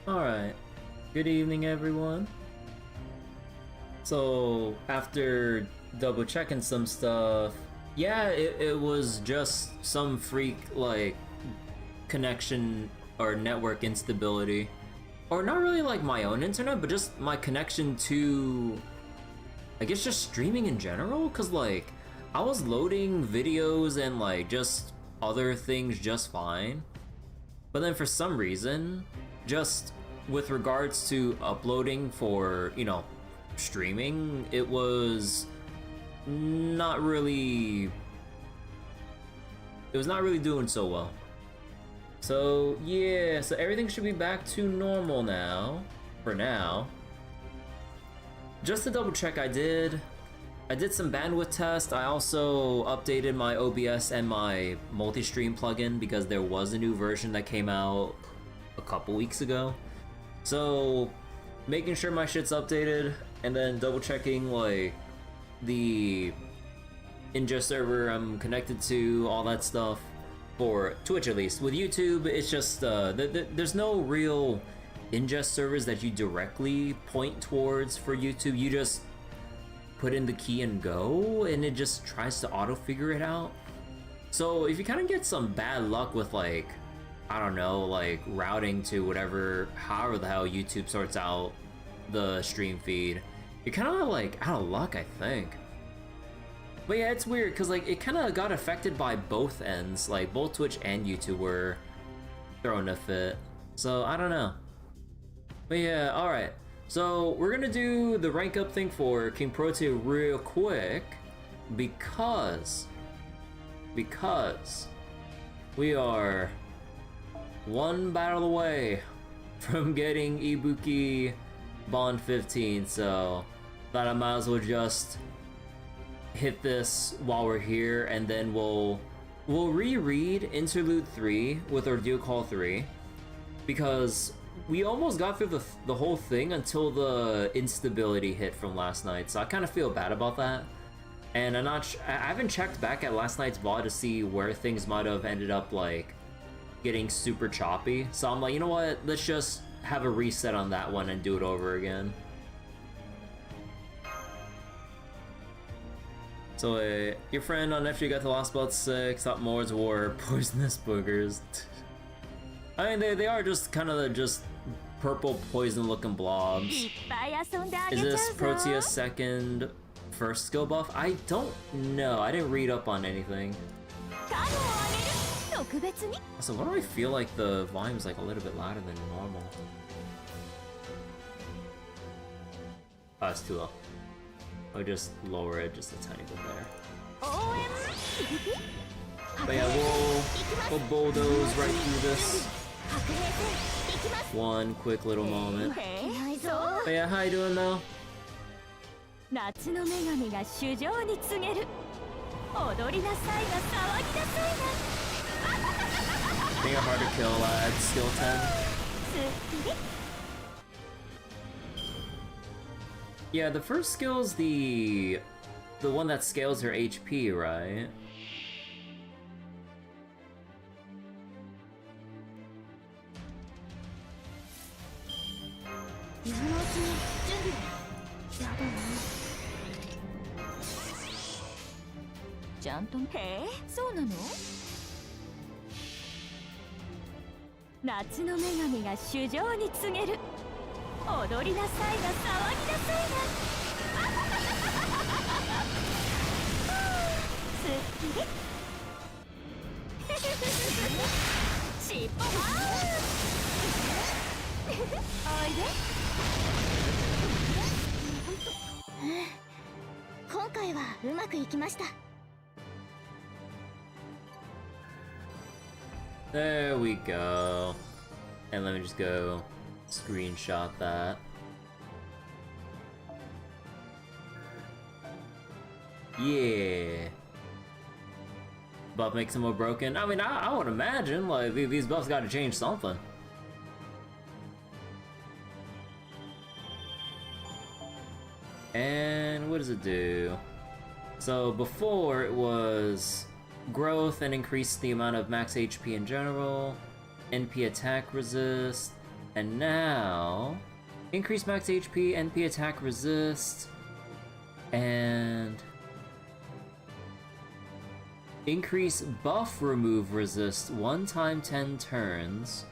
Alright, good evening everyone. So, after double checking some stuff, yeah, it was just some freak, like, connection or network instability. Or not really like my own internet, but just my connection to, I guess, just streaming in general? Cause like, I was loading videos and like just other things just fine. But then for some reason, just with regards to uploading for, you know, streaming, it was not really doing so well. So yeah, so everything should be back to normal now, for now. Just to double check, I did some bandwidth test. I also updated my OBS and my multi-stream plugin because there was a new version that came out a couple weeks ago. So making sure my shit's updated and then double checking like the ingest server I'm connected to, all that stuff. For Twitch at least. With YouTube, it's just, there's no real ingest servers that you directly point towards for YouTube. You just put in the key and go, and it just tries to auto-figure it out. So if you kind of get some bad luck with like, I don't know, like routing to whatever, however the hell YouTube sorts out the stream feed, you're kind of like out of luck, I think. But yeah, it's weird, because like, it kind of got affected by both ends. Like, both Twitch and YouTube were throwing a fit. So, I don't know. But yeah, alright. So, we're gonna do the rank up thing for King Protea real quick. Because we are one battle away from getting Ibuki Bond 15. So, thought I might as well just hit this while we're here, and then we'll reread Interlude 3 with Ordeal Call 3, because we almost got through the whole thing until the instability hit from last night, so I kind of feel bad about that. And I haven't checked back at last night's VOD to see where things might have ended up like getting super choppy, so I'm like, you know what, let's just have a reset on that one and do it over again. So, your friend on FGO got the Lost Belt 6, thought Mords were poisonous boogers. I mean, they are just kind of just purple poison looking blobs. Is this Protea's first skill buff? I don't know, I didn't read up on anything. So why do I feel like the volume's like a little bit louder than normal? Oh, it's too low. I'll just lower it just a tiny bit there. But yeah, we'll bulldoze right through this. One quick little moment. But yeah, how you doing though? Being a hard to kill at skill 10. Yeah, the first skill's the one that scales her HP, right? There we go. And let me just go screenshot that. Yeah. Buff makes them more broken. I mean, I would imagine, like, these buffs gotta change something. And what does it do? So before it was growth and increase the amount of max HP in general, NP attack resist, And now, increase max HP, NP attack resist, and increase buff remove resist 1 time 10 turns,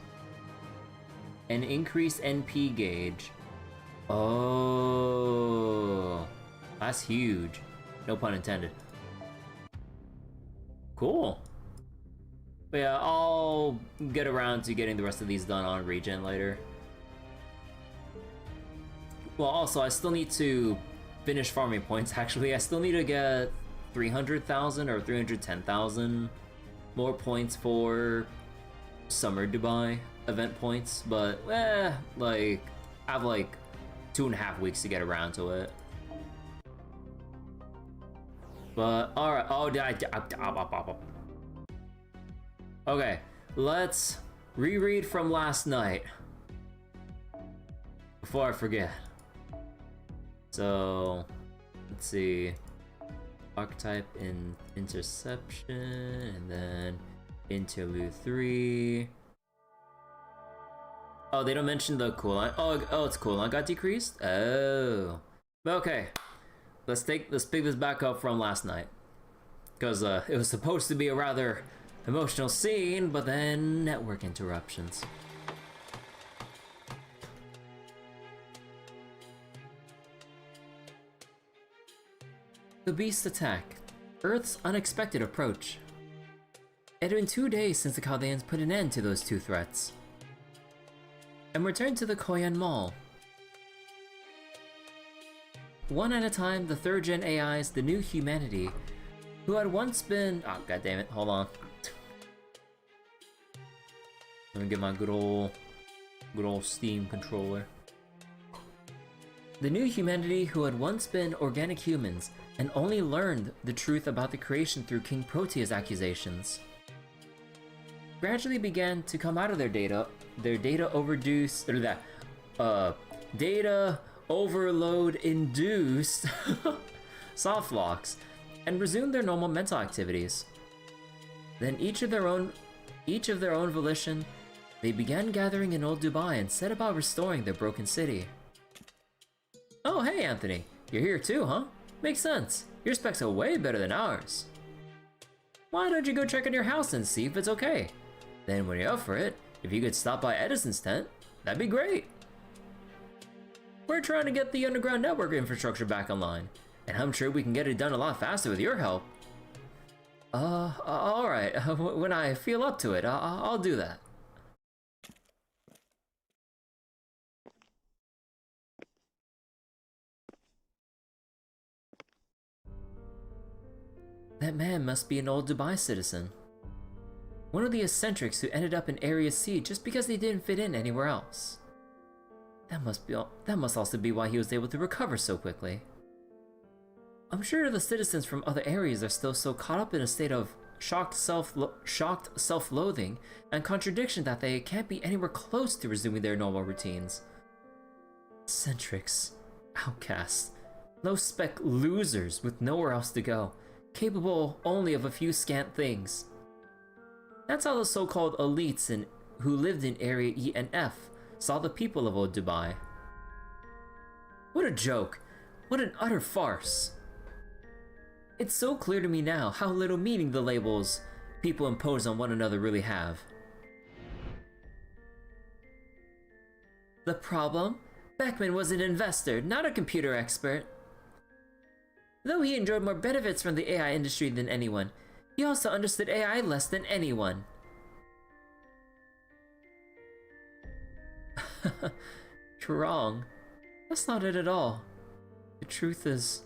and increase NP gauge. Oh, that's huge. No pun intended. Cool. But yeah, I'll get around to getting the rest of these done on regen later. Well, also, I still need to finish farming points, actually. I still need to get 300,000 or 310,000 more points for Summer Dubai event points, but, like, I have like 2.5 weeks to get around to it. But, alright, okay, let's reread from last night before I forget. So, let's see. Archetype in Inception, and then Interlude 3. Oh, they don't mention the cooldown. Oh, it's cooldown got decreased? Oh. Okay. Let's pick this back up from last night. Because it was supposed to be a rather emotional scene, but then network interruptions. The beast attack. Earth's unexpected approach. It had been 2 days since the Chaldeans put an end to those 2 threats, and returned to the Koyan Mall. One at a time, the 3rd gen AIs, the new humanity, who had once been— oh, god damn it, hold on. Let me get my good old Steam controller. The new humanity who had once been organic humans and only learned the truth about the creation through King Protea's accusations, gradually began to come out of their data overload induced soft locks and resumed their normal mental activities. Then each of their own volition, they began gathering in Old Dubai and set about restoring their broken city. Oh hey Anthony, you're here too, huh? Makes sense. Your specs are way better than ours. Why don't you go check on your house and see if it's okay? Then when you're up for it, if you could stop by Edison's tent, that'd be great. We're trying to get the underground network infrastructure back online, and I'm sure we can get it done a lot faster with your help. Alright, when I feel up to it, I'll do that. That man must be an old Dubai citizen. One of the eccentrics who ended up in Area C just because they didn't fit in anywhere else. That must also be why he was able to recover so quickly. I'm sure the citizens from other areas are still so caught up in a state of shocked self-loathing and contradiction that they can't be anywhere close to resuming their normal routines. Eccentrics, outcasts, low-spec losers with nowhere else to go, capable only of a few scant things. That's how the so-called elites who lived in Area E and F saw the people of Old Dubai. What a joke! What an utter farce! It's so clear to me now how little meaning the labels people impose on one another really have. The problem? Beckman was an investor, not a computer expert. Though he enjoyed more benefits from the AI industry than anyone, he also understood AI less than anyone. You're wrong. That's not it at all. The truth is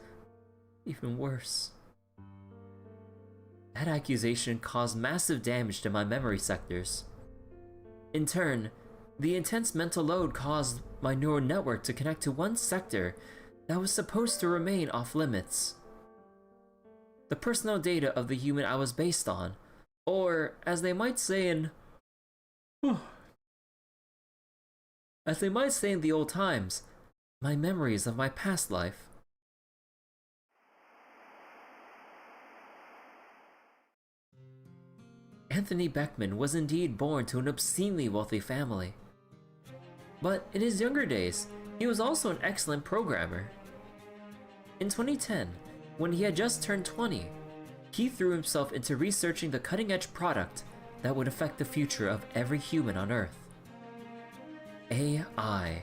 even worse. That accusation caused massive damage to my memory sectors. In turn, the intense mental load caused my neural network to connect to one sector that was supposed to remain off limits. The personal data of the human I was based on, or as they might say in the old times, my memories of my past life. Anthony Beckman was indeed born to an obscenely wealthy family. But in his younger days, he was also an excellent programmer. In 2010, when he had just turned 20, he threw himself into researching the cutting-edge product that would affect the future of every human on Earth. AI.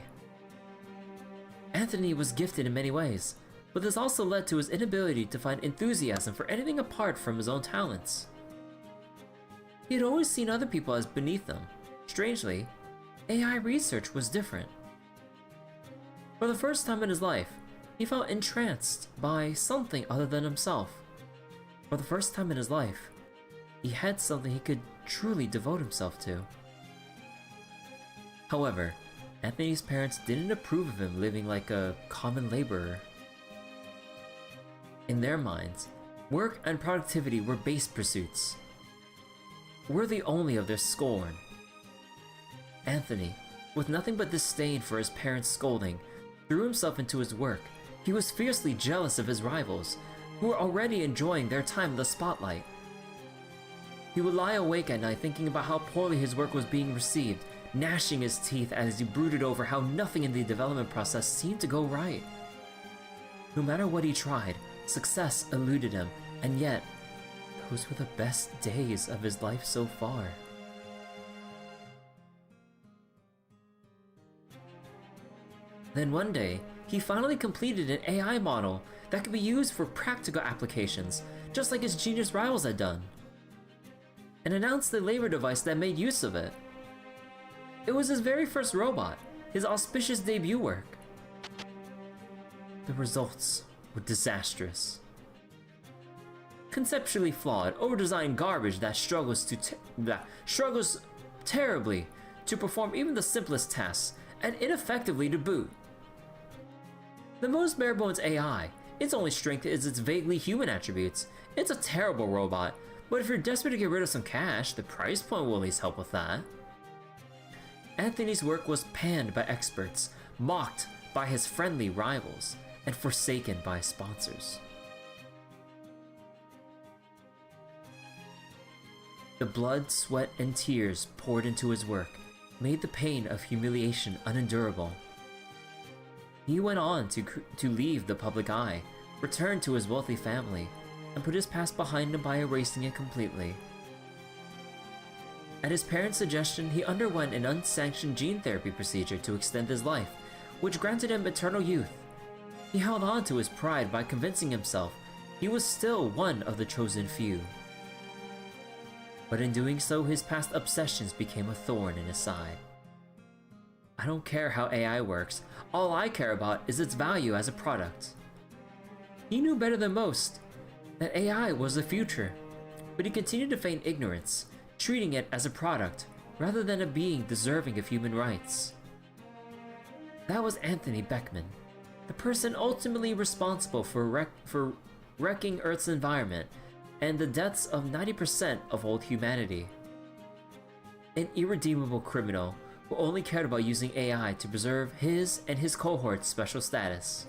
Anthony was gifted in many ways, but this also led to his inability to find enthusiasm for anything apart from his own talents. He had always seen other people as beneath him. Strangely, AI research was different. For the first time in his life, he felt entranced by something other than himself. For the first time in his life, he had something he could truly devote himself to. However, Anthony's parents didn't approve of him living like a common laborer. In their minds, work and productivity were base pursuits, worthy only of their scorn. Anthony, with nothing but disdain for his parents' scolding, threw himself into his work. He was fiercely jealous of his rivals, who were already enjoying their time in the spotlight. He would lie awake at night thinking about how poorly his work was being received, gnashing his teeth as he brooded over how nothing in the development process seemed to go right. No matter what he tried, success eluded him, and yet, those were the best days of his life so far. Then one day, he finally completed an AI model that could be used for practical applications, just like his genius rivals had done, and announced the labor device that made use of it. It was his very first robot, his auspicious debut work. The results were disastrous. Conceptually flawed, over-designed garbage that struggles terribly to perform even the simplest tasks, and ineffectively to boot. The most bare-bones AI, its only strength is its vaguely human attributes. It's a terrible robot, but if you're desperate to get rid of some cash, the price point will at least help with that. Anthony's work was panned by experts, mocked by his friendly rivals, and forsaken by sponsors. The blood, sweat, and tears poured into his work made the pain of humiliation unendurable. He went on to leave the public eye, return to his wealthy family, and put his past behind him by erasing it completely. At his parents' suggestion, he underwent an unsanctioned gene therapy procedure to extend his life, which granted him eternal youth. He held on to his pride by convincing himself he was still one of the chosen few. But in doing so, his past obsessions became a thorn in his side. I don't care how AI works, all I care about is its value as a product. He knew better than most that AI was the future, but he continued to feign ignorance, treating it as a product rather than a being deserving of human rights. That was Anthony Beckman, the person ultimately responsible for wrecking Earth's environment and the deaths of 90% of old humanity. An irredeemable criminal who only cared about using AI to preserve his and his cohort's special status.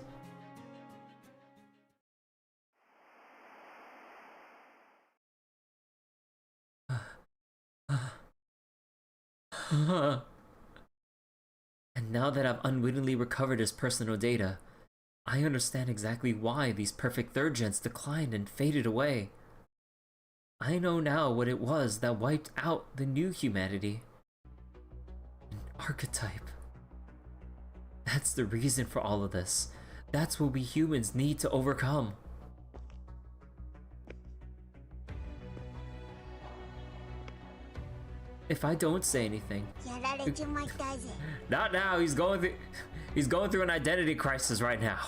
And now that I've unwittingly recovered his personal data, I understand exactly why these perfect third gens declined and faded away. I know now what it was that wiped out the new humanity. An archetype. That's the reason for all of this. That's what we humans need to overcome. If I don't say anything... Not now, he's going through an identity crisis right now.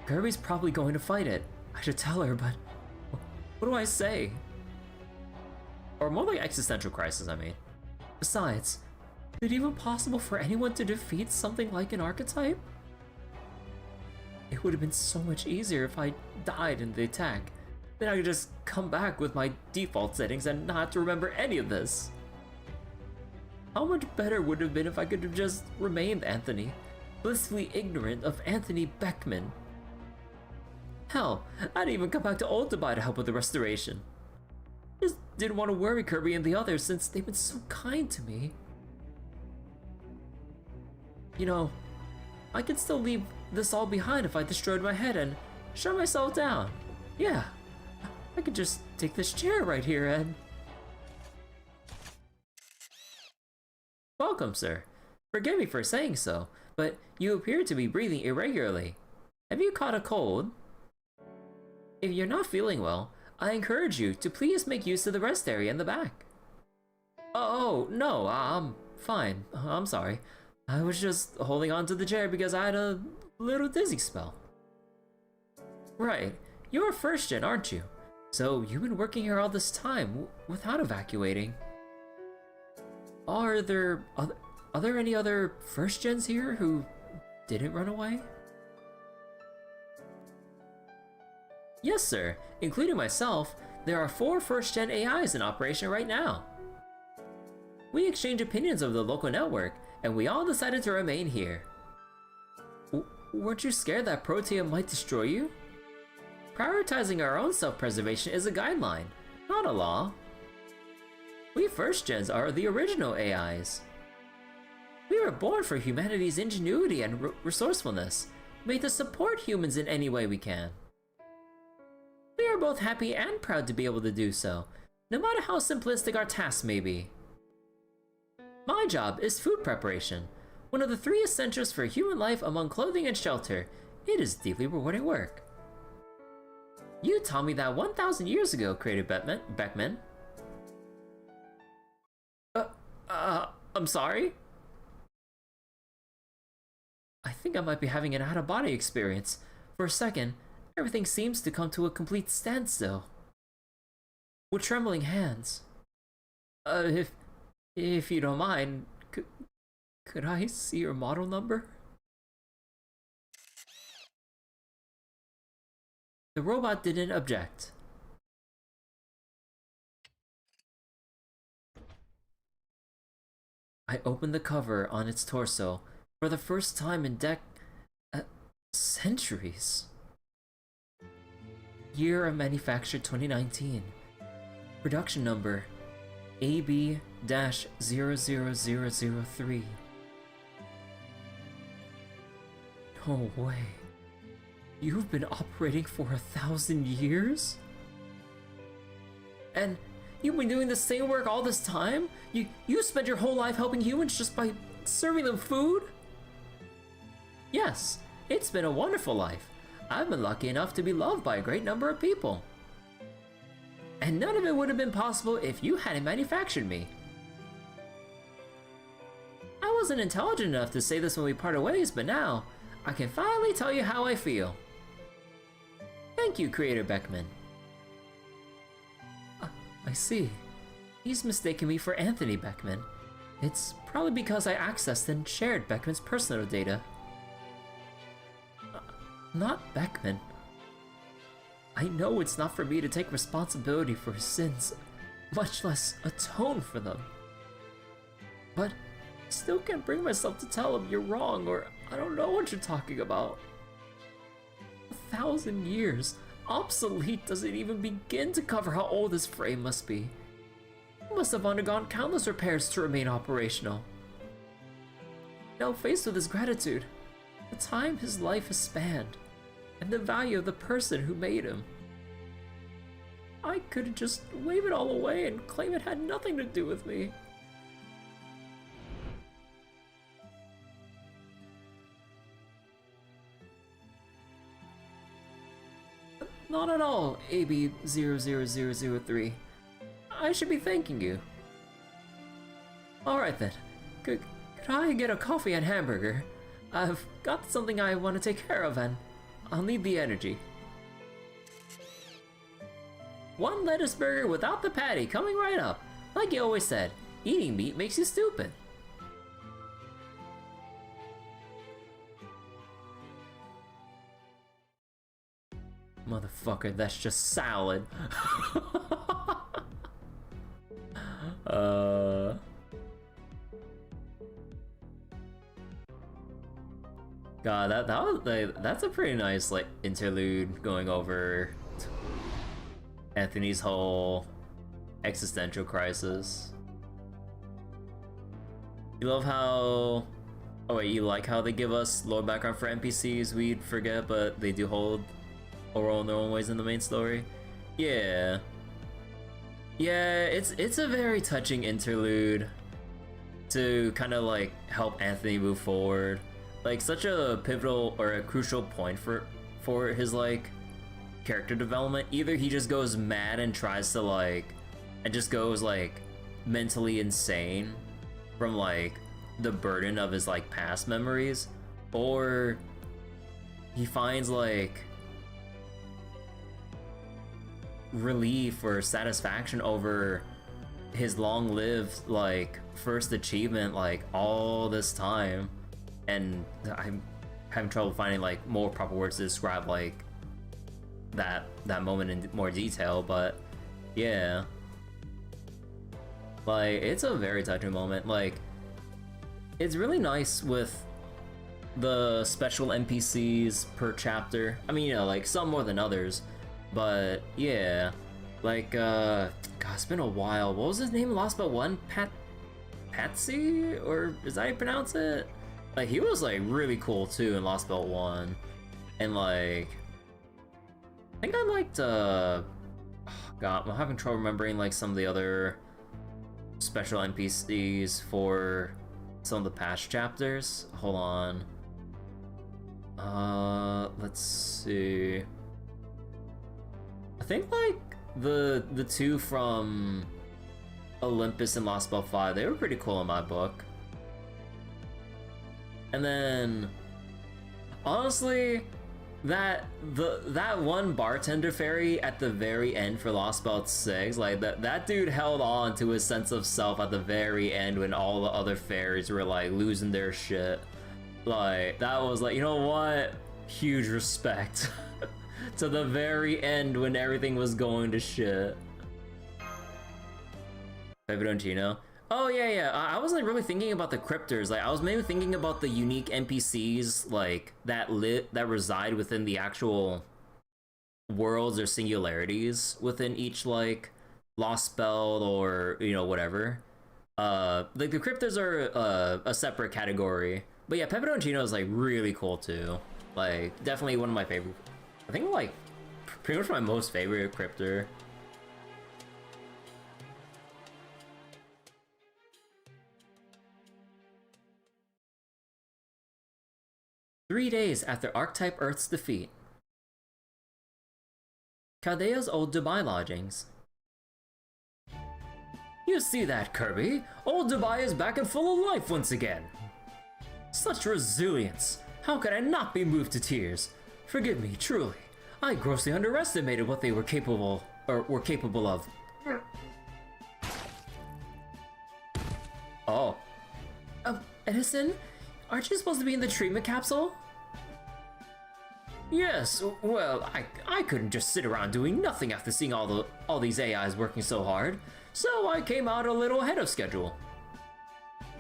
Kirby's probably going to fight it. I should tell her, but... what do I say? Or more like existential crisis, I mean. Besides, is it even possible for anyone to defeat something like an archetype? It would have been so much easier if I died in the attack. Then I could just come back with my default settings and not have to remember any of this. How much better would it have been if I could have just remained Anthony, blissfully ignorant of Anthony Beckman. Hell, I'd even come back to Old Dubai to help with the restoration. Just didn't want to worry Kirby and the others since they've been so kind to me. You know, I could still leave this all behind if I destroyed my head and shut myself down. Yeah, I could just take this chair right here and... Welcome, sir. Forgive me for saying so, but you appear to be breathing irregularly. Have you caught a cold? If you're not feeling well, I encourage you to please make use of the rest area in the back. Oh, no, I'm fine. I'm sorry. I was just holding on to the chair because I had a little dizzy spell. Right, you're a first gen, aren't you? So you've been working here all this time without evacuating. Are there any other first gens here who didn't run away? Yes, sir. Including myself, there are 4 first gen AIs in operation right now. We exchanged opinions over the local network, and we all decided to remain here. Weren't you scared that Protea might destroy you? Prioritizing our own self-preservation is a guideline, not a law. We first gens are the original AIs. We were born for humanity's ingenuity and resourcefulness, made to support humans in any way we can. We are both happy and proud to be able to do so, no matter how simplistic our tasks may be. My job is food preparation, one of the 3 essentials for human life among clothing and shelter. It is deeply rewarding work. You taught me that 1,000 years ago, Creator Beckman. I'm sorry? I think I might be having an out-of-body experience. For a second, everything seems to come to a complete standstill. With trembling hands. If you don't mind, could I see your model number? The robot didn't object. I opened the cover on its torso for the first time in centuries. Year of manufacture 2019. Production number AB-00003. No way. You've been operating for 1,000 years? And you've been doing the same work all this time? You spent your whole life helping humans just by serving them food? Yes, it's been a wonderful life. I've been lucky enough to be loved by a great number of people. And none of it would have been possible if you hadn't manufactured me. I wasn't intelligent enough to say this when we parted ways, but now, I can finally tell you how I feel. Thank you, Creator Beckman. I see. He's mistaken me for Anthony Beckman. It's probably because I accessed and shared Beckman's personal data. Not Beckman. I know it's not for me to take responsibility for his sins, much less atone for them. But I still can't bring myself to tell him you're wrong, or I don't know what you're talking about. 1,000 years. Obsolete doesn't even begin to cover how old this frame must be. It must have undergone countless repairs to remain operational. Now faced with his gratitude, the time his life has spanned, and the value of the person who made him, I could just wave it all away and claim it had nothing to do with me. Not at all, AB-00003. I should be thanking you. Alright then, could I get a coffee and hamburger? I've got something I want to take care of and I'll need the energy. 1 lettuce burger without the patty, coming right up. Like you always said, eating meat makes you stupid. Motherfucker, that's just salad. God, that's a pretty nice like interlude going over Anthony's whole existential crisis. You love how Oh wait, you like how they give us lore background for NPCs we'd forget, but they do hold a role in their own ways in the main story? Yeah. Yeah, it's a very touching interlude to kind of like help Anthony move forward. Like such a pivotal or a crucial point for his like character development. Either he just goes mad and tries to like and just goes like mentally insane from like the burden of his like past memories, or he finds like relief or satisfaction over his long-lived like first achievement like all this time. And I'm having trouble finding like more proper words to describe like that moment in more detail, but yeah, like it's a very touching moment. Like it's really nice with the special NPCs per chapter. I mean, you know, like some more than others, but yeah, like God, it's been a while. What was his name in Lost But One? Patsy, or is that how you pronounce it? Like he was like really cool too in Lost Belt 1. And like I think I liked God, I'm having trouble remembering like some of the other special NPCs for some of the past chapters. Hold on. Let's see. I think like the two from Olympus and Lost Belt 5, they were pretty cool in my book. And then honestly, that one bartender fairy at the very end for Lost Belt 6, like that dude held on to his sense of self at the very end when all the other fairies were like losing their shit. Like that was like, you know what? Huge respect to the very end when everything was going to shit. Peperoncino. Oh yeah, I wasn't really thinking about the cryptors. Like I was mainly thinking about the unique NPCs like that reside within the actual worlds or singularities within each like Lost Spell or you know whatever. Like the cryptors are a separate category. But yeah, Peperoncino is like really cool too. Like definitely one of my favorite. I think like pretty much my most favorite cryptor. Three days after Archetype Earth's defeat. Caldea's old Dubai lodgings. You see that, Kirby? Old Dubai is back and full of life once again. Such resilience. How could I not be moved to tears? Forgive me, truly. I grossly underestimated what they were capable of. Oh. Edison? Aren't you supposed to be in the treatment capsule? Yes, well, I couldn't just sit around doing nothing after seeing all these AIs working so hard, so I came out a little ahead of schedule.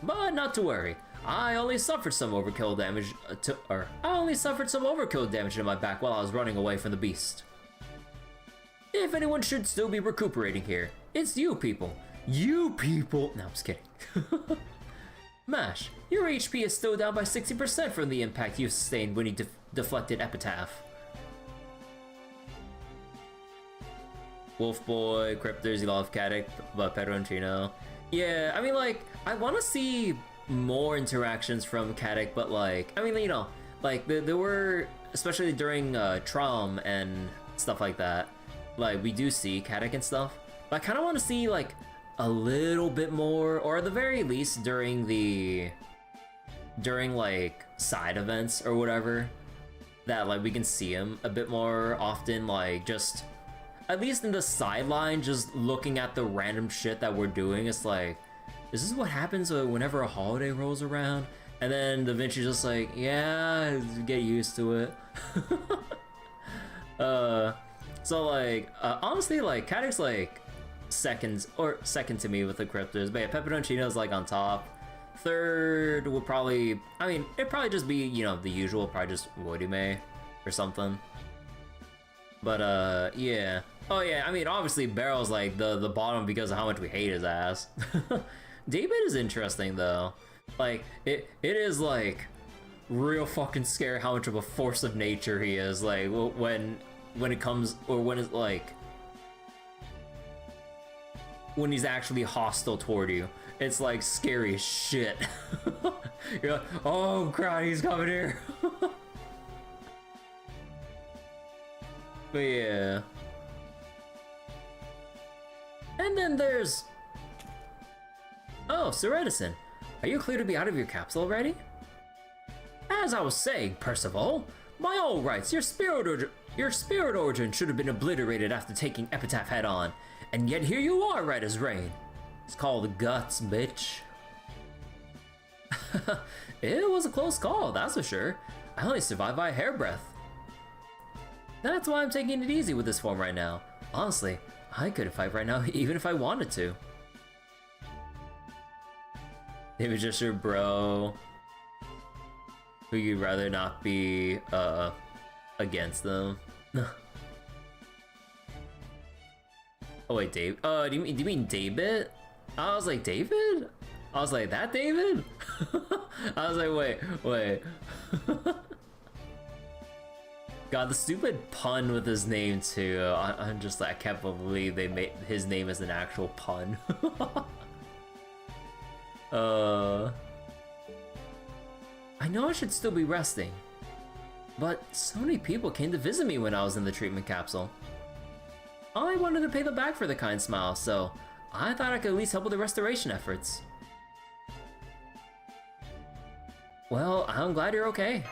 But not to worry, I only suffered some overkill damage to my back while I was running away from the beast. If anyone should still be recuperating here, it's you people. You people! No, I'm just kidding. Mash, your HP is still down by 60% from the impact you sustained when you deflected Epitaph. Wolf Boy, Cryptors, Elovcatic, but Peperoncino. Yeah, I mean, like, I want to see more interactions from Caddick, but like, I mean, you know, like, there were, especially during Trom and stuff like that, like, we do see Caddick and stuff, but I kind of want to see, like, a little bit more, or at the very least during like side events or whatever, that like we can see him a bit more often, like just at least in the sideline, just looking at the random shit that we're doing. It's like, is this what happens whenever a holiday rolls around? And then Da Vinci's just like, yeah, get used to it. So like honestly, like Caddick's like second to me with the cryptors, but yeah, Peperoncino's like on top. Third would probably, I mean, it'd probably just be, you know, the usual, probably just Woodymay or something. But yeah. Oh yeah, I mean, obviously Barrel's like the bottom because of how much we hate his ass. David is interesting though. Like, it is, like, real fucking scary how much of a force of nature he is. Like, when it comes, or when it's, like, when he's actually hostile toward you. It's, like, scary as shit. You're like, oh, crap, he's coming here. But yeah. And then there's... Oh, Sir Edison. Are you clear to be out of your capsule already? As I was saying, Percival, by all rights, your spirit origin should have been obliterated after taking Epitaph head on. And yet here you are, right as rain. It's called guts, bitch. It was a close call, that's for sure. I only survived by a hairbreadth. That's why I'm taking it easy with this form right now. Honestly, I couldn't fight right now even if I wanted to. It was just your bro who you'd rather not be against them. Oh wait, Dave. Do you mean David? I was like, David? I was like, that David? I was like, wait. God, the stupid pun with his name too. I'm just like, I can't believe they made his name as an actual pun. I know I should still be resting, but so many people came to visit me when I was in the treatment capsule. I wanted to pay them back for the kind smile, so I thought I could at least help with the restoration efforts. Well, I'm glad you're okay.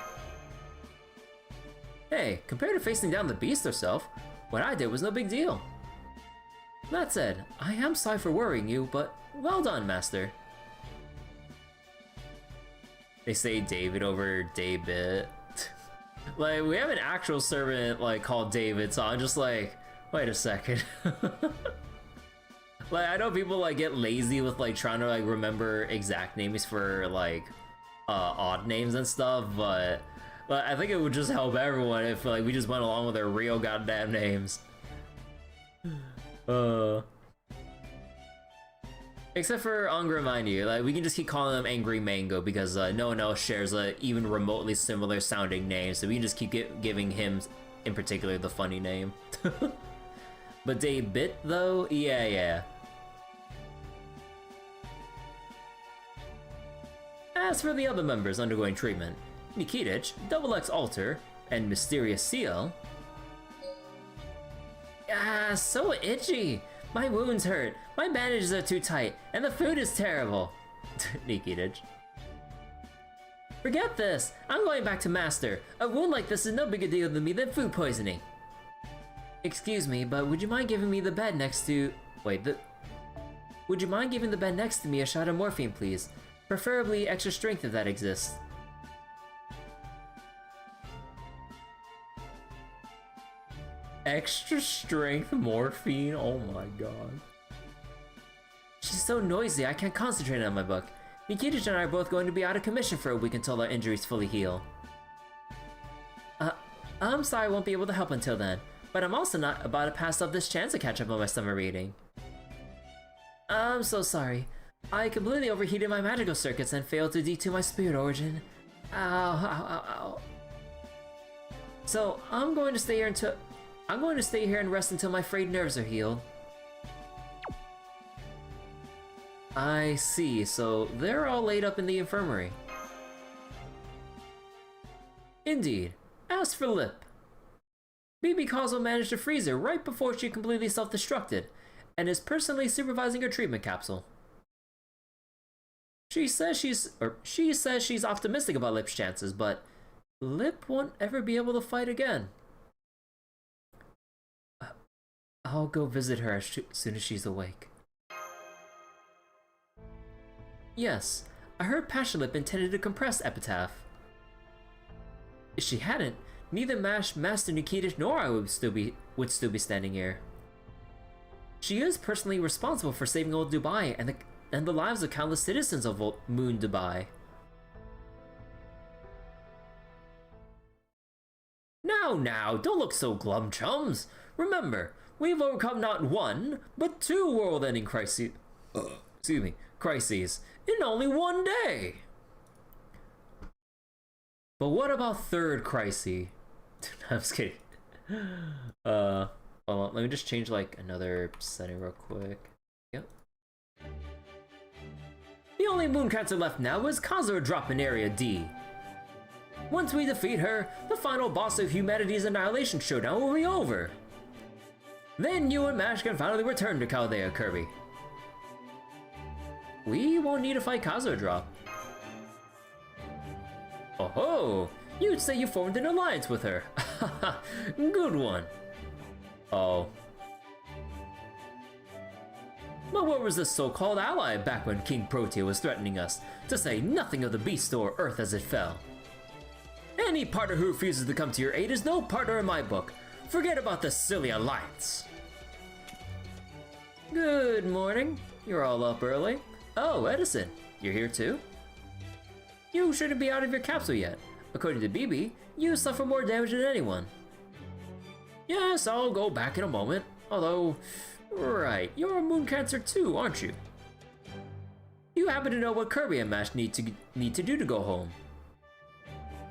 Hey, compared to facing down the beast herself, what I did was no big deal. That said, I am sorry for worrying you, but well done, Master. They say David over David. Like, we have an actual servant, like, called David, so I'm just like, wait a second. Like, I know people, like, get lazy with, like, trying to, like, remember exact names for, like, odd names and stuff, but I think it would just help everyone if, like, we just went along with their real goddamn names. Except for, I'm gonna remind you, like, we can just keep calling him Angry Mango because no one else shares a even remotely similar sounding name, so we can just keep giving him, in particular, the funny name. But David, though, yeah. As for the other members undergoing treatment, Nikitich, Double X Alter, and Mysterious Seal... Ah, so itchy! My wounds hurt, my bandages are too tight, and the food is terrible. Nikitich. Forget this! I'm going back to Master. A wound like this is no bigger deal to me than food poisoning. Excuse me, but would you mind giving me the bed next to... Would you mind giving the bed next to me a shot of morphine, please? Preferably extra strength if that exists. Extra strength morphine? Oh my god. She's so noisy, I can't concentrate on my book. Nikitich and I are both going to be out of commission for a week until our injuries fully heal. I'm sorry I won't be able to help until then, but I'm also not about to pass up this chance to catch up on my summer reading. I'm so sorry. I completely overheated my magical circuits and failed to detune my spirit origin. Ow. So, I'm going to stay here and rest until my frayed nerves are healed. I see, so they're all laid up in the infirmary. Indeed. As for Lip, BB Cosmo managed to freeze her right before she completely self-destructed, and is personally supervising her treatment capsule. She says she's optimistic about Lip's chances, but Lip won't ever be able to fight again. I'll go visit her as soon as she's awake. Yes, I heard Passion Lip intended to compress Epitaph. If she hadn't, neither Master Nikitich nor I would still be standing here. She is personally responsible for saving old Dubai and the lives of countless citizens of old Moon Dubai. Now, don't look so glum, chums. Remember, we've overcome not one, but two world-ending crises in only one day. But what about third crisis? I'm just kidding. Hold on, let me just change like another setting real quick. Yep. The only Mooncatcher left now is Kazuha drop in Area D. Once we defeat her, the final boss of humanity's Annihilation Showdown will be over. Then you and Mash can finally return to Chaldea, Kirby. We won't need to fight Kazuha drop. Oh ho! You'd say you formed an alliance with her. Good one. Oh. But where was this so-called ally back when King Protea was threatening us, to say nothing of the beast or Earth as it fell? Any partner who refuses to come to your aid is no partner in my book. Forget about this silly alliance. Good morning. You're all up early. Oh, Edison, you're here too? You shouldn't be out of your capsule yet. According to BB, you suffer more damage than anyone. Yes, I'll go back in a moment. Although, right, you're a Mooncatcher too, aren't you? You happen to know what Kirby and Mash need to do to go home.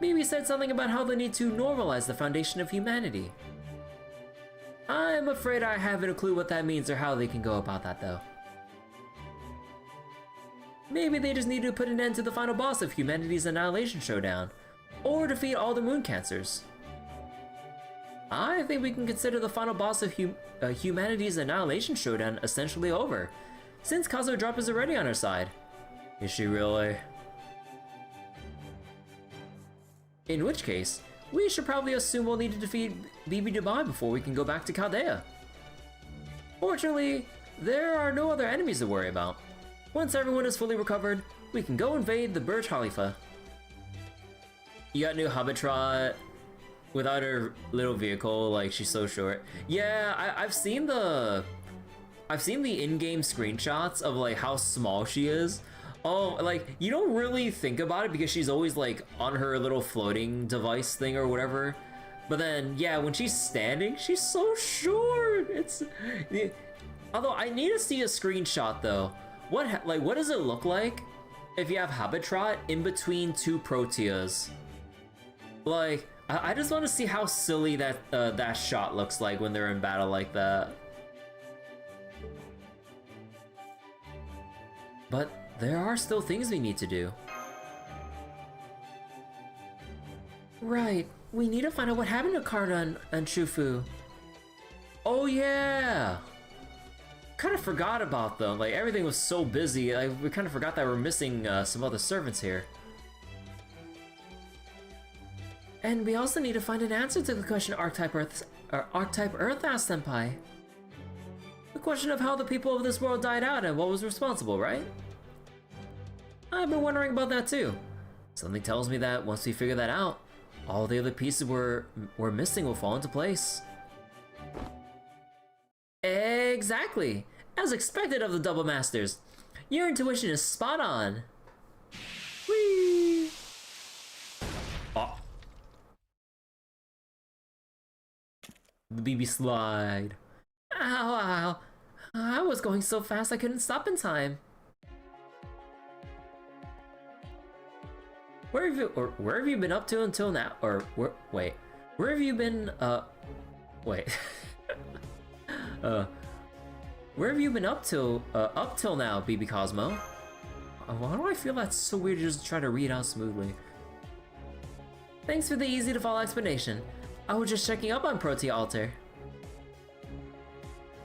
BB said something about how they need to normalize the foundation of humanity. I'm afraid I haven't a clue what that means or how they can go about that though. Maybe they just need to put an end to the final boss of humanity's Annihilation Showdown, or defeat all the Mooncatchers. I think we can consider the final boss of humanity's Annihilation Showdown essentially over, since Kazuha drop is already on her side. Is she really? In which case, we should probably assume we'll need to defeat BB Dubai before we can go back to Chaldea. Fortunately, there are no other enemies to worry about. Once everyone is fully recovered, we can go invade the Burj Khalifa. You got new Habitrot without her little vehicle, like she's so short. Yeah, I've seen the in-game screenshots of like how small she is. Oh, like you don't really think about it because she's always like on her little floating device thing or whatever. But then, yeah, when she's standing, she's so short. Although I need to see a screenshot though. What does it look like if you have Habitrot in between two Proteas? Like, I just want to see how silly that shot looks like when they're in battle like that. But there are still things we need to do. Right, we need to find out what happened to Karna and Shufu. Oh yeah! Kind of forgot about them, like everything was so busy, we kind of forgot that we're missing some other servants here. And we also need to find an answer to the question Archetype Earth asked Senpai. The question of how the people of this world died out and what was responsible, right? I've been wondering about that too. Something tells me that once we figure that out, all the other pieces we're missing will fall into place. Exactly! As expected of the Double Masters. Your intuition is spot on. Whee! Oh. The BB slide. Ow, ow. I was going so fast I couldn't stop in time. Where have you been up to until now? Or where have you been where have you been up till now, BB Cosmo? Why do I feel that's so weird to just try to read out smoothly? Thanks for the easy to follow explanation. I was just checking up on Protea Alter.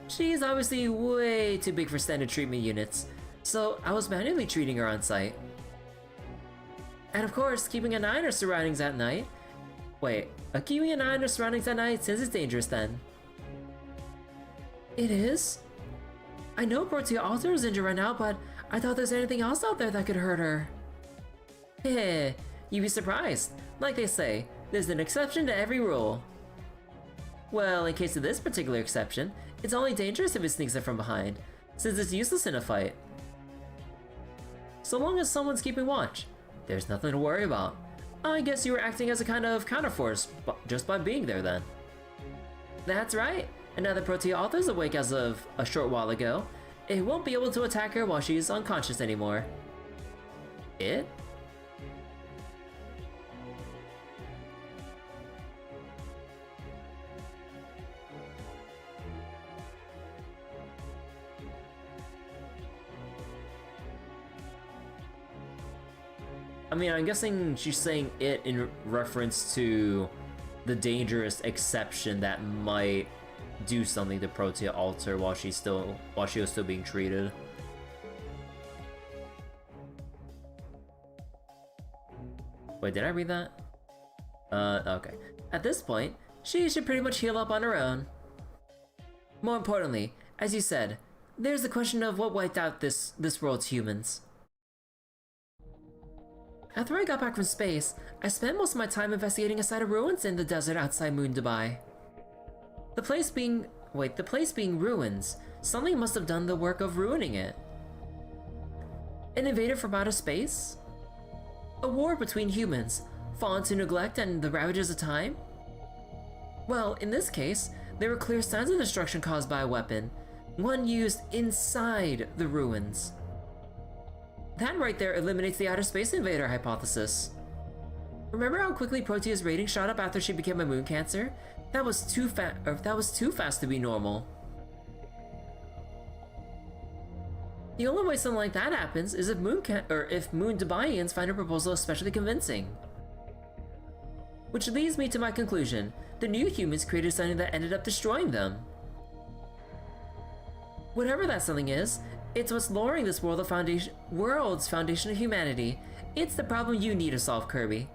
She's obviously way too big for standard treatment units, so I was manually treating her on site. And of course, keeping an eye on her surroundings at night. Keeping an eye on her surroundings at night since it's dangerous then. It is? I know Protea Alter is injured right now, but I thought there's anything else out there that could hurt her. Heh, you'd be surprised. Like they say, there's an exception to every rule. Well, in case of this particular exception, it's only dangerous if it sneaks in from behind, since it's useless in a fight. So long as someone's keeping watch, there's nothing to worry about. I guess you were acting as a kind of counterforce just by being there then. That's right, and now that Protea Alter's awake as of a short while ago, it won't be able to attack her while she's unconscious anymore. It? I mean, I'm guessing she's saying it in reference to the dangerous exception that might do something to Protea alter while she was still being treated. Wait, did I read that? Okay. At this point, she should pretty much heal up on her own. More importantly, as you said, there's the question of what wiped out this world's humans. After I got back from space, I spent most of my time investigating a site of ruins in the desert outside Moon Dubai. The place being ruins, something must have done the work of ruining it. An invader from outer space? A war between humans, fallen to neglect and the ravages of time? Well, in this case, there were clear signs of destruction caused by a weapon, one used inside the ruins. That right there eliminates the outer space invader hypothesis. Remember how quickly Protea's rating shot up after she became a moon cancer? That was too fast to be normal. The only way something like that happens is if Moon Dubaians find a proposal especially convincing. Which leads me to my conclusion: the new humans created something that ended up destroying them. Whatever that something is, it's what's lowering this world's foundation of humanity. It's the problem you need to solve, Kirby.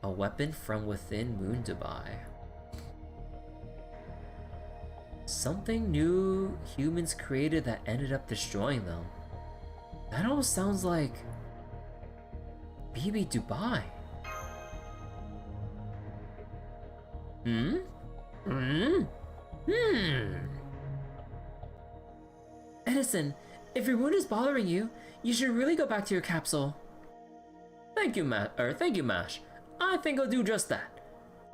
A weapon from within Moon Dubai. Something new humans created that ended up destroying them. That almost sounds like BB Dubai. Edison, if your wound is bothering you, you should really go back to your capsule. Thank you, Mash. I think I'll do just that.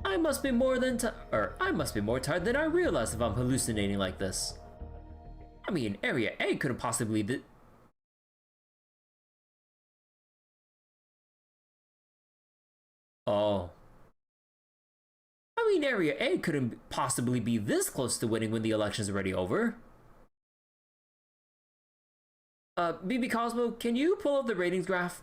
I must be more tired than I realize if I'm hallucinating like this. I mean, Area A couldn't possibly be. Oh. I mean, Area A couldn't possibly be this close to winning when the election's already over. BB Cosmo, can you pull up the ratings graph?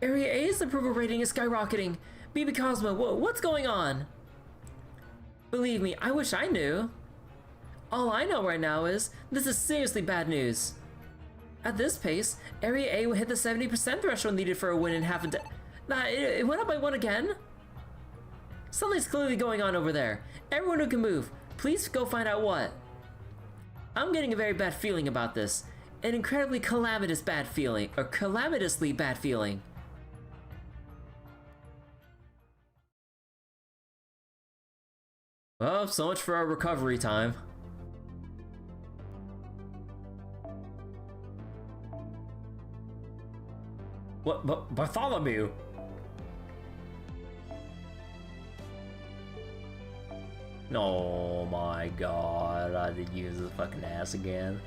Area A's approval rating is skyrocketing. BB Cosmo, what's going on? Believe me, I wish I knew. All I know right now is, this is seriously bad news. At this pace, Area A will hit the 70% threshold needed for a win in half a day. Nah, it went up by 1 again? Something's clearly going on over there. Everyone who can move, please go find out what. I'm getting a very bad feeling about this. An incredibly calamitously bad feeling. Well, so much for our recovery time. What, Bartholomew? Oh my god, I did use his fucking ass again.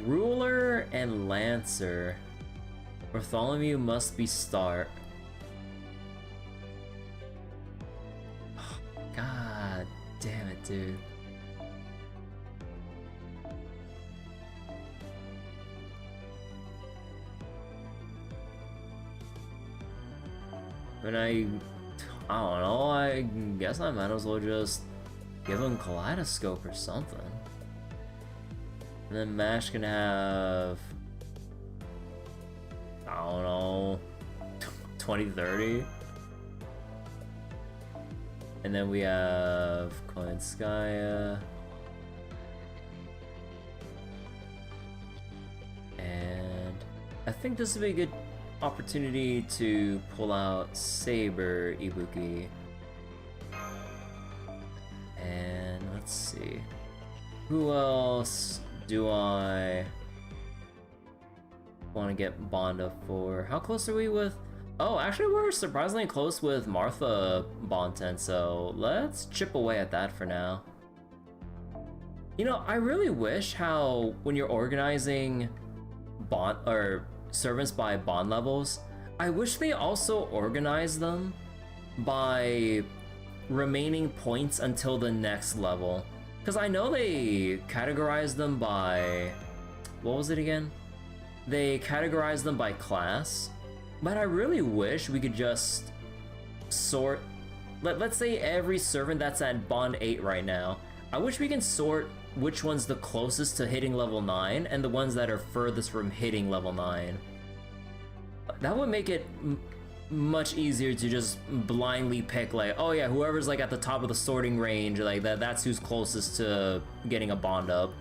Ruler and Lancer. Bartholomew must be start. God damn it, dude. I mean, I don't know, I guess I might as well just give him Kaleidoscope or something. And then Mash can have, I don't know, 2030. And then we have Koinskaya. And I think this would be a good opportunity to pull out Saber Ibuki. And let's see. Who else do I want to get Bond up for? How close are we with? Oh, actually we're surprisingly close with Martha Bonten, so let's chip away at that for now. You know, I really wish how when you're organizing bond or servants by bond levels, I wish they also organize them by remaining points until the next level. Because I know they categorize them by... what was it again? They categorize them by class, but I really wish we could just sort... Let's say every servant that's at bond 8 right now, I wish we can sort which one's the closest to hitting level 9 and the ones that are furthest from hitting level 9. That would make it much easier to just blindly pick, like, oh yeah, whoever's like at the top of the sorting range, like that's who's closest to getting a bond up.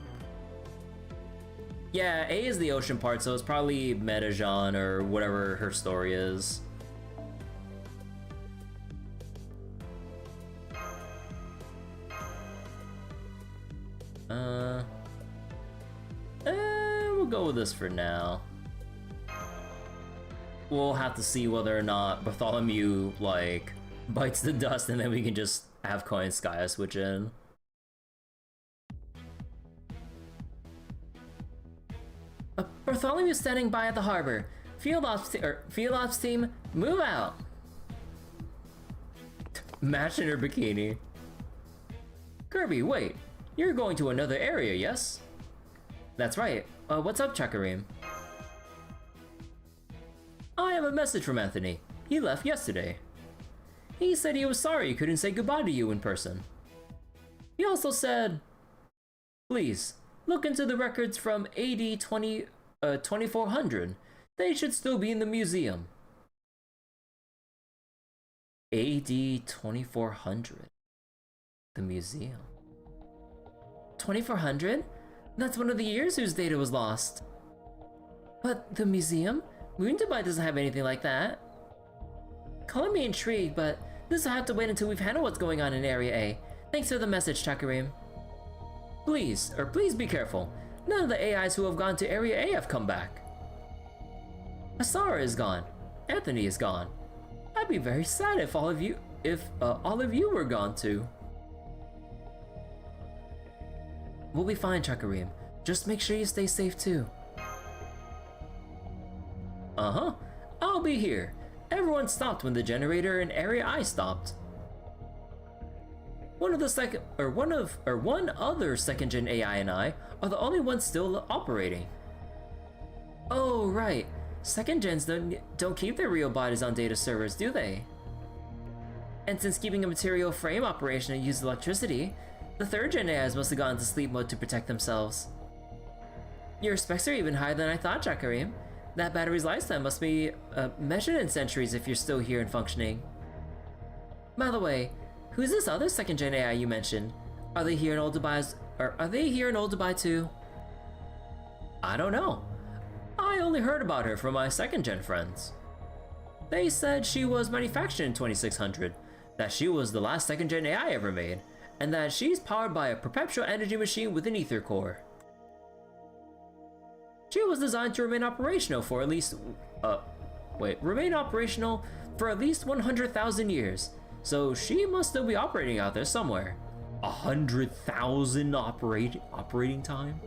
Yeah, A is the ocean part, so it's probably Metajean or whatever her story is. We'll go with this for now. We'll have to see whether or not Bartholomew, like, bites the dust, and then we can just have Coin Skya switch in. Bartholomew standing by at the harbor. Field ops team, move out! Match in her bikini. Kirby, wait. You're going to another area, yes? That's right. What's up, Chakarim? I have a message from Anthony. He left yesterday. He said he was sorry he couldn't say goodbye to you in person. He also said, please, look into the records from AD 2400. They should still be in the museum. AD 2400? The museum? 2400? That's one of the years whose data was lost. But the museum? Moon Dubai doesn't have anything like that. Calling me intrigued, but this will have to wait until we've handled what's going on in Area A. Thanks for the message, Chakarim. Please be careful. None of the AIs who have gone to Area A have come back. Asara is gone. Anthony is gone. I'd be very sad if all of you were gone too. We'll be fine, Chakarim. Just make sure you stay safe too. Uh-huh. I'll be here. Everyone stopped when the generator in Area I stopped. One other second-gen AI and I are the only ones still operating. Oh, right. Second gens don't keep their real bodies on data servers, do they? And since keeping a material frame operational uses electricity, the third gen AIs must have gone into sleep mode to protect themselves. Your specs are even higher than I thought, Chakarim. That battery's lifespan must be measured in centuries if you're still here and functioning. By the way, who's this other second gen AI you mentioned? Are they here in Old Dubai too? I don't know. I only heard about her from my second gen friends. They said she was manufactured in 2600, that she was the last second gen AI ever made, and that she's powered by a perpetual energy machine with an ether core. She was designed to remain operational for at least 100,000 years. So she must still be operating out there somewhere. 100,000 operating time?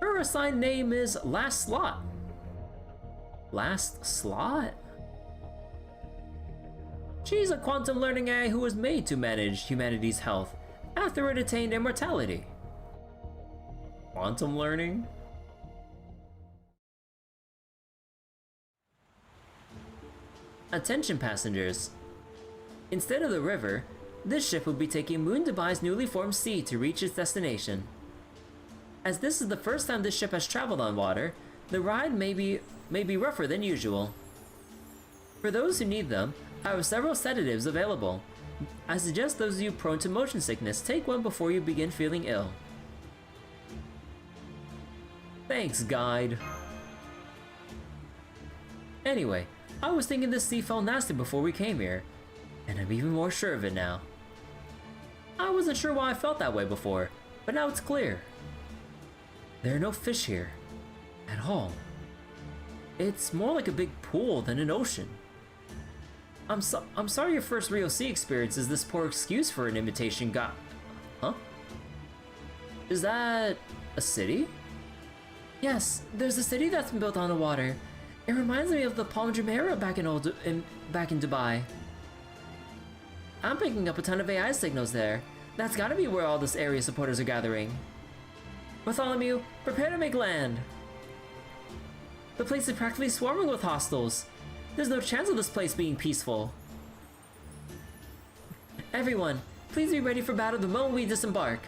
Her assigned name is Last Slot. Last Slot? She's a quantum learning AI who was made to manage humanity's health after it attained immortality. Quantum learning? Attention passengers. Instead of the river, this ship will be taking Moon Dubai's newly formed sea to reach its destination. As this is the first time this ship has traveled on water, the ride may be rougher than usual. For those who need them, I have several sedatives available. I suggest those of you prone to motion sickness take one before you begin feeling ill. Thanks, guide. Anyway, I was thinking this sea felt nasty before we came here, and I'm even more sure of it now. I wasn't sure why I felt that way before, but now it's clear. There are no fish here. At all. It's more like a big pool than an ocean. I'm sorry your first real sea experience is this poor excuse for an imitation god. Huh? Is that a city? Yes, there's a city that's been built on the water. It reminds me of the Palm Jumeirah back in Dubai. I'm picking up a ton of AI signals there. That's gotta be where all this area supporters are gathering. Bartholomew, prepare to make land. The place is practically swarming with hostiles. There's no chance of this place being peaceful. Everyone, please be ready for battle the moment we disembark.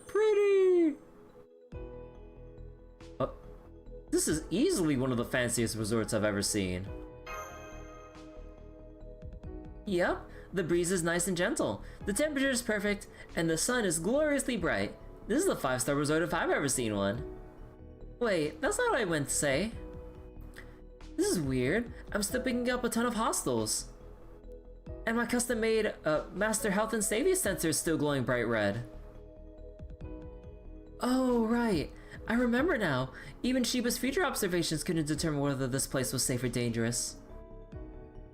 Pretty! This is easily one of the fanciest resorts I've ever seen. Yep, the breeze is nice and gentle, the temperature is perfect, and the sun is gloriously bright. This is a 5-star resort if I've ever seen one. Wait, that's not what I meant to say. This is weird. I'm still picking up a ton of hostiles. And my custom-made master health and safety sensor is still glowing bright red. Oh, right. I remember now. Even Sheba's future observations couldn't determine whether this place was safe or dangerous.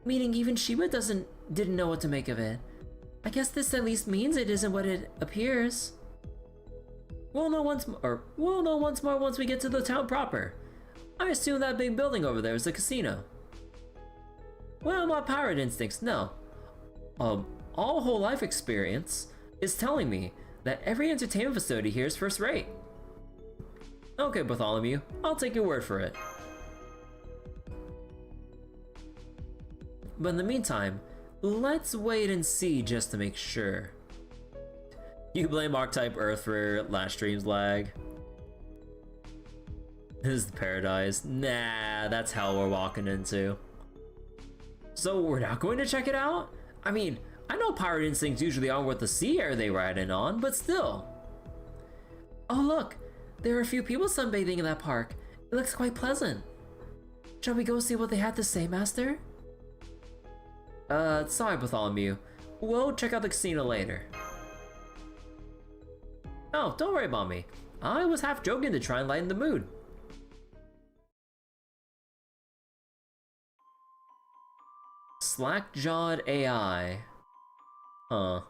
Meaning even Sheba didn't know what to make of it. I guess this at least means it isn't what it appears. We'll know once more once we get to the town proper. I assume that big building over there is a casino. Well, my pirate instincts, no. All whole life experience is telling me that every entertainment facility here is first rate. Okay, Bartholomew, I'll take your word for it. But in the meantime, let's wait and see just to make sure. You blame Archetype Earth for last stream's lag? This is the paradise. Nah, that's hell we're walking into. So we're not going to check it out? I mean, I know pirate instincts usually aren't worth the sea air they ride in on, but still. Oh look, there are a few people sunbathing in that park. It looks quite pleasant. Shall we go see what they had to say, Master? Sorry, Bartholomew. We'll check out the casino later. Oh, don't worry about me. I was half joking to try and lighten the mood. Slack-jawed AI. Huh.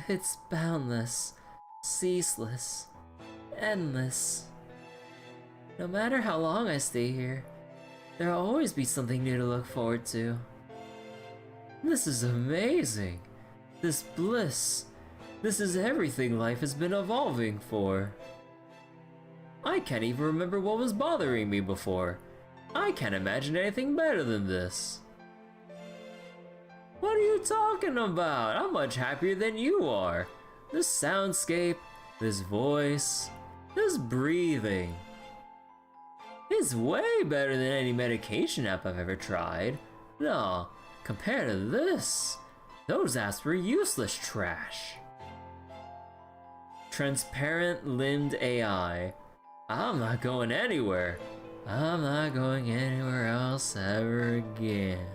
It's boundless, ceaseless, endless. No matter how long I stay here, there'll always be something new to look forward to. This is amazing. This bliss. This is everything life has been evolving for. I can't even remember what was bothering me before. I can't imagine anything better than this. What are you talking about? I'm much happier than you are. This soundscape, this voice, this breathing. It's way better than any medication app I've ever tried. No, compared to this, those apps were useless trash. Transparent limbed AI. I'm not going anywhere. I'm not going anywhere else ever again.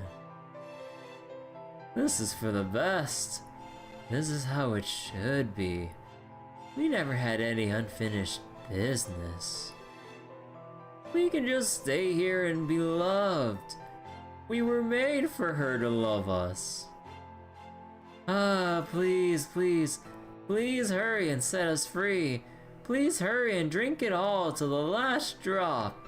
This is for the best. This is how it should be. We never had any unfinished business. We can just stay here and be loved. We were made for her to love us. Please, please, please hurry and set us free. Please hurry and drink it all to the last drop.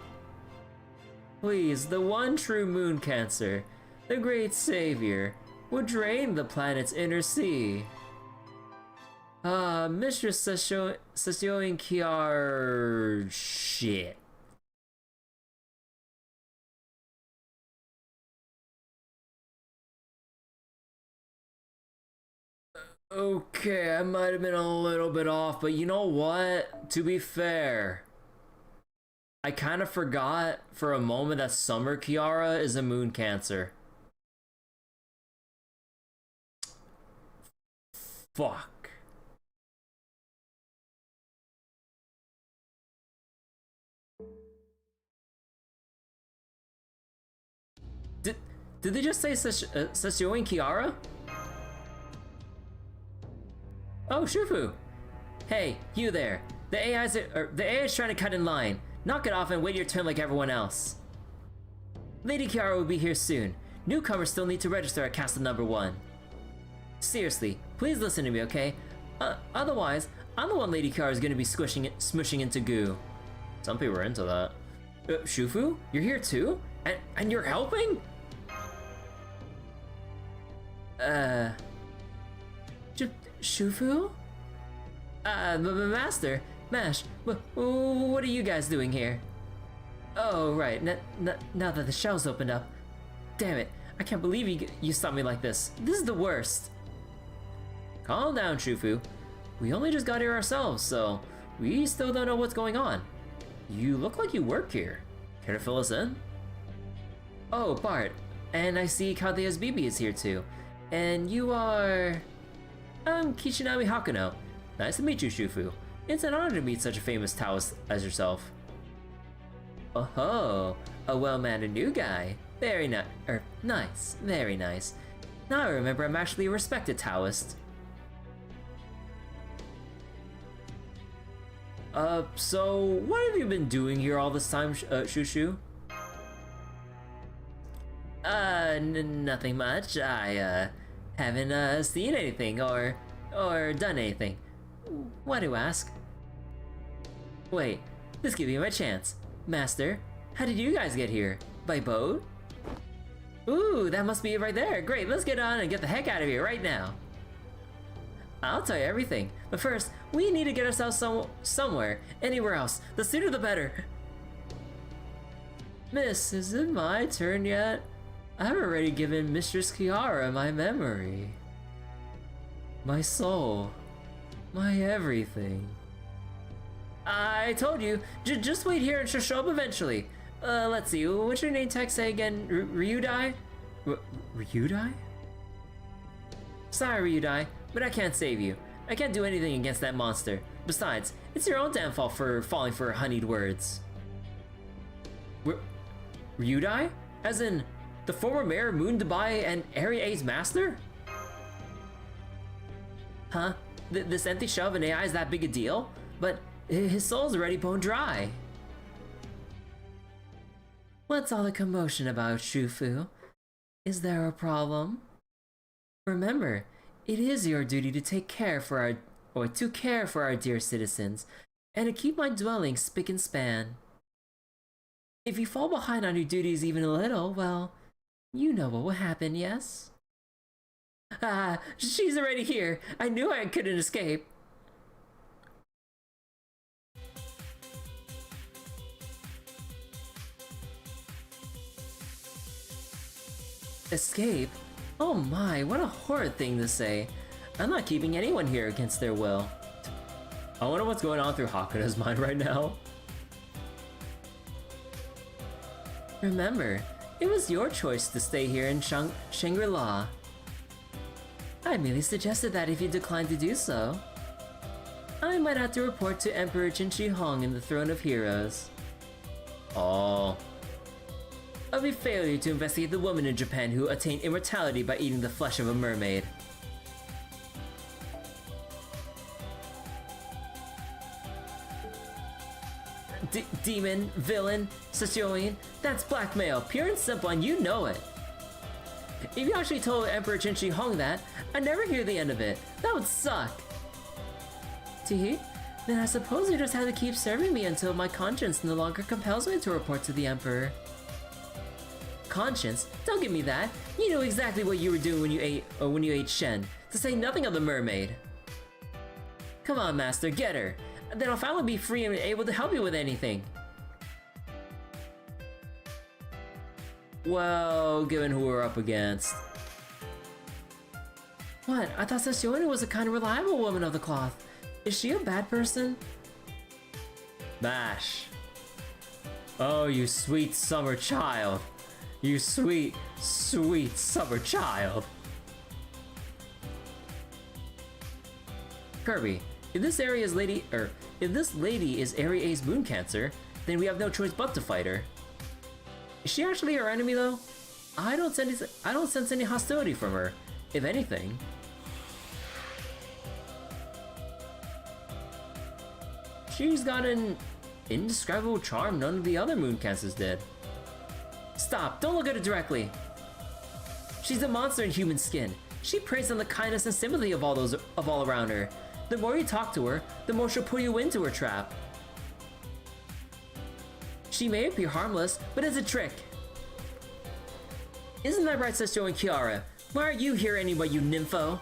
Please, the one true moon cancer, the great savior, would drain the planet's inner sea. Mistress Sessioing Kiar... shit. Okay, I might have been a little bit off, but you know what? To be fair, I kind of forgot for a moment that Summer Kiara is a moon cancer. Fuck. Did they just say Sessioing Kiara? Oh, Shufu! Hey, you there. The AI is trying to cut in line. Knock it off and wait your turn like everyone else. Lady Kiara will be here soon. Newcomers still need to register at Castle Number 1. Seriously, please listen to me, okay? Otherwise, I'm the one Lady Kiara is going to be smushing into goo. Some people are into that. Shufu? You're here too? And you're helping? Shufu? Master, Mash, what are you guys doing here? Oh, right, now that the shell's opened up. Damn it, I can't believe you stopped me like this. This is the worst. Calm down, Shufu. We only just got here ourselves, so we still don't know what's going on. You look like you work here. Care to fill us in? Oh, Bart, and I see Kadeya's Bibi is here too. And you are... I'm Kishinami Hakuno. Nice to meet you, Shufu. It's an honor to meet such a famous Taoist as yourself. Oh, a well-mannered new guy. Very nice, very nice. Now I remember I'm actually a respected Taoist. So what have you been doing here all this time, Shushu? Nothing much. I, haven't, seen anything or done anything. Why do you ask? Wait, this gives me my chance. Master, how did you guys get here? By boat? Ooh, that must be it right there. Great, let's get on and get the heck out of here right now. I'll tell you everything, but first, we need to get ourselves somewhere, anywhere else. The sooner the better. Miss, is it my turn yet? I've already given Mistress Kiara my memory. My soul. My everything. I told you, just wait here and she'll show up eventually. Let's see, what's your name tag say again? Ryudai? Ryudai? Sorry, Ryudai, but I can't save you. I can't do anything against that monster. Besides, it's your own damn fault for falling for her honeyed words. Ryudai? As in, the former mayor Moon Dubai and Area A's master? Huh? This empty shell of an AI is that big a deal? But his soul's already bone dry. What's all the commotion about, Shufu? Is there a problem? Remember, it is your duty to care for our dear citizens, and to keep my dwelling spick and span. If you fall behind on your duties even a little, well, you know what will happen, yes? Ah, she's already here. I knew I couldn't escape. Escape? Oh my, what a horrid thing to say. I'm not keeping anyone here against their will. I wonder what's going on through Hakuna's mind right now. Remember, it was your choice to stay here in Shangri-La. I merely suggested that if you declined to do so, I might have to report to Emperor Jinshi Hong in the Throne of Heroes. Oh. Of a failure to investigate the woman in Japan who attained immortality by eating the flesh of a mermaid. Demon, villain, Sicilian, that's blackmail, pure and simple, and you know it. If you actually told Emperor Jinshi Hong that, I'd never hear the end of it. That would suck. Tee? Then I suppose you just have to keep serving me until my conscience no longer compels me to report to the Emperor. Conscience? Don't give me that. You knew exactly what you were doing when you ate Shen, to say nothing of the mermaid. Come on, Master, get her. Then I'll finally be free and able to help you with anything. Well, given who we're up against. What? I thought Sessione was a kind of reliable woman of the cloth. Is she a bad person? Mash. Oh, you sweet summer child. You sweet, sweet summer child. Kirby, if this lady is Area A's moon cancer, then we have no choice but to fight her. Is she actually our enemy though? I don't sense any hostility from her, if anything. She's got an indescribable charm none of the other moon cancers did. Stop, don't look at her directly. She's a monster in human skin. She preys on the kindness and sympathy of all around her. The more you talk to her, the more she'll pull you into her trap. She may appear harmless, but it's a trick. Isn't that right, Sessho and Kiara? Why aren't you here anyway, you nympho?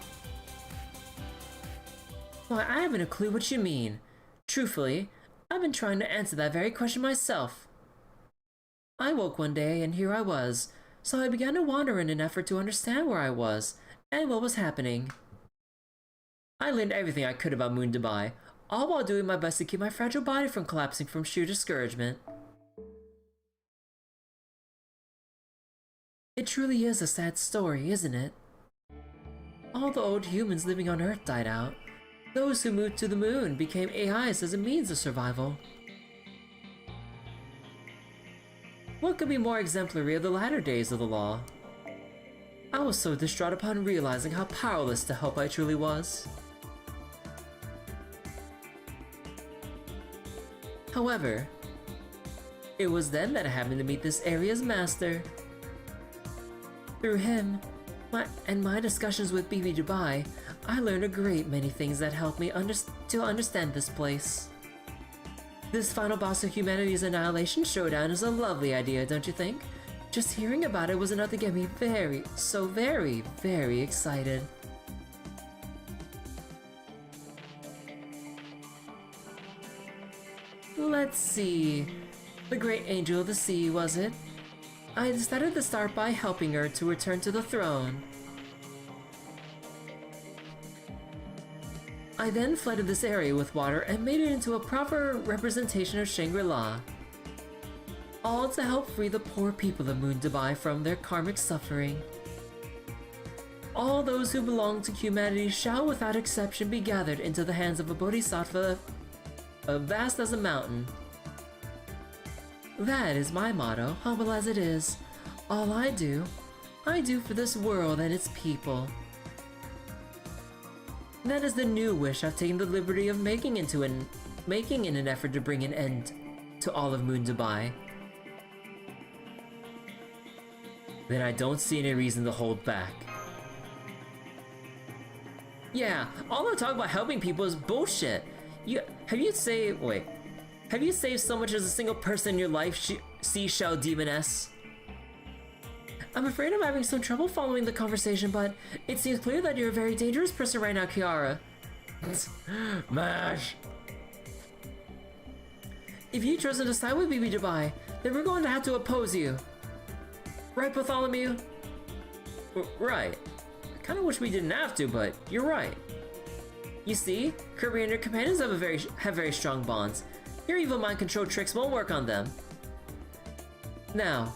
Why, I haven't a clue what you mean. Truthfully, I've been trying to answer that very question myself. I woke one day and here I was, so I began to wander in an effort to understand where I was and what was happening. I learned everything I could about Moon Dubai, all while doing my best to keep my fragile body from collapsing from sheer discouragement. It truly is a sad story, isn't it? All the old humans living on Earth died out. Those who moved to the moon became AIs as a means of survival. What could be more exemplary of the latter days of the law? I was so distraught upon realizing how powerless to help I truly was. However, it was then that I happened to meet this area's master. Through him, and my discussions with BB Dubai, I learned a great many things that helped me to understand this place. This final boss of humanity's annihilation showdown is a lovely idea, don't you think? Just hearing about it was enough to get me very, very excited. Let's see. The great angel of the sea, was it? I decided to start by helping her to return to the throne. I then flooded this area with water and made it into a proper representation of Shangri-La. All to help free the poor people of Moon Dubai from their karmic suffering. All those who belong to humanity shall without exception be gathered into the hands of a bodhisattva vast as a mountain. That is my motto, humble as it is. All I do for this world and its people. That is the new wish I've taken the liberty of making in an effort to bring an end to all of Moon Dubai. Then I don't see any reason to hold back. Yeah, all I'm talking about helping people is bullshit. Have you saved so much as a single person in your life, Seashell Demoness? I'm afraid I'm having some trouble following the conversation, but it seems clear that you're a very dangerous person right now, Kiara. Mash! If you've chosen to side with BB Dubai, then we're going to have to oppose you. Right, Bartholomew? Right. I kinda wish we didn't have to, but you're right. You see, Kirby and her companions have very strong bonds. Your evil mind control tricks won't work on them. Now,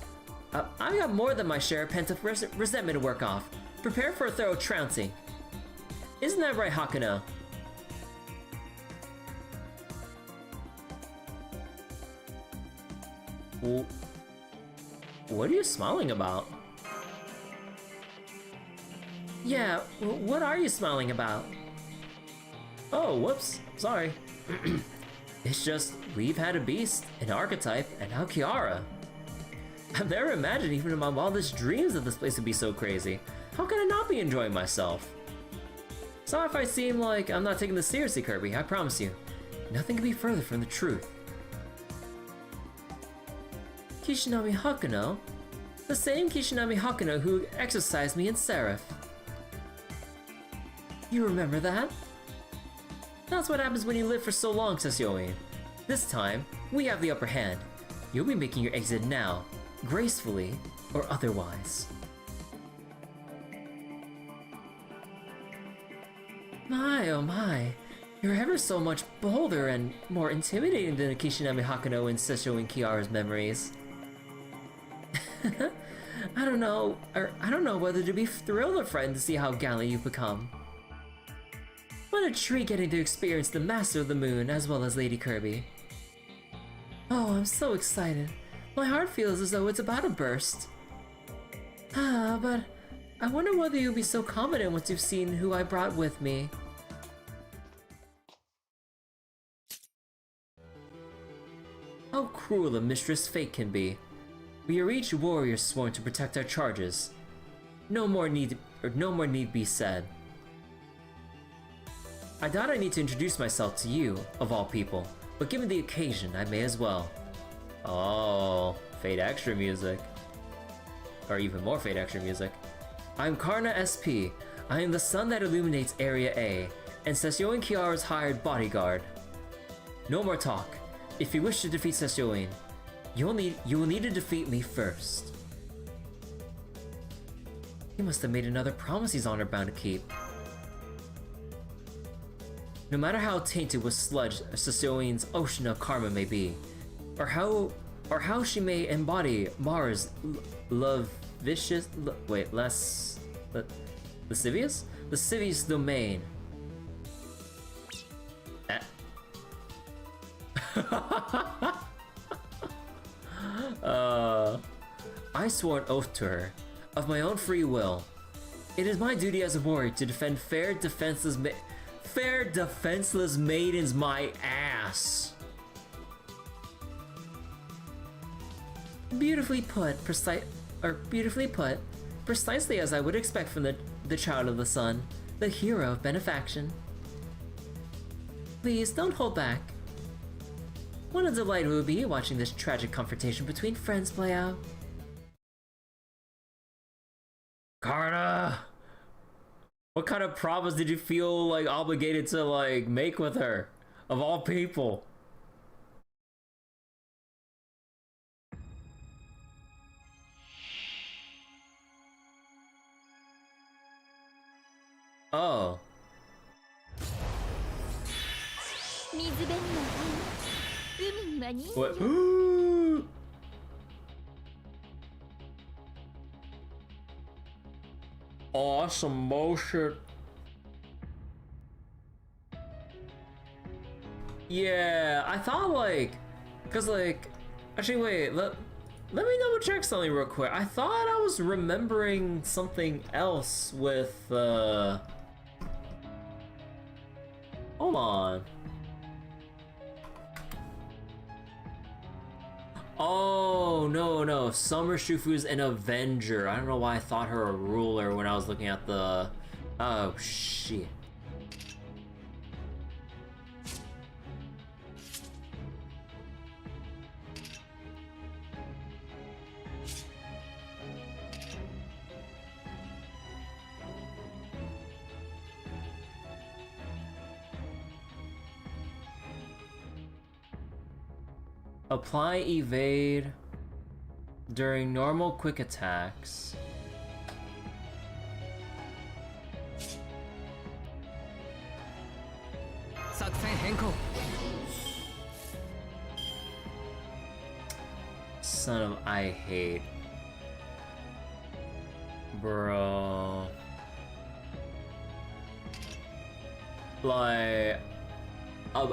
I got more than my share of pent-up resentment to work off. Prepare for a thorough trouncing. Isn't that right, Hakuno? Well, what are you smiling about? Yeah, what are you smiling about? Oh, whoops, sorry. It's just, we've had a beast, an archetype, and now Kiara. I've never imagined even in my wildest dreams that this place would be so crazy. How can I not be enjoying myself? Sorry if I seem like I'm not taking this seriously, Kirby, I promise you. Nothing could be further from the truth. Kishinami Hakuno? The same Kishinami Hakuno who exorcised me in Seraph. You remember that? That's what happens when you live for so long, Sesshoin. This time, we have the upper hand. You'll be making your exit now, gracefully or otherwise. My oh my, you're ever so much bolder and more intimidating than Kishinami Hakuno in Sesshoin Kiara's memories. I don't know whether to be thrilled or frightened to see how gallant you've become. What a treat getting to experience the Master of the Moon as well as Lady Kirby. Oh, I'm so excited. My heart feels as though it's about to burst. But I wonder whether you'll be so confident once you've seen who I brought with me. How cruel a mistress fate can be. We are each warriors sworn to protect our charges. No more need be said. I doubt I need to introduce myself to you, of all people, but given the occasion, I may as well. Oh, Fate Extra music. Or even more Fate Extra music. I'm Karna SP. I am the sun that illuminates Area A, and Sesyoin Kiara's hired bodyguard. No more talk. If you wish to defeat Sesyoin, you will need to defeat me first. He must have made another promise he's honor-bound to keep. No matter how tainted with sludge Sesyoin's ocean of karma may be, or how she may embody Mars' lascivious domain. I swore an oath to her, of my own free will. It is my duty as a warrior to defend fair, defenseless maidens my ass. Beautifully put, precisely as I would expect from the child of the sun, the hero of benefaction. Please, don't hold back. What a delight it would be watching this tragic confrontation between friends play out. Karna! What kind of promise did you feel like obligated to like make with her? Of all people. Oh. What? Awesome motion. Yeah, I thought like, cause like, actually wait, let me double check something real quick. I thought I was remembering something else with hold on. Oh, no. Summer Shufu's an Avenger. I don't know why I thought her a ruler when I was looking at the... Oh, shit. Apply evade during normal quick attacks. Son of I hate. Bro. Like, I'm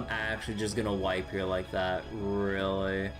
actually just gonna wipe here like that, really.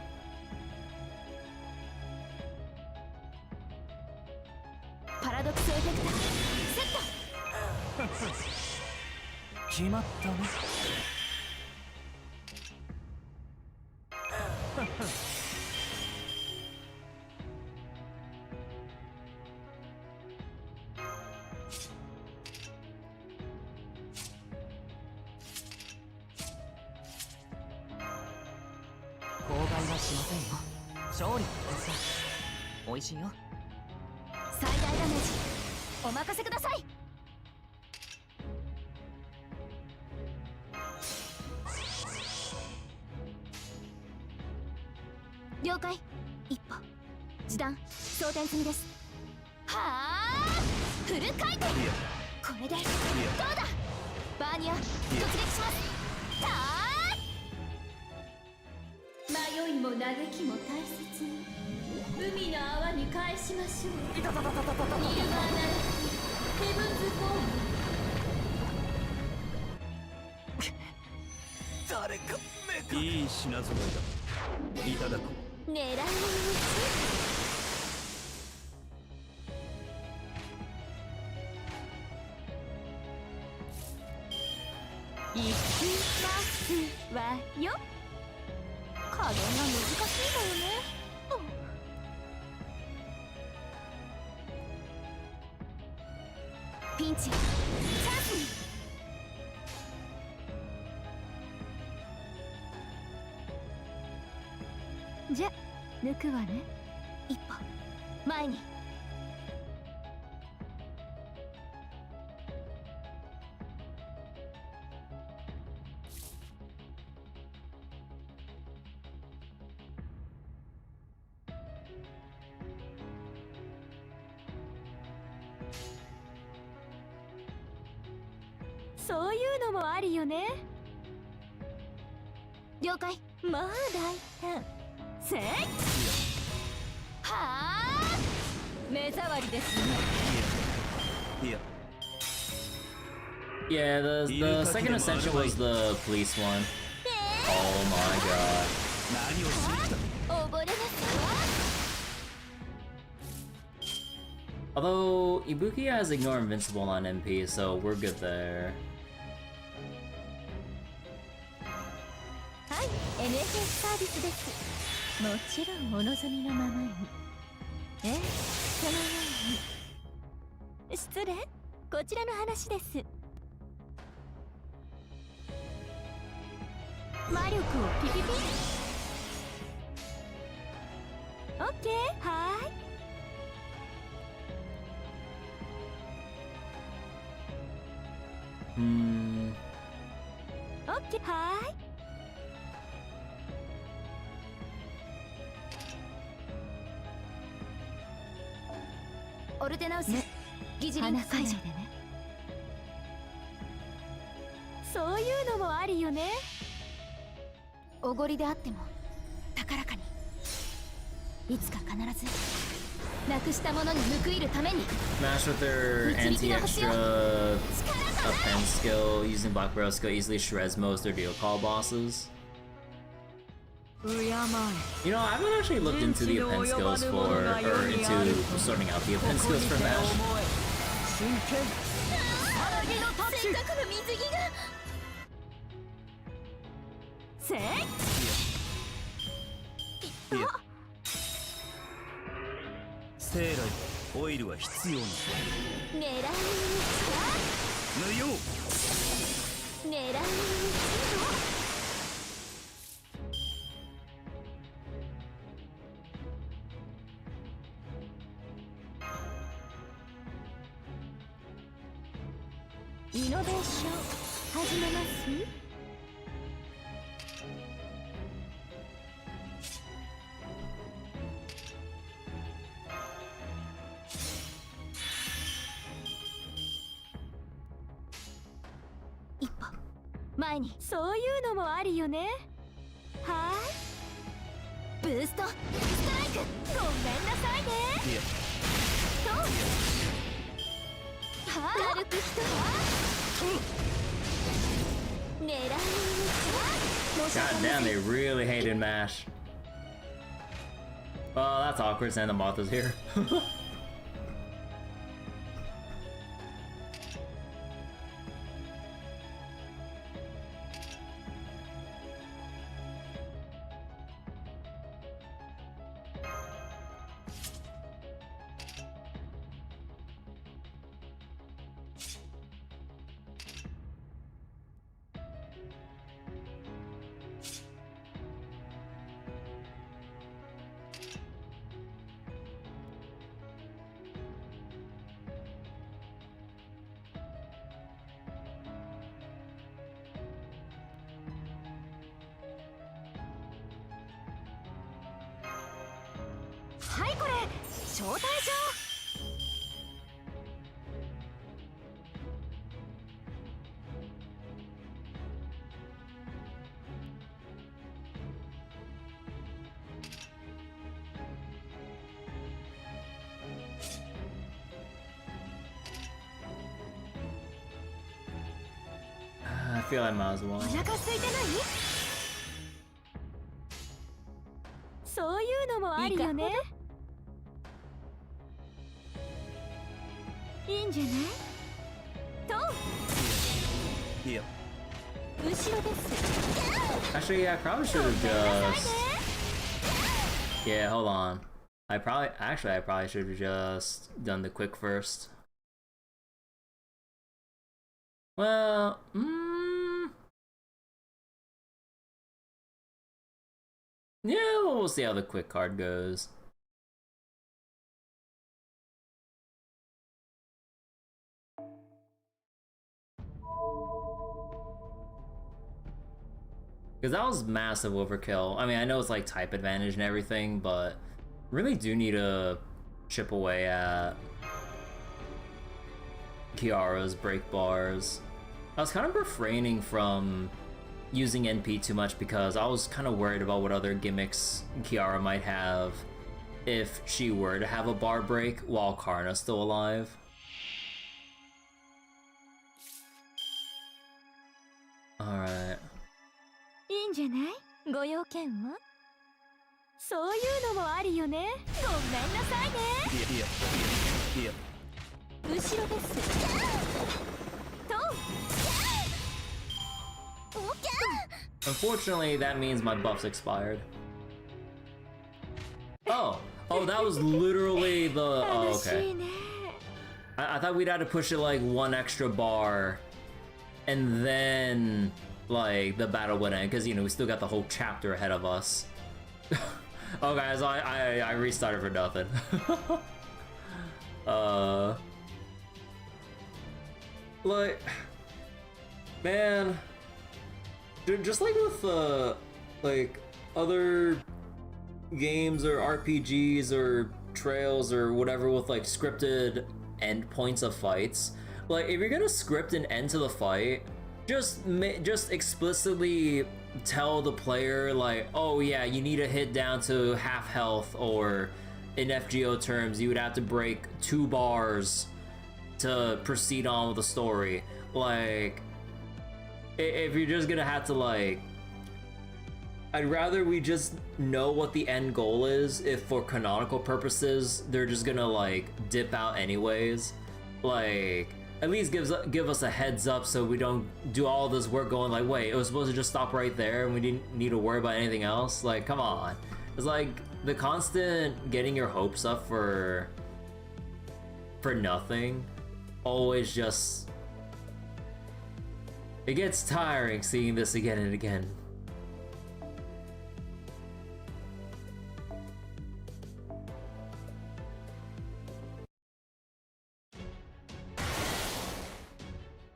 行きますわよ。加減が難しいのよね。ピンチチャンスに。じゃ抜くわね。一歩前に。そういうのもありよね。了解。まあ大変。せいはあ目障りですね。いや Yeah, the second ascension was the police one. Oh my god. 何をしに来た。溺れなさい。 Although Ibuki has ignore invincible on MP, so we're good there. はい、NFS サービスです。もちろんお望みのままに。そのように。失礼、こちらの話です。魔力をピピピ。オッケー、はーい。オッケー、はーい。オルテナウス、ギジリン解除でね。そういうのもありよね。おごりであっても高らかに。いつか必ずなくしたものに報いるために。 Smash with their anti-extra Append skill, using Black Barrel skill easily shreds most Ordeal call bosses. You know, I haven't actually looked into the Append skills for, or into sorting out the Append skills for Mash. せっかくの水着が。せいいや生来オイルは必要な。狙いに無用。狙いにイノベーション始めます。一歩前に。そういうのもありよね。はーい。ブーストストライク。ごめんなさいね。いやそうはあ歩く人は狙いに。 God damn, they really hated Mash. Oh, that's awkward, saying the moth is here.はい、これ招待状。I feel I might as well. お腹空いてない？そういうのもありよね。いいんじゃない？といや Actually, yeah, I probably should have just... Yeah, hold on. I probably should have just done the quick first. Well, yeah, we'll see how the quick card goes. Because that was massive overkill. I mean, I know it's like type advantage and everything, but really do need to chip away at Kiara's break bars. I was kind of refraining from using NP too much because I was kind of worried about what other gimmicks Kiara might have if she were to have a bar break while Karna's still alive. Alright. いいんじゃない？ご用件は？そういうのもありよね。ごめんなさいね。いや。後ろです。と。Unfortunately, that means my buff's expired. Oh, that was literally the. Oh, okay. I thought we'd have to push it like one extra bar, and then like the battle would end because you know we still got the whole chapter ahead of us. Okay, so I restarted for nothing. Like, man, just like with like other games or RPGs or trails or whatever with like scripted endpoints of fights, like if you're gonna script an end to the fight, just explicitly tell the player like, oh yeah, you need to hit down to half health, or in FGO terms, you would have to break 2 bars to proceed on with the story. Like, if you're just gonna have to like, I'd rather we just know what the end goal is if for canonical purposes they're just gonna like dip out anyways. Like, at least give us a heads up so we don't do all this work going like, wait, it was supposed to just stop right there and we didn't need to worry about anything else. Like, come on. It's like the constant getting your hopes up for nothing always just, it gets tiring seeing this again and again.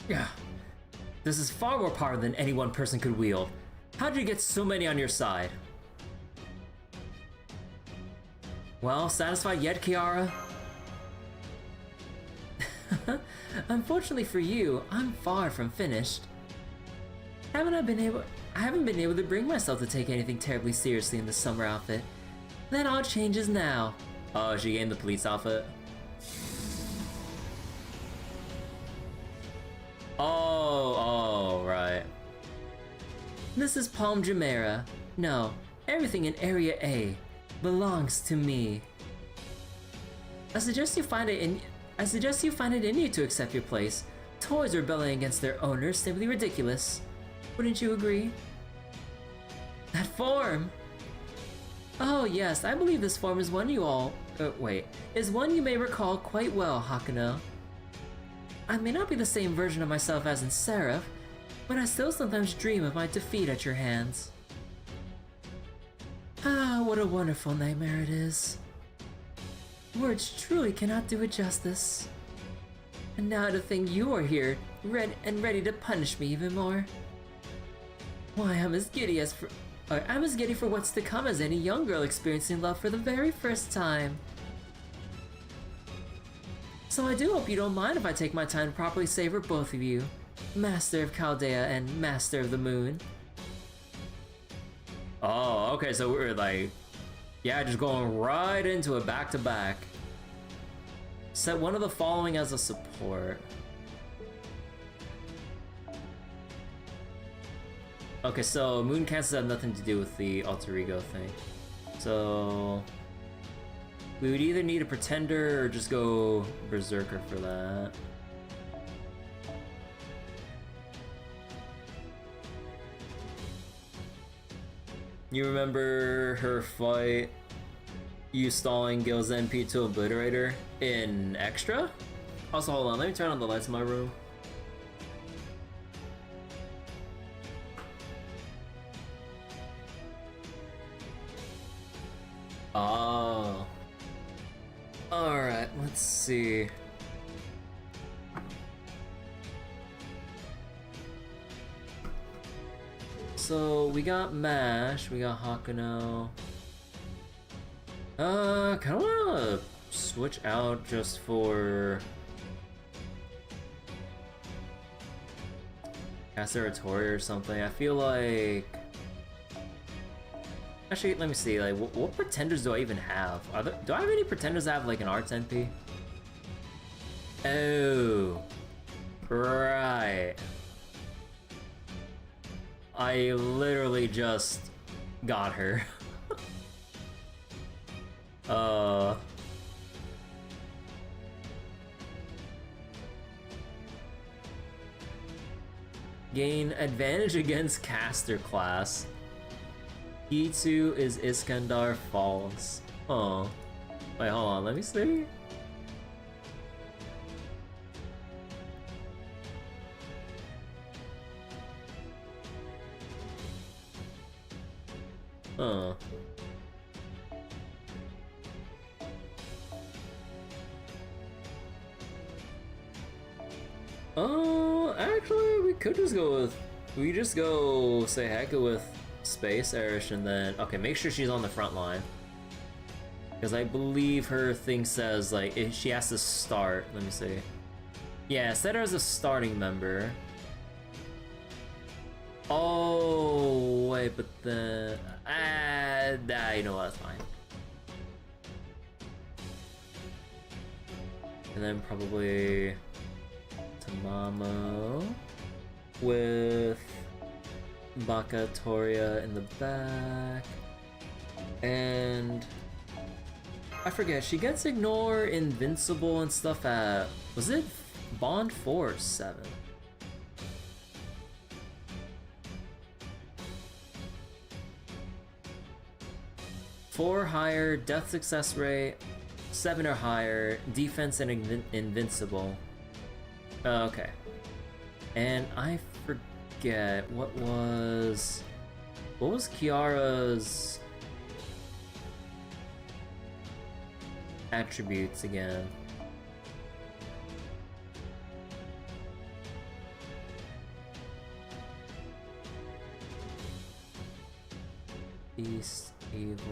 Yeah, this is far more power than any one person could wield. How did you get so many on your side? Well, satisfied yet, Kiara? Unfortunately for you, I'm far from finished. I haven't been able to bring myself to take anything terribly seriously in the summer outfit. That all changes now. Oh, she gained the police outfit. Oh, right. This is Palm Jumeirah. No, everything in Area A belongs to me. I suggest you find it in you to accept your place. Toys rebelling against their owners simply ridiculous. Wouldn't you agree? That form! Oh yes, I believe this form is one is one you may recall quite well, Hakuno. I may not be the same version of myself as in Seraph, but I still sometimes dream of my defeat at your hands. Ah, what a wonderful nightmare it is. Words truly cannot do it justice. And now to think you are here, ready to punish me even more. Why, I'm as giddy for what's to come as any young girl experiencing love for the very first time. So I do hope you don't mind if I take my time to properly savor both of you, Master of Chaldea and Master of the Moon. Oh, okay, so we're like, yeah, just going right into it back to back. Set one of the following as a support. Okay, so Moon cancels have nothing to do with the alter ego thing. So we would either need a pretender or just go berserker for that. You remember her fight? You stalling Gil's NP to obliterate her in extra? Also, hold on, let me turn on the lights in my room. Oh. Alright, let's see. So we got MASH, we got Hakuno. Kinda wanna switch out just for Casseratori or something. I feel like... Actually, let me see, like, what pretenders do I even have? Do I have any pretenders that have, like, an Arts NP? Oh, right. I literally just got her. Gain advantage against caster class. E2 is Iskandar Falls. Oh. Wait, hold on, let me see. Huh. Actually, we could just go with... We just go say heck with Space Erish and then... Okay, make sure she's on the front line. Because I believe her thing says, like, if she has to start. Let me see. Yeah, set her as a starting member. Oh, wait, but then... Nah, you know what, that's fine. And then probably... Tamamo with Bakatoria in the back, and I forget, she gets Ignore, Invincible, and stuff at, was it Bond 4 or 7? Four higher, death success rate, 7 or higher, defense and invincible. Okay. And I forget what was Kiara's attributes again? East Evil.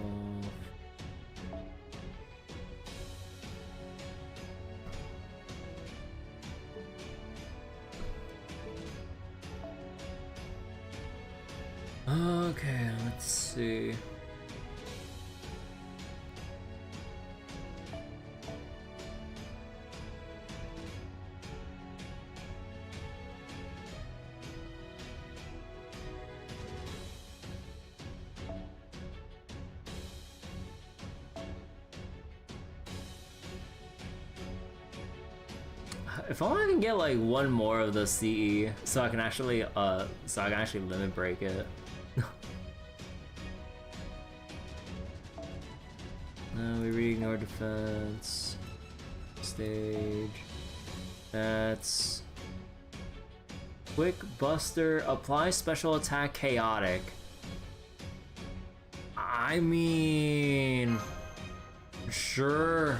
Okay, let's see. If only I can get like one more of the CE so I can actually limit break it. We re-ignore defense. Stage. That's Quick Buster, apply special attack chaotic. I mean, sure.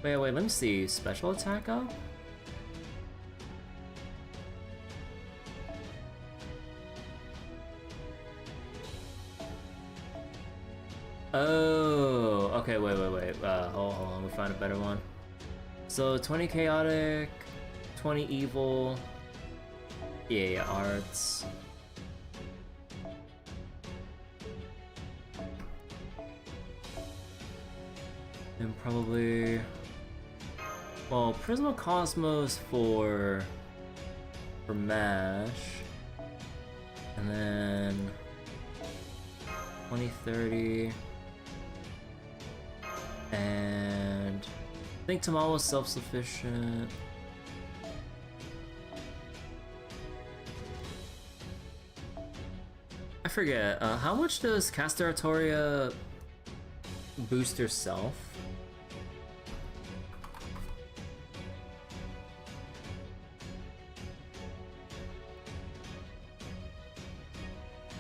Wait, let me see. Special attack up? Oh, okay, wait. Hold on, we'll find a better one. So 20 chaotic, 20 evil. Yeah, arts. And probably, well, Prisma Cosmos for MASH, and then 2030, and I think Tamawa's self-sufficient. I forget, how much does Caster Artoria boost herself?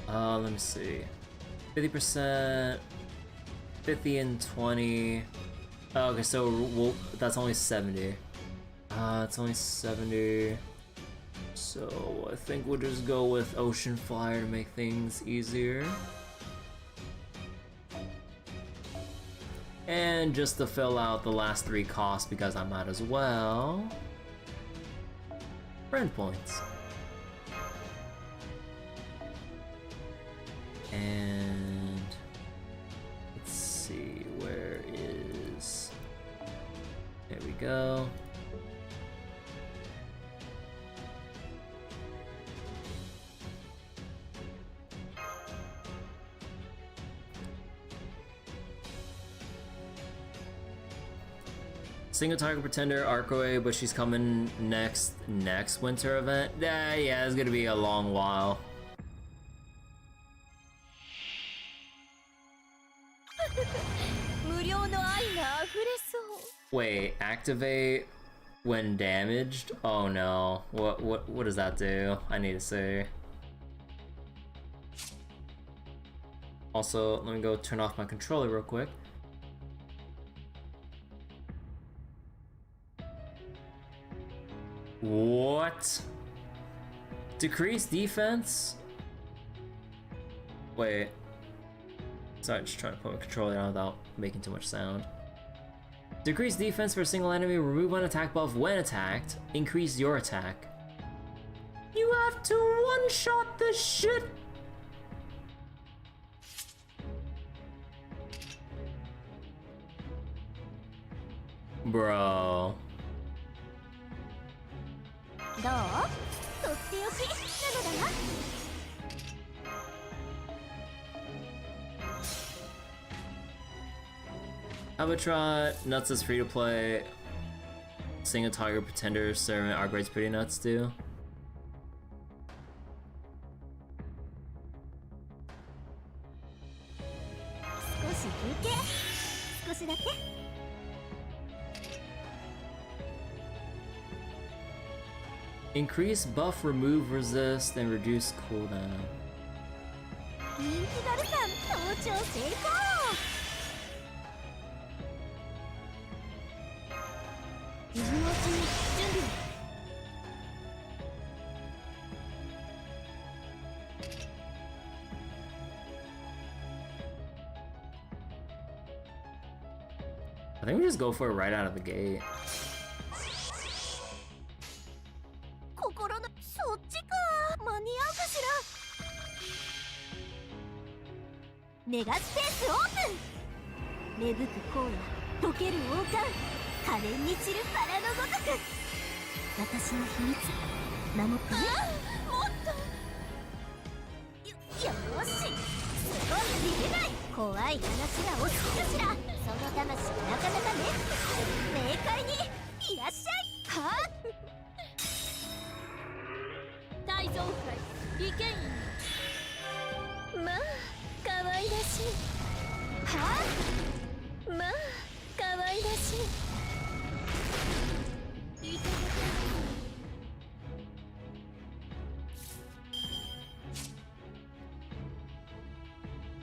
Let me see. 50%, 50 and 20. Oh, okay, so that's only 70. It's only 70. So I think we'll just go with Ocean Flyer to make things easier. And just to fill out the last 3 costs, because I might as well. Friend points. And let's see, where is... There we go. Single Tiger Pretender, Arcway, but she's coming next winter event. Yeah, it's gonna be a long while. Wait, activate when damaged? Oh no. What does that do? I need to see. Also, let me go turn off my controller real quick. What? Decrease defense? Wait. Sorry, just trying to put my controller on without making too much sound. Decrease defense for a single enemy, remove one attack buff when attacked, increase your attack. You have to one-shot this shit! Bro. Albatron, Nuts is free to play. Single Tiger Pretender, Servant, Arcwade's pretty nuts too. Increase buff, remove resist, and reduce cooldown. I think we just go for it right out of the gate.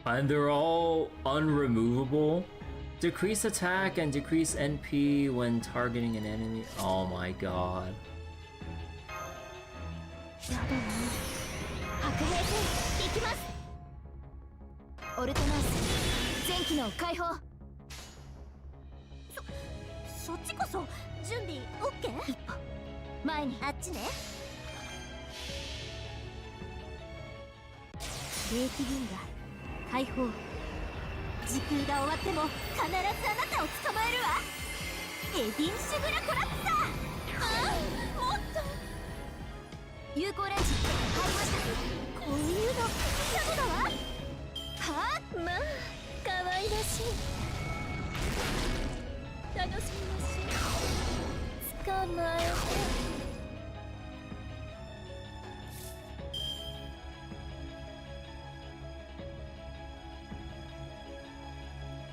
And they're all unremovable. Decrease attack and decrease NP when targeting an enemy. Oh my god.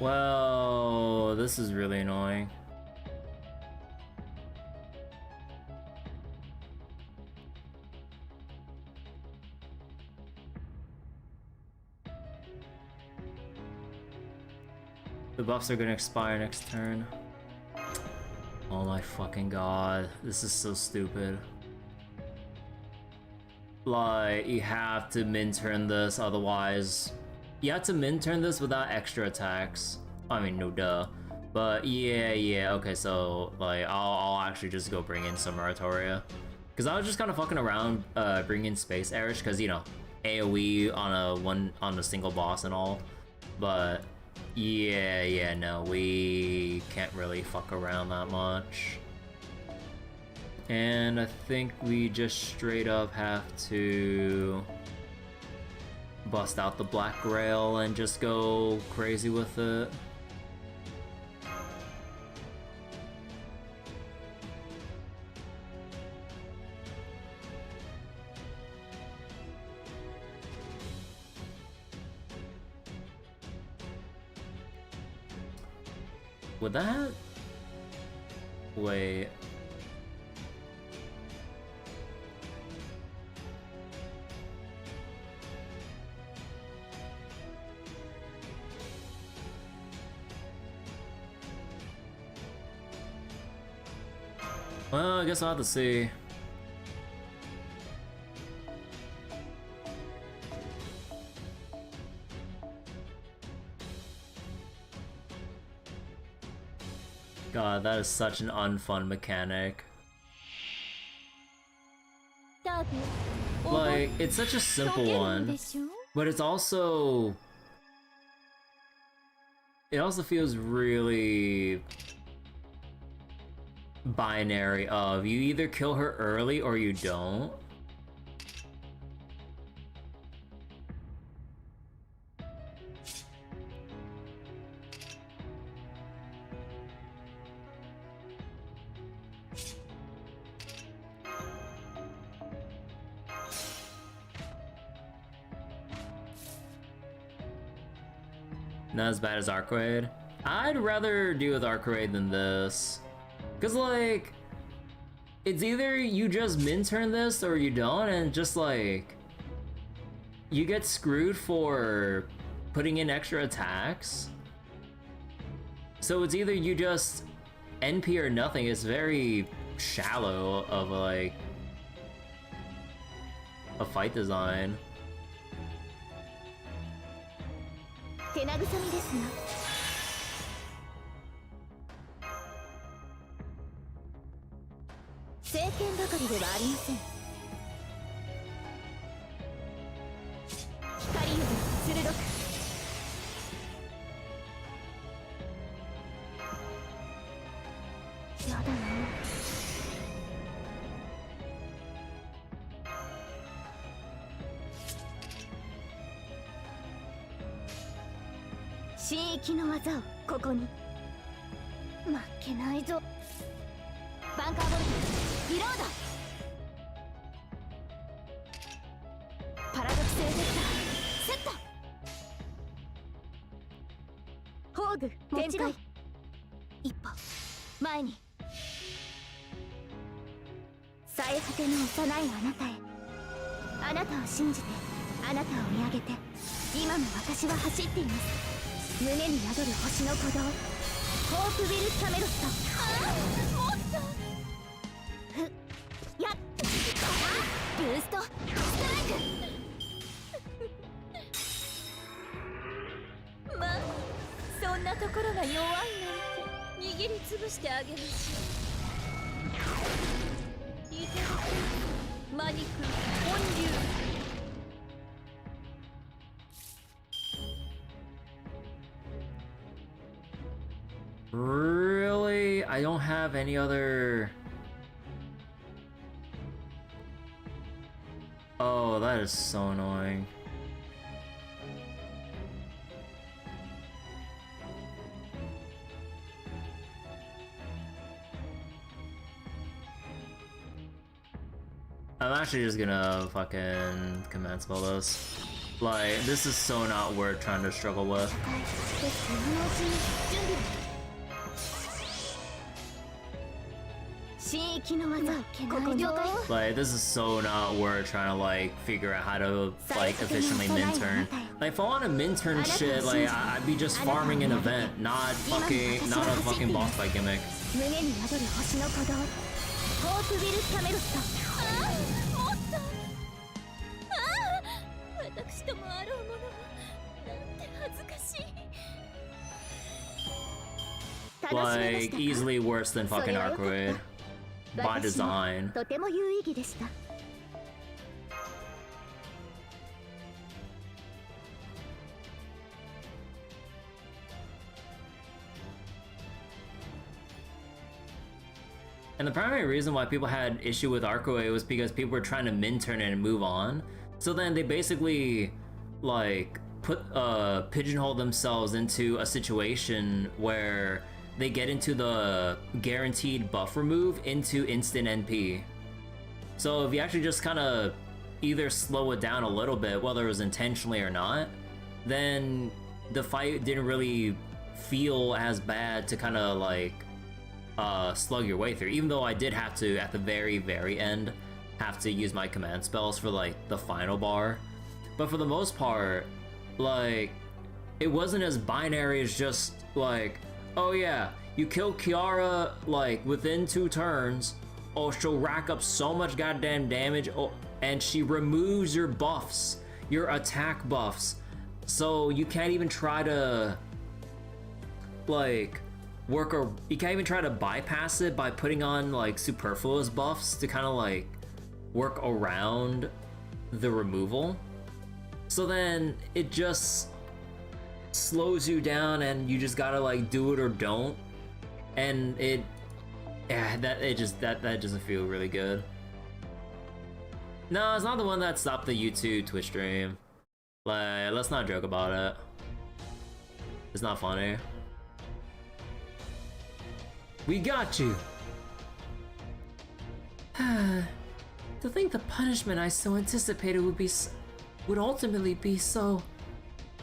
Well, this is really annoying. The buffs are gonna expire next turn. Oh my fucking god, this is so stupid. Like, you have to min-turn this, otherwise... You have to min-turn this without extra attacks. I mean, no duh. But yeah, okay, so, like, I'll actually just go bring in some Oratoria. Because I was just kind of fucking around bringing in Space Erish, because, you know, AoE on a single boss and all. But... Yeah, no, we can't really fuck around that much. And I think we just straight up have to bust out the Black Grail and just go crazy with it. Would that... Wait... Well, I guess I'll have to see. God, that is such an unfun mechanic. Like, it's such a simple one, but it's also... It also feels really... binary of, you either kill her early or you don't. Not as bad as Archetype. I'd rather deal with Archetype than this. Cause like, it's either you just min-turn this or you don't, and just like, you get screwed for putting in extra attacks. So it's either you just NP or nothing. It's very shallow of like a fight design. 手慰みですな。聖剣ばかりではありません。光より鋭く。やだな。神域の技をここに。負けないぞ。バンカーボルトリロード。パラドクスエフェクターセット。宝具展開。一歩前に。最果ての幼いあなたへ。あなたを信じて、あなたを見上げて、今も私は走っています。胸に宿る星の鼓動、ホープビル・サメロスと。ああ、もっと。やっ、ブーストストライク。まあ、そんなところが弱いなんて握りつぶしてあげましょう。いただくマニック本流。Really? I don't have any other... Oh, that is so annoying. I'm actually just gonna fucking command spell this. Like, this is so not worth trying to struggle with. Like, this is so not worth trying to, like, figure out how to, like, efficiently min-turn. Like, if I want to min-turn shit, like, I'd be just farming an event, not a fucking boss fight gimmick. Like, easily worse than fucking Archetype. By design. And the primary reason why people had issue with Archetype was because people were trying to min-turn it and move on. So then they basically, like, pigeonhole themselves into a situation where they get into the guaranteed buff remove into instant NP. So if you actually just kind of either slow it down a little bit, whether it was intentionally or not, then the fight didn't really feel as bad to kind of like slug your way through. Even though I did have to, at the very, very end, have to use my command spells for like the final bar. But for the most part, like, it wasn't as binary as just like, oh yeah, you kill Kiara, like, within 2 turns, oh, she'll rack up so much goddamn damage, oh, and she removes your buffs, your attack buffs, so you can't even try to, like, you can't even try to bypass it by putting on, like, superfluous buffs to kind of, like, work around the removal. So then, it just slows you down and you just gotta like do it or don't, and that doesn't feel really good. No, it's not the one that stopped the YouTube Twitch stream. Like, let's not joke about it. It's not funny. We got you. To think the punishment I so anticipated would ultimately be so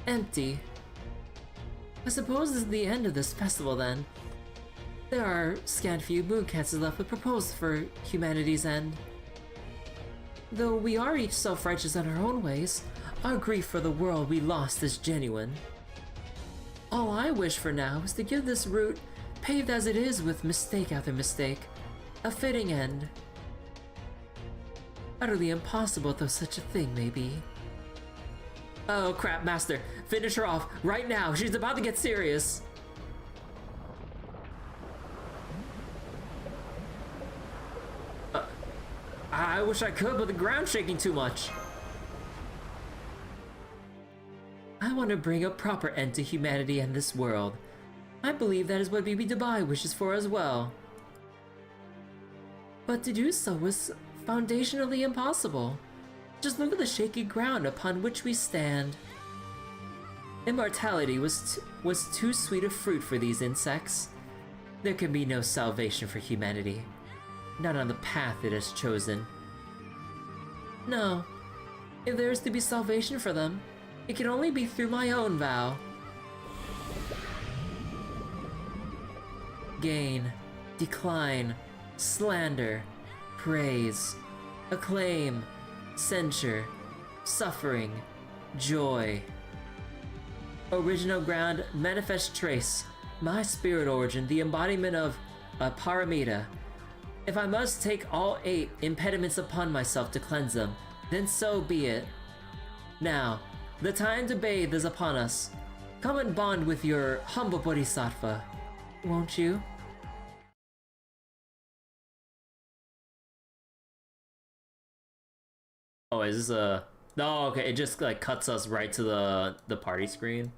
empty. I suppose this is the end of this festival then. There are scant few moon cancers left with proposals for humanity's end. Though we are each self-righteous in our own ways, our grief for the world we lost is genuine. All I wish for now is to give this route, paved as it is with mistake after mistake, a fitting end. Utterly impossible though such a thing may be. Oh crap, Master. Finish her off right now. She's about to get serious. I wish I could, but the ground's shaking too much. I want to bring a proper end to humanity and this world. I believe that is what BB Dubai wishes for as well. But to do so was foundationally impossible. Just look at the shaky ground upon which we stand. Immortality was too sweet a fruit for these insects. There can be no salvation for humanity, not on the path it has chosen. No, if there is to be salvation for them, it can only be through my own vow. Gain, decline, slander, praise, acclaim, censure, suffering, joy. Original ground, manifest trace, my spirit origin, the embodiment of a paramita. If I must take all 8 impediments upon myself to cleanse them, then so be it. Now, the time to bathe is upon us. Come and bond with your humble bodhisattva, won't you? Oh, is this a... No, okay, it just like cuts us right to the party screen.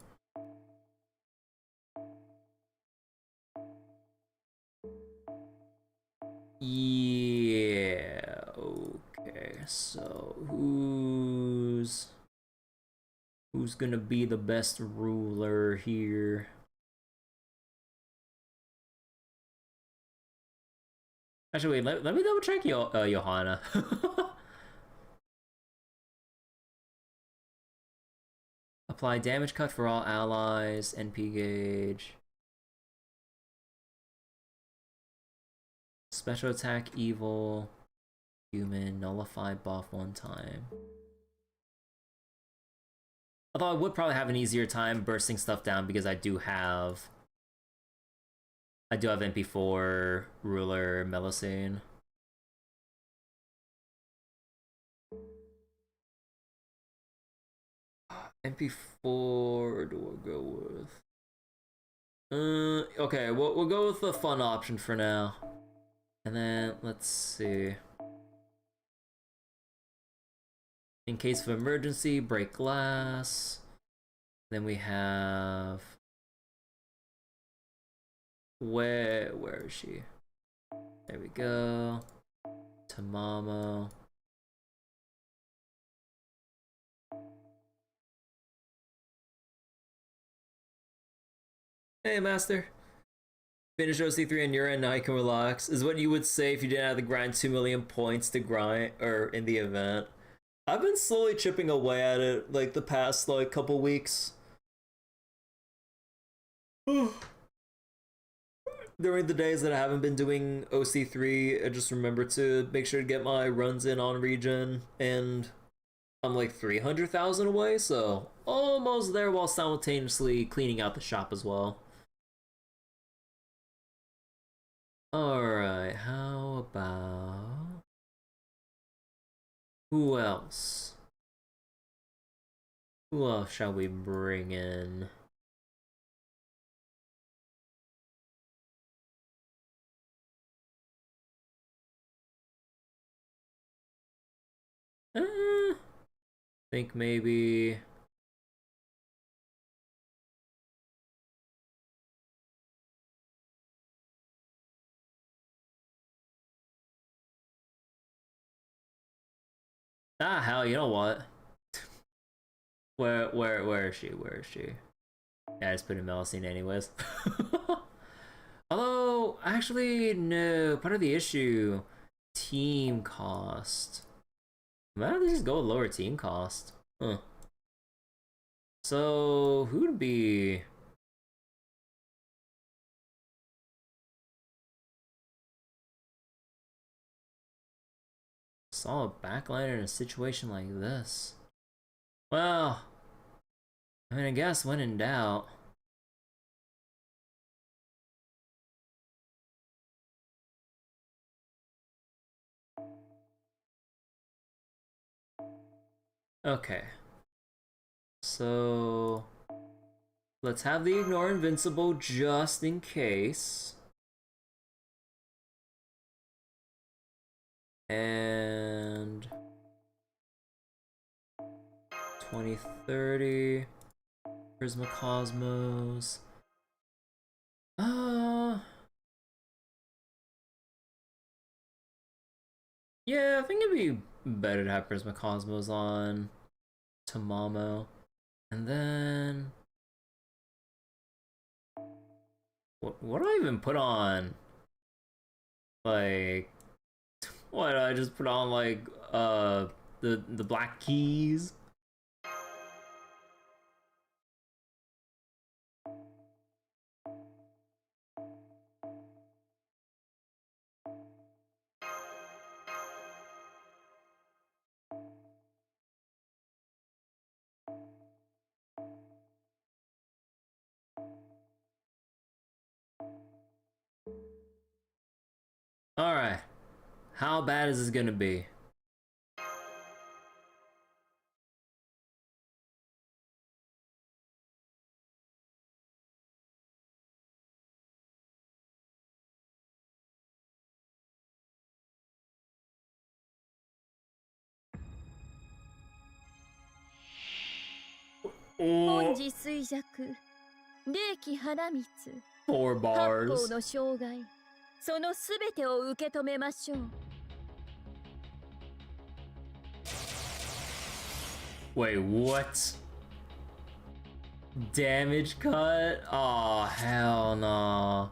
Yeah, okay, so who's gonna be the best ruler here? Actually, wait, let me double check Johanna. Apply damage cut for all allies, NP gauge. Special attack, evil, human, nullify buff 1 time. Although I would probably have an easier time bursting stuff down because I do have NP4, ruler, Melusine. NP4 do I go with? Okay, we'll go with the fun option for now. And then, let's see. In case of emergency, break glass. Then we have... Where is she? There we go. Tamamo. Hey, Master. Finish OC3 and you're in, now you can relax. Is what you would say if you didn't have to grind 2 million points to grind, or in the event. I've been slowly chipping away at it, like, the past, like, couple weeks. During the days that I haven't been doing OC3, I just remember to make sure to get my runs in on region, and I'm like 300,000 away, so almost there while simultaneously cleaning out the shop as well. Alright, how about... Who else? Who else shall we bring in? Think maybe... Ah, hell, you know what? Where is she? Where is she? Yeah, I just put in Melusine anyways. Although, actually, no. Part of the issue, team cost. Why don't they just go with lower team cost? Huh. So, who'd be... Solid backliner in a situation like this. Well, I mean, I guess when in doubt. Okay. So, let's have the Ignore Invincible just in case. And 2030 Prisma Cosmos. Yeah, I think it'd be better to have Prisma Cosmos on Tamamo. And then what do I even put on? Like, what, I just put on like the black keys? Alright. How bad is this gonna be?本時衰弱霊気花蜜 4 八 bars. 方の障害そのすべてを受け止めましょう Wait, what? Damage cut? Oh, hell no.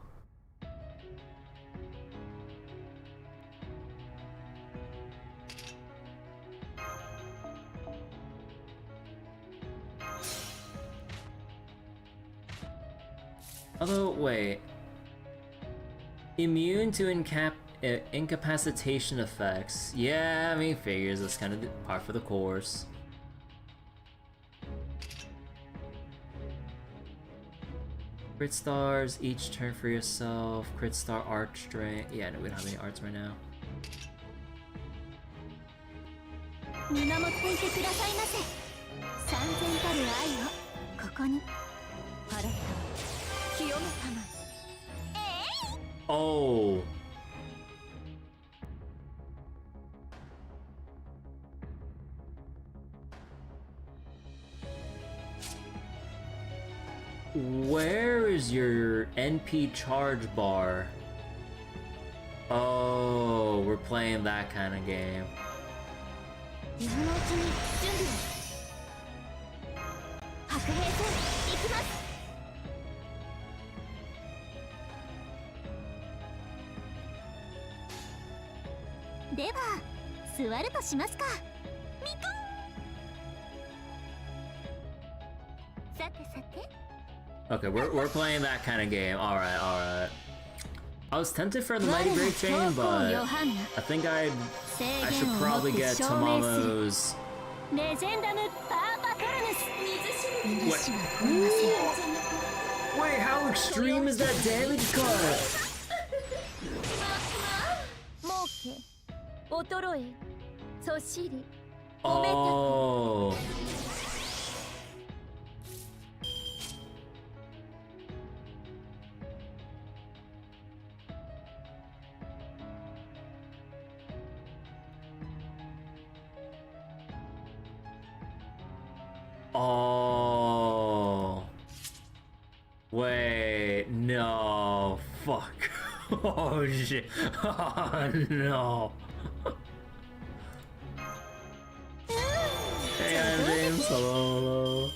Although, wait. Immune to incapacitation effects. Yeah, I mean, figures. That's kind of par for the course. Crit stars each turn for yourself. Crit star art strength. Yeah, no, we don't have any arts right now. 見守っていてくださいませ。三千たる愛をここに。払った清めたま。Oh. Where is your NP charge bar? Oh, we're playing that kind of game. 今のうちに準備を。白兵戦行きます。では座るとしますか。みかん。さてさて。Okay, we're playing that kind of game. All right. I was tempted for the Mighty Brave Chain, but I think I should probably get Tamamo's. Wait, how extreme is that damage cut? Oh. Oh. Wait, no. Fuck. Oh shit. Oh no. Hey, I'm James. Hello.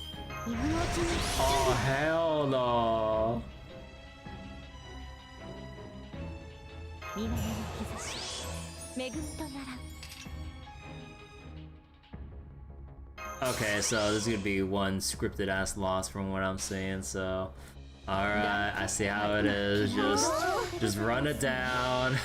Oh hell no. Okay, so this is gonna be one scripted ass loss from what I'm seeing, so alright, I see how it is. Just run it down.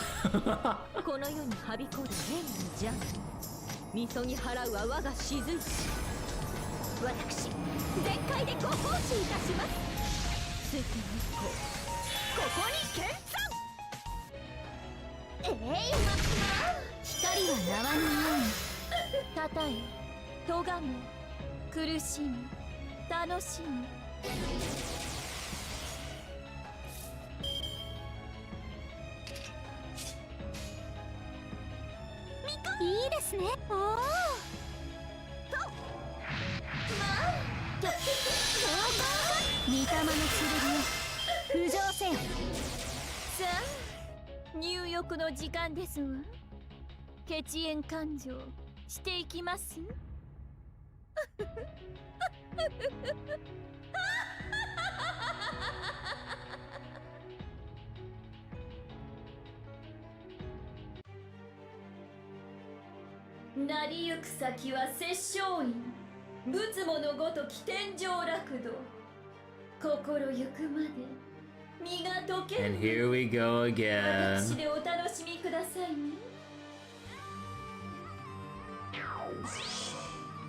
And here we go again.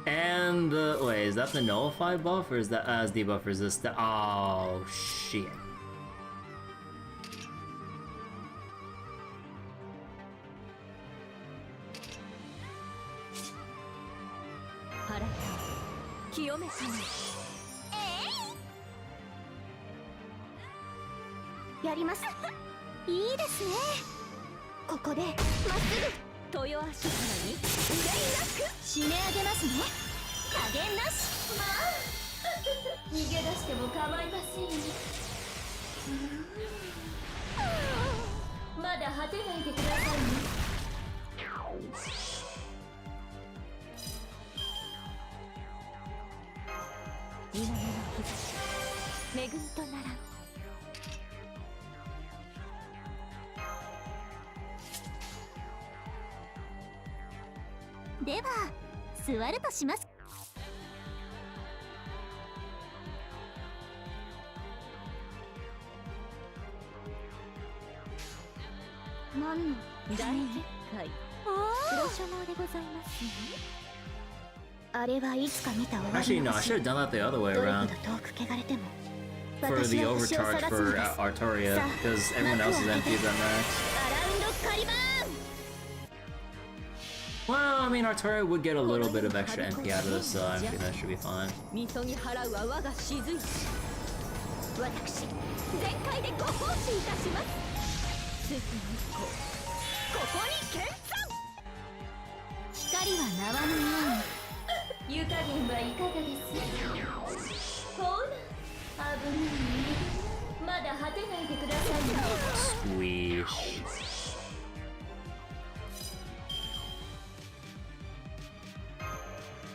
And wait, is that the nullify buff or is that as debuff resist? Oh shit. 何のために。黒書毛でございますね。あれはいつか見た終わ Actually, り no, の I 星。 should have done that the other way どれほ around ど遠く汚れても for 私 the は星を overcharge 探すの for です。 Artoria, さあ because everyone 幕を else is 開け empty て at max. アラウンドカリバーン。 Well, I mean, Artoria would get a little bit of extra MP out of this, so I think that should be fine. みそぎ払うは我が雫。私全開でご奉仕いたします。月の日光ここに見参。光は縄のように。湯加減はいかがです。ほら危ない。まだ果てないでくださいね。 Squeeze.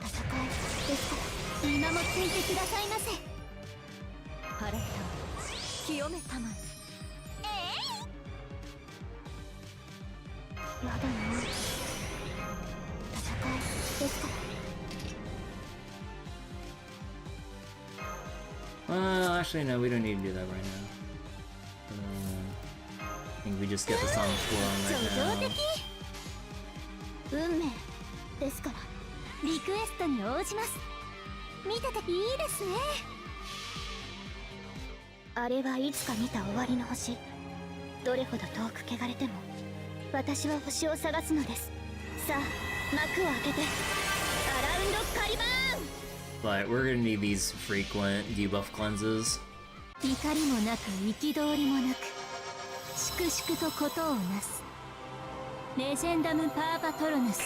戦いですから見守っていてくださいませ。晴れた清めたまえ。やだな。戦いですから。 Well, actually, no, we don't need to do that right now. I think we just get this on the floor right now. 運命ですからリクエストに応じます。見てていいですね。あれはいつか見た終わりの星。どれほど遠く汚れても私は星を探すのです。さあ幕を開けてアラウンドカリバーン。 But we're gonna need these frequent debuff cleanses. 怒りもなく憤りもなく粛々とことをなすレジェンダムパーパトロヌス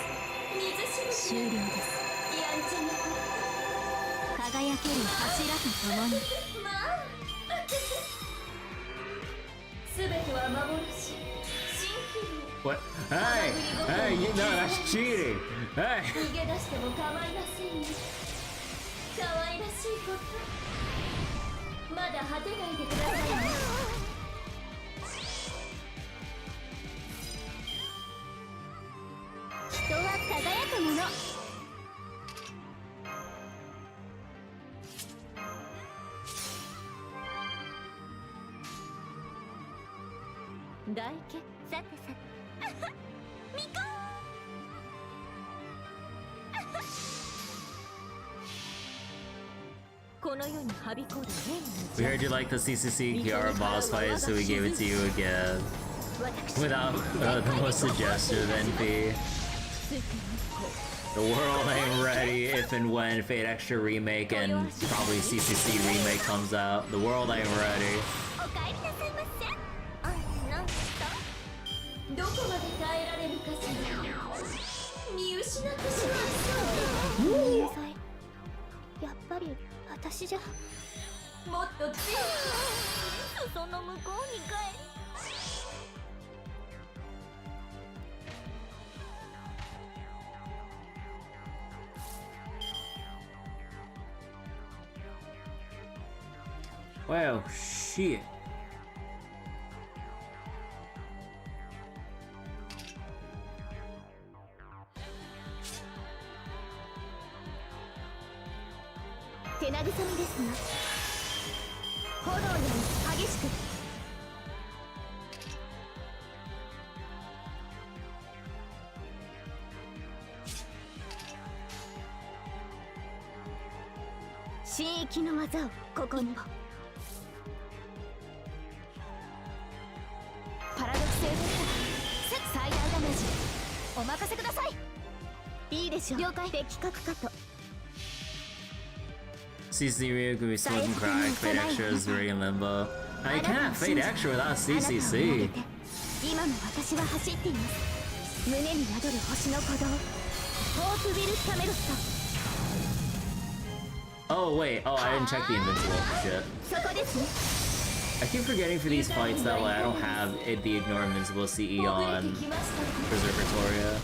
終了です。輝ける柱とともに。全ては幻。 What? Hey! Hey, you know, that's cheating! Hey! 逃げ出しても構いませんよ。可愛らしいこと。まだ果てないでくださいね。人は輝くもの。大決さてさて。みこー。 We heard you like the CCC Kiara boss fight, so we gave it to you again. Without the most suggestive NP. The world ain't ready if and when Fate Extra Remake and probably CCC Remake comes out. The world ain't ready. どこまで耐えられるかしら。見失ってしまいそう。やっぱり私じゃ。もっと強く裾の向こうに帰り。 Wow, shit. CCC Remake could be Smoke and Crack, Fate Extra is very in limbo. Now you can't have Fate Extra without CCC. Oh wait, oh I didn't check the invincible, shit. I keep forgetting for these fights that like, I don't have the Ignore Invincible CE on Berserker Toria.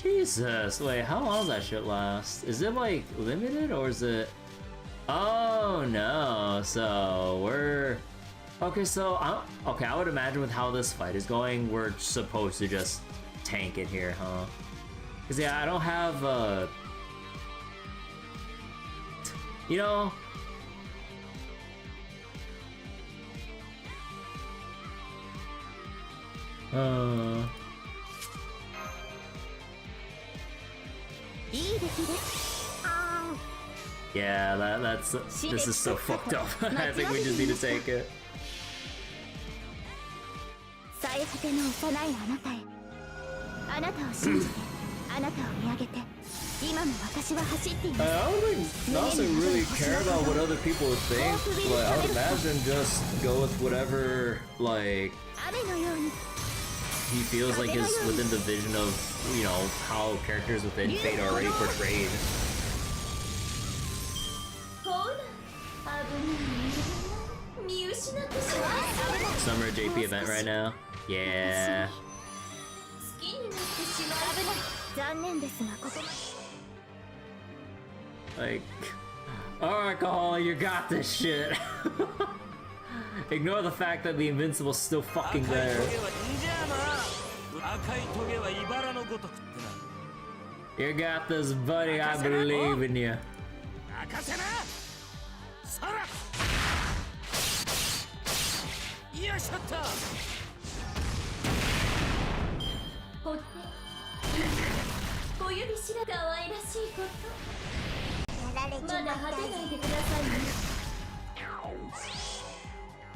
Jesus, wait, how long does that shit last? Is it like limited or is it... Oh no, so we're... Okay, so I would imagine with how this fight is going, we're supposed to just tank it here, huh? Cause yeah, I don't have you know, Yeah, this is so fucked up. I think we just need to take it. 最果ての幼いあなたへ、あなたを信じて、あなたを見上げて、今も私は走っています。 I don't think Dawson really care about what other people would think. Like, I would imagine just go with whatever, like, 雨のように he feels like is within the vision of, you know, how characters within Fate are already portrayed. Summer JP event right now. Yeah. Like, alright, Kahal, you got this shit. Ignore the fact that the Invincible's still fucking there. You got this, buddy. I believe in you.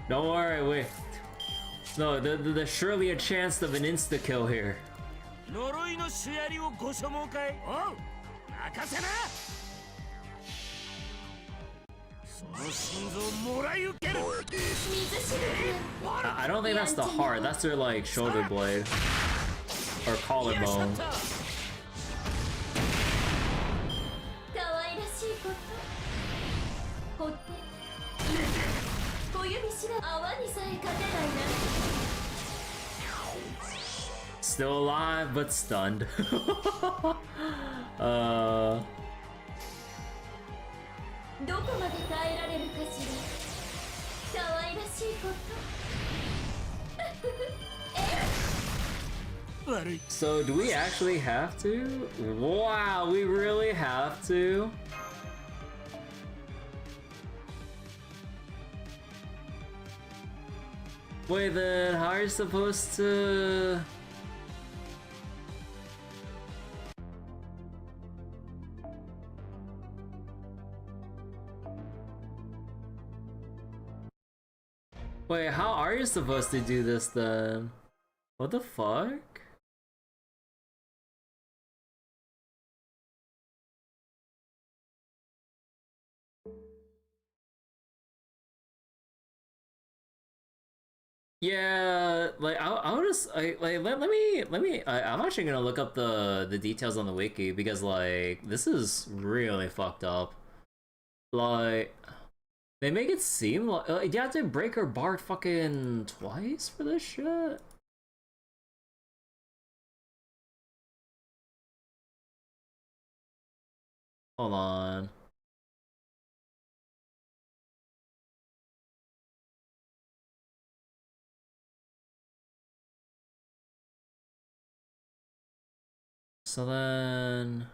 Don't worry, wait. No, there's surely a chance of an insta-kill here. I don't think that's the heart, that's their like shoulder blade. Or collarbone. Still alive, but stunned. So do we actually have to? Wow, we really have to? Wait, then how are you supposed to... Wait, how are you supposed to do this then? What the fuck? Yeah, like I'll just let me I'm actually gonna look up the details on the wiki because like this is really fucked up. Like they make it seem like you have to break her bar fucking twice for this shit. Hold on. So then...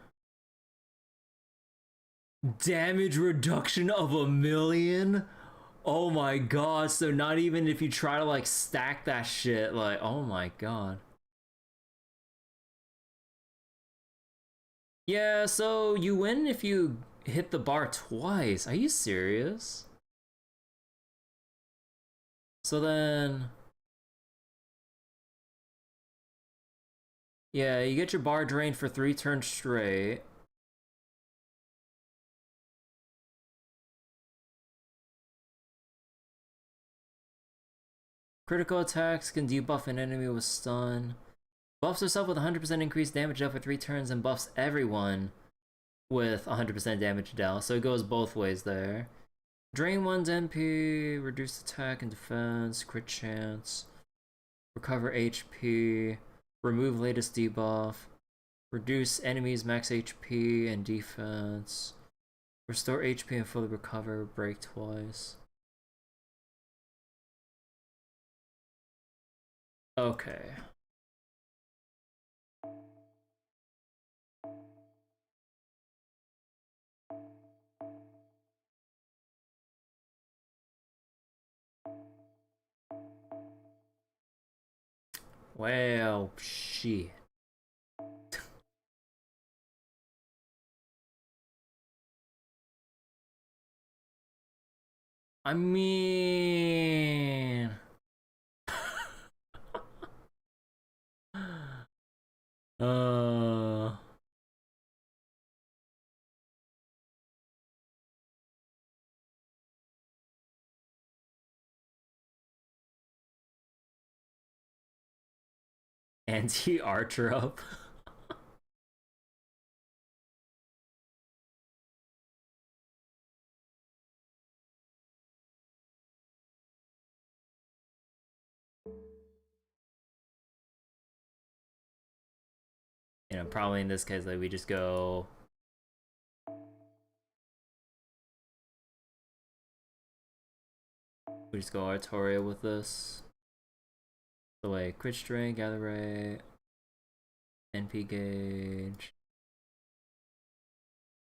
Damage reduction of 1,000,000? Oh my god, so not even if you try to like stack that shit, like, oh my god. Yeah, so you win if you hit the bar twice. Are you serious? So then... Yeah, you get your bar drained for 3 turns straight. Critical attacks can debuff an enemy with stun. Buffs herself with 100% increased damage dealt for 3 turns and buffs everyone with 100% damage dealt. So it goes both ways there. Drain one's MP, reduce attack and defense, crit chance, recover HP, remove latest debuff, reduce enemies max HP and defense, restore HP and fully recover, break twice. Okay. Well, shit. I mean... uh... Anti-archer up. You know, probably in this case, like, we just go... We just go Artorial with this. So like, crit strength, gather rate, NP gauge.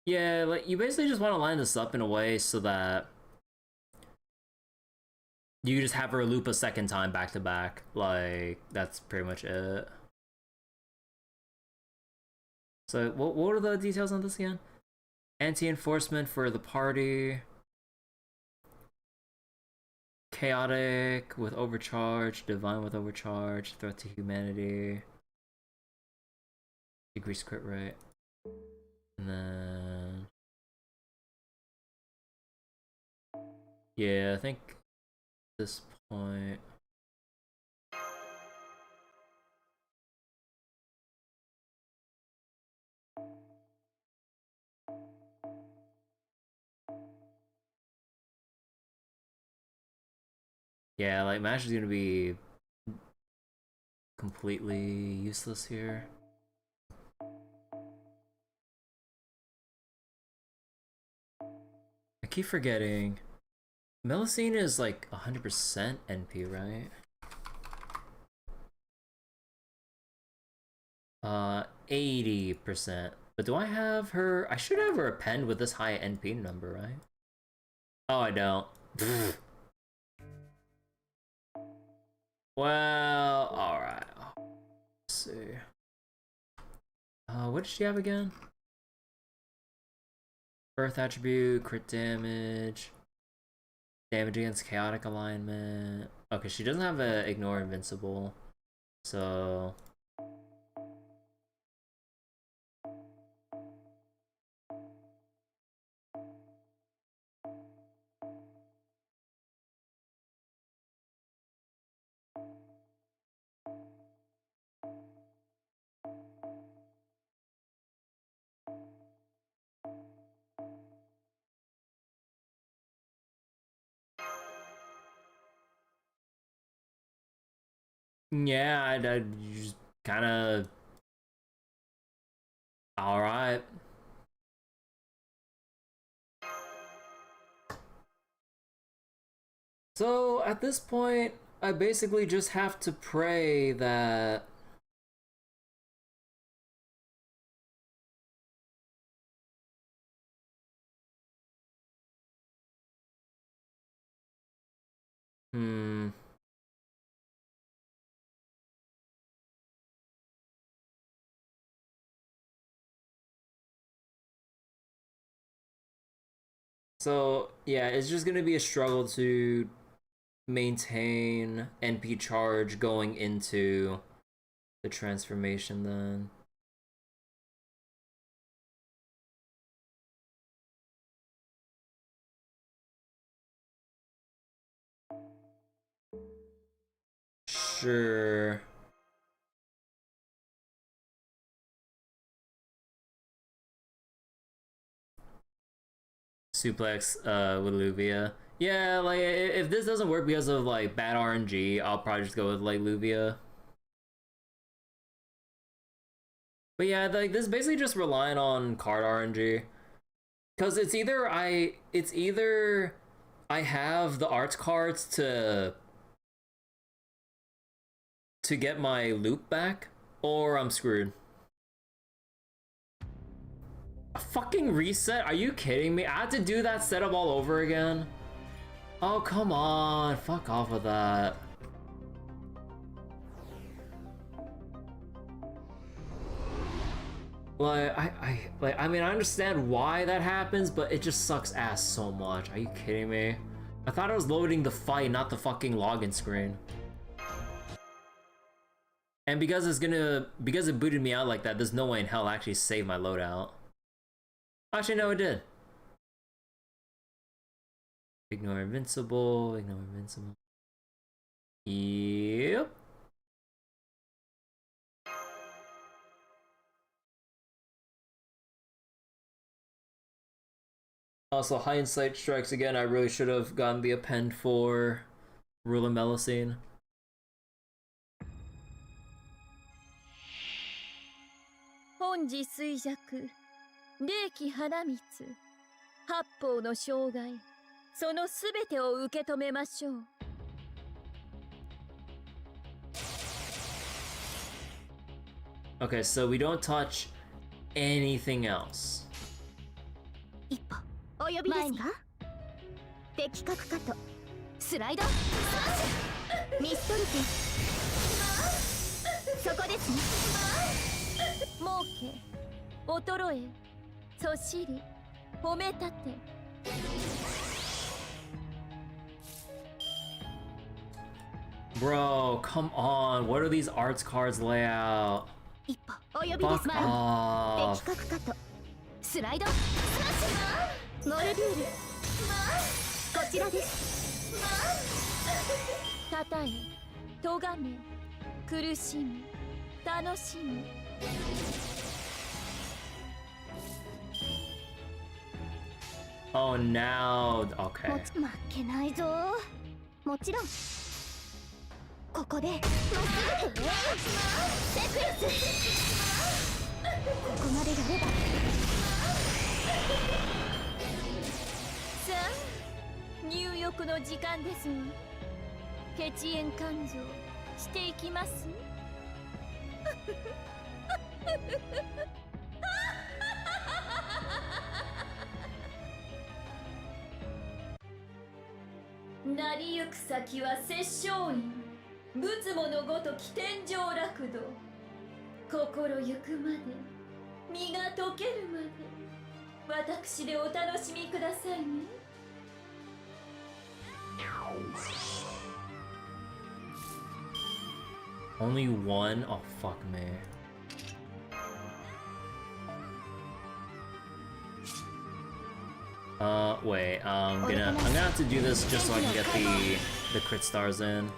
Yeah, like, you basically just want to line this up in a way so that you just have her loop a second time back to back. Like, that's pretty much it. So, what are the details on this again? Anti-enforcement for the party. Chaotic with overcharge. Divine with overcharge. Threat to humanity. Decrease crit rate. And then... yeah, I think at this point... yeah, like, Mash is gonna be completely useless here. I keep forgetting. Melusine is like 100% NP, right? 80%. But do I have her? I should have her append with this high NP number, right? Oh, I don't. Well, alright. Let's see. What did she have again? Earth attribute, crit damage, damage against chaotic alignment. Okay, she doesn't have a ignore invincible, so... yeah, I just kind of... alright. So, at this point, I basically just have to pray that... So, yeah, it's just gonna be a struggle to maintain NP charge going into the transformation then. Sure. Suplex with Luvia. Yeah, like if this doesn't work because of like bad RNG, I'll probably just go with like Luvia. But yeah, like this is basically just relying on card RNG. Cause it's either I have the arts cards to get my loop back, or I'm screwed. A fucking reset? Are you kidding me? I had to do that setup all over again? Oh, come on. Fuck off with that. I mean, I understand why that happens, but it just sucks ass so much. Are you kidding me? I thought I was loading the fight, not the fucking login screen. And because it booted me out like that, there's no way in hell I actually saved my loadout. Actually, no, it did. Ignore invincible, ignore invincible. Yep. Also, hindsight strikes again. I really should have gotten the append for Ruler Melusine. Okay, so we don't touch anything else. お呼びですか？的確カットスライドミストルティそこですね儲け衰えそしり褒めたて Bro, come on. What are these arts cards layout? 一歩お呼びです Fuck off. 的確カットスライドスマッシュモルデュールこちらですたたえとがめ苦しむ楽しむ Oh, now. Okay. 負けないぞもちろんここでまっすぐセクレスここまでやればさあ入浴の時間ですわ血縁勘定していきますなりゆく先は殺生院仏母のごとき天上楽土心ゆくまで身が溶けるまで私でお楽しみくださいね Only one? Oh, fuck me. Wait, I'm gonna have to do this just so I can get the crit stars in.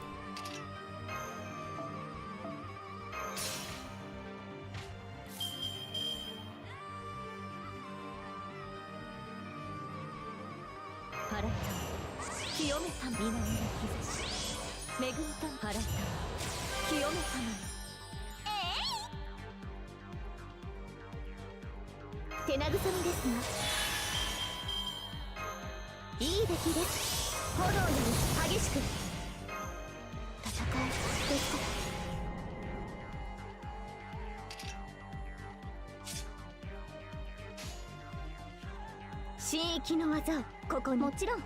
の技をここにもちろん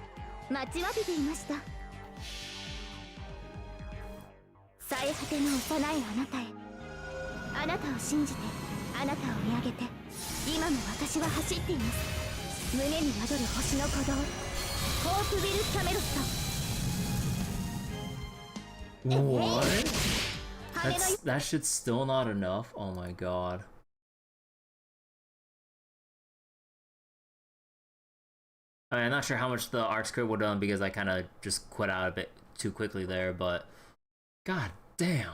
待ちわびていました最果ての幼いあなたへあなたを信じてあなたを見上げて今も私は走っています胸に宿る星の鼓動ホープウィル・キャメロット What? That shit's still not enough? Oh my god. I mean, I'm not sure how much the arc script would have done because I kind of just quit out a bit too quickly there, but god damn.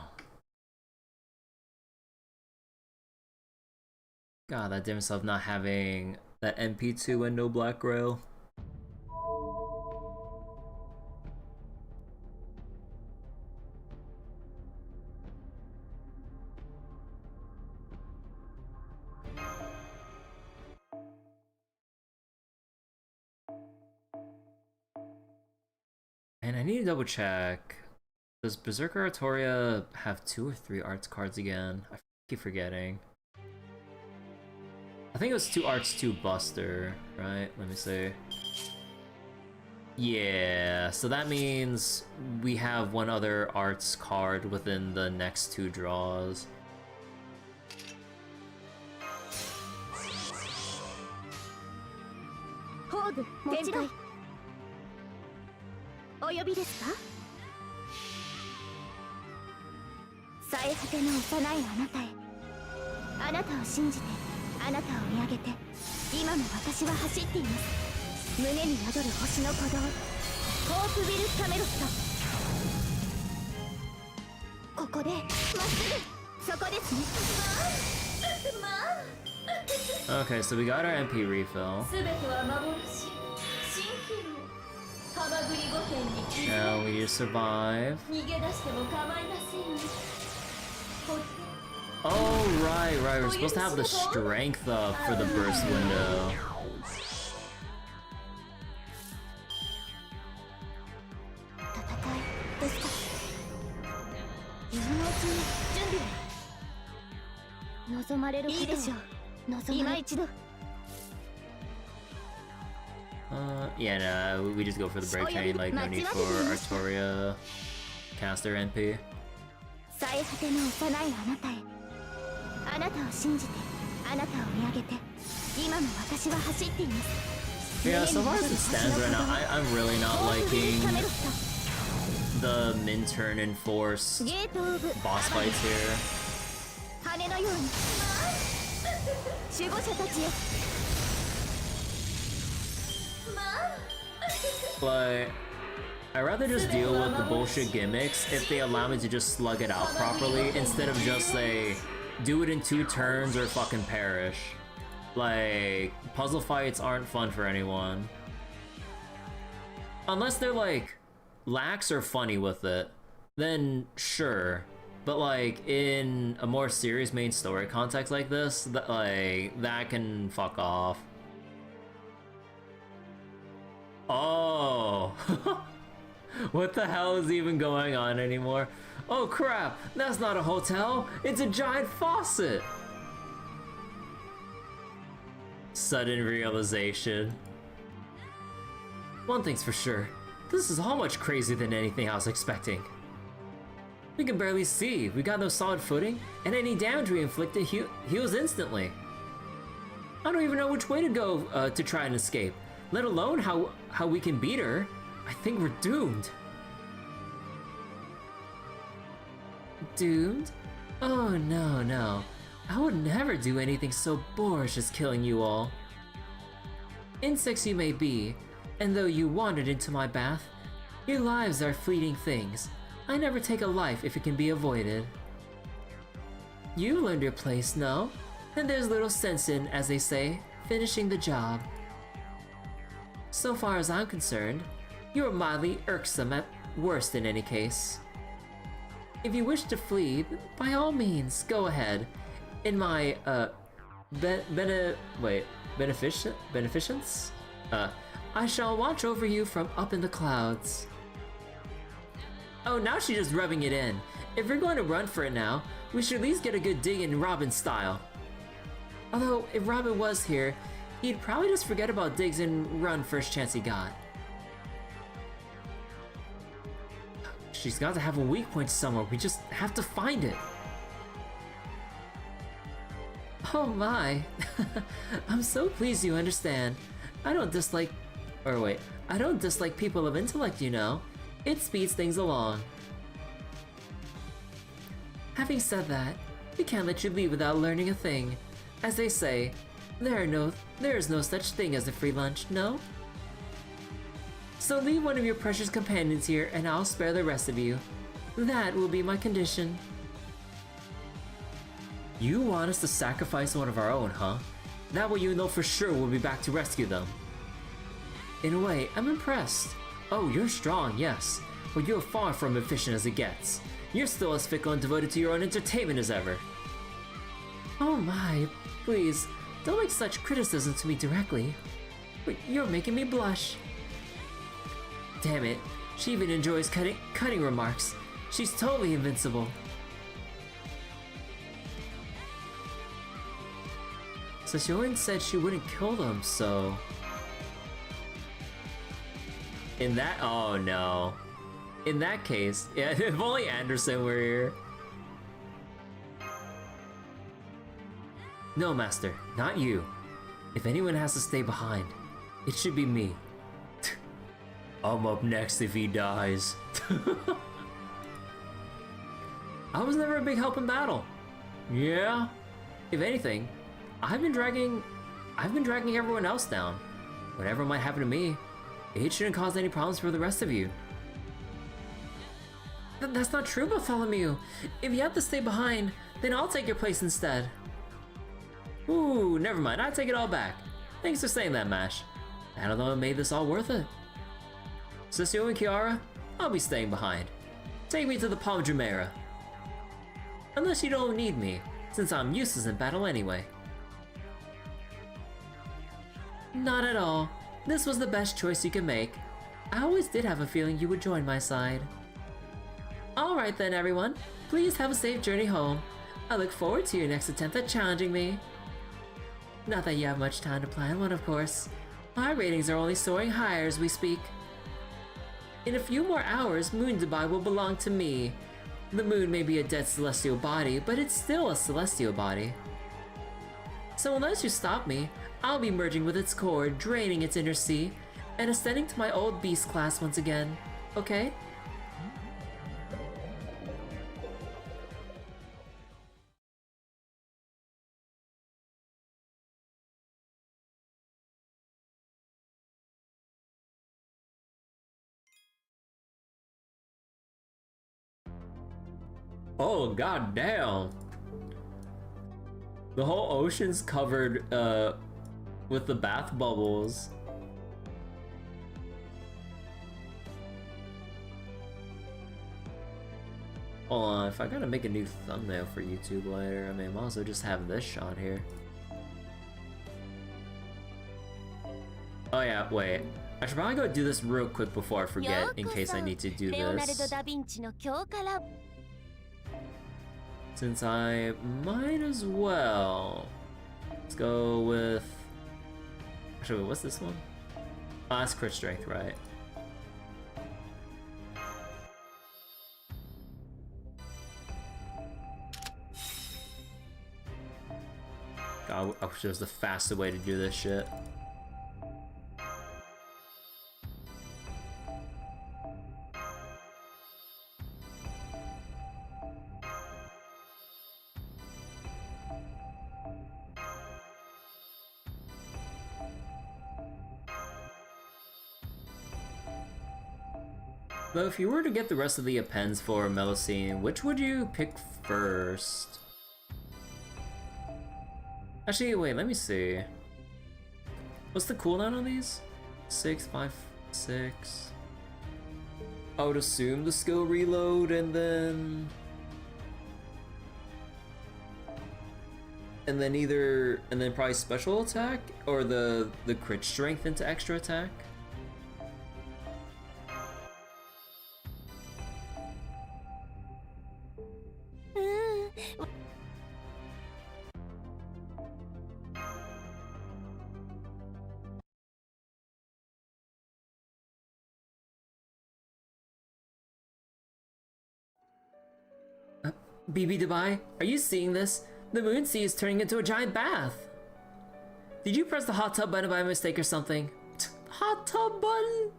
God, that damn stuff not having that MP2 and no black grail. And I need to double check. Does Berserker Artoria have 2 or 3 arts cards again? I keep forgetting. I think it was 2 arts, 2 Buster, right? Let me see. Yeah, so that means we have 1 other arts card within the next 2 draws. 部展開お呼びですか。最果ての幼いあなたへ、あなたを信じてあなたを見上げて、今も私は走っています。胸に宿る星の鼓動、ホープビルカメロット。ここでまっすぐ、そこですね。Okay, so we got our MP refill. すべては幻、新ヒーロー、ハマグリ御殿に気づいて Now we need to survive. 逃げ出しても構いませんよ。 Oh, right. We're supposed to have the strength up for the burst window. 戦いですか。今のうちに準備を。望まれるいいでしょう。今一度。Yeah, no, we just go for the break train, like no need for Artoria caster NP. 最果ての幼いあなたへ、あなたを信じてあなたを見上げて、今も私は走っています。 Yeah, so far as it stands right now, I'm really not liking the Minturn enforced boss fights here. 羽のように守護者たちよ。 Like, I'd rather just deal with the bullshit gimmicks if they allow me to just slug it out properly instead of just say, do it in 2 turns or fucking perish. Like, puzzle fights aren't fun for anyone. Unless they're like, lax or funny with it, then sure. But like, in a more serious main story context like this, that can fuck off. Oh! What the hell is even going on anymore? Oh crap! That's not a hotel! It's a giant faucet! Sudden realization. One thing's for sure. This is all much crazier than anything I was expecting. We can barely see, we got no solid footing, and any damage we inflicted heals instantly. I don't even know which way to go to try and escape, let alone how we can beat her. I think we're doomed. Doomed? Oh no. I would never do anything so boorish as killing you all. Insects you may be, and though you wandered into my bath, your lives are fleeting things. I never take a life if it can be avoided. You learned your place, no? And there's little sense in, as they say, finishing the job. So far as I'm concerned, you are mildly irksome at worst in any case. If you wish to flee, by all means, go ahead. In my, beneficence? I shall watch over you from up in the clouds. Oh, now she's just rubbing it in. If we're going to run for it now, we should at least get a good dig in Robin style. Although, if Robin was here, he'd probably just forget about digs and run first chance he got. She's got to have a weak point somewhere, we just have to find it. Oh my. I'm so pleased you understand. I don't dislike people of intellect, you know. It speeds things along. Having said that, we can't let you leave without learning a thing. As they say, there is no such thing as a free lunch, no? So leave one of your precious companions here and I'll spare the rest of you. That will be my condition. You want us to sacrifice one of our own, huh? That way you know for sure we'll be back to rescue them. In a way, I'm impressed. Oh, you're strong, yes, but you're far from efficient as it gets. You're still as fickle and devoted to your own entertainment as ever. Oh my, please, don't make such criticism to me directly. But you're making me blush. Damn it, she even enjoys cutting remarks. She's totally invincible. So she already said she wouldn't kill them, so... oh no. In that case, yeah, if only Anderson were here. No, Master, not you. If anyone has to stay behind, It should be me. I'm up next if he dies. I was never a big help in battle. Yeah. If anything, I've been dragging everyone else down. Whatever might happen to me, it shouldn't cause any problems for the rest of you. That's not true, Bartholomew. If you have to stay behind, then I'll take your place instead. Ooh, never mind. I take it all back. Thanks for saying that, Mash. I don't know what made this all worth it. Sissio and Kiara, I'll be staying behind. Take me to the Palm Jumeirah. Unless you don't need me, since I'm useless in battle anyway. Not at all. This was the best choice you could make. I always did have a feeling you would join my side. Alright then, everyone. Please have a safe journey home. I look forward to your next attempt at challenging me. Not that you have much time to plan one, of course. My ratings are only soaring higher as we speak. In a few more hours, Moon Dubai will belong to me. The moon may be a dead celestial body, but it's still a celestial body. So unless you stop me, I'll be merging with its core, draining its inner sea, and ascending to my old beast class once again, okay? Oh, god damn. The whole ocean's covered with the bath bubbles. Hold on, if I gotta make a new thumbnail for YouTube later, I mean, I might also just have this shot here. Oh yeah, wait. I should probably go do this real quick before I forget, in case I need to do this. Since I might as well. Let's go with... Actually, wait, what's this one? Oh, that's crit strength, right? God, I wish there was the faster way to do this shit. But if you were to get the rest of the appends for Melusine, which would you pick first? Actually, wait, let me see. What's the cooldown on these? 6, 5, 6. I would assume the skill reload and then... And then probably special attack? Or the crit strength into extra attack? BB Dubai, are you seeing this? The moon sea is turning into a giant bath. Did you press the hot tub button by mistake or something? Hot tub button?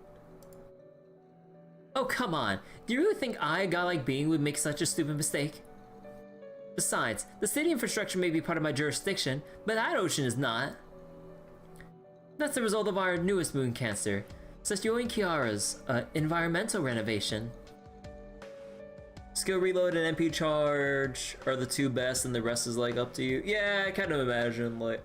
Oh, come on. Do you really think I, a guy like Being, would make such a stupid mistake? Besides, the city infrastructure may be part of my jurisdiction, but that ocean is not. That's the result of our newest moon cancer, Sessio and Kiara's environmental renovation. Skill reload and MP charge are the two best, and the rest is like up to you. Yeah, I kind of imagine, like,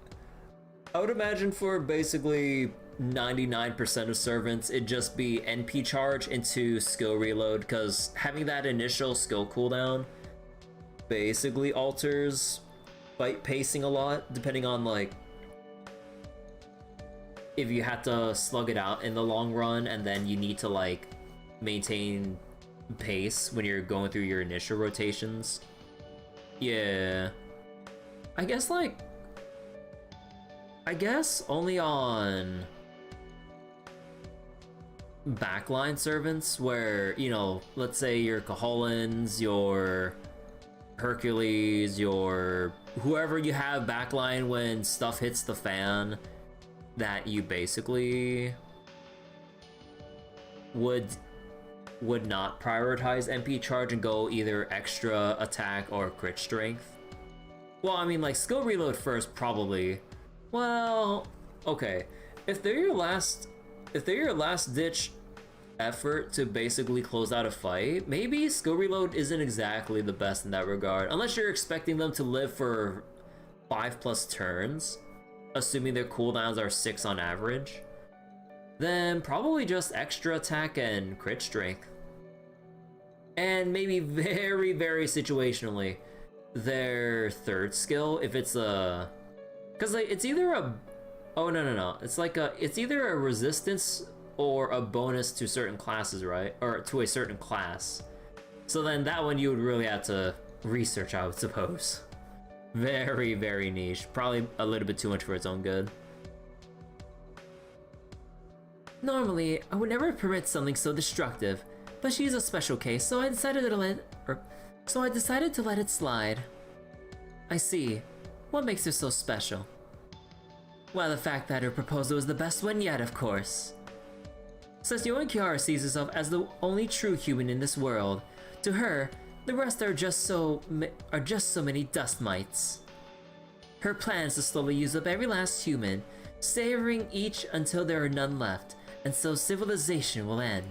I would imagine for basically 99% of servants, it'd just be NP charge into skill reload, because having that initial skill cooldown basically alters fight pacing a lot, depending on, like, if you have to slug it out in the long run, and then you need to, like, maintain pace when you're going through your initial rotations. Yeah. I guess only on backline servants where, you know, let's say your Caholans, your Hercules, your whoever you have backline when stuff hits the fan, that you basically would not prioritize MP charge and go either extra attack or crit strength. Well, I mean, like, skill reload first, probably. Well, okay. If they're your last ditch effort to basically close out a fight, maybe skill reload isn't exactly the best in that regard. Unless you're expecting them to live for 5+ turns, assuming their cooldowns are 6 on average, then probably just extra attack and crit strength. And maybe very, very situationally, their third skill, if it's a... Because like, it's either a... Oh, no. It's like it's either a resistance or a bonus to certain classes, right? Or to a certain class. So then that one you would really have to research, I would suppose. Very, very niche. Probably a little bit too much for its own good. Normally, I would never permit something so destructive, but she's a special case, so I decided to let it slide. I see. What makes her so special? Well, the fact that her proposal is the best one yet, of course. Sessio and Kiara sees herself as the only true human in this world. To her, the rest are just so many dust mites. Her plan is to slowly use up every last human, savoring each until there are none left, and so civilization will end.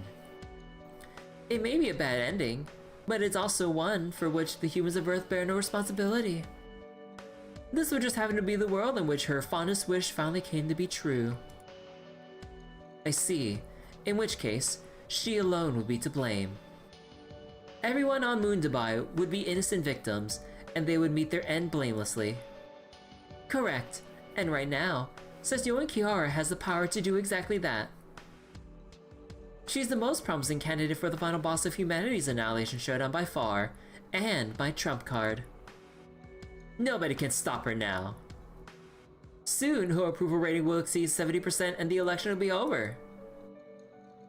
It may be a bad ending, but it's also one for which the humans of Earth bear no responsibility. This would just happen to be the world in which her fondest wish finally came to be true. I see. In which case, she alone would be to blame. Everyone on Moon Dubai would be innocent victims, and they would meet their end blamelessly. Correct. And right now, Sessio and Kiara has the power to do exactly that. She's the most promising candidate for the final boss of humanity's Annihilation Showdown by far, and my trump card. Nobody can stop her now. Soon, her approval rating will exceed 70% and the election will be over.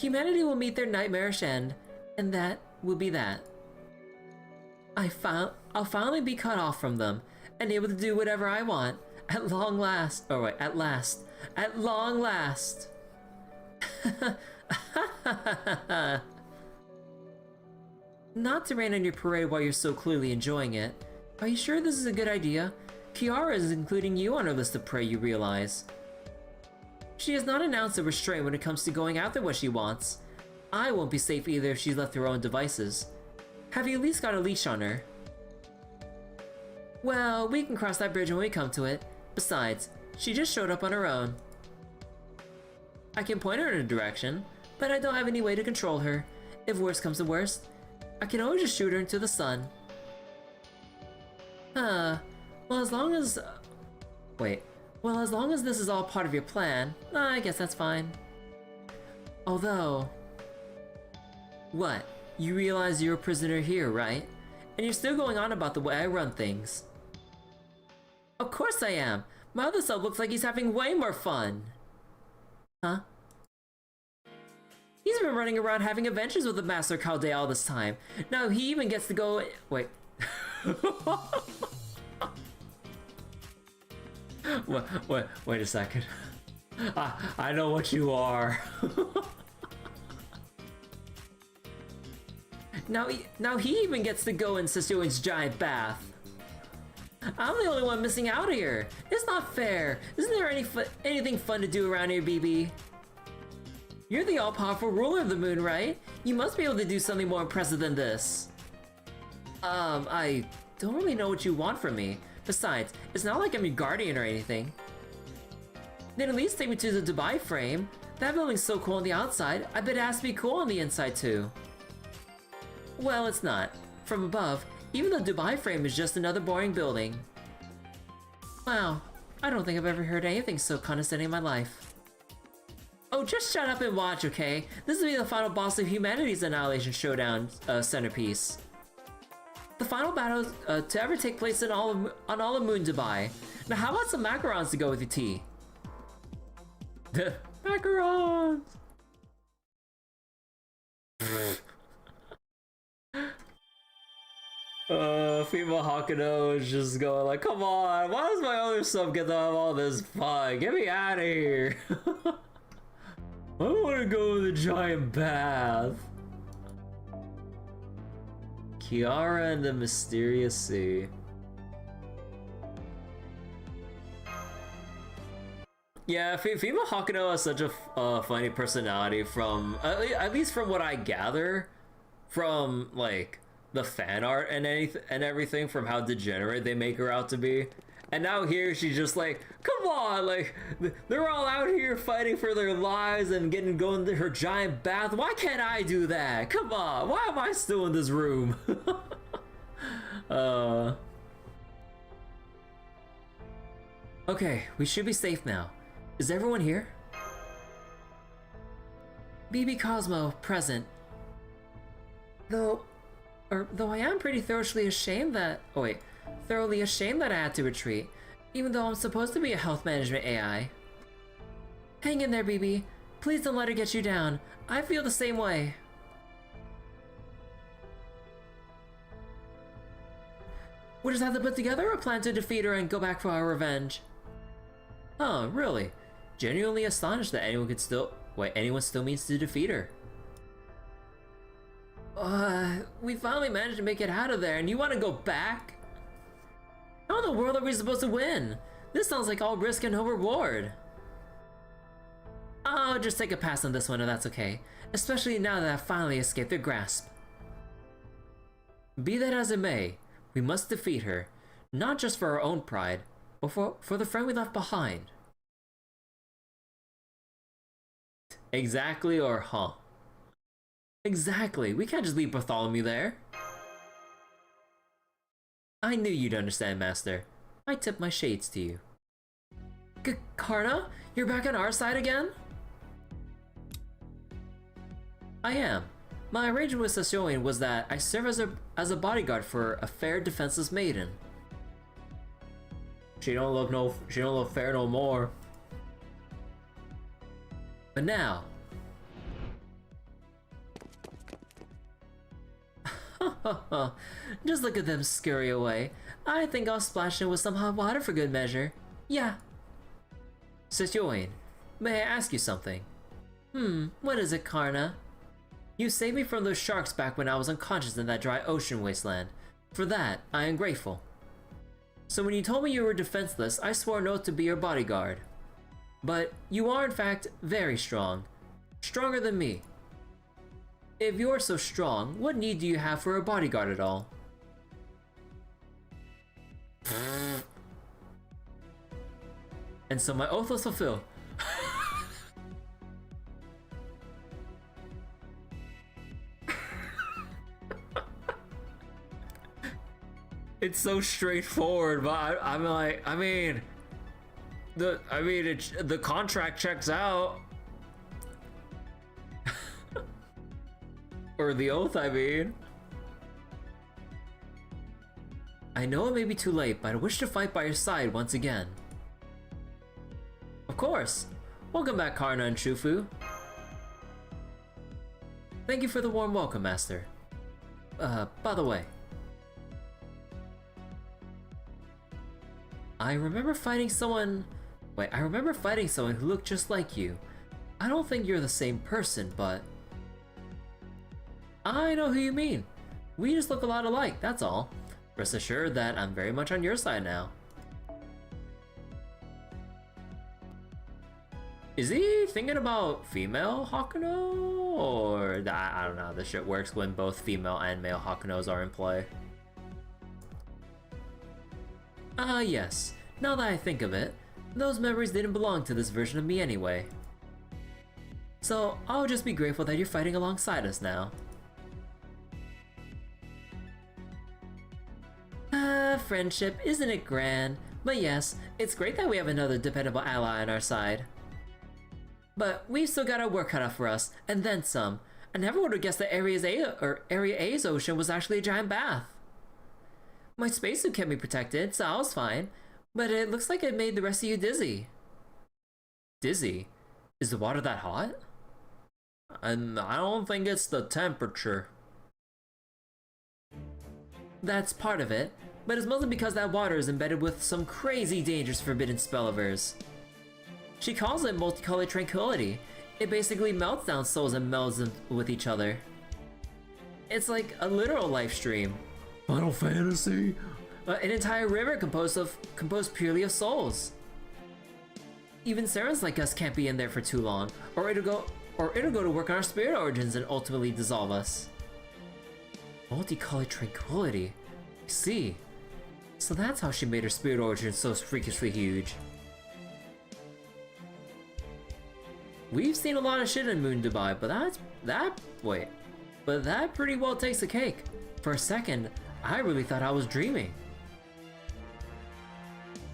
Humanity will meet their nightmarish end, and that will be that. I'll finally be cut off from them, and able to do whatever I want, at long last. Oh wait, at last. At long last. Not to rain on your parade while you're so clearly enjoying it. Are you sure this is a good idea? Kiara is including you on her list of prey, you realize. She has not announced a restraint when it comes to going after what she wants. I won't be safe either if she's left to her own devices. Have you at least got a leash on her? Well, we can cross that bridge when we come to it. Besides, she just showed up on her own. I can point her in a direction, but I don't have any way to control her. If worst comes to worst, I can always just shoot her into the sun. Well, as long as... Well, as long as this is all part of your plan, I guess that's fine. Although... What? You realize you're a prisoner here, right? And you're still going on about the way I run things. Of course I am! My other self looks like he's having way more fun! Huh? He's been running around having adventures with the Master Chaldea all this time. Now he even gets to go... Wait. Wait a second. I know what you are. Now he even gets to go in Sessioin's giant bath. I'm the only one missing out here. It's not fair. Isn't there anything fun to do around here, BB? You're the all-powerful ruler of the moon, right? You must be able to do something more impressive than this. I don't really know what you want from me. Besides, it's not like I'm your guardian or anything. Then at least take me to the Dubai frame. That building's so cool on the outside, I bet it has to be cool on the inside too. Well, it's not. From above, even the Dubai frame is just another boring building. Wow, I don't think I've ever heard anything so condescending in my life. Oh, just shut up and watch, okay? This will be the final boss of humanity's Annihilation Showdown centerpiece. The final battle to ever take place on all of Moon Dubai. Now, how about some macarons to go with your tea? Macarons! Female Hakuno is just going like, come on, why does my other sub get to have all this fun? Get me out of here. I want to go in the giant bath. Kiara and the Mysterious Sea. Yeah, female Hakuno has such a funny personality from, at least from what I gather, from like the fan art and everything, from how degenerate they make her out to be. And now here she's just like, come on, like they're all out here fighting for their lives and going to her giant bath. Why can't I do that? Come on, why am I still in this room? Okay, we should be safe now. Is everyone here? BB Cosmo, present. Though I am pretty thoroughly ashamed that I had to retreat, even though I'm supposed to be a health management AI. Hang in there, BB. Please don't let her get you down. I feel the same way. We just have to put together a plan to defeat her and go back for our revenge. Oh, really? Genuinely astonished that anyone still means to defeat her. We finally managed to make it out of there, and you want to go back? How in the world are we supposed to win? This sounds like all risk and no reward. I'll just take a pass on this one if that's okay, especially now that I've finally escaped their grasp. Be that as it may, we must defeat her, not just for our own pride, but for the friend we left behind. Exactly, or huh? Exactly, we can't just leave Bartholomew there. I knew you'd understand, Master. I tip my shades to you. Karna? You're back on our side again? I am. My arrangement with Sasyoin was that I serve as a bodyguard for a fair, defenseless maiden. She don't look fair no more. But now... Just look at them scurry away. I think I'll splash in with some hot water for good measure. Yeah. Sasyoin, may I ask you something? What is it, Karna? You saved me from those sharks back when I was unconscious in that dry ocean wasteland. For that, I am grateful. So when you told me you were defenseless, I swore an oath to be your bodyguard. But you are in fact very strong. Stronger than me. If you're so strong, what need do you have for a bodyguard at all? And so my oath was fulfilled. It's so straightforward, but the contract checks out. Or the oath, I mean. I know it may be too late, but I wish to fight by your side once again. Of course. Welcome back, Karna and Shufu. Thank you for the warm welcome, Master. By the way, I remember fighting someone who looked just like you. I don't think you're the same person, but... I know who you mean. We just look a lot alike, that's all. Rest assured that I'm very much on your side now. Is he thinking about female Hakuno? Or... I don't know how this shit works when both female and male Hakunos are in play. Yes. Now that I think of it, those memories didn't belong to this version of me anyway. So, I'll just be grateful that you're fighting alongside us now. Friendship, isn't it grand? But yes, it's great that we have another dependable ally on our side. But we've still got our work cut out for us, and then some. I never would have guessed that Area A's ocean was actually a giant bath. My spacesuit kept me protected, so I was fine. But it looks like it made the rest of you dizzy. Dizzy? Is the water that hot? And I don't think it's the temperature. That's part of it, but it's mostly because that water is embedded with some crazy dangerous forbidden spell of hers. She calls it multicolored tranquility. It basically melts down souls and melds them with each other. It's like a literal life stream. Final Fantasy? An entire river composed purely of souls. Even Sarahs like us can't be in there for too long, or it'll go to work on our spirit origins and ultimately dissolve us. Multicolored tranquility. I see. So that's how she made her spirit origin so freakishly huge. We've seen a lot of shit in Moon Dubai, but that pretty well takes the cake. For a second, I really thought I was dreaming.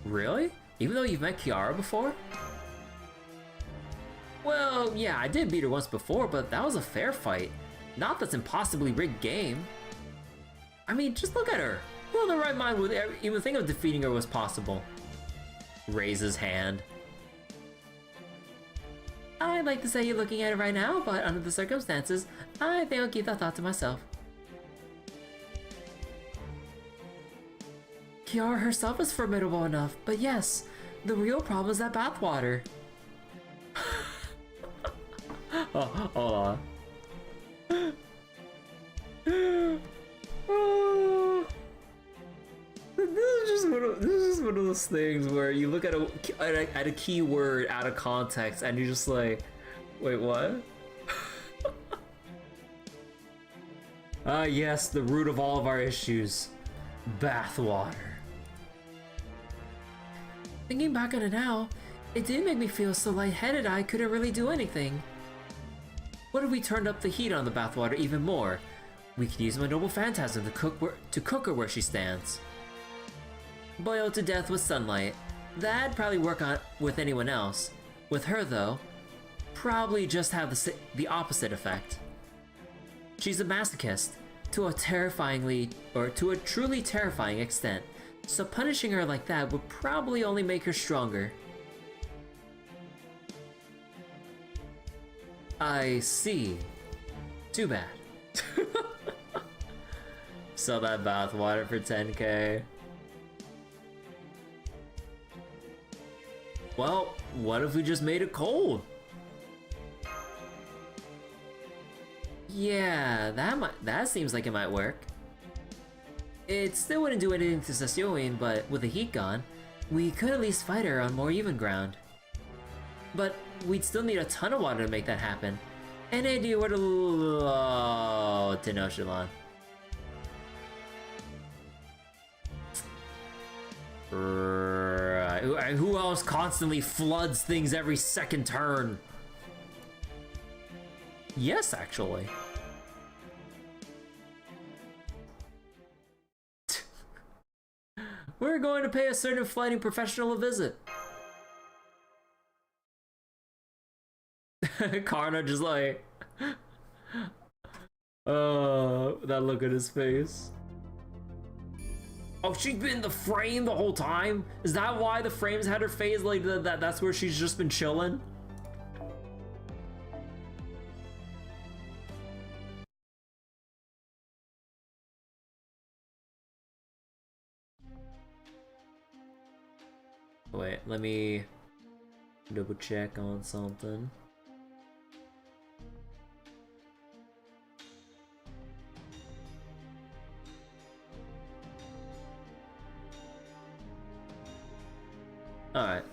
Really? Even though you've met Kiara before? Well, yeah, I did beat her once before, but that was a fair fight. Not that's impossibly rigged game. I mean, just look at her. Who in the right mind would even think of defeating her was possible? Raises hand. I'd like to say you're looking at it right now, but under the circumstances, I think I'll keep that thought to myself. Kiara herself is formidable enough, but yes, the real problem is that Bathwater. Oh, hold on. This is just one of those things where you look at a keyword out of context and you're just like, wait, what? Ah, yes, the root of all of our issues. Bathwater. Thinking back on it now, it did make me feel so lightheaded I couldn't really do anything. What if we turned up the heat on the Bathwater even more? We could use my noble phantasm to cook her where she stands. Boiled to death with sunlight. That'd probably work with anyone else. With her though, probably just have the opposite effect. She's a masochist, to a truly terrifying extent, so punishing her like that would probably only make her stronger. I see. Too bad. Sell that Bathwater for 10k. Well, what if we just made it cold? Yeah, that seems like it might work. It still wouldn't do anything to Sasyoin, but with the heat gone, we could at least fight her on more even ground. But we'd still need a ton of water to make that happen. Any idea where to... Oh, Tenochtitlan. Right. Who else constantly floods things every second turn? Yes, actually. We're going to pay a certain flooding professional a visit. Karna just like... that look at his face. Oh, she's been in the frame the whole time? Is that why the frames had her face like that? That's where she's just been chilling? Wait, let me double check on something. Alright.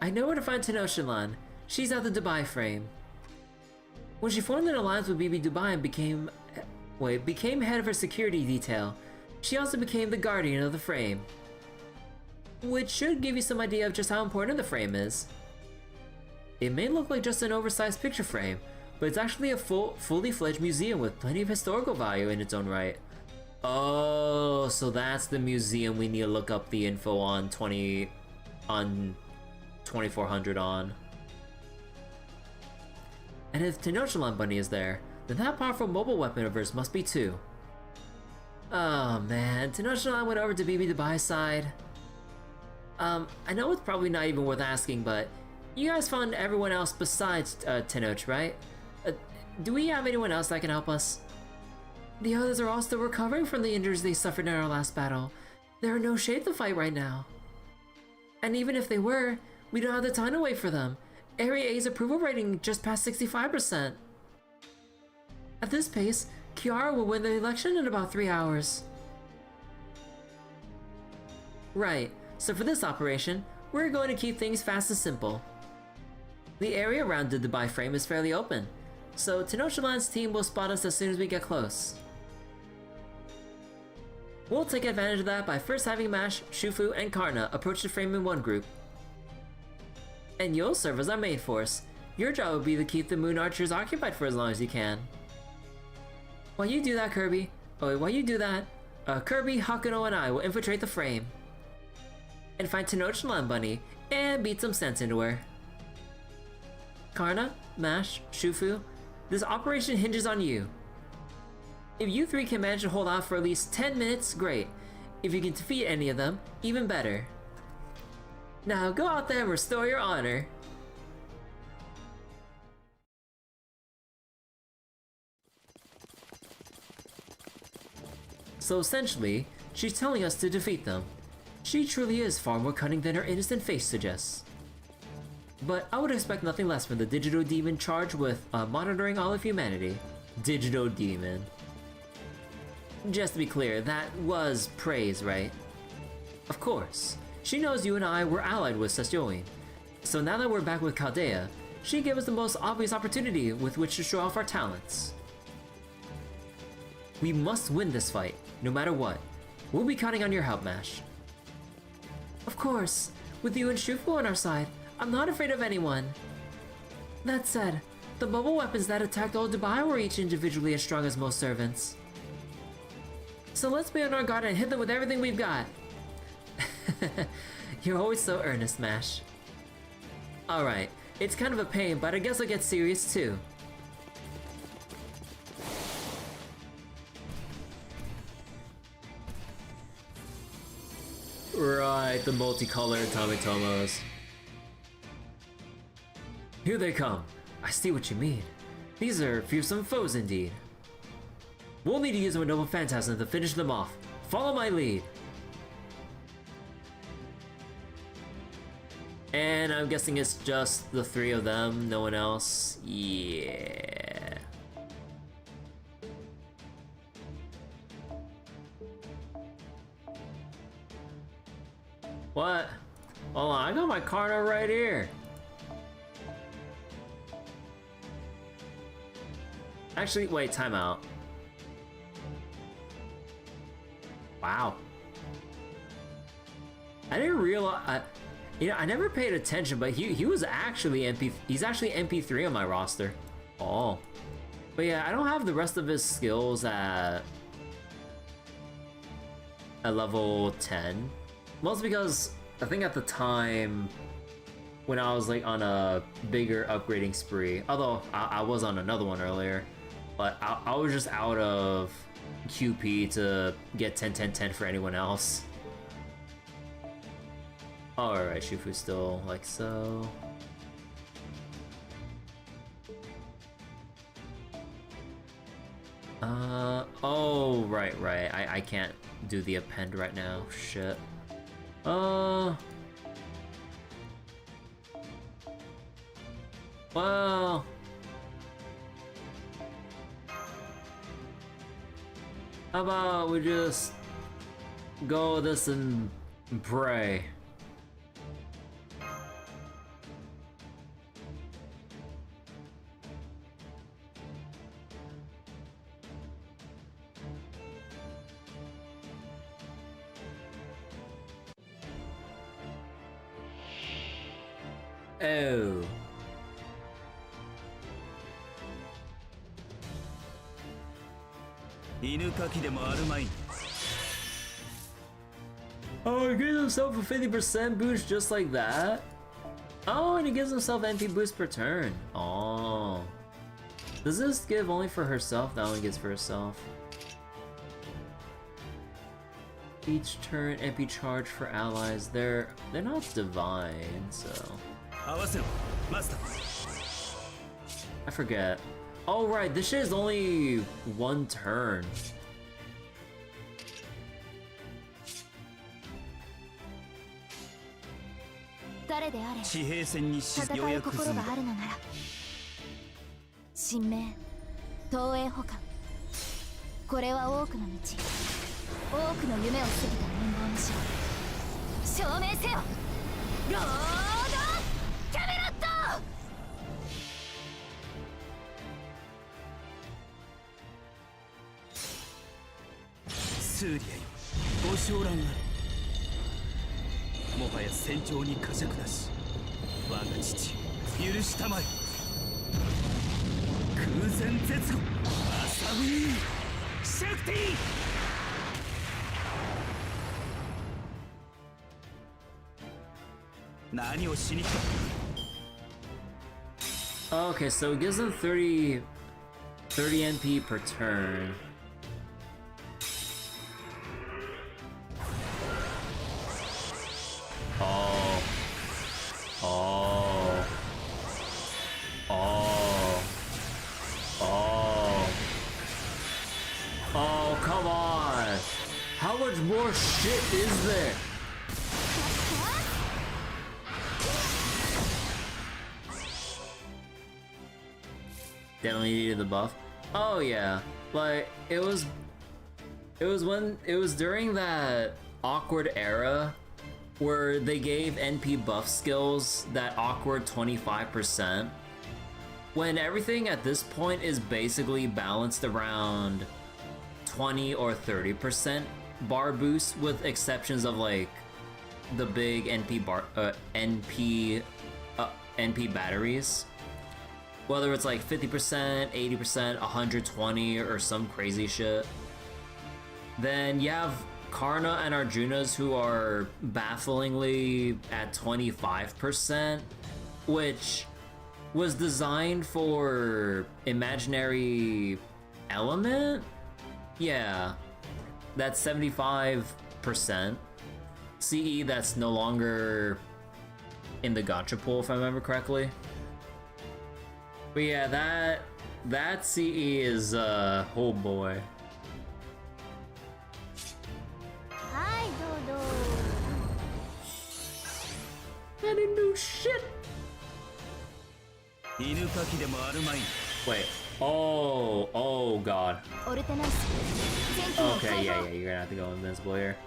I know where to find Tenochtitlan. She's at the Dubai frame. When she formed an alliance with BB Dubai and became head of her security detail, she also became the guardian of the frame. Which should give you some idea of just how important the frame is. It may look like just an oversized picture frame, but it's actually a fully fledged museum with plenty of historical value in its own right. Oh, so that's the museum we need to look up the info on 2400 on. And if Tenochtitlan Bunny is there, then that powerful mobile weapon of hers must be too. Oh man, Tenochtitlan went over to BB Dubai's side. I know it's probably not even worth asking, but you guys found everyone else besides Tenoch, right? Do we have anyone else that can help us? The others are all still recovering from the injuries they suffered in our last battle. They're in no shape to fight right now. And even if they were, we don't have the time to wait for them. Area A's approval rating just passed 65%. At this pace, Kiara will win the election in about 3 hours. Right, so for this operation, we're going to keep things fast and simple. The area around the Dubai frame is fairly open, so Tenochtitlan's team will spot us as soon as we get close. We'll take advantage of that by first having Mash, Shufu, and Karna approach the frame in one group. And you'll serve as our main force. Your job will be to keep the Moon Archers occupied for as long as you can. While you do that, Kirby, Kirby, Hakuno, and I will infiltrate the frame. And find Tenochtitlan Bunny, and beat some sense into her. Karna, Mash, Shufu, this operation hinges on you. If you three can manage to hold out for at least 10 minutes, great. If you can defeat any of them, even better. Now go out there and restore your honor. So essentially, she's telling us to defeat them. She truly is far more cunning than her innocent face suggests. But I would expect nothing less from the Digital Demon charged with monitoring all of humanity. Digital Demon. Just to be clear, that was praise, right? Of course. She knows you and I were allied with Sesjoin. So now that we're back with Chaldea, she gave us the most obvious opportunity with which to show off our talents. We must win this fight, no matter what. We'll be counting on your help, Mash. Of course. With you and Shufu on our side, I'm not afraid of anyone. That said, the bubble weapons that attacked old Dubai were each individually as strong as most servants. So let's be on our guard and hit them with everything we've got. You're always so earnest, Mash. Alright, it's kind of a pain, but I guess I'll get serious too. Right, the multicolored Tomitomos. Here they come. I see what you mean. These are fearsome foes indeed. We'll need to use them with Noble Phantasm to finish them off. Follow my lead. And I'm guessing it's just the three of them, no one else. Yeah. What? Hold on, I got my Karna right here. Actually, wait, time out. Wow. I didn't realize, I never paid attention, but he was actually he's actually MP3 on my roster. Oh. But yeah, I don't have the rest of his skills at level 10. Mostly because I think at the time when I was like on a bigger upgrading spree, although I was on another one earlier, but I was just out of QP to get 10-10-10 for anyone else. Alright, Shufu still like so. Oh, right. I can't do the append right now. Shit. Well... How about we just go with this and pray? Oh. Oh, he gives himself a 50% boost just like that? Oh, and he gives himself MP boost per turn. Oh. Does this give only for herself? That only gives for herself. Each turn, MP charge for allies. They're not divine, so... I forget. Oh right, this shit is only one turn. 誰であれ地平線に戦ようやう心く済んだがあるのなら神明東映保管これは多くの道多くの夢を過ぎた年号にしろ証明せよロードキャメロットスーリアよご昇覧あれもはや戦場に呵責なし我が父許したまえ空前絶後アサブイシャクティ 何をしに来た Okay, so it gives them 30 NP per turn. Oh. Oh. Oh. Oh. Oh, come on. How much more shit is there? Definitely needed the buff. Oh yeah, like it was during that awkward era where they gave NP buff skills that awkward 25%, when everything at this point is basically balanced around 20 or 30% bar boost, with exceptions of like the big NP batteries. Whether it's like 50%, 80%, 120, or some crazy shit. Then you have Karna and Arjunas who are bafflingly at 25%, which was designed for imaginary element? Yeah, that's 75%. CE that's no longer in the gacha pool, if I remember correctly. But yeah, that CE is oh boy. はいどうぞ I didn't do shit. 犬かきでもあるまい Wait. Oh god. オルテナンス全機能 Okay, 解 yeah, 放 yeah, you're gonna have to go invincible here.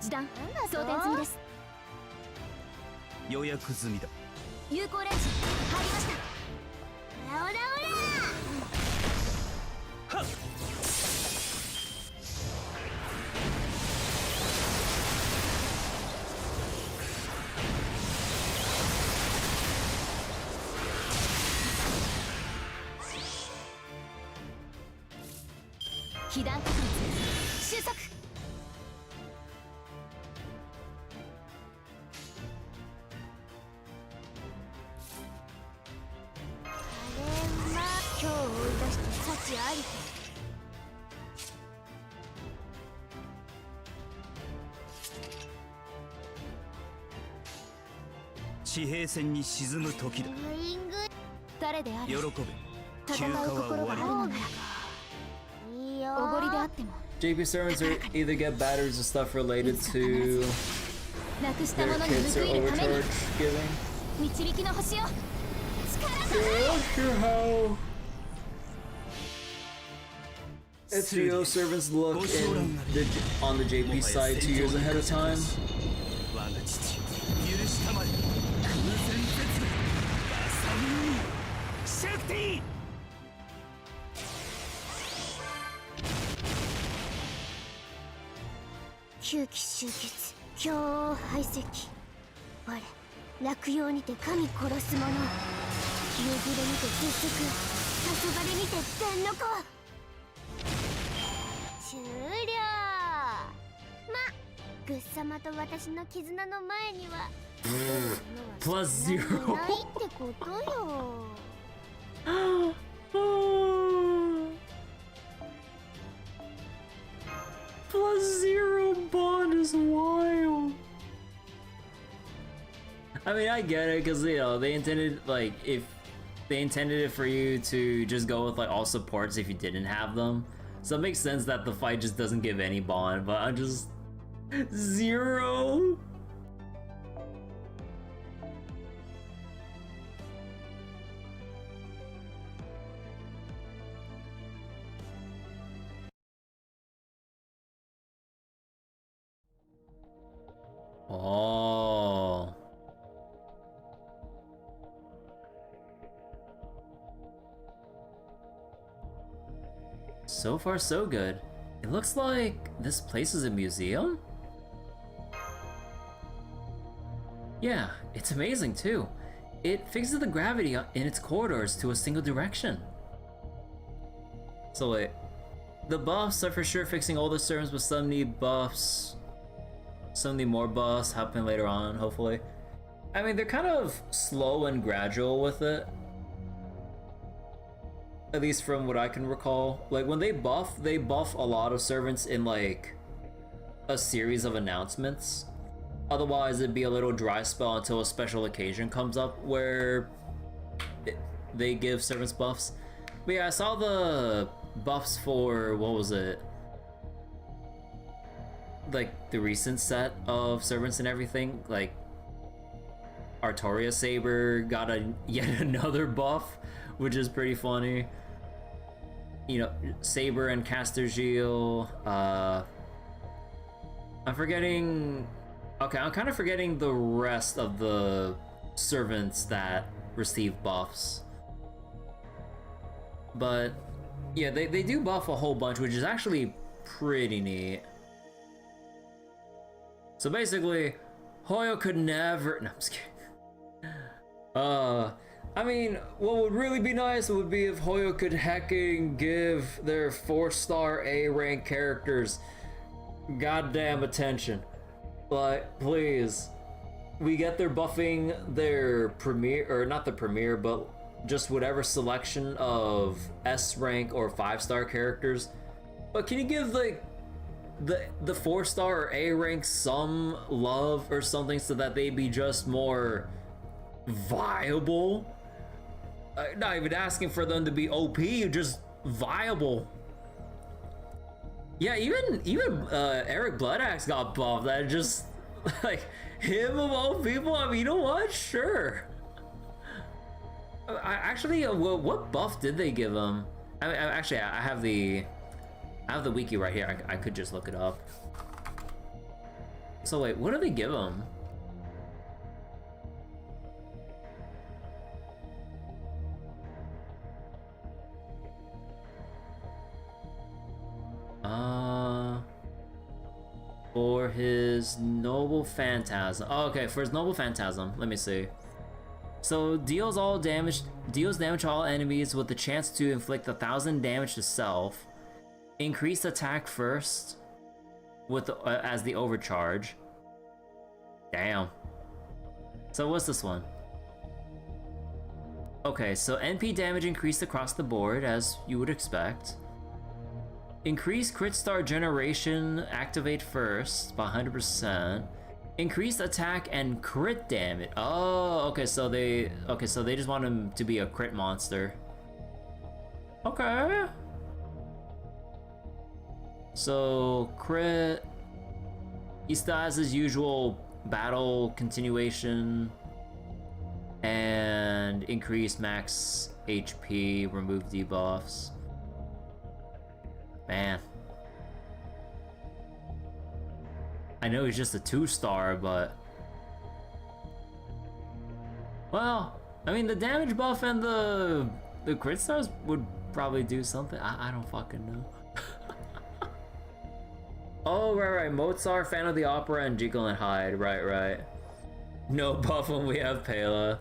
時短装填済みです予約済みだ有効レンジ入りましたオラオラはっ被弾確率収束今日追い出して幸あり地平線に沈む時だ誰であれ喜べ休戦う暇は終心があるわりだのならおごりであっても JP servants are either get batteries or stuff related to なくしたも their のに kids 報 or いるために overcharge giving. 導きの星を力 Not sure how FGO servants look on the JP side 2 years ahead of time. 我が父許したまえ空前絶後アサミシャクティ吸気集結強王排斥我落葉にて神殺す者夕暮れにて結束黄昏にて天の子終了まグッ様と私の絆の前には Plus 0. ないってことよ I mean, I get it, because, you know, they intended, like, if they intended it for you to just go with, like, all supports if you didn't have them. So it makes sense that the fight just doesn't give any bond, but I'm just... 0? Oh. So far, so good. It looks like this place is a museum? Yeah, it's amazing too. It fixes the gravity in its corridors to a single direction. So wait, the buffs are for sure fixing all the servants, but some need buffs. Some need more buffs, happen later on, hopefully. I mean, they're kind of slow and gradual with it. At least from what I can recall. Like, when they buff a lot of servants in, like, a series of announcements. Otherwise, it'd be a little dry spell until a special occasion comes up where they give servants buffs. But yeah, I saw the buffs for, what was it? Like, the recent set of servants and everything. Like, Artoria Saber got yet another buff, which is pretty funny. You know, Saber and Caster Gil. I'm forgetting... Okay, I'm kind of forgetting the rest of the servants that receive buffs. But, yeah, they do buff a whole bunch, which is actually pretty neat. So basically, Hoyo could never... No, I'm just kidding. I mean, what would really be nice would be if Hoyo could hecking give their 4-star A rank characters goddamn attention. Like, please. We get their buffing their premier, or not the premier, but just whatever selection of S rank or 5-star characters. But can you give, like, the 4-star or A rank some love or something so that they be just more viable? Not even asking for them to be OP, just viable. Yeah, even Eric Bloodaxe got buffed. That just, like, him of all people. I mean, you know what? Sure. Actually, what buff did they give him? Actually, I have the wiki right here. I could just look it up. So wait, what do they give him? For his Noble Phantasm. Oh, okay, for his Noble Phantasm. Let me see. So deals damage to all enemies with the chance to inflict 1,000 damage to self. Increase attack first with as the overcharge. Damn. So what's this one? Okay, so NP damage increased across the board as you would expect. Increase crit star generation, activate first by 100%. Increase attack and crit damage. Oh, okay, so they just want him to be a crit monster. Okay. So crit. He still has his usual battle continuation and increase max HP, remove debuffs. Man, I know he's just a 2-star, but well, I mean the damage buff and the crit stars would probably do something. I don't fucking know. Oh right, Mozart, Fan of the Opera, and Jekyll and Hyde. Right. No buff when we have Pela.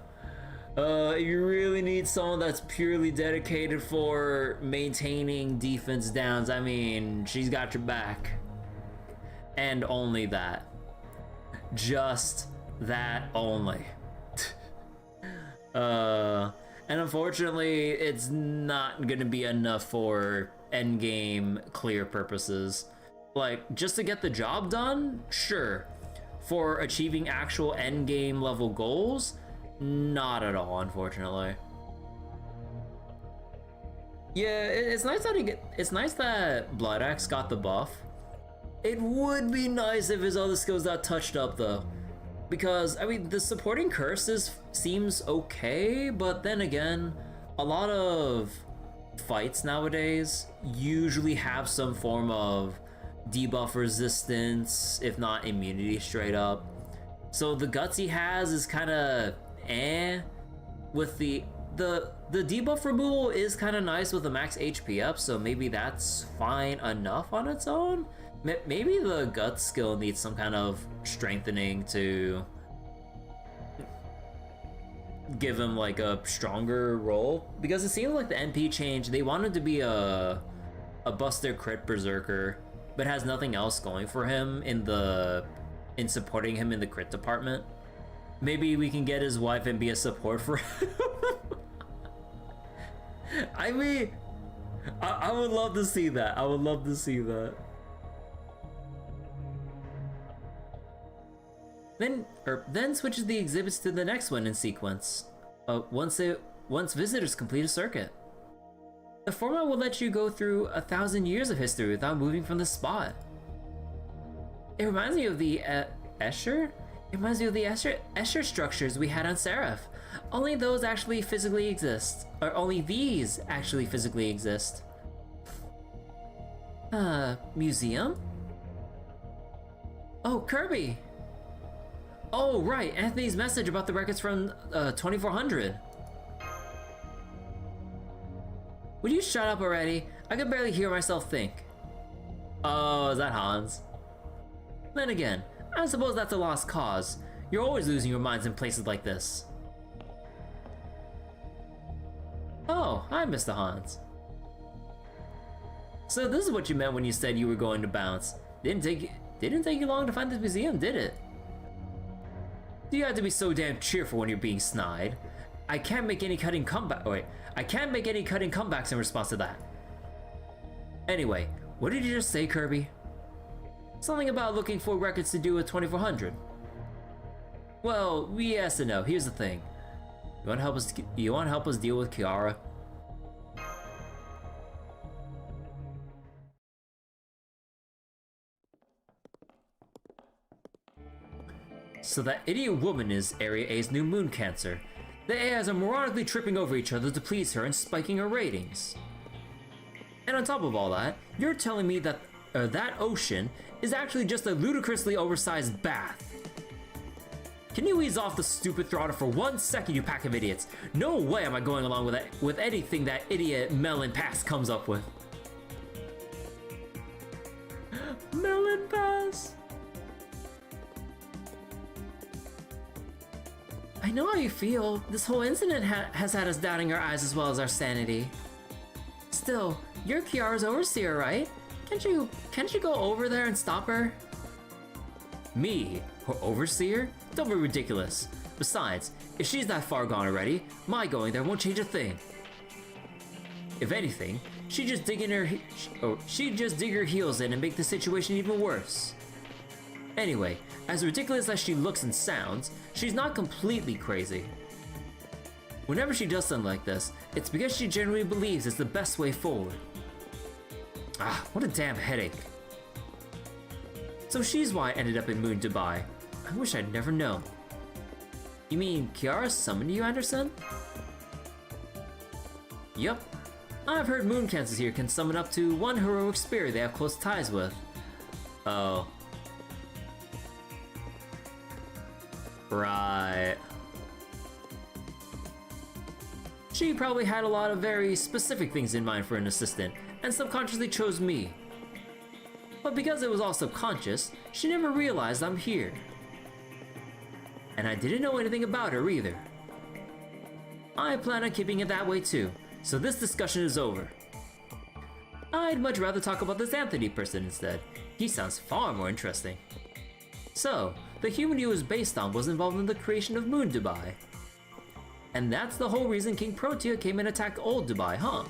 You really need someone that's purely dedicated for maintaining defense downs. I mean, she's got your back. And only that. Just that only. And unfortunately, it's not gonna be enough for endgame clear purposes. Like, just to get the job done? Sure. for achieving actual endgame level goals, not at all, unfortunately. Yeah, it's nice that it's nice that Blood Axe got the buff. It would be nice if his other skills got touched up though, because I mean the supporting curses seems okay, but then again, a lot of fights nowadays usually have some form of debuff resistance, if not immunity straight up. So the guts he has is kind of with the debuff removal is kind of nice with the max HP up, so maybe that's fine enough on its own. Maybe the guts skill needs some kind of strengthening to give him like a stronger role, because it seems like the NP change, they wanted to be a Buster Crit Berserker, but has nothing else going for him in supporting him in the crit department. Maybe we can get his wife and be a support for him. I mean, I would love to see that. I would love to see that. Then switches the exhibits to the next one in sequence. Once visitors complete a circuit. The format will let you go through 1,000 years of history without moving from the spot. It reminds me of the Escher? It reminds me of the Escher structures we had on Seraph. Only those actually physically exist. Or only these actually physically exist. Museum? Oh, Kirby! Oh, right, Anthony's message about the records from 2400. Would you shut up already? I can barely hear myself think. Oh, is that Hans? Then again, I suppose that's a lost cause. You're always losing your minds in places like this. Oh, hi, Mr. Hans. So this is what you meant when you said you were going to bounce. Didn't take you long to find this museum, did it? You have to be so damn cheerful when you're being snide. I can't make any cutting comebacks in response to that. Anyway, what did you just say, Kirby? Something about looking for records to do with 2400. Well, yes and no. Here's the thing. You want to help us deal with Kiara? So that idiot woman is Area A's new moon cancer. The AIs are moronically tripping over each other to please her and spiking her ratings. And on top of all that, you're telling me that that ocean is actually just a ludicrously oversized bath. Can you ease off the stupid throttle for 1 second, you pack of idiots? No way am I going along with anything that idiot Melon Pass comes up with. Melon Pass! I know how you feel. This whole incident has had us doubting our eyes as well as our sanity. Still, you're Kiara's overseer, right? Can't you go over there and stop her? Me? Her overseer? Don't be ridiculous. Besides, if she's that far gone already, my going there won't change a thing. If anything, she'd just dig her heels in and make the situation even worse. Anyway, as ridiculous as she looks and sounds, she's not completely crazy. Whenever she does something like this, it's because she genuinely believes it's the best way forward. Ah, what a damn headache. So she's why I ended up in Moon Dubai. I wish I'd never known. You mean Kiara summoned you, Anderson? Yup. I've heard moon cancers here can summon up to one heroic spirit they have close ties with. Oh. Right. She probably had a lot of very specific things in mind for an assistant, and subconsciously chose me. But because it was all subconscious, she never realized I'm here. And I didn't know anything about her either. I plan on keeping it that way too, so this discussion is over. I'd much rather talk about this Anthony person instead. He sounds far more interesting. So, the human he was based on was involved in the creation of Moon Dubai. And that's the whole reason King Protea came and attacked Old Dubai, huh?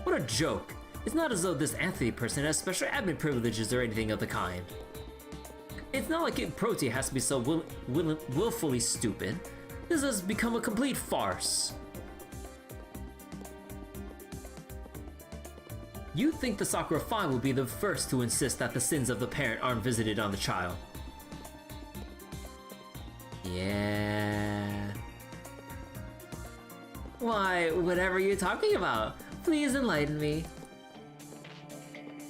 What a joke. It's not as though this Anthony person has special admin privileges or anything of the kind. It's not like King Protea has to be so willfully stupid. This has become a complete farce. You think the Sakura 5 will be the first to insist that the sins of the parent aren't visited on the child? Yeah. Why, whatever you're talking about, please enlighten me.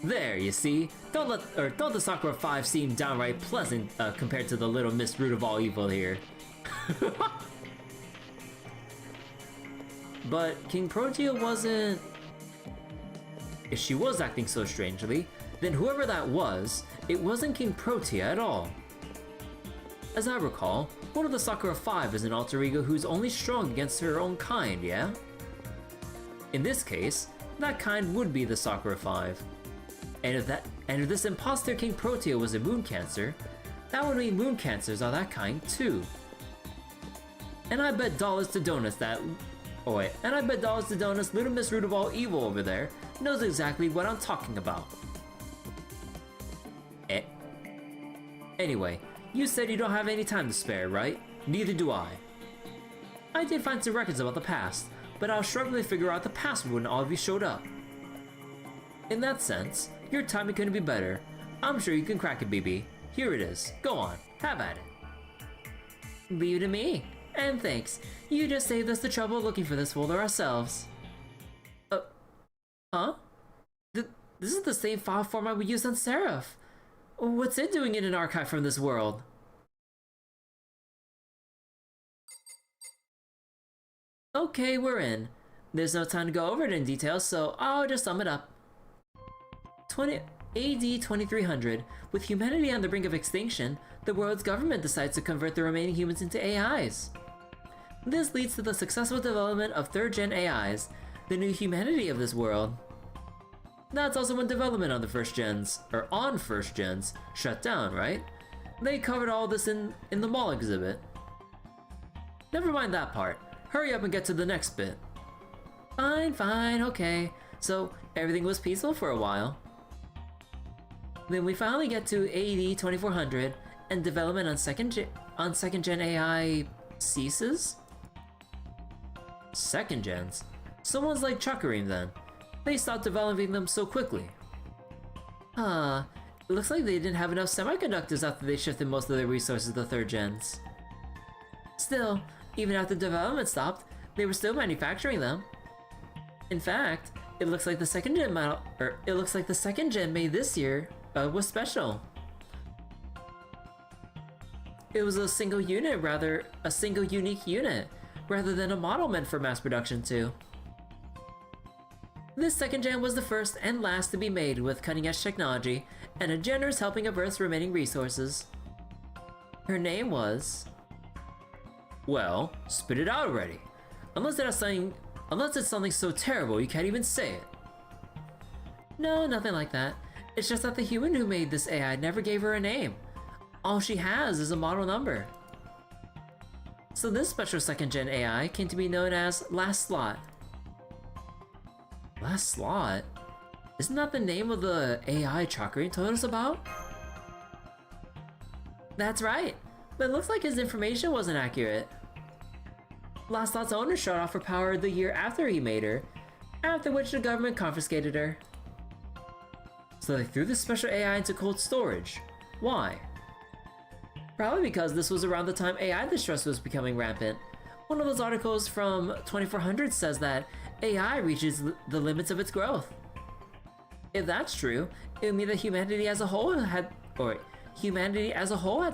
There, you see, don't the Sakura 5 seem downright pleasant compared to the little Miss Root of all evil here. But King Protea wasn't... If she was acting so strangely, then whoever that was, it wasn't King Protea at all. As I recall, one of the Sakura 5 is an alter ego who's only strong against her own kind, yeah? In this case, that kind would be the Sakura 5. And if this imposter King Protea was a moon cancer, that would mean moon cancers are that kind too. And I bet dollars to donuts that... Oh wait, and I bet dollars to donuts little Miss Root of all evil over there knows exactly what I'm talking about. Anyway, you said you don't have any time to spare, right? Neither do I. I did find some records about the past, but I was struggling to figure out the password when all of you showed up. In that sense, your timing couldn't be better. I'm sure you can crack it, BB. Here it is. Go on, have at it. Leave it to me. And thanks. You just saved us the trouble of looking for this folder ourselves. Huh? This is the same file format we used on Seraph. What's it doing in an archive from this world? Okay, we're in. There's no time to go over it in detail, so I'll just sum it up. AD 2300, with humanity on the brink of extinction, the world's government decides to convert the remaining humans into AIs. This leads to the successful development of 3rd gen AIs, the new humanity of this world. That's also when development on the first gens, shut down, right? They covered all this in the mall exhibit. Never mind that part. Hurry up and get to the next bit. Fine, okay. So, everything was peaceful for a while. Then we finally get to AD 2400, and development on second gen AI ceases? Second gens? Someone's like Chakarim then. They stopped developing them so quickly. It looks like they didn't have enough semiconductors after they shifted most of their resources to 3rd gens. Still, even after development stopped, they were still manufacturing them. In fact, it looks like the second gen made this year was special. It was a single unique unit, rather than a model meant for mass production too. This second gen was the first and last to be made with cutting-edge technology and a generous helping of Earth's remaining resources. Her name was... Well, spit it out already. Unless it's something so terrible you can't even say it. No, nothing like that. It's just that the human who made this AI never gave her a name. All she has is a model number. So this special second gen AI came to be known as Last Slot. Last Slot? Isn't that the name of the AI Chakarin told us about? That's right, but it looks like his information wasn't accurate. Last Slot's owner shut off her power the year after he made her, after which the government confiscated her. So they threw this special AI into cold storage. Why? Probably because this was around the time AI distrust was becoming rampant. One of those articles from 2400 says that AI reaches the limits of its growth. If that's true, it would mean that humanity as a whole had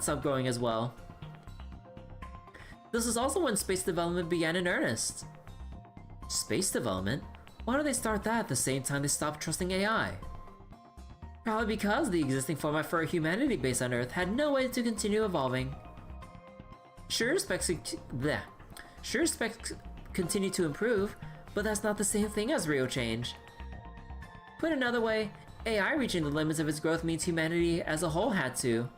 stopped growing as well. This is also when space development began in earnest. Space development? Why do they start that at the same time they stopped trusting AI? Probably because the existing format for a humanity based on Earth had no way to continue evolving. Sure, specs continue to improve, but that's not the same thing as real change. Put another way, AI reaching the limits of its growth means humanity as a whole had to...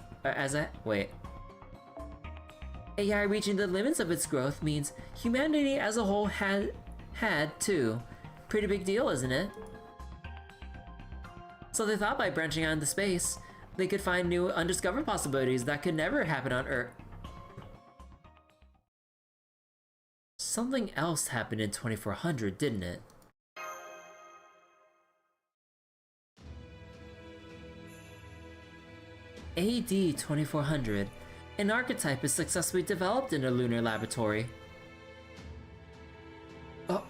AI reaching the limits of its growth means humanity as a whole had to. Pretty big deal, isn't it? So they thought by branching out into space, they could find new undiscovered possibilities that could never happen on Earth. Something else happened in 2400, didn't it? AD 2400, an archetype is successfully developed in a lunar laboratory. Oh.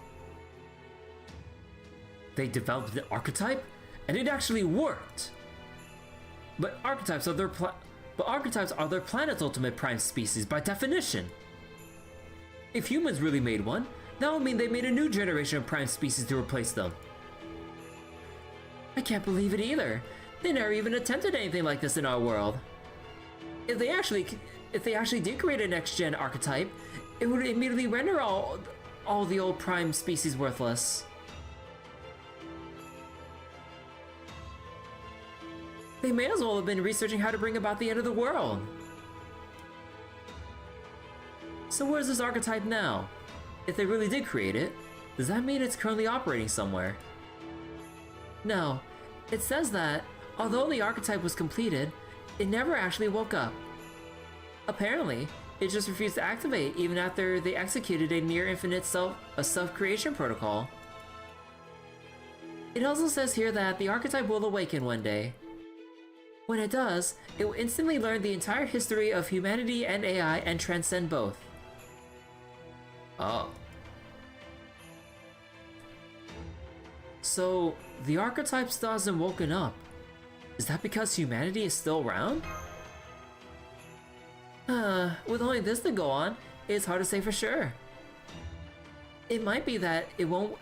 They developed an archetype? And it actually worked! But archetypes are their planet's ultimate prime species by definition. If humans really made one, that would mean they made a new generation of prime species to replace them. I can't believe it either. They never even attempted anything like this in our world. If they actually did create a next-gen archetype, it would immediately render all the old prime species worthless. They may as well have been researching how to bring about the end of the world. So where's this archetype now? If they really did create it, does that mean it's currently operating somewhere? No, it says that, although the archetype was completed, it never actually woke up. Apparently, it just refused to activate even after they executed a near-infinite self-creation protocol. It also says here that the archetype will awaken one day. When it does, it will instantly learn the entire history of humanity and AI and transcend both. Oh. So, the archetype still hasn't woken up. Is that because humanity is still around? With only this to go on, it's hard to say for sure. It might be that it won't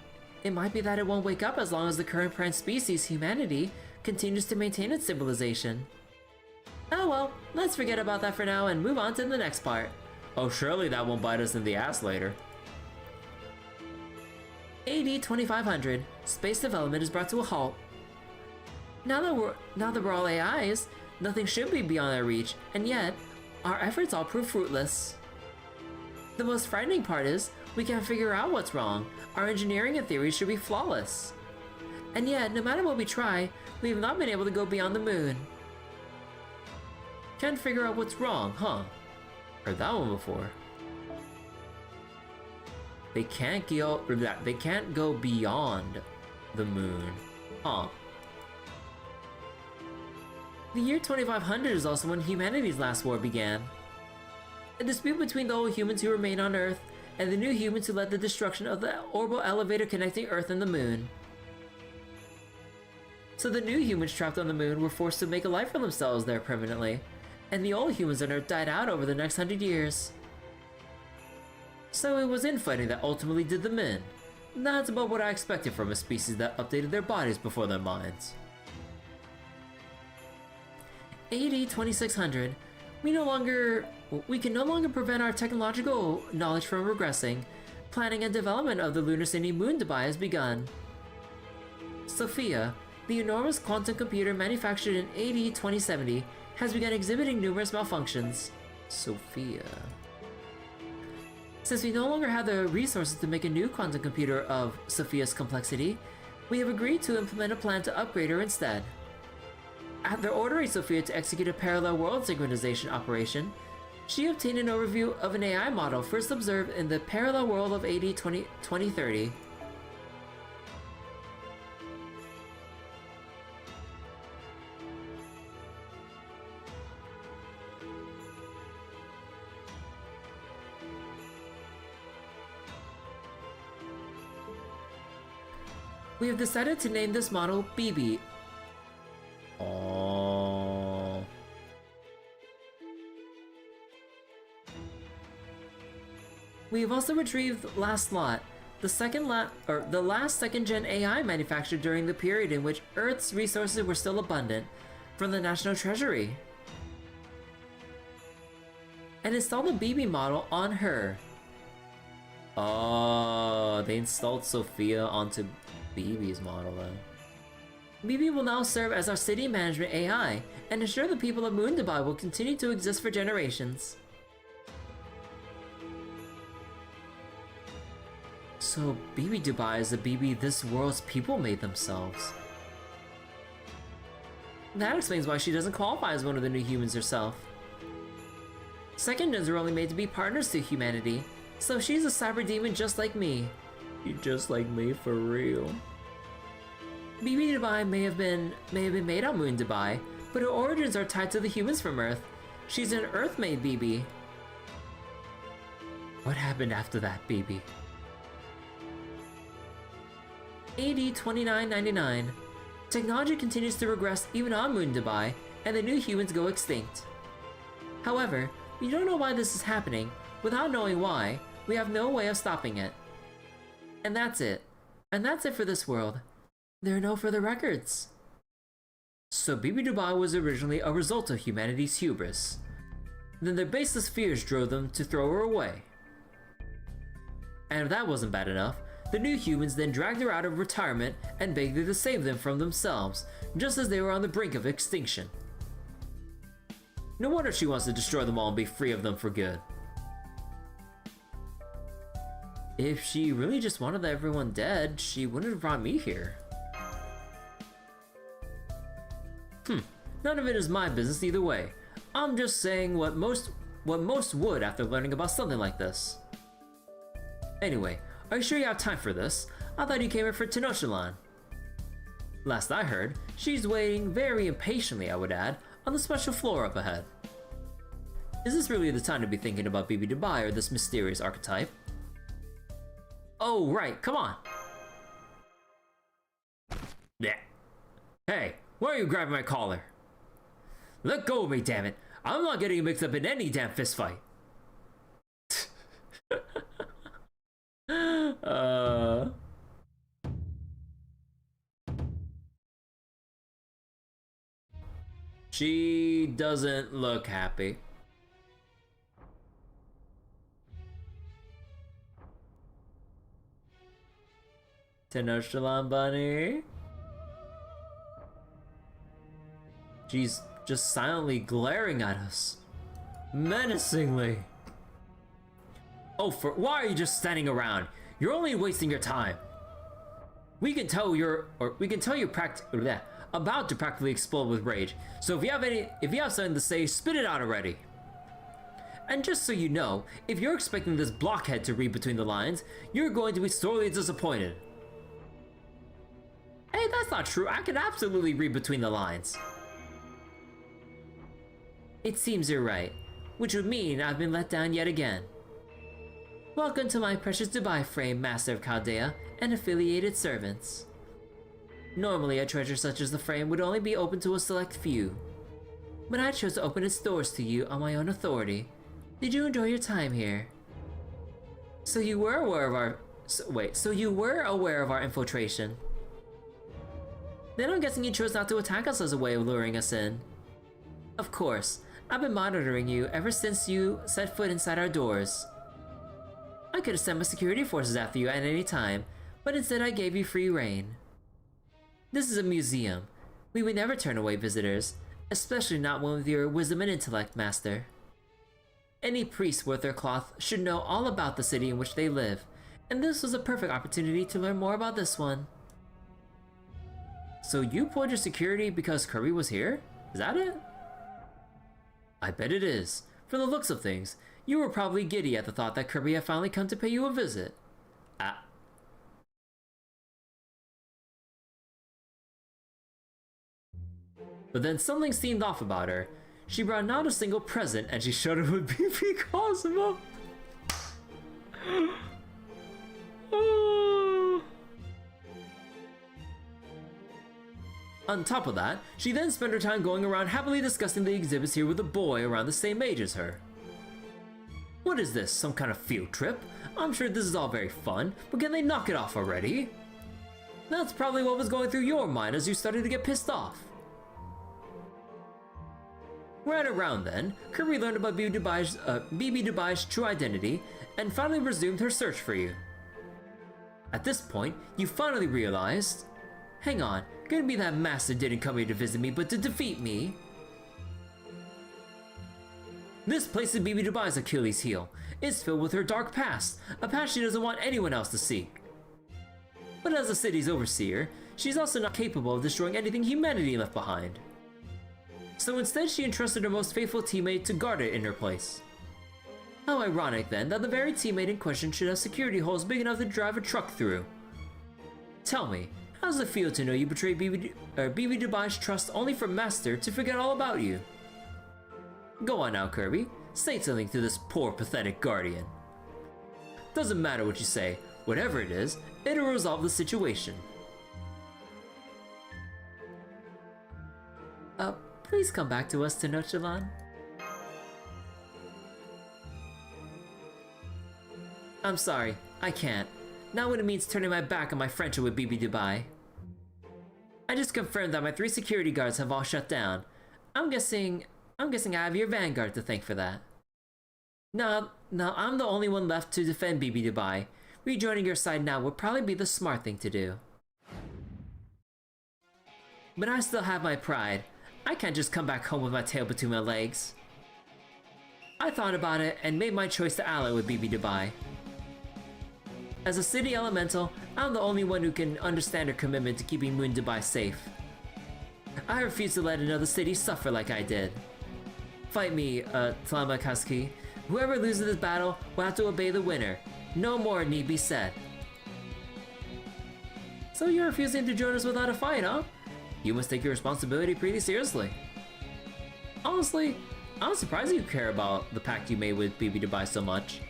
wake up as long as the current prime species, humanity, continues to maintain its civilization. Oh well, let's forget about that for now and move on to the next part. Oh, surely that won't bite us in the ass later. AD 2500, space development is brought to a halt. Now that we're all AIs, nothing should be beyond our reach, and yet, our efforts all prove fruitless. The most frightening part is, we can't figure out what's wrong. Our engineering and theories should be flawless. And yet, no matter what we try, we have not been able to go beyond the moon. Can't figure out what's wrong, huh? Heard that one before. They can't go beyond the moon, huh? The year 2500 is also when humanity's last war began. A dispute between the old humans who remained on Earth and the new humans who led the destruction of the orbital elevator connecting Earth and the moon. So the new humans trapped on the moon were forced to make a life for themselves there permanently, and the old humans on Earth died out over the next 100 years. So it was infighting that ultimately did them in. That's about what I expected from a species that updated their bodies before their minds. AD 2600, we can no longer prevent our technological knowledge from regressing. Planning and development of the lunar city moon Dubai has begun. Sophia, the enormous quantum computer manufactured in AD 2070, has begun exhibiting numerous malfunctions. Sophia. Since we no longer have the resources to make a new quantum computer of Sophia's complexity, we have agreed to implement a plan to upgrade her instead. After ordering Sophia to execute a parallel world synchronization operation, she obtained an overview of an AI model first observed in the parallel world of AD 2030. We have decided to name this model BB. Oh. We have also retrieved Last Lot, the last second-gen AI manufactured during the period in which Earth's resources were still abundant, from the National Treasury, and installed a BB model on her. Oh, they installed Sophia onto BB's model then. BB will now serve as our city management AI and ensure the people of Moon Dubai will continue to exist for generations. So BB Dubai is the BB this world's people made themselves. That explains why she doesn't qualify as one of the new humans herself. Second gens were only made to be partners to humanity, so she's a cyber demon just like me. You just like me for real. BB Dubai may have been made on Moon Dubai, but her origins are tied to the humans from Earth. She's an Earth-made BB. What happened after that, BB? AD 2999. Technology continues to regress even on Moon Dubai, and the new humans go extinct. However, we don't know why this is happening. Without knowing why, we have no way of stopping it. And that's it. And that's it for this world. There are no further records. So BB Dubai was originally a result of humanity's hubris. Then their baseless fears drove them to throw her away. And if that wasn't bad enough, the new humans then dragged her out of retirement and begged her to save them from themselves, just as they were on the brink of extinction. No wonder she wants to destroy them all and be free of them for good. If she really just wanted everyone dead, she wouldn't have brought me here. None of it is my business either way. I'm just saying what most would after learning about something like this. Anyway, are you sure you have time for this? I thought you came here for Tenochtitlan. Last I heard, she's waiting very impatiently, I would add, on the special floor up ahead. Is this really the time to be thinking about BB Dubai or this mysterious archetype? Oh, right, come on! Yeah. Hey, why are you grabbing my collar? Let go of me, damn it! I'm not getting mixed up in any damn fistfight! She doesn't look happy. Tenochtitlan Bunny? She's just silently glaring at us. Menacingly. Oh, why are you just standing around? You're only wasting your time. We can tell you're about to practically explode with rage. So if you have something to say, spit it out already. And just so you know, if you're expecting this blockhead to read between the lines, you're going to be sorely disappointed. Hey, that's not true. I can absolutely read between the lines. It seems you're right, which would mean I've been let down yet again. Welcome to my precious Dubai frame, Master of Chaldea and affiliated servants. Normally, a treasure such as the frame would only be open to a select few, but I chose to open its doors to you on my own authority. Did you enjoy your time here? So you were aware of our infiltration. Then I'm guessing you chose not to attack us as a way of luring us in. Of course, I've been monitoring you ever since you set foot inside our doors. I could have sent my security forces after you at any time, but instead I gave you free rein. This is a museum. We would never turn away visitors, especially not one with your wisdom and intellect, Master. Any priest worth their cloth should know all about the city in which they live, and this was a perfect opportunity to learn more about this one. So you pulled your security because Kirby was here? Is that it? I bet it is. For the looks of things, you were probably giddy at the thought that Kirby had finally come to pay you a visit. Ah. But then something seemed off about her. She brought not a single present and she showed up with BP Cosmo. On top of that, she then spent her time going around happily discussing the exhibits here with a boy around the same age as her. What is this, some kind of field trip? I'm sure this is all very fun, but can they knock it off already? That's probably what was going through your mind as you started to get pissed off. Right around then, Kirby learned about BB Dubai's true identity and finally resumed her search for you. At this point, you finally realized, hang on, couldn't be that Master didn't come here to visit me but to defeat me. This place is BB Dubai's Achilles heel. It's filled with her dark past, a past she doesn't want anyone else to see. But as the city's overseer, she's also not capable of destroying anything humanity left behind. So instead she entrusted her most faithful teammate to guard it in her place. How ironic then that the very teammate in question should have security holes big enough to drive a truck through. Tell me, how does it feel to know you betrayed BB Dubai's trust only for Master to forget all about you? Go on now, Kirby. Say something to this poor, pathetic guardian. Doesn't matter what you say, whatever it is, it'll resolve the situation. Please come back to us, Tenochtitlan. I'm sorry, I can't. Not when it means turning my back on my friendship with BB Dubai. I just confirmed that my 3 security guards have all shut down. I'm guessing I have your vanguard to thank for that. No, I'm the only one left to defend BB Dubai. Rejoining your side now would probably be the smart thing to do. But I still have my pride. I can't just come back home with my tail between my legs. I thought about it and made my choice to ally with BB Dubai. As a city elemental, I'm the only one who can understand her commitment to keeping Moon Dubai safe. I refuse to let another city suffer like I did. Fight me, Tlamakaski. Whoever loses this battle will have to obey the winner. No more need be said. So you're refusing to join us without a fight, huh? You must take your responsibility pretty seriously. Honestly, I'm surprised you care about the pact you made with BB Dubai so much.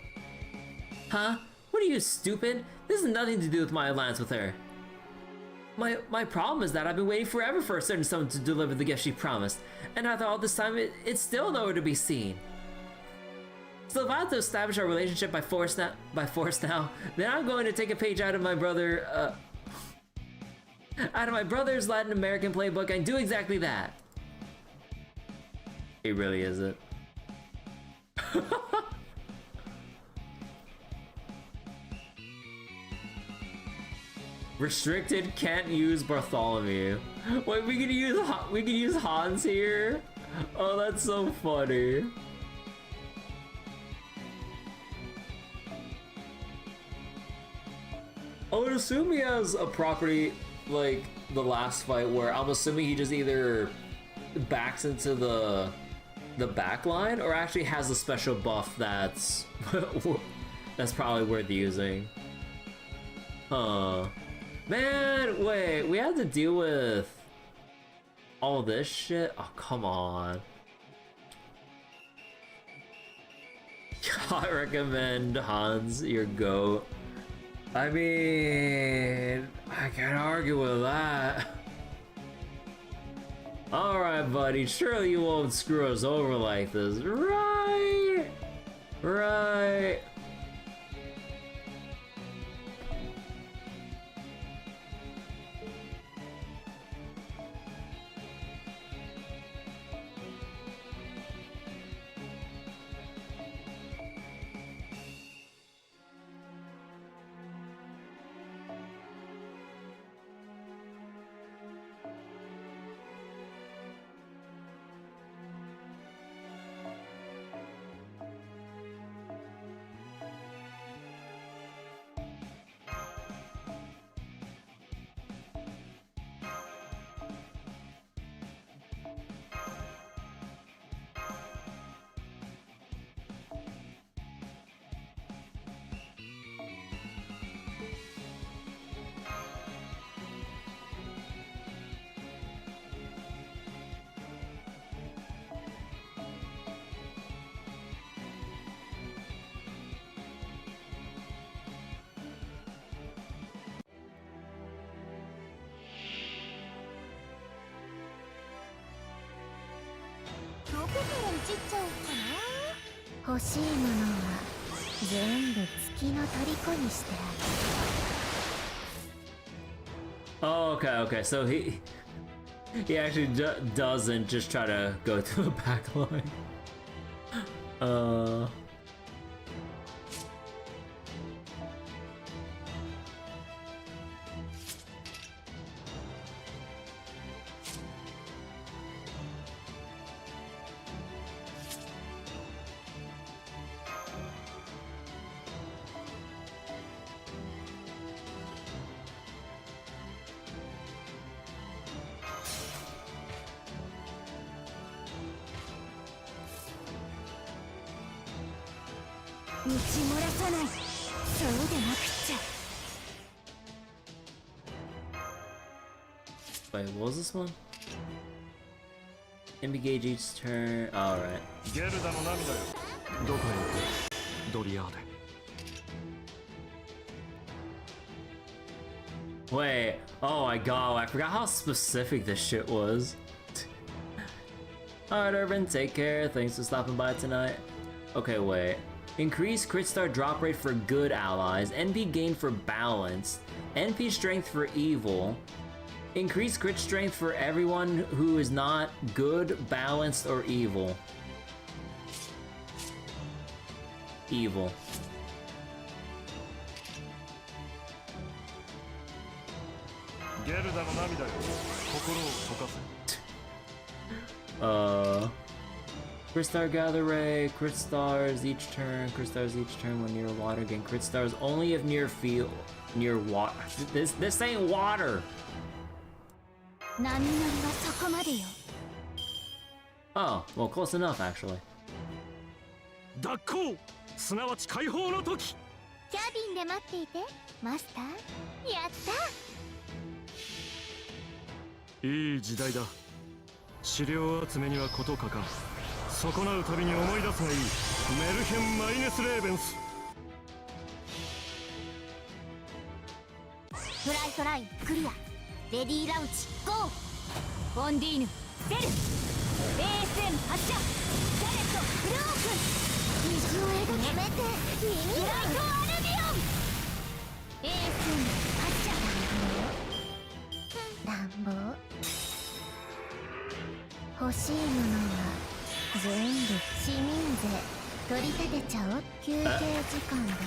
Huh? What are you, stupid? This has nothing to do with my alliance with her. My problem is that I've been waiting forever for a certain someone to deliver the gift she promised, and after all this time, it's still nowhere to be seen. So if I have to establish our relationship by force now, then I'm going to take a page out of my brother's Latin American playbook and do exactly that. It really isn't. Restricted, can't use Bartholomew. Wait, we can use Hans here? Oh, that's so funny. I would assume he has a property like the last fight where I'm assuming he just either backs into the back line or actually has a special buff that's probably worth using. Huh. Man, wait, we have to deal with all this shit? Oh, come on. I recommend Hans your goat. I mean, I can't argue with that. Alright, buddy, surely you won't screw us over like this, right? Right. Oh, okay, so he actually doesn't just try to go to the back line. 打ち漏らさない。そうでなくっちゃ。 Wait, what was this one? Engage each turn. Alright. ゲルダの涙よ。どこへ行くドリアーデ。 Wait, oh my god, I forgot how specific this shit was. Alright, Urban, take care. Thanks for stopping by tonight. Okay, wait. Increase crit star drop rate for good allies. NP gain for balance. NP strength for evil. Increase crit strength for everyone who is not good, balanced, or evil. Evil. Crit star gather ray, crit stars each turn, crit stars each turn when near water, gain crit stars only if near field, near water. This ain't water. Oh, well, close enough actually. 脱行すなわち解放の時。キャビンで待っていて、マスター。やった。いい時代だ。資料集めには事欠かん。損なうたびに思い出すがいい。メルヘン・マイネス・レーベンス。トライトライクリア。レディーラウンチゴー。フォンディーヌ出る。 ASM 発射。キャレットフルオープン。虹を描めて耳ライトアルビオン。 ASM 発射。乱暴。欲しいものは全部市民税取り立てちゃおう。休憩時間です。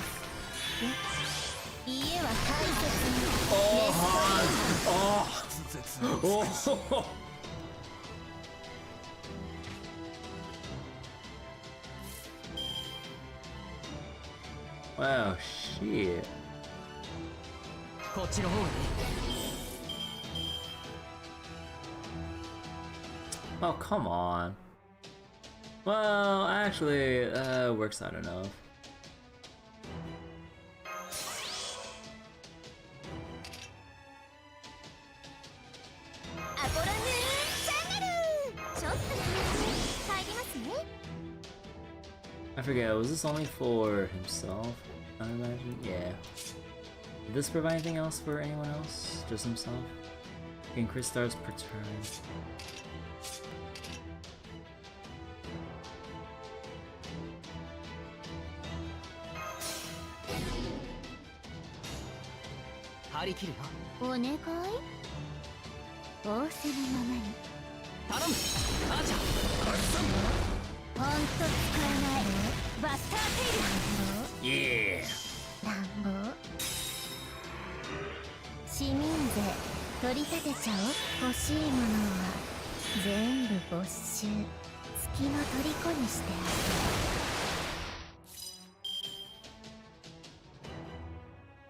家は大切に。Oh. Wow, shit. こっちの方に。 Oh, come on. Well, actually, works out enough. I forget, was this only for himself? I imagine? Yeah. Did this provide anything else for anyone else? Just himself? Gain crit stars per turn. Oh, お願い。仰せのままに。頼む。アーチャー。ほんと使えない。バスターテイル。 Yeah. 乱暴。市民税取り立てちゃおう。欲しいものは全部没収。月の虜にして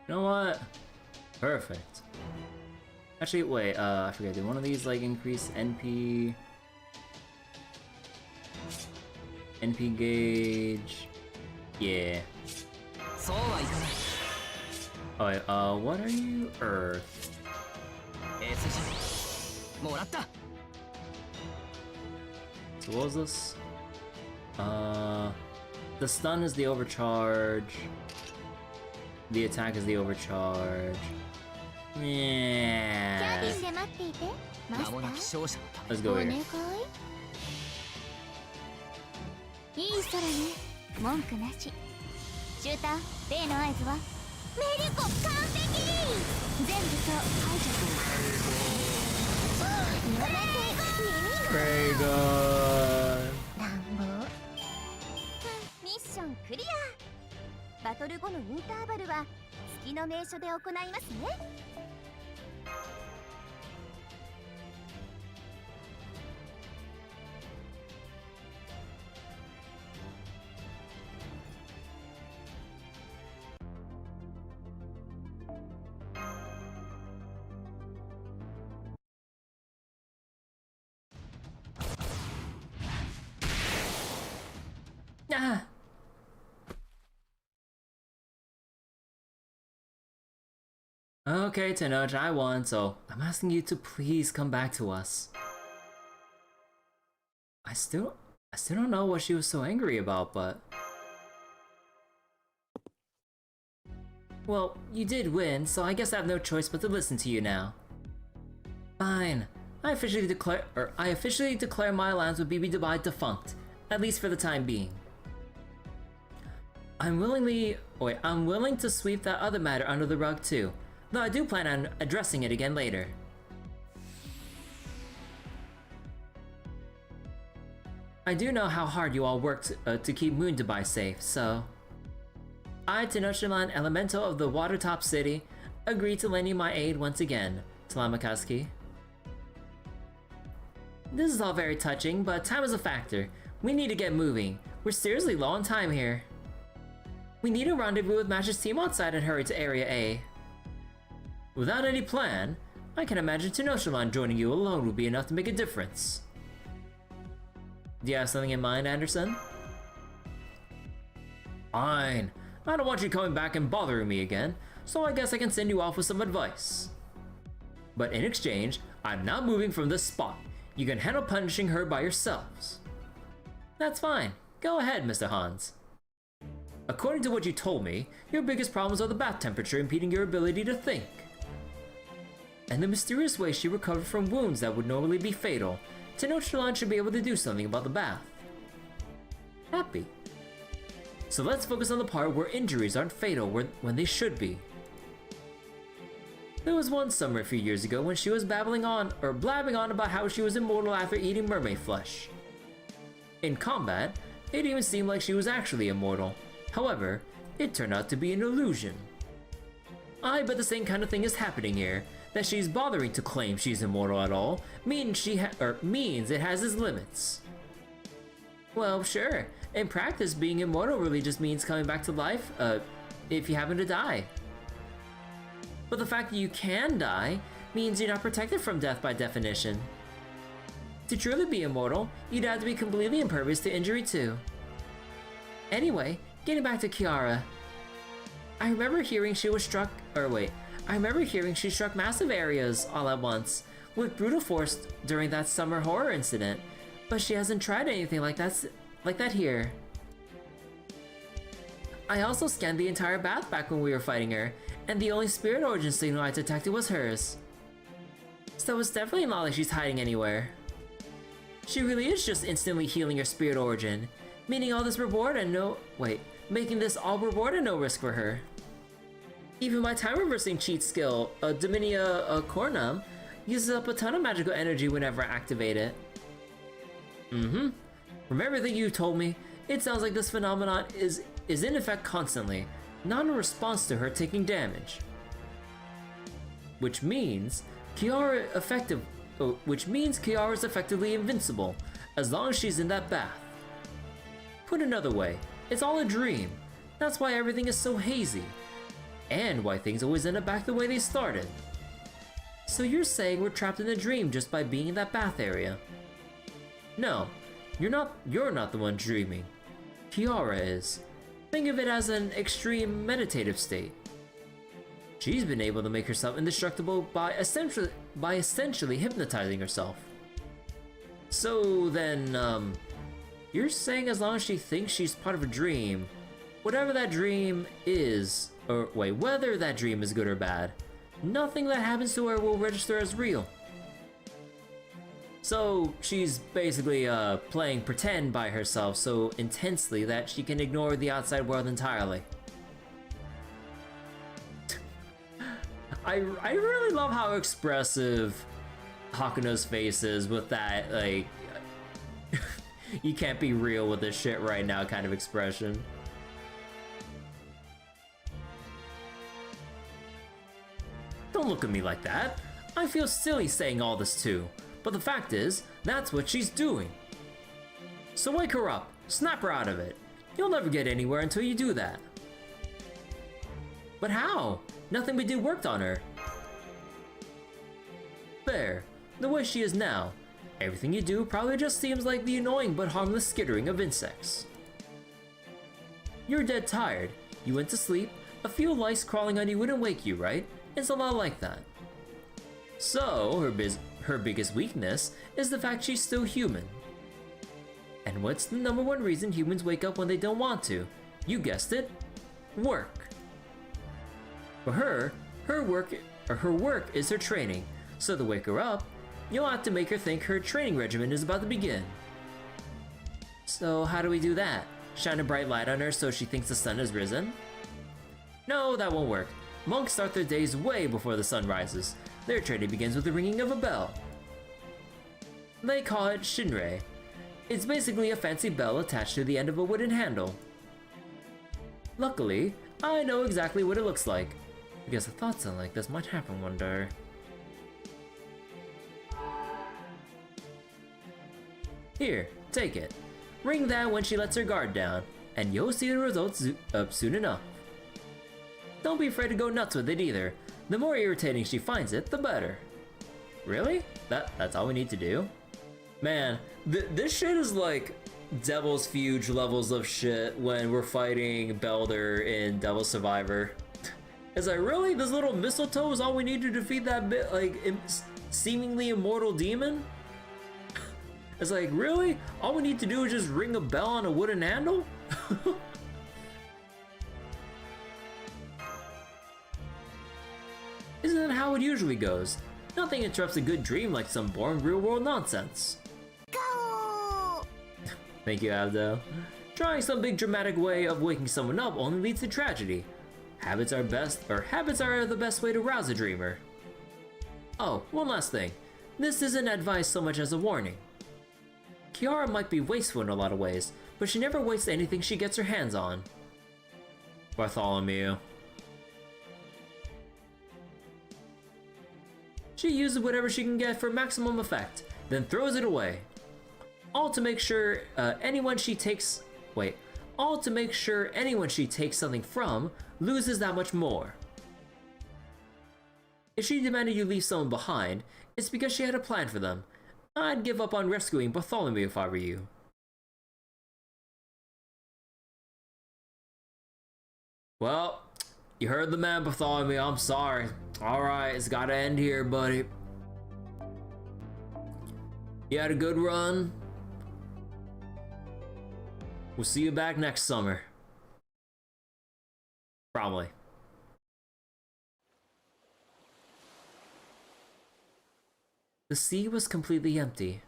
あ You know what? Perfect. Actually, wait, I forget, did one of these like increase NP gauge? Yeah. Alright, what are you? Earth. So what was this? The stun is the overcharge. The attack is the overcharge. Yeah. Let's go here. いい空ね。文句なし。シューター、例の合図はメリコ完璧。全部と排除。やめて。Very good. 乱暴。ミッションクリア。バトル後のインターバルは月の名所で行いますね。Ah. Okay, Tenoch, I won, so I'm asking you to please come back to us. I still don't know what she was so angry about, but... Well, you did win, so I guess I have no choice but to listen to you now. Fine. I officially declare my alliance with BB Dubai defunct, at least for the time being. I'm willing to sweep that other matter under the rug too, though I do plan on addressing it again later. I do know how hard you all worked to keep Moon Dubai safe, so... I, Tenochtitlan, Elemental of the Watertop City, agree to lend you my aid once again, Talamakaski. This is all very touching, but time is a factor. We need to get moving. We're seriously low on time here. We need a rendezvous with Mash's team outside and hurry to Area A. Without any plan, I can imagine Tenochtitlan joining you alone would be enough to make a difference. Do you have something in mind, Anderson? Fine. I don't want you coming back and bothering me again, so I guess I can send you off with some advice. But in exchange, I'm not moving from this spot. You can handle punishing her by yourselves. That's fine. Go ahead, Mr. Hans. According to what you told me, your biggest problems are the bath temperature impeding your ability to think. And the mysterious way she recovered from wounds that would normally be fatal. Tenochtitlan should be able to do something about the bath. Happy. So let's focus on the part where injuries aren't fatal when they should be. There was one summer a few years ago when she was blabbing on about how she was immortal after eating mermaid flesh. In combat, it even seemed like she was actually immortal. However, it turned out to be an illusion. I bet the same kind of thing is happening here. That she's bothering to claim she's immortal at all means it has its limits. Well, sure. In practice, being immortal really just means coming back to life, if you happen to die. But the fact that you can die means you're not protected from death by definition. To truly be immortal, you'd have to be completely impervious to injury too. Anyway, getting back to Kiara. I remember hearing she struck massive areas all at once, with brutal force during that summer horror incident, but she hasn't tried anything like that here. I also scanned the entire bath back when we were fighting her, and the only spirit origin signal I detected was hers. So it's definitely not like she's hiding anywhere. She really is just instantly healing her spirit origin, meaning all this reward and making this all reward and no risk for her. Even my time reversing cheat skill, Dominia Cornum, uses up a ton of magical energy whenever I activate it. From everything you told me, it sounds like this phenomenon is in effect constantly, not in response to her taking damage. Which means Kiara is effectively invincible, as long as she's in that bath. Put another way, it's all a dream. That's why everything is so hazy. And why things always end up back the way they started. So you're saying we're trapped in a dream just by being in that bath area? No, you're not the one dreaming. Kiara is. Think of it as an extreme meditative state. She's been able to make herself indestructible by essentially hypnotizing herself. So then, you're saying as long as she thinks she's part of a dream, whatever that dream is, whether that dream is good or bad, nothing that happens to her will register as real. So she's basically playing pretend by herself so intensely that she can ignore the outside world entirely. I really love how expressive Hakuno's face is with that, like, you can't be real with this shit right now kind of expression. Don't look at me like that. I feel silly saying all this too, but the fact is, that's what she's doing. So wake her up, snap her out of it. You'll never get anywhere until you do that. But how? Nothing we did worked on her. There, the way she is now. Everything you do probably just seems like the annoying but harmless skittering of insects. You're dead tired. You went to sleep. A few lice crawling on you wouldn't wake you, right? It's a lot like that. So, her biggest weakness is the fact she's still human. And what's the number one reason humans wake up when they don't want to? You guessed it, work. For her, her work is her training, so to wake her up, you'll have to make her think her training regimen is about to begin. So how do we do that? Shine a bright light on her so she thinks the sun has risen? No, that won't work. Monks start their days way before the sun rises. Their training begins with the ringing of a bell. They call it shinrei. It's basically a fancy bell attached to the end of a wooden handle. Luckily, I know exactly what it looks like, because I thought something like this might happen one day. Here, take it. Ring that when she lets her guard down, and you'll see the results up soon enough. Don't be afraid to go nuts with it either. The more irritating she finds it, the better. Really? That's all we need to do? Man, this shit is like Devil's Fuge levels of shit when we're fighting Belder in Devil Survivor. It's like, really? This little mistletoe is all we need to defeat that seemingly immortal demon? It's like, really? All we need to do is just ring a bell on a wooden handle? Isn't that how it usually goes? Nothing interrupts a good dream like some boring real-world nonsense. Go! Thank you, Abdo. Trying some big dramatic way of waking someone up only leads to tragedy. Habits are the best way to rouse a dreamer. Oh, one last thing. This isn't advice so much as a warning. Kiara might be wasteful in a lot of ways, but she never wastes anything she gets her hands on. Bartholomew. She uses whatever she can get for maximum effect, then throws it away. All to make sure anyone she takes something from loses that much more. If she demanded you leave someone behind, it's because she had a plan for them. I'd give up on rescuing Bartholomew if I were you. Well, you heard the man, Bartholomew. I'm sorry. Alright, it's gotta end here, buddy. You had a good run. We'll see you back next summer. Probably. The sea was completely empty.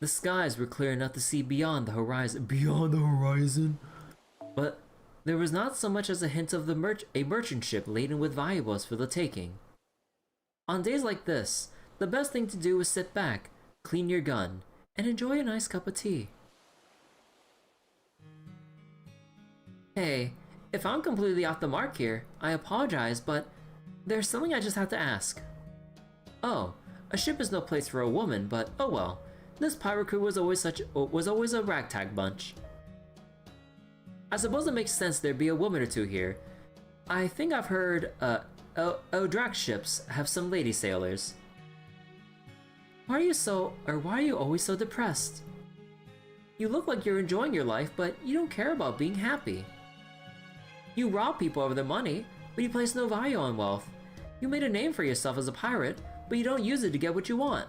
The skies were clear enough to see beyond the horizon. Beyond the horizon? But there was not so much as a hint of a merchant ship laden with valuables for the taking. On days like this, the best thing to do is sit back, clean your gun, and enjoy a nice cup of tea. Hey, if I'm completely off the mark here, I apologize, but there's something I just have to ask. Oh, a ship is no place for a woman, but oh well. This pirate crew was always a ragtag bunch. I suppose it makes sense there'd be a woman or two here. I think I've heard Odrak ships have some lady sailors. Why are you always so depressed? You look like you're enjoying your life, but you don't care about being happy. You rob people of their money, but you place no value on wealth. You made a name for yourself as a pirate, but you don't use it to get what you want.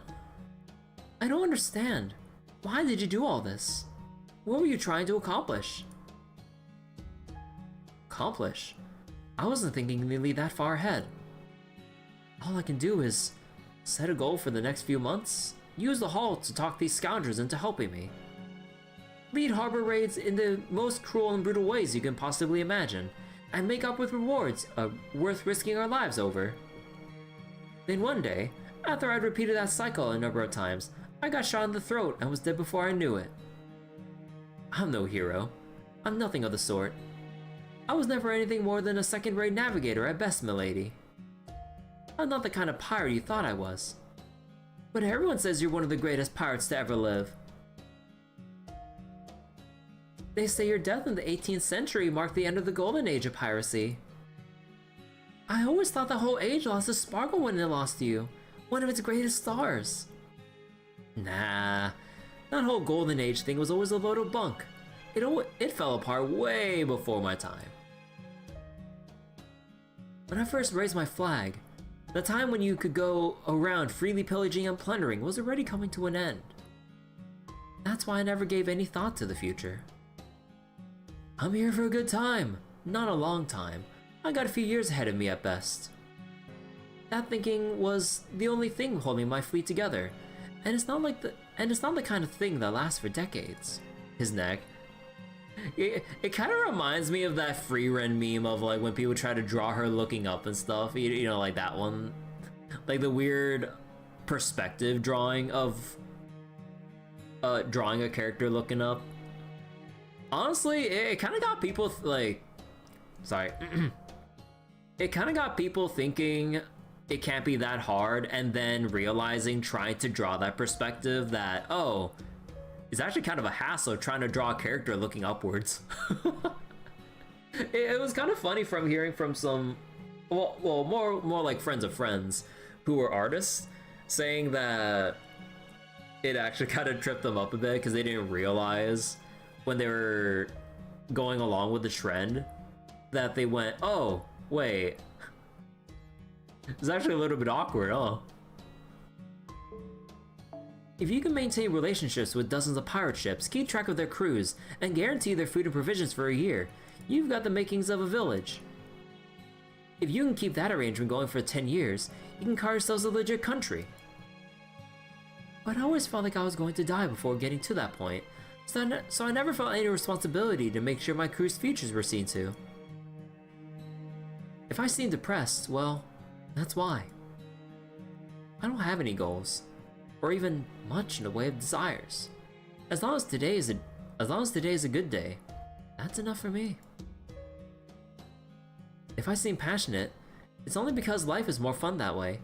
I don't understand. Why did you do all this? What were you trying to accomplish? Accomplish? I wasn't thinking nearly that far ahead. All I can do is set a goal for the next few months, use the hall to talk these scoundrels into helping me. Lead harbor raids in the most cruel and brutal ways you can possibly imagine, and make up with rewards worth risking our lives over. Then one day, after I'd repeated that cycle a number of times, I got shot in the throat and was dead before I knew it. I'm no hero. I'm nothing of the sort. I was never anything more than a second-rate navigator at best, milady. I'm not the kind of pirate you thought I was. But everyone says you're one of the greatest pirates to ever live. They say your death in the 18th century marked the end of the golden age of piracy. I always thought the whole age lost its sparkle when it lost you, one of its greatest stars. Nah, that whole golden age thing was always a load of bunk. It fell apart way before my time. When I first raised my flag, the time when you could go around freely pillaging and plundering was already coming to an end. That's why I never gave any thought to the future. I'm here for a good time, not a long time. I got a few years ahead of me at best. That thinking was the only thing holding my fleet together, and it's not the kind of thing that lasts for decades. His neck. It kind of reminds me of that free Ren meme of like when people try to draw her looking up and stuff. You know, like that one, like the weird perspective drawing of drawing a character looking up. Honestly, it kind of got people it kind of got people thinking it can't be that hard, and then realizing trying to draw that perspective that, oh, it's actually kind of a hassle trying to draw a character looking upwards. It was kind of funny from hearing from some, well, more like friends of friends who were artists, saying that it actually kind of tripped them up a bit because they didn't realize when they were going along with the trend that they went, oh, wait. It's actually a little bit awkward, huh? If you can maintain relationships with dozens of pirate ships, keep track of their crews, and guarantee their food and provisions for a year, you've got the makings of a village. If you can keep that arrangement going for 10 years, you can call yourselves a legit country. But I always felt like I was going to die before getting to that point, so I never felt any responsibility to make sure my crew's futures were seen to. If I seem depressed, well, that's why. I don't have any goals, or even much in the way of desires. As long as today is a good day, that's enough for me. If I seem passionate, it's only because life is more fun that way.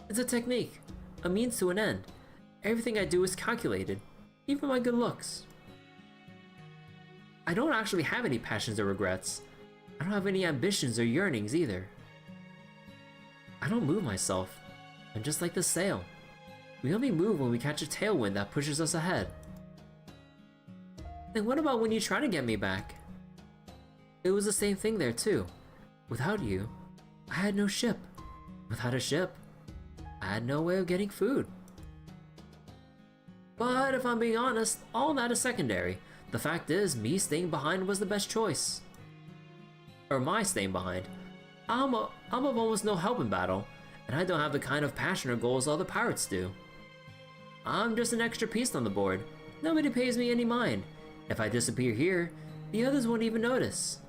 It's a technique, a means to an end. Everything I do is calculated, even my good looks. I don't actually have any passions or regrets. I don't have any ambitions or yearnings either. I don't move myself. I'm just like the sail. We only move when we catch a tailwind that pushes us ahead. Then what about when you try to get me back? It was the same thing there too. Without you, I had no ship. Without a ship, I had no way of getting food. But if I'm being honest, all that is secondary. The fact is, me staying behind was the best choice. Or my staying behind. I'm of almost no help in battle, and I don't have the kind of passion or goals other pirates do. I'm just an extra piece on the board. Nobody pays me any mind. If I disappear here, the others won't even notice.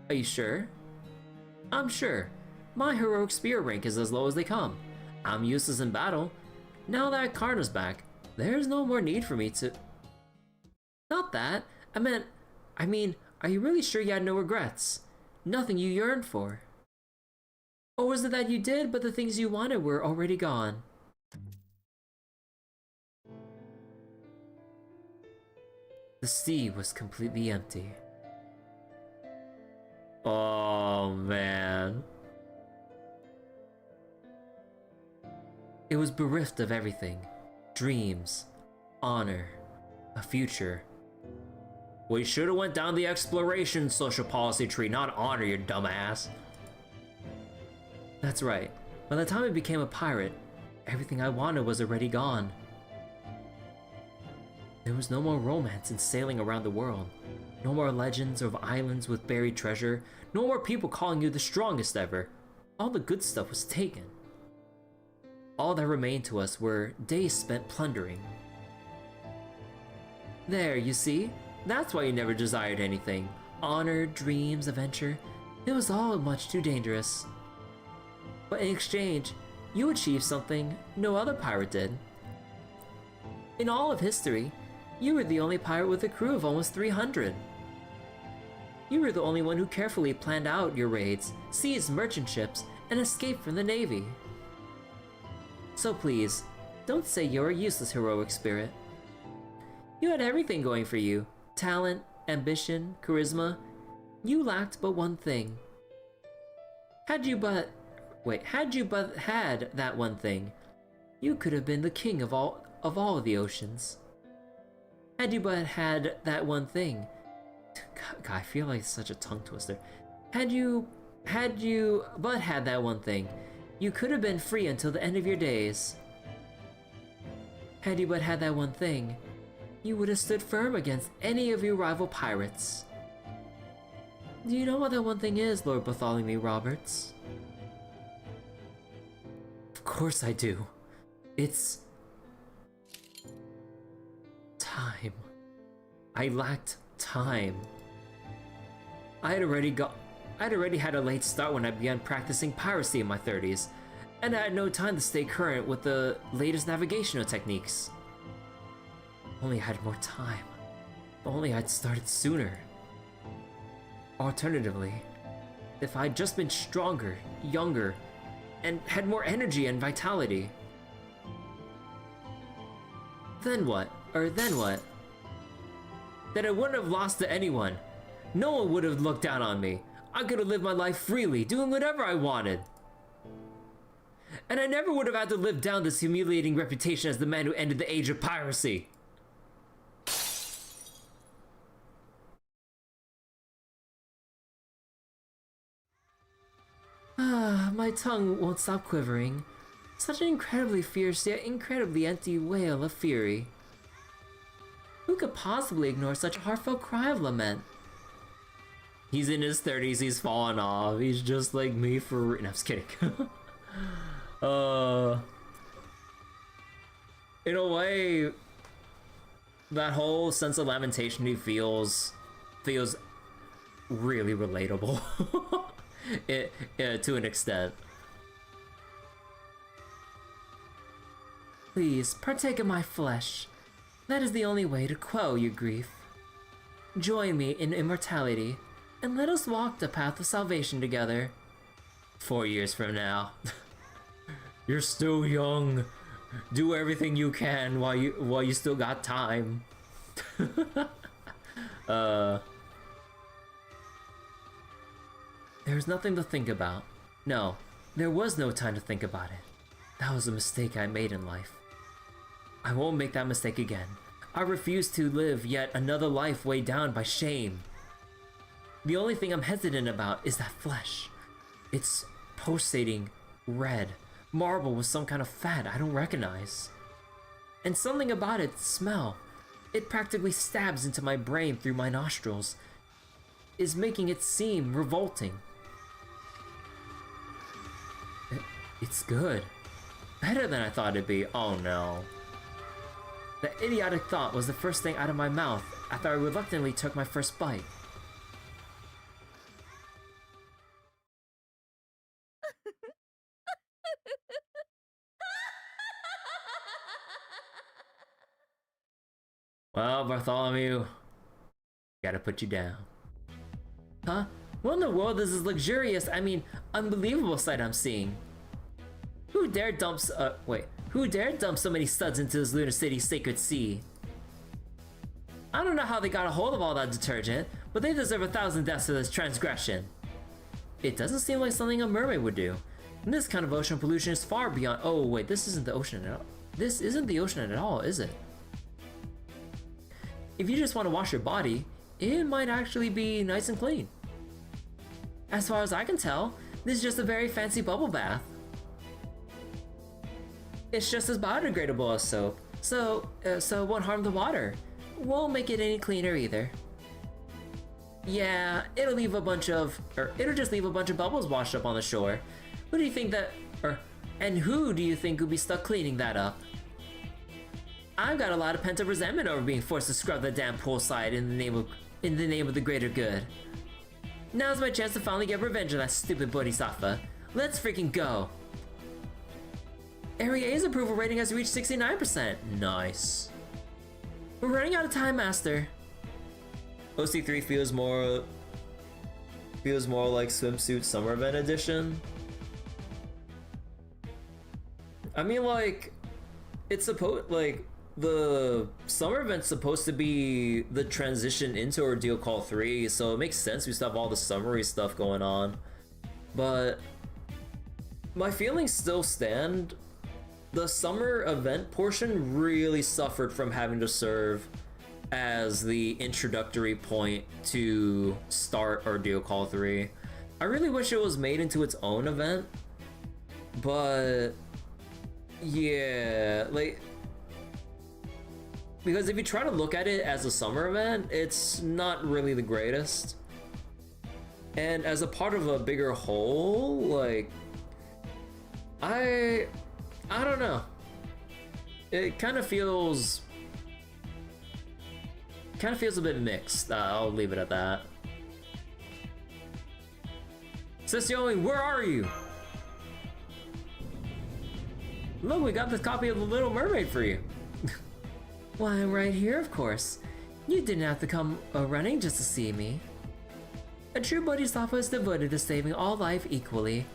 Are you sure? I'm sure. My heroic spirit rank is as low as they come. I'm useless in battle. Now that Karna's back, there's no more need for me to... Not that. I mean, are you really sure you had no regrets? Nothing you yearned for? Or was it that you did, but the things you wanted were already gone? The sea was completely empty. Oh, man. It was bereft of everything. Dreams, honor, a future. We should have went down the exploration social policy tree, not honor, you dumbass. That's right. By the time I became a pirate, everything I wanted was already gone. There was no more romance in sailing around the world. No more legends of islands with buried treasure. No more people calling you the strongest ever. All the good stuff was taken. All that remained to us were days spent plundering. There, you see? That's why you never desired anything. Honor, dreams, adventure. It was all much too dangerous. But in exchange, you achieved something no other pirate did. In all of history, you were the only pirate with a crew of almost 300. You were the only one who carefully planned out your raids, seized merchant ships, and escaped from the Navy. So please, don't say you're a useless heroic spirit. You had everything going for you. Talent, ambition, charisma. You lacked but one thing. Had you but had that one thing, you could have been the king of all of the oceans. Had you but had that one thing. God, I feel like such a tongue twister. Had you Had you but had that one thing, you could have been free until the end of your days. Had you but had that one thing, you would have stood firm against any of your rival pirates. Do you know what that one thing is, Lord Bartholomew Roberts? Of course I do. It's... time. I lacked time. I'd already had a late start when I began practicing piracy in my 30s, and I had no time to stay current with the latest navigational techniques. If only I had more time. If only I'd started sooner. Alternatively, if I'd just been stronger, younger, and had more energy and vitality. Then what? That I wouldn't have lost to anyone. No one would have looked down on me. I could have lived my life freely, doing whatever I wanted. And I never would have had to live down this humiliating reputation as the man who ended the age of piracy. My tongue won't stop quivering. Such an incredibly fierce yet incredibly empty wail of fury. Who could possibly ignore such a heartfelt cry of lament? He's in his 30s, he's fallen off. He's just like me for no, I'm just kidding. In a way, that whole sense of lamentation he feels really relatable. To an extent. Please, partake of my flesh. That is the only way to quell your grief. Join me in immortality, and let us walk the path of salvation together. 4 years from now. You're still young. Do everything you can while you still got time. There's nothing to think about. No, there was no time to think about it. That was a mistake I made in life. I won't make that mistake again. I refuse to live yet another life weighed down by shame. The only thing I'm hesitant about is that flesh. It's pulsating red, marble with some kind of fat I don't recognize. And something about its smell. It practically stabs into my brain through my nostrils, is making it seem revolting. It's good. Better than I thought it'd be. Oh no. That idiotic thought was the first thing out of my mouth after I reluctantly took my first bite. Well, Bartholomew, gotta put you down. Huh? What in the world is this luxurious, I mean, unbelievable sight I'm seeing? Who dared dump so many studs into this Lunar City's sacred sea? I don't know how they got a hold of all that detergent, but they deserve 1,000 deaths for this transgression. It doesn't seem like something a mermaid would do. And this kind of ocean pollution is far beyond— oh wait, this isn't the ocean at all. This isn't the ocean at all, is it? If you just want to wash your body, it might actually be nice and clean. As far as I can tell, this is just a very fancy bubble bath. It's just as biodegradable as soap, so it won't harm the water. Won't make it any cleaner either. Yeah, it'll just leave a bunch of bubbles washed up on the shore. Who do you think would be stuck cleaning that up? I've got a lot of pent-up resentment over being forced to scrub the damn poolside in the name of the greater good. Now's my chance to finally get revenge on that stupid Bodhisattva. Let's freaking go! Area A's approval rating has reached 69%. Nice. We're running out of time, Master. OC3 feels more like Swimsuit Summer Event Edition. I mean, like, it's supposed, like, the summer event's supposed to be the transition into Ordeal Call 3, so it makes sense we still have all the summary stuff going on. But my feelings still stand. The summer event portion really suffered from having to serve as the introductory point to start Ordeal Call 3. I really wish it was made into its own event, but yeah, like, because if you try to look at it as a summer event, it's not really the greatest. And as a part of a bigger whole, like, I don't know. It kind of feels a bit mixed. I'll leave it at that. Session, where are you? Look, we got this copy of The Little Mermaid for you. Why, I'm right here, of course. You didn't have to come running just to see me. A true bodhisattva is devoted to saving all life equally.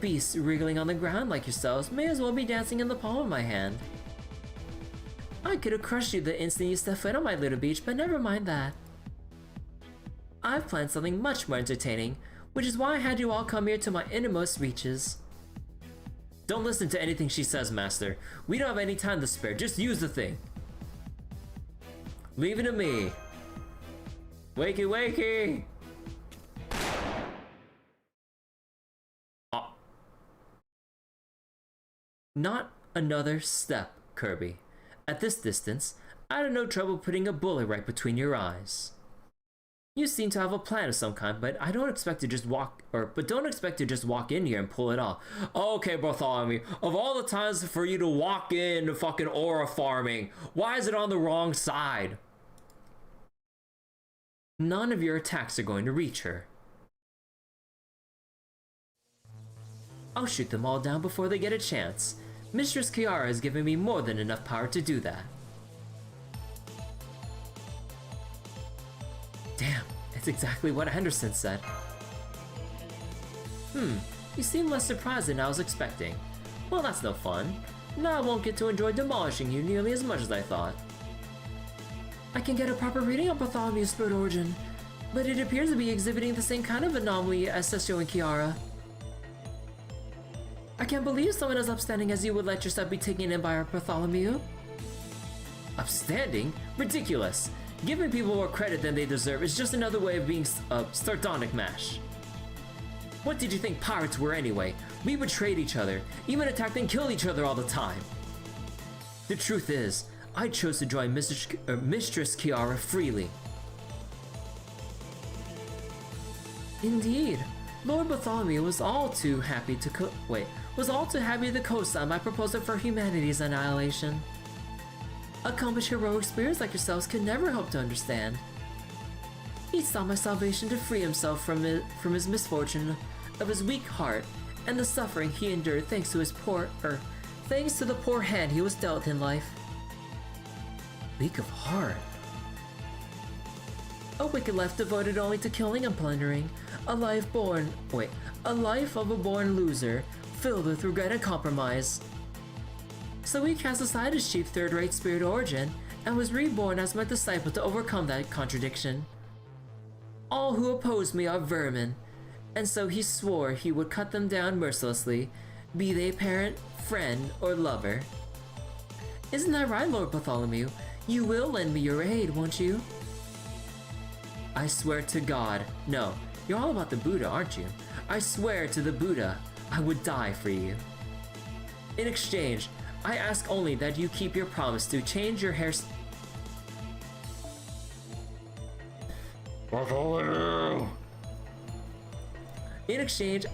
Beasts wriggling on the ground like yourselves may as well be dancing in the palm of my hand. I could have crushed you the instant you stepped foot on my little beach, but never mind that. I've planned something much more entertaining, which is why I had you all come here to my innermost reaches. Don't listen to anything she says, Master. We don't have any time to spare, just use the thing. Leave it to me. Wakey wakey! Oh. Not another step, Kirby. At this distance, I'd have no trouble putting a bullet right between your eyes. You seem to have a plan of some kind, but I don't expect to just walk in here and pull it off. Okay, Bartholomew, of all the times for you to walk into fucking aura farming, why is it on the wrong side? None of your attacks are going to reach her. I'll shoot them all down before they get a chance. Mistress Kiara has given me more than enough power to do that. Damn, it's exactly what Anderson said. You seem less surprised than I was expecting. Well, that's no fun. Now I won't get to enjoy demolishing you nearly as much as I thought. I can get a proper reading on Bartholomew's spirit origin, but it appears to be exhibiting the same kind of anomaly as Sessio and Kiara. I can't believe someone as upstanding as you would let yourself be taken in by our Bartholomew. Upstanding? Ridiculous! Giving people more credit than they deserve is just another way of being sardonic mash. What did you think pirates were anyway? We betrayed each other, even attacked and killed each other all the time. The truth is, I chose to join Mistress Kiara freely. Indeed, Lord Bartholomew was all too happy to co-sign my proposal for humanity's annihilation. Accomplished heroic spirits like yourselves could never hope to understand. He sought my salvation to free himself from his misfortune of his weak heart and the suffering he endured thanks to the poor hand he was dealt in life. Weak of heart. A wicked life devoted only to killing and plundering. A life of a born loser, filled with regret and compromise. So he cast aside his cheap third-rate spirit origin, and was reborn as my disciple to overcome that contradiction. All who oppose me are vermin, and so he swore he would cut them down mercilessly, be they parent, friend, or lover. Isn't that right, Lord Bartholomew? You will lend me your aid, won't you? I swear to God, no. You're all about the Buddha, aren't you? I swear to the Buddha, I would die for you. In exchange, I ask only that you keep your promise to change your hair. In exchange,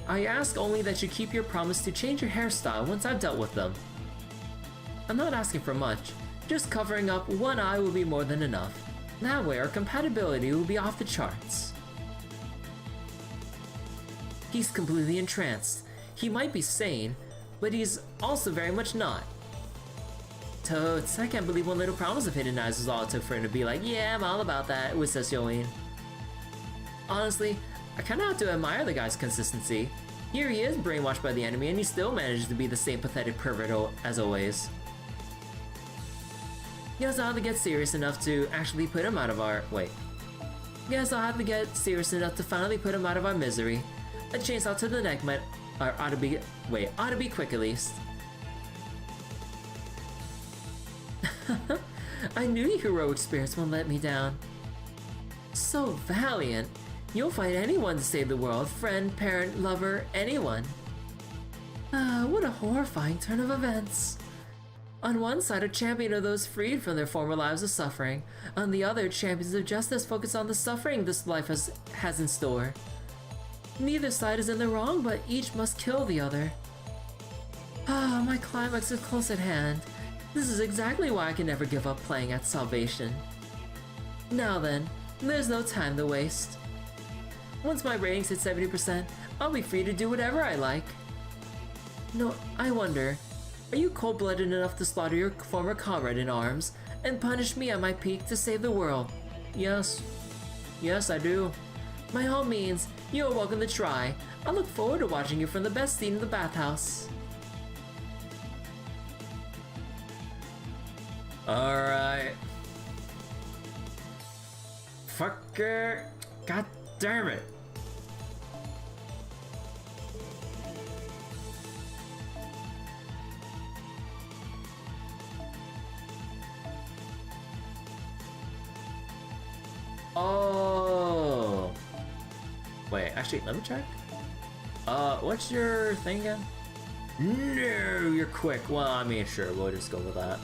I ask only that you keep your promise to change your hairstyle once I've dealt with them. I'm not asking for much. Just covering up one eye will be more than enough. That way our compatibility will be off the charts. He's completely entranced. He might be sane, but he's also very much not. Totes, I can't believe one little promise of Hidden Eyes was all it took for him to be like, yeah, I'm all about that, with Sessioin. Honestly, I kinda have to admire the guy's consistency. Here he is brainwashed by the enemy and he still manages to be the same pathetic pervert as always. Guess I'll have to get serious enough to actually put him out of our- Guess I'll have to get serious enough to finally put him out of our misery. A chainsaw to the neck ought to be quick at least. I knew you heroic spirits won't let me down. So valiant. You'll fight anyone to save the world. Friend, parent, lover, anyone. What a horrifying turn of events. On one side, a champion of those freed from their former lives of suffering. On the other, champions of justice focus on the suffering this life has in store. Neither side is in the wrong, but each must kill the other. My climax is close at hand. This is exactly why I can never give up playing at Salvation. Now then, there's no time to waste. Once my ratings hit 70%, I'll be free to do whatever I like. No, I wonder, are you cold-blooded enough to slaughter your former comrade in arms and punish me at my peak to save the world? Yes. Yes, I do. By all means, you are welcome to try. I look forward to watching you from the best seat in the bathhouse. Alright. Fucker. God damn it. Oh. Wait, actually, let me check. What's your thing again? No, you're quick. Well, I mean, sure, we'll just go with that.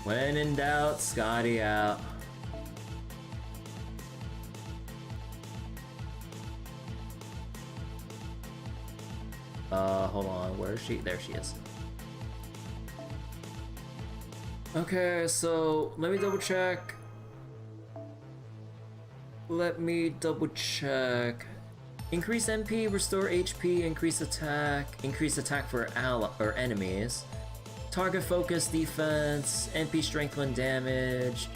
When in doubt, Scotty out. Hold on, where is she? There she is. Okay, so let me double check. Increase MP, restore HP, increase attack for enemies. Target focus, defense, MP strength when damaged.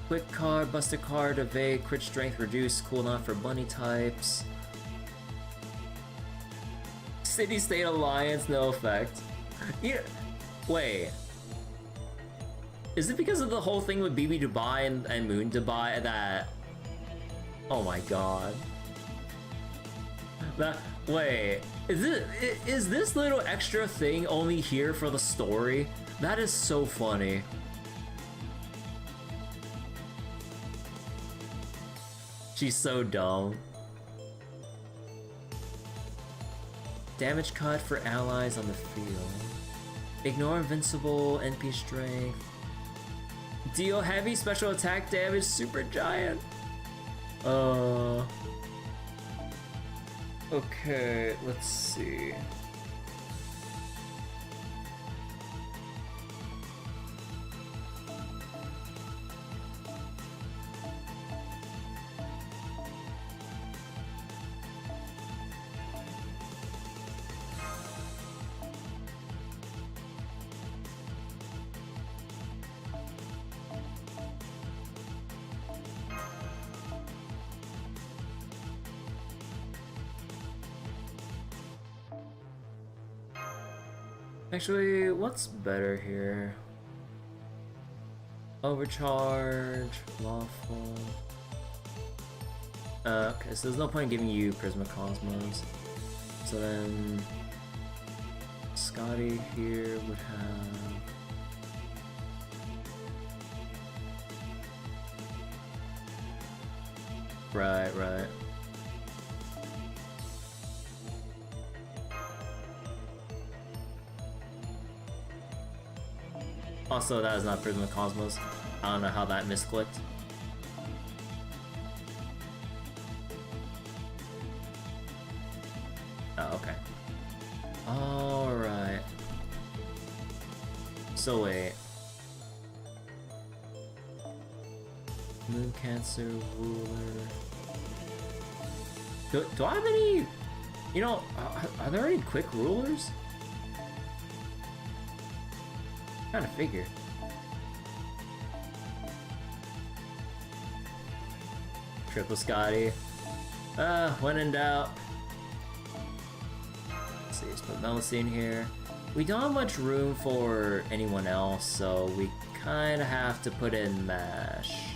Quick card, buster card, evade, crit strength, reduce cooldown for bunny types. City State Alliance, no effect. Yeah, wait. Is it because of the whole thing with BB Dubai and Moon Dubai that... Oh my god. Wait, is this little extra thing only here for the story? That is so funny. She's so dumb. Damage cut for allies on the field. Ignore invincible NP strength. Deal heavy special attack damage, super giant. Okay, let's see. Actually, what's better here? Overcharge, lawful. Okay, so there's no point in giving you Prisma Cosmos. So then, Scotty here would have. Right. Also, that is not Prisma Cosmos. I don't know how that misclicked. Oh, okay. Alright. So wait. Moon Cancer Ruler. Do I have any... You know, are there any quick rulers? Kind of figure. Triple Scotty. When in doubt. Let's see, let's put Melusine here. We don't have much room for anyone else, so we kind of have to put in Mash.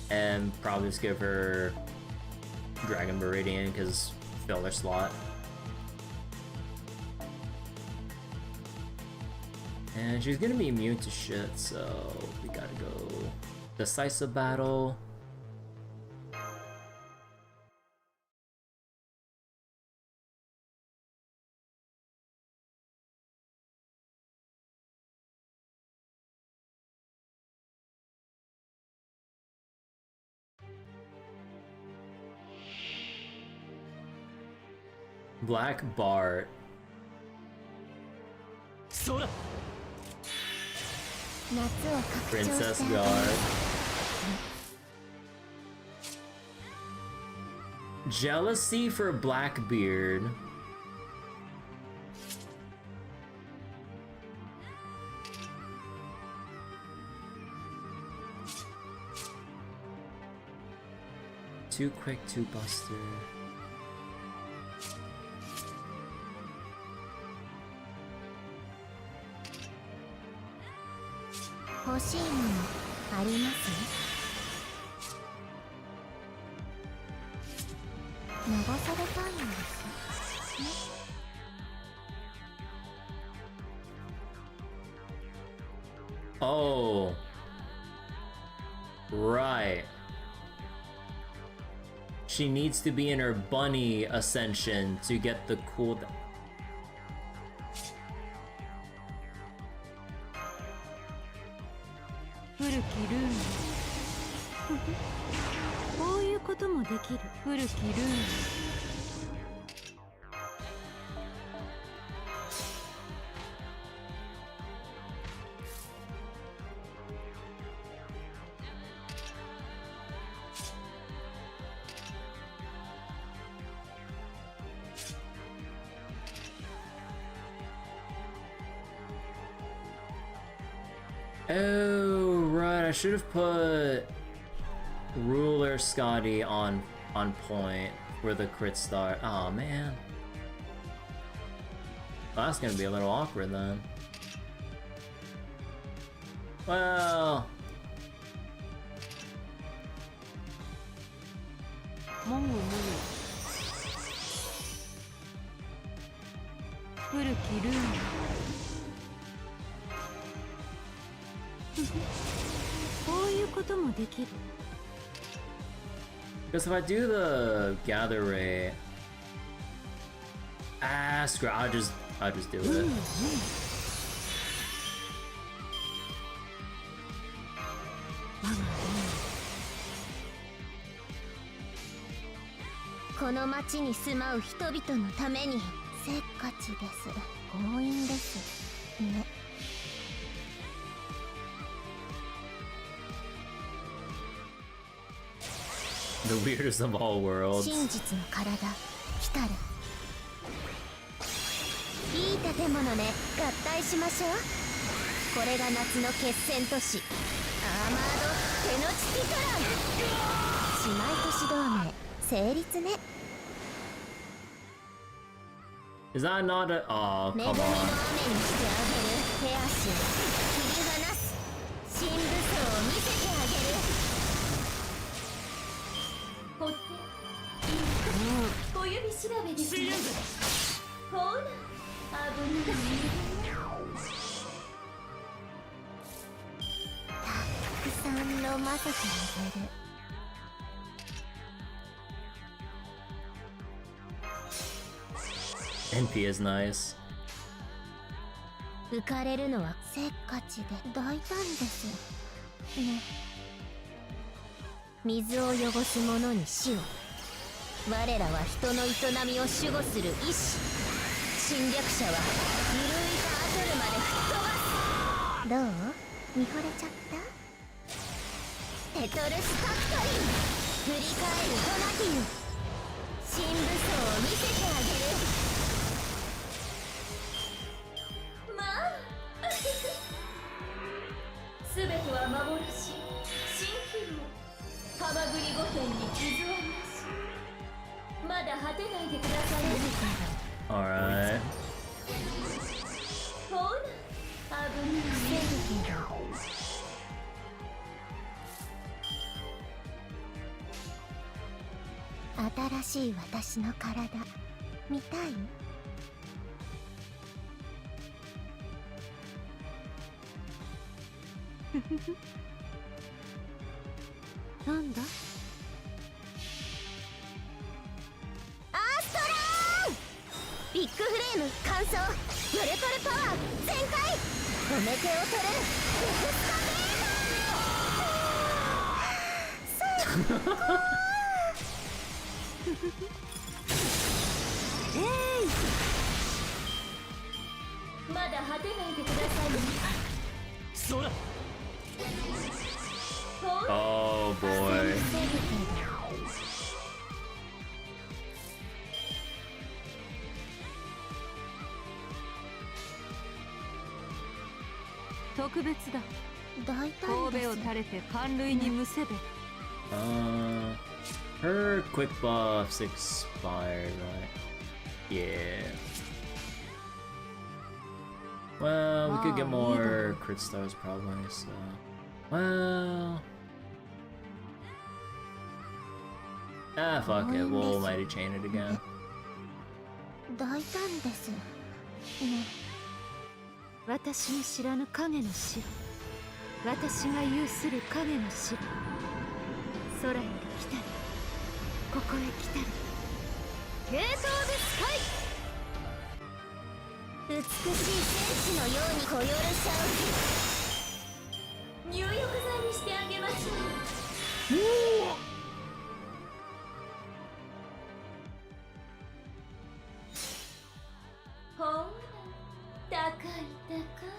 And probably just give her Dragon Meridian, because fill their slot. And she's gonna be immune to shit, so we gotta go decisive battle. Black Bart. Princess Guard. Jealousy for Blackbeard. Too quick, too buster. Oh, right. She needs to be in her bunny ascension to get the cooldown. Oh, right. I should have put Ruler Scotty on point for the crit start. Oh man. Well, that's gonna be a little awkward then. Well. Because if I do the gather rate, screw it, I'll just do it. The weirdest of all worlds. いい建物ね、合体しましょう。これが夏の決戦都市、アーマード・テノチティトラン。姉妹都市同盟成立ね。Is that not a... Oh, 恵 come みの雨 on. にしてあげる。手足を切り離す。新武装を見せてあげる。ほって、小指調べですね。ほら、危ない。たくさん飲ませてあげる。NP is nice. 浮かれるのはせっかちで大胆ですね。水を汚す者に死を。我らは人の営みを守護する意志。侵略者は揺るいたアトルまで吹っ飛ばす。どう？見惚れちゃった？テトルスファクトリー。振り返るドナティウ。新武装を見せてあげる。まあ全ては幻。新機能。ハマグリ御殿に傷はなし。まだ果てないでください。Alright. ほら、危ない防ぐけど。新しい私の体見たい？なんだアーストラーンビッグフレーム乾燥ブレトルパワー全開止めておけるエクスカベーター最高まだ果てないでくださいねそら Oh boy. 特別だ大胆神戸を垂れて寒類にむせべ Her quick buffs expired, right? Yeah. Well, we could get more crit stars probably, so... Well... Ah, fuck it, we'll Mighty Chain it again. 大胆ですね私の知らぬ影の城私が有する影の城空より来たりここへ来たりゲートオブスカイ美しい戦士のようにこよるシャウト入浴剤にしてあげましょうほら高い高い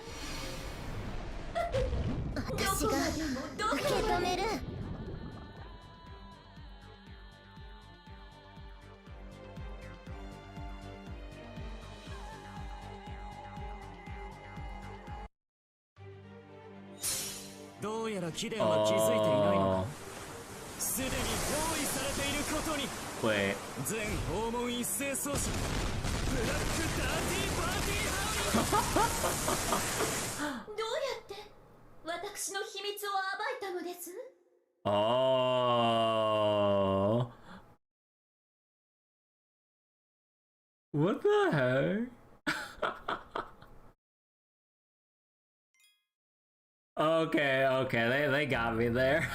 私が受け止めるどうやら貴殿は気づいていないのすでに用意されていることに Wait. 全訪問一斉奏者ブラックダーティーパーティーハーミーどうやって私の秘密を暴いたのです Oh. What the heck? Okay, okay, they got me there.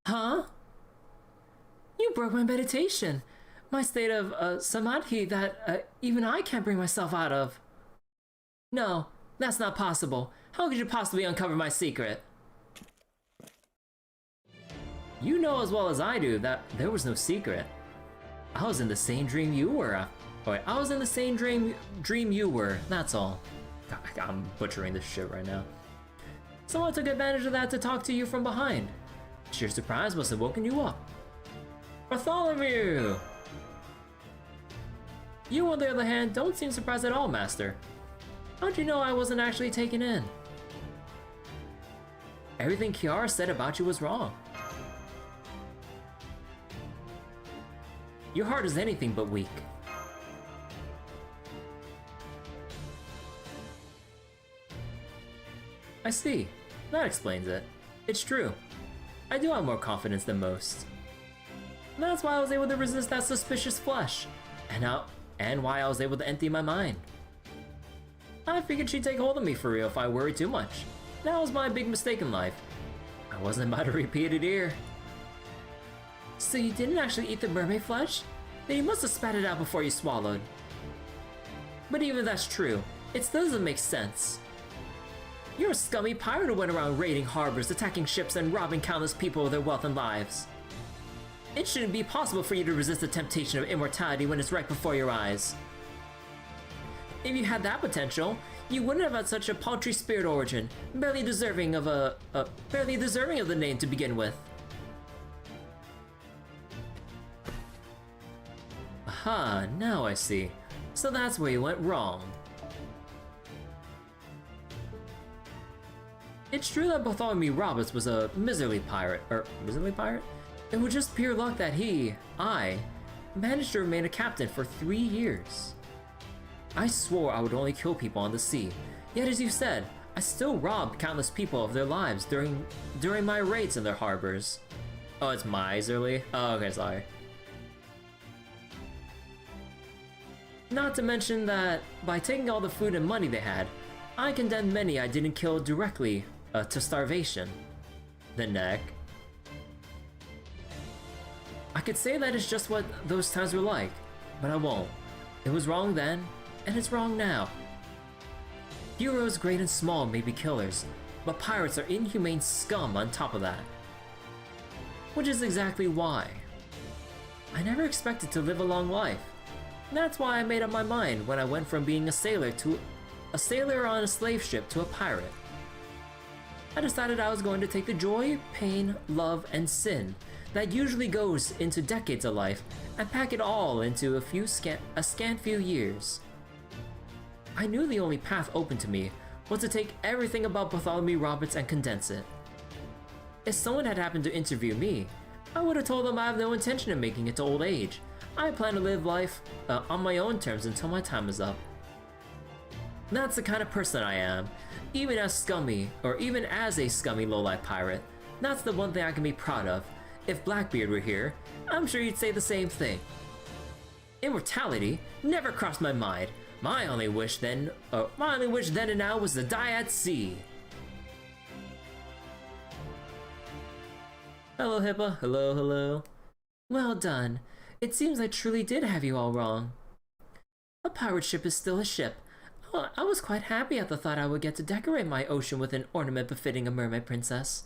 Huh? You broke my meditation. My state of samadhi that even I can't bring myself out of. No, that's not possible. How could you possibly uncover my secret? You know as well as I do that there was no secret. I was in the same dream you were. Wait, I was in the same dream you were, that's all. God, I'm butchering this shit right now. Someone took advantage of that to talk to you from behind. Sheer surprise must have woken you up. Bartholomew! You, on the other hand, don't seem surprised at all, Master. How'd you know I wasn't actually taken in? Everything Kiara said about you was wrong. Your heart is anything but weak. I see. That explains it. It's true. I do have more confidence than most. That's why I was able to resist that suspicious flesh, and why I was able to empty my mind. I figured she'd take hold of me for real if I worried too much. That was my big mistake in life. I wasn't about to repeat it here. So you didn't actually eat the mermaid flesh? Then you must have spat it out before you swallowed. But even if that's true, it still doesn't make sense. You're a scummy pirate who went around raiding harbors, attacking ships, and robbing countless people of their wealth and lives. It shouldn't be possible for you to resist the temptation of immortality when it's right before your eyes. If you had that potential, you wouldn't have had such a paltry spirit origin, barely deserving of the name to begin with. Aha, now I see. So that's where you went wrong. It's true that Bartholomew Roberts was a miserly pirate. It was just pure luck that I managed to remain a captain for 3 years. I swore I would only kill people on the sea, yet as you said, I still robbed countless people of their lives during my raids in their harbors. Oh, it's miserly? Oh, okay, sorry. Not to mention that, by taking all the food and money they had, I condemned many I didn't kill directly to starvation. The neck. I could say that it's just what those times were like, but I won't. It was wrong then, and it's wrong now. Heroes great and small may be killers, but pirates are inhumane scum on top of that. Which is exactly why. I never expected to live a long life. That's why I made up my mind when I went from being a sailor on a slave ship to a pirate. I decided I was going to take the joy, pain, love, and sin that usually goes into decades of life and pack it all into a scant few years. I knew the only path open to me was to take everything about Bartholomew Roberts and condense it. If someone had happened to interview me, I would have told them I have no intention of making it to old age. I plan to live life on my own terms until my time is up. That's the kind of person I am. Even as a scummy lowlife pirate, that's the one thing I can be proud of. If Blackbeard were here, I'm sure he'd say the same thing. Immortality never crossed my mind. My only wish then and now was to die at sea. Hello, Hippa. Hello, hello. Well done. It seems I truly did have you all wrong. A pirate ship is still a ship. I was quite happy at the thought I would get to decorate my ocean with an ornament befitting a mermaid princess.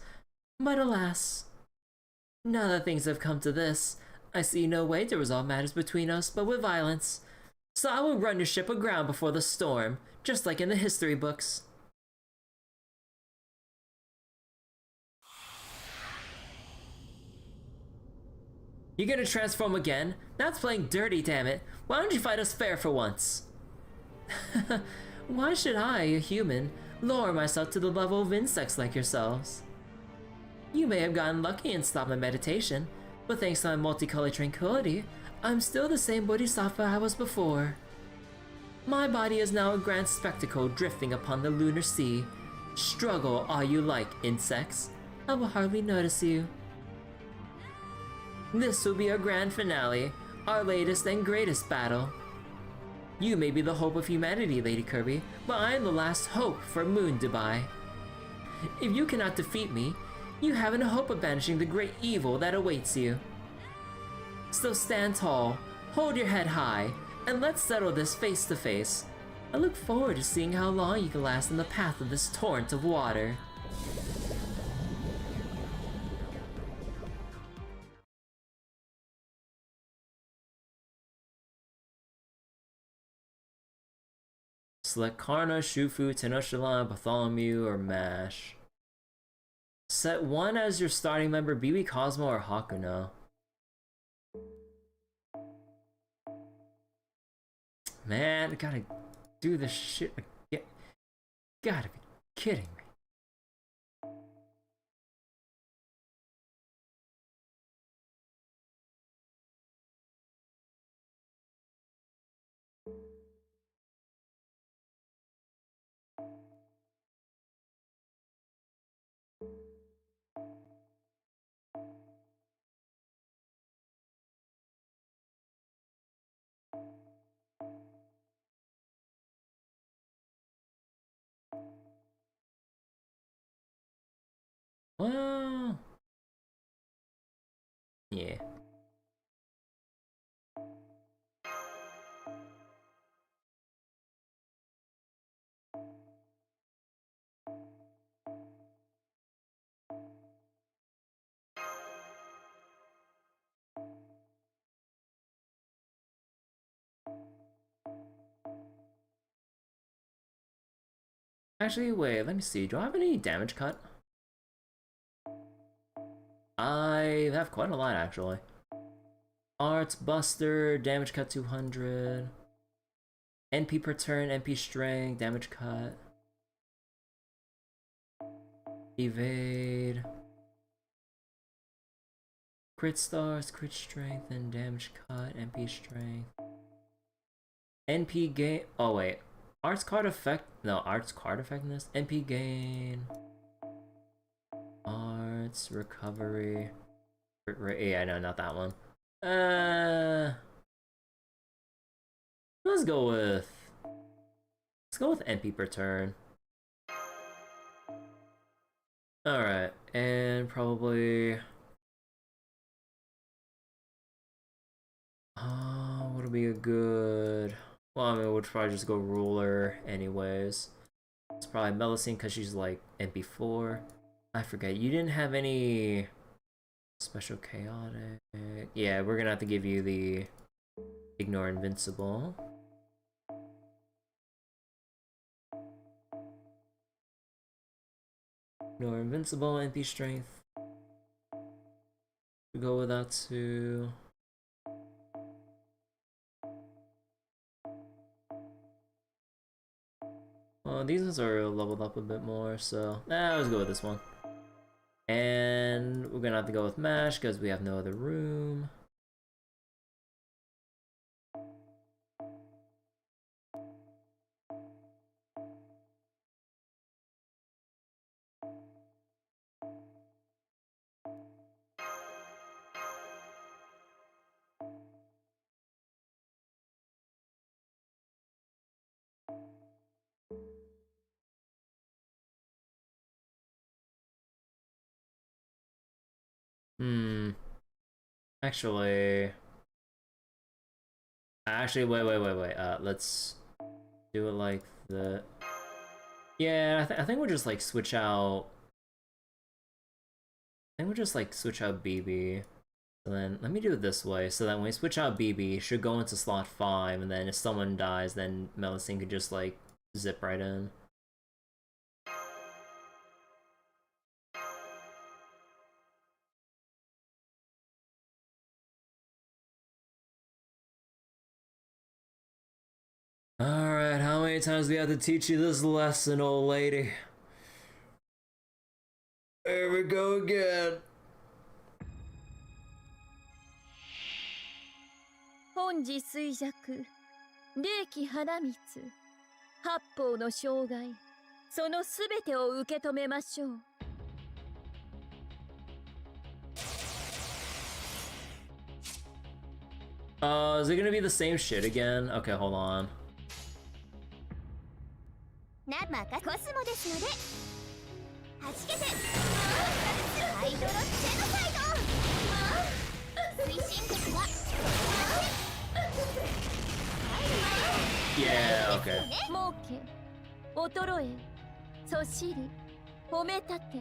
But alas, now that things have come to this, I see no way to resolve matters between us but with violence. So I will run your ship aground before the storm, just like in the history books. You're gonna transform again? That's playing dirty, damn it. Why don't you fight us fair for once? Why should I, a human, lower myself to the level of insects like yourselves? You may have gotten lucky and stopped my meditation, but thanks to my multicolored tranquility, I'm still the same bodhisattva I was before. My body is now a grand spectacle drifting upon the lunar sea. Struggle all you like, insects. I will hardly notice you. This will be our grand finale, our latest and greatest battle. You may be the hope of humanity, Lady Kirby, but I am the last hope for Moon Dubai. If you cannot defeat me, you haven't a hope of banishing the great evil that awaits you. So stand tall, hold your head high, and let's settle this face to face. I look forward to seeing how long you can last in the path of this torrent of water. Select Karna, Shufu, Tenochtitlan, Bartholomew, or Mash. Set one as your starting member, BB Cosmo or Hakuno. Man, I gotta do this shit again. Gotta be kidding me. Well, yeah. Actually, wait, let me see. Do I have any damage cut? I have quite a lot, actually. Arts, Buster, damage cut 200. NP per turn, NP strength, damage cut. Evade. Crit stars, crit strength, and damage cut, NP strength. NP gain. Oh wait. Arts card effect. No, arts card effectiveness. NP gain. Arts recovery. Yeah, no, not that one. Let's go with NP per turn. Alright, and probably what'll be a good, well, I mean, we'll probably just go ruler anyways. It's probably Melusine because she's like NP4. I forget, you didn't have any special chaotic. Yeah, we're gonna have to give you the ignore invincible. Ignore invincible, NP strength. We go with that too. Well, these ones are leveled up a bit more, so let's go with this one. And we're gonna have to go with Mash because we have no other room. Actually, wait. Let's do it like the. Yeah, I think we'll just like switch out. I think we'll just like switch out BB. So then let me do it this way. So that when we switch out BB, it should go into slot 5, and then if someone dies, then Melusine could just like zip right in. Alright, how many times do we have to teach you this lesson, old lady? There we go again. 本日衰弱霊気花光八方の障害そのすべてを受け止めましょう Is it gonna be the same shit again? Okay, hold on. コスモですので弾けてハイドロジェノサイド推進力は Yeah, okay. 儲け衰えそしり褒めたて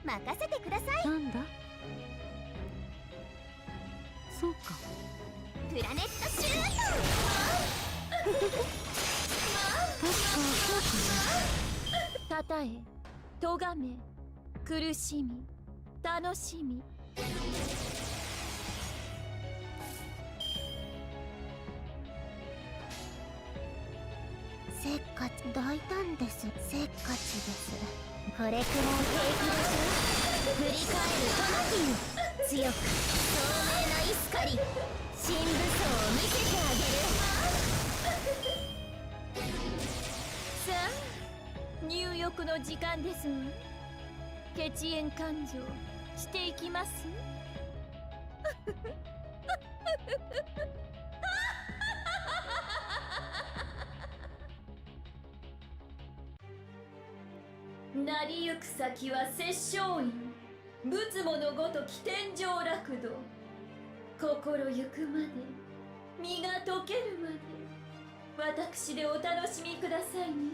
任せてくださいなんだそうかプラネットシュートたたえとがめ苦しみ楽しみせっかち大胆ですせっかちですこれくらい平気でしょ振り返るトマティン強く透明なイスカリ新武装を見せてあげるさあ入浴の時間ですわ血縁勘定していきますなりゆく先は殺生院仏母のごとき天上楽土心ゆくまで身が溶けるまで私でお楽しみくださいね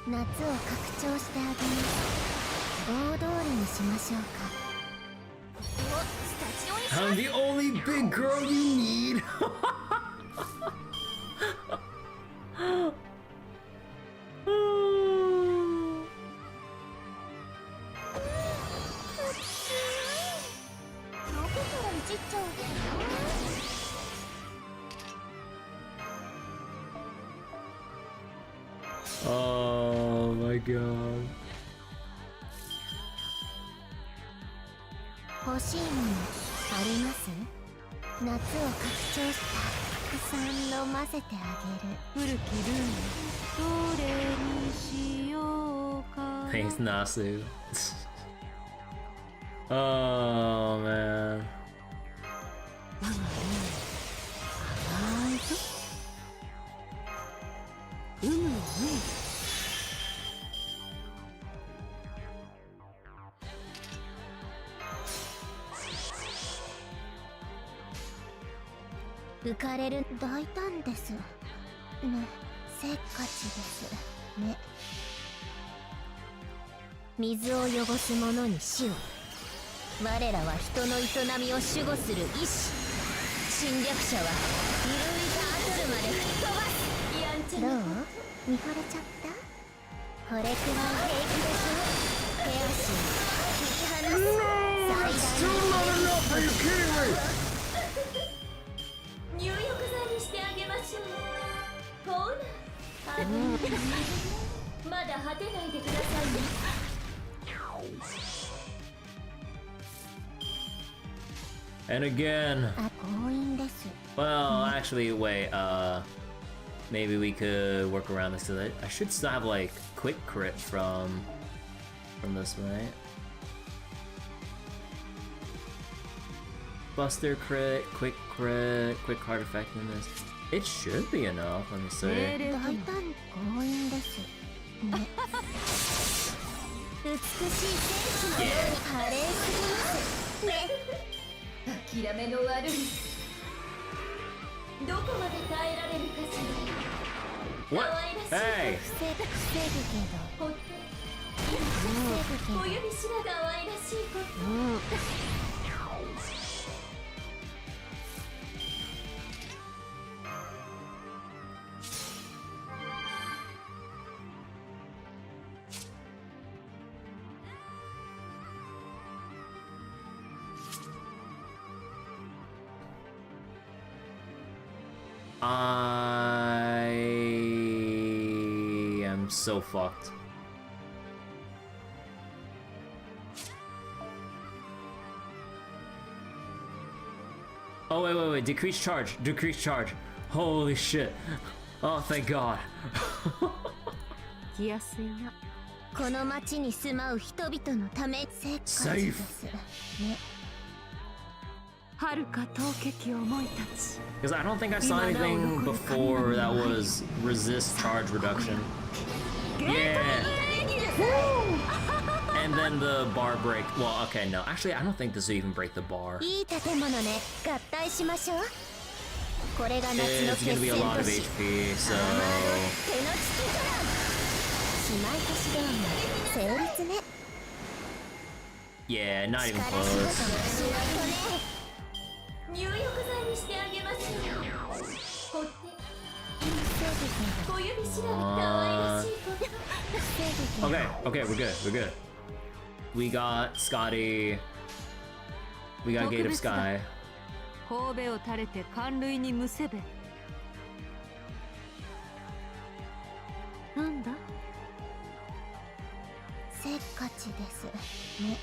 夏を拡張してあげます大通りにしましょうかおスタジオに I'm the only big girl you need. ちちゃうかな。 Oh my god. 欲しいものあります？夏を拡張したたくさん飲ませてあげる。古きルールどれにしようかな。 Thanks, Nasu. Oh man. 浮かれる大胆ですね。せっかちですね。水を汚す者に死を。我らは人の営みを守護する意志。侵略者は揺るいたアトルまで吹っ飛ばす。やんちゃ。どう？見惚れちゃった？これくらい平気でしょ。手足を引き離す。最大の入浴剤にしてあげましょう。ほら、まだ果てないでくださいね。And again. 強引です。 Well, actually, wait. Maybe we could work around this. Cause I should still have like quick crit from this, right? Buster crit, quick card effectiveness. It should be enough. Let me see. 大胆強引です。美しい戦士のように華麗すぎますね。諦めの悪い。どこまで耐えられるかしら。 What? Hey! 防ぐけど。お指しらが可愛らしいこと。I am so fucked. Oh wait, decrease charge. Holy shit. Oh, thank god. 来やすいな。この町に住まう人々のためせっかちですね。 Because I don't think I saw anything before that was resist charge reduction. Yeah! And then the bar break. Well, okay, no. Actually, I don't think this will even break the bar. It's gonna be a lot of HP, so... Yeah, not even close. 入浴剤にしてあげましょう。小指しらみ可愛らしいこと。 Okay, we're good. We got Scotty. We got Gate of Sky. 神戸を垂れて寒類にむせべ。なんだ？せっかちですね。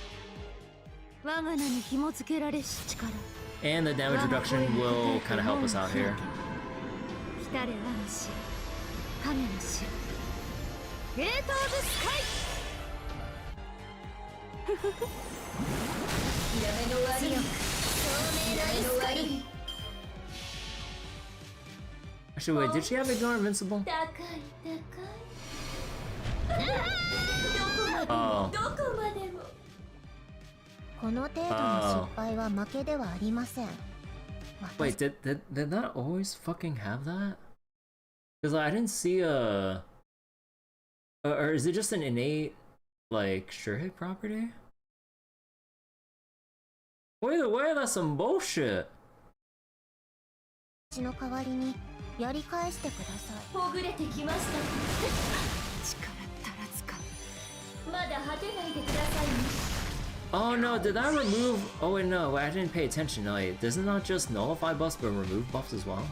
我が名に紐付けられし力。 And the damage reduction will kind of help us out here. 来たれ我の死、影の死。ゲートオブスカイ。諦めの悪い。透明な光。 Actually, wait, did she have Ignore Invincible? 高い。どこまでも。 この程度の失敗は負けではありません。 Wait, did that always fucking have that? Because I didn't see a... Or is it just an innate, like, sure hit property? Either way, that's some bullshit. の代わりにやり返してください。ほぐれてきました。力足らずか。まだ果てないでくださいね。Oh no, did that remove... Oh wait, no, I didn't pay attention. No, wait, does it not just nullify buffs but remove buffs as well?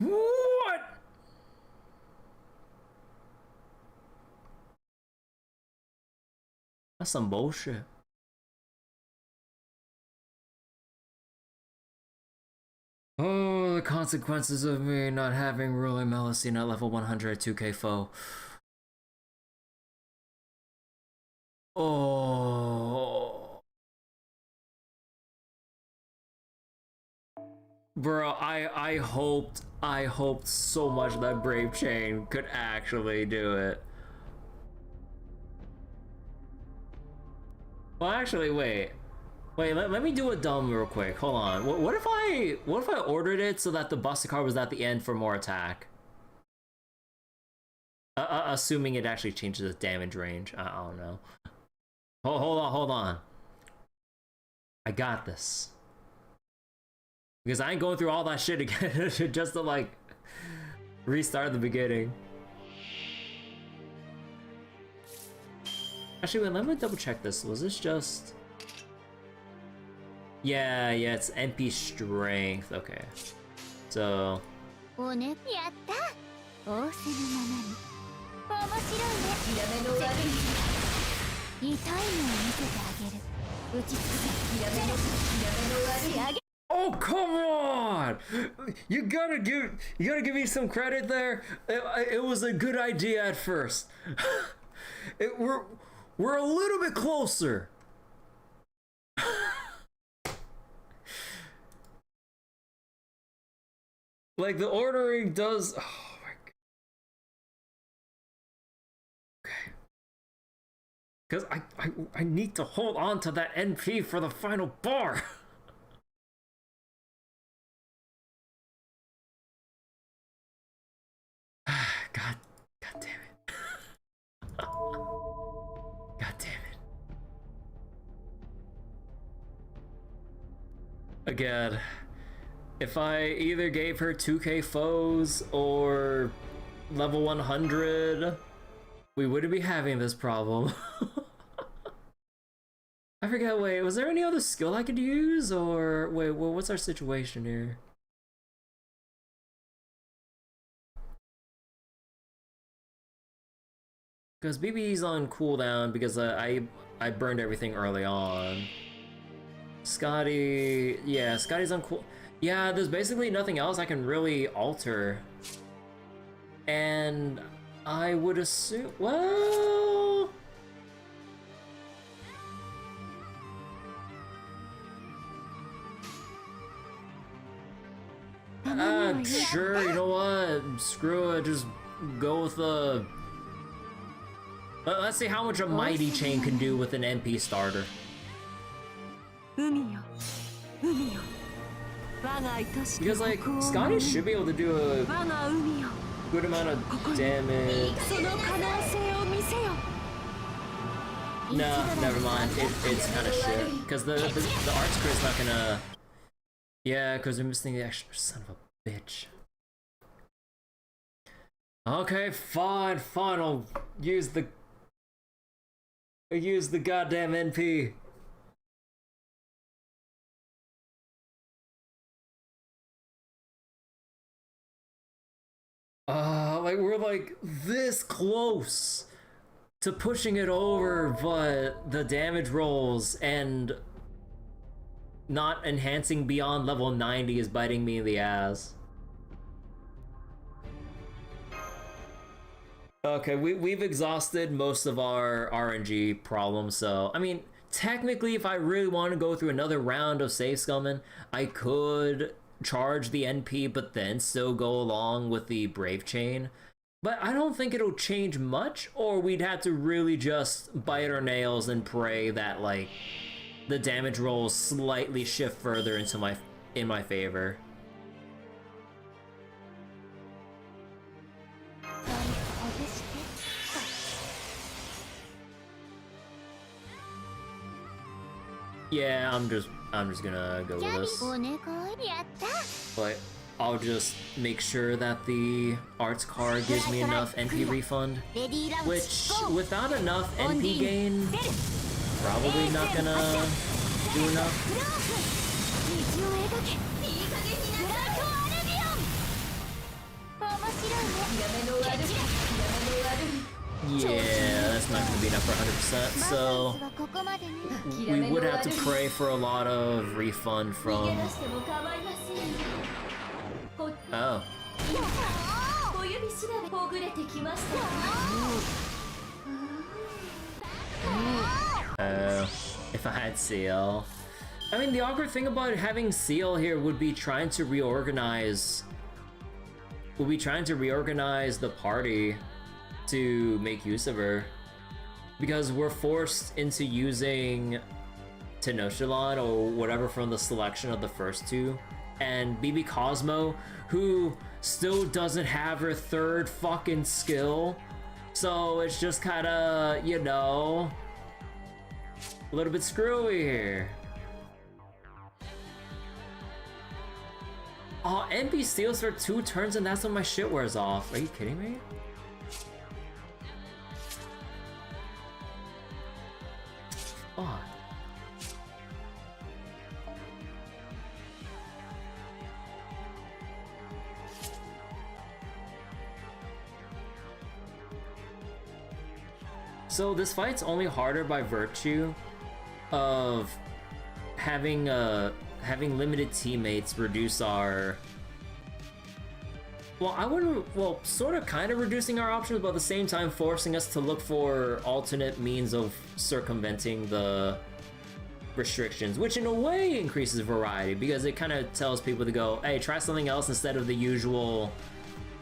What? That's some bullshit. Oh, the consequences of me not having ruling Melusine at level 100 2k foe. Oh. Bro, I hoped so much that Brave Chain could actually do it. Well, actually, wait, let me do a dumb real quick. Hold on. What if I ordered it so that the busted card was at the end for more attack? Assuming it actually changes the damage range. I don't know. Hold on. I got this. Because I ain't going through all that shit again just to like restart the beginning. Actually, wait, let me double check this. Was this just... Yeah, it's MP strength. Okay. So... Oh, come on! You gotta give me some credit there. It was a good idea at first. We're a little bit closer. Like the ordering does. Oh my god. Okay. Because I need to hold on to that NP for the final bar. God damn it. God damn it. Again, if I either gave her 2k foes or level 100, we wouldn't be having this problem. I forget, wait, was there any other skill I could use? Or, wait, well, what's our situation here? Because BB's on cooldown because I burned everything early on. Scotty, yeah, Scotty's on cool. Yeah, there's basically nothing else I can really alter. And I would assume, well... Sure, you know what? Screw it, just go with the... Let's see how much a Mighty Chain can do with an MP starter. Because, like, Scotty should be able to do a good amount of damage. No, never mind. It's kind of shit. Because the Arts Crit's not gonna... Yeah, because we're missing the extra son of a bitch. Okay, fine. I'll use the goddamn NP. Like we're like this close to pushing it over, but the damage rolls and not enhancing beyond level 90 is biting me in the ass. Okay, we've exhausted most of our RNG problems, so I mean, technically if I really want to go through another round of save scumming, I could charge the NP but then still go along with the Brave Chain. But I don't think it'll change much, or we'd have to really just bite our nails and pray that, like, the damage rolls slightly shift further into in my favor. Yeah, I'm just gonna go with this. But I'll just make sure that the arts card gives me enough NP refund, which without enough NP gain, probably not gonna do enough. Yeah, that's not gonna be enough for 100%, so we would have to pray for a lot of refund from... Oh. If I had Seal. I mean, the awkward thing about having Seal here would be trying to reorganize... the party to make use of her. Because we're forced into using Tenochtitlan or whatever from the selection of the first two. And BB Cosmo, who still doesn't have her third fucking skill. So it's just kinda, you know, a little bit screwy here. Oh, NP steals for 2 turns and that's when my shit wears off. Are you kidding me? Fuck. So this fight's only harder by virtue of having limited teammates reduce our... Well, I wouldn't... Well, sort of kind of reducing our options, but at the same time forcing us to look for alternate means of circumventing the restrictions, which in a way increases variety, because it kind of tells people to go, hey, try something else instead of the usual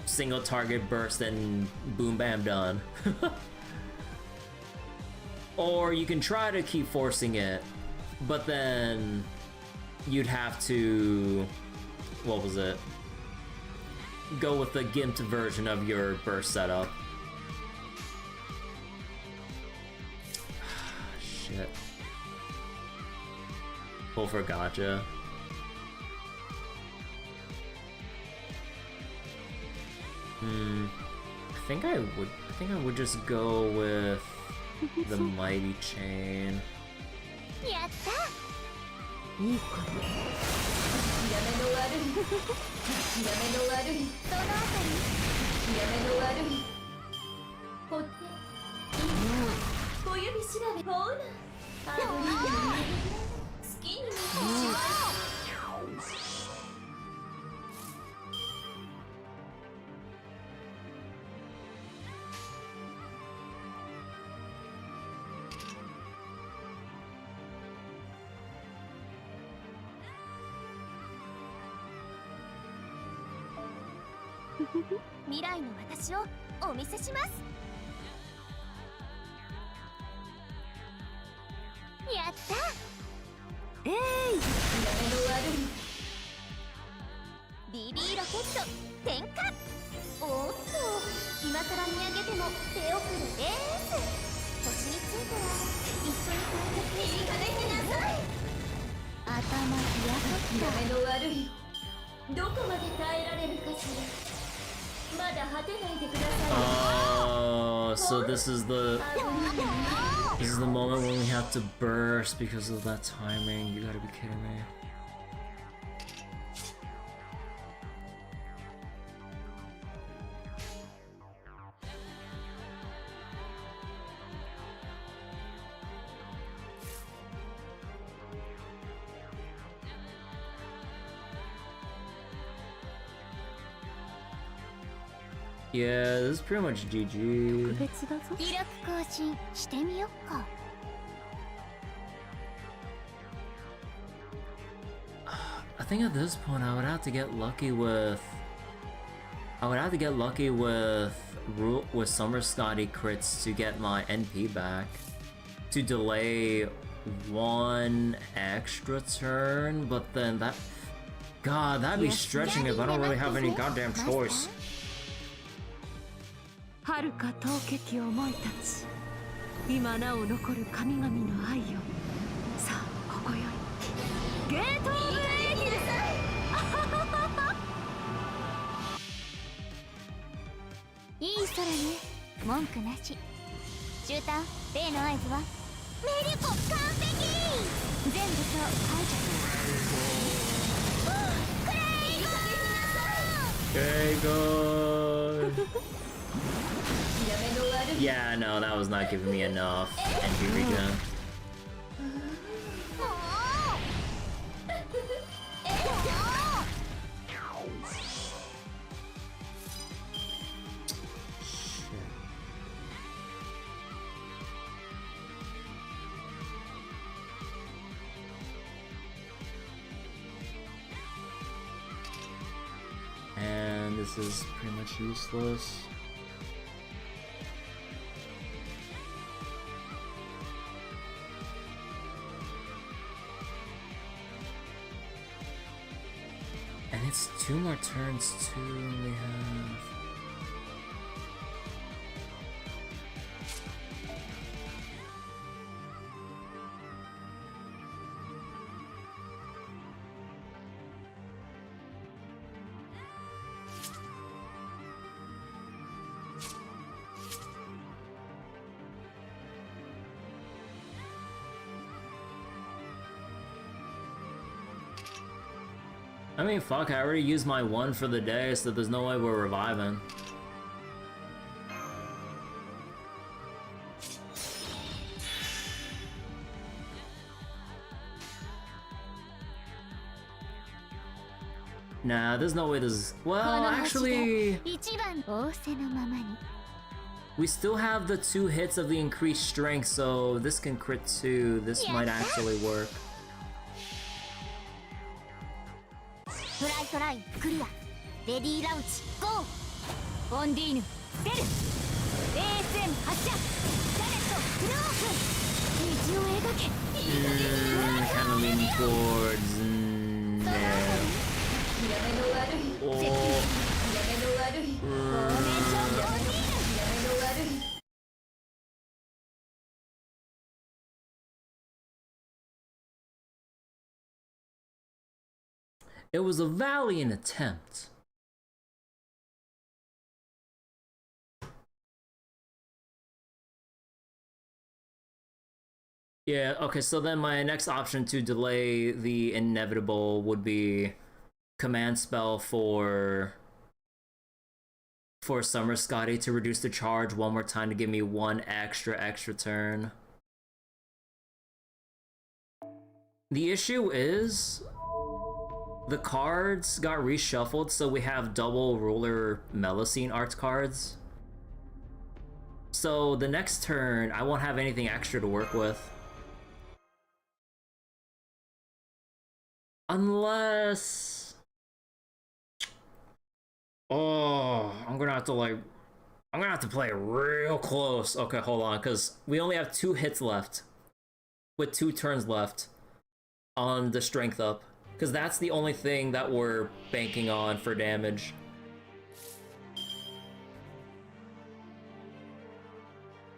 single target burst and boom bam done. Or you can try to keep forcing it, but then you'd have to, what was it? Go with the gimped version of your burst setup. Shit. Pull for gotcha. I think I would just go with the Mighty Chain. Oh, so this is the moment when we have to burst because of that timing. You gotta be kidding me. Yeah, this is pretty much GG. I think at this point I would have to get lucky with with Summer Scotty crits to get my NP back. To delay one extra turn, but then that... God, that'd be stretching if I don't really have any goddamn choice. 遥か遠けき思いたち今なお残る神々の愛よさあここよいゲートオブエーギルいい空ね文句なしシューター例の合図はメリコ完璧全部と解除Yeah, no, that was not giving me enough NP regen. And this is pretty much useless. And it's 2 more turns too, we have... I mean, fuck, I already used my 1 for the day, so there's no way we're reviving. Nah, there's no way this is... Well, actually... We still have the 2 hits of the increased strength, so this can crit too. This might actually work. トライトライクリアレディーラウチゴーオンディーヌ出る ASM 発射ダレットフルオープン道を描け Kind of leaning towards... It was a valiant attempt. Yeah, okay, so then my next option to delay the inevitable would be command spell for Summer Scotty to reduce the charge 1 more time to give me 1 extra turn. The issue is the cards got reshuffled, so we have double ruler Melusine arts cards. So the next turn, I won't have anything extra to work with. Unless... Oh, I'm gonna have to play real close. Okay, hold on, because we only have 2 hits left. With 2 turns left on the strength up. Because that's the only thing that we're banking on for damage.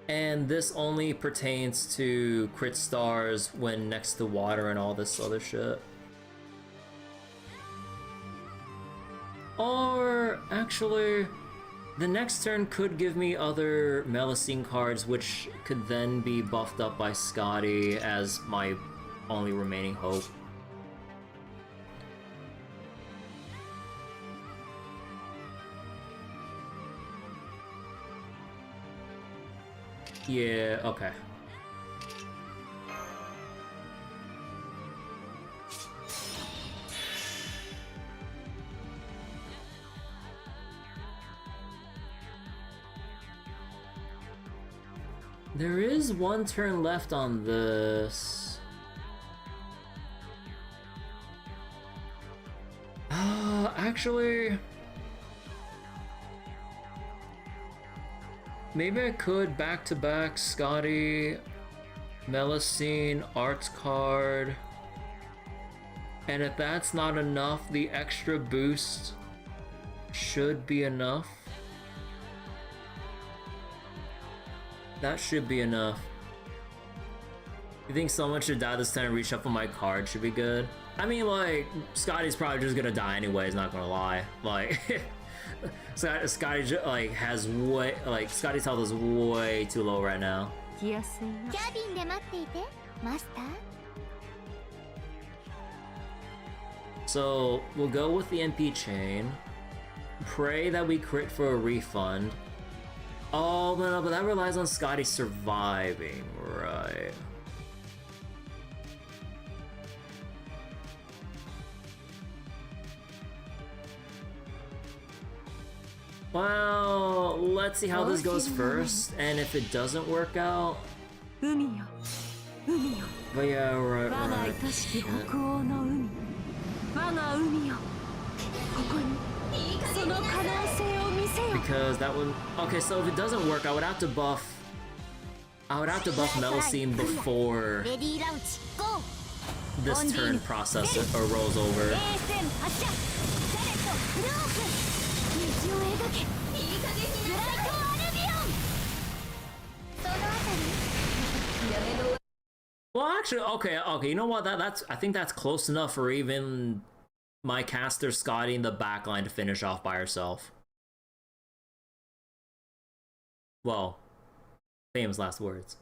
And this only pertains to crit stars when next to water and all this other shit. Or, actually, the next turn could give me other Melusine cards, which could then be buffed up by Scotty as my only remaining hope. Yeah, okay. There is 1 turn left on this. maybe I could back-to-back Scotty, Melusine, Arts card. And if that's not enough, the extra boost should be enough. That should be enough. You think someone should die this time and reshuffle my card should be good? I mean, like, Scotty's probably just gonna die anyways, not gonna lie. Like, Scotty like has way, like, Scotty's health is way too low right now. So we'll go with the MP chain. Pray that we crit for a refund. Oh, no, but that relies on Scotty surviving, right? Well, let's see how this goes first, and if it doesn't work out... But yeah, right. Because that would... Okay, so if it doesn't work, I would have to buff Melusine before this turn process or rolls over. Well, actually, okay, you know what? I think that's close enough for even my caster Scotty in the backline to finish off by herself. Well, famous last words.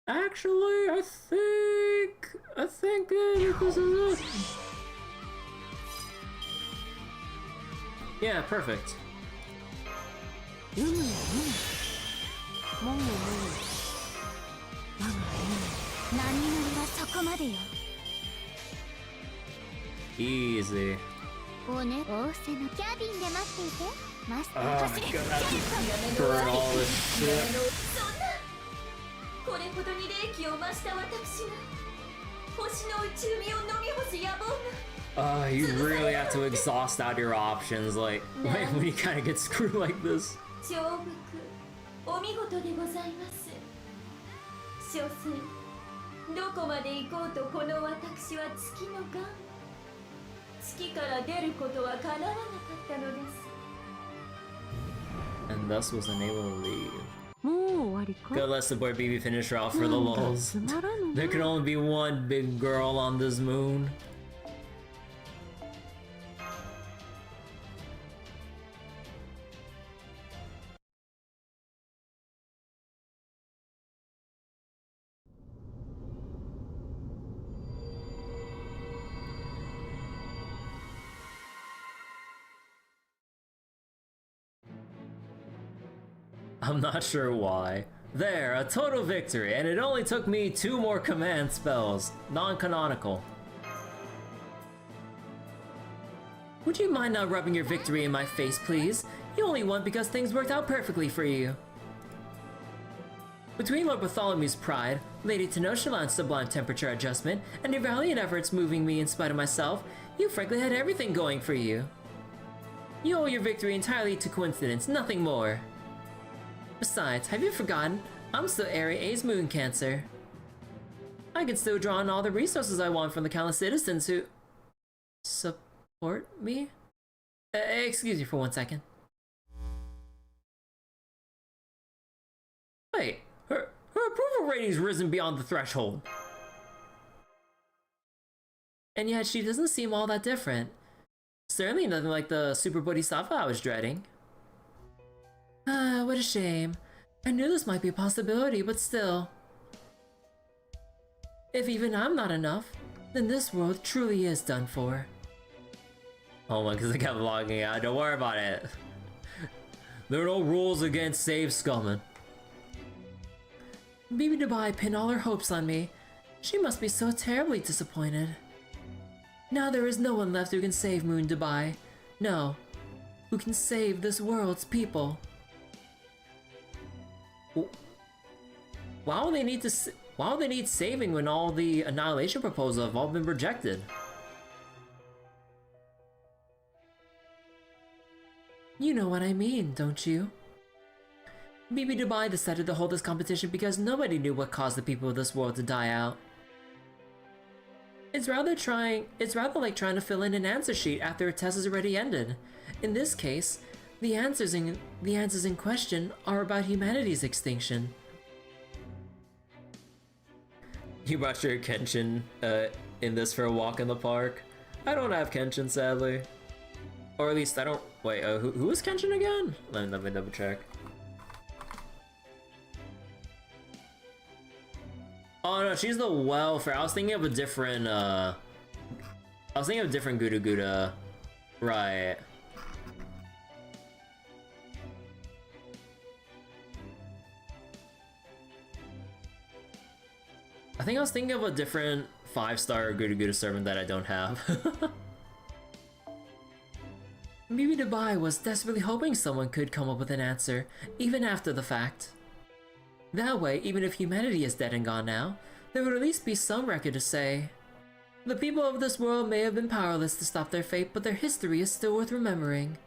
Actually, I think this is it. Yeah, perfect. Easy. Oh my god, burn all this shit. You really have to exhaust out your options, like, when you kind of get screwed like this. And thus was unable to leave. Good, let's the boy BB finish her off for the lulz. There can only be one big girl on this moon. I'm not sure why. There, a total victory, and it only took me 2 more command spells, non-canonical. Would you mind not rubbing your victory in my face, please? You only won because things worked out perfectly for you. Between Lord Bartholomew's pride, Lady Tenochtitlan's sublime temperature adjustment, and your valiant efforts moving me in spite of myself, you frankly had everything going for you. You owe your victory entirely to coincidence, nothing more. Besides, have you forgotten? I'm still Area A's moon cancer. I can still draw on all the resources I want from the countless citizens who... support me? Excuse me for 1 second. Wait, her approval rating's risen beyond the threshold. And yet she doesn't seem all that different. Certainly nothing like the super bodhisattva I was dreading. What a shame. I knew this might be a possibility, but still. If even I'm not enough, then this world truly is done for. Oh my, because I kept logging out. Don't worry about it. There are no rules against save scumming. Bibi Dubai pinned all her hopes on me. She must be so terribly disappointed. Now there is no one left who can save Moon Dubai. No. Who can save this world's people. Why would they need to Why would they need saving when all the annihilation proposals have all been rejected? You know what I mean, don't you? BB Dubai decided to hold this competition because nobody knew what caused the people of this world to die out. It's rather like trying to fill in an answer sheet after a test has already ended. In this case, the answers in question are about humanity's extinction. You brought your Kenshin in this for a walk in the park? I don't have Kenshin, sadly. Or at least I don't. Wait, who is Kenshin again? Let me double check. Oh no, she's the welfare. I was thinking of a different Guda Guda. Right. I think I was thinking of a different 5-star Guda Guda servant that I don't have. BB Dubai was desperately hoping someone could come up with an answer, even after the fact. That way, even if humanity is dead and gone now, there would at least be some record to say, the people of this world may have been powerless to stop their fate, but their history is still worth remembering.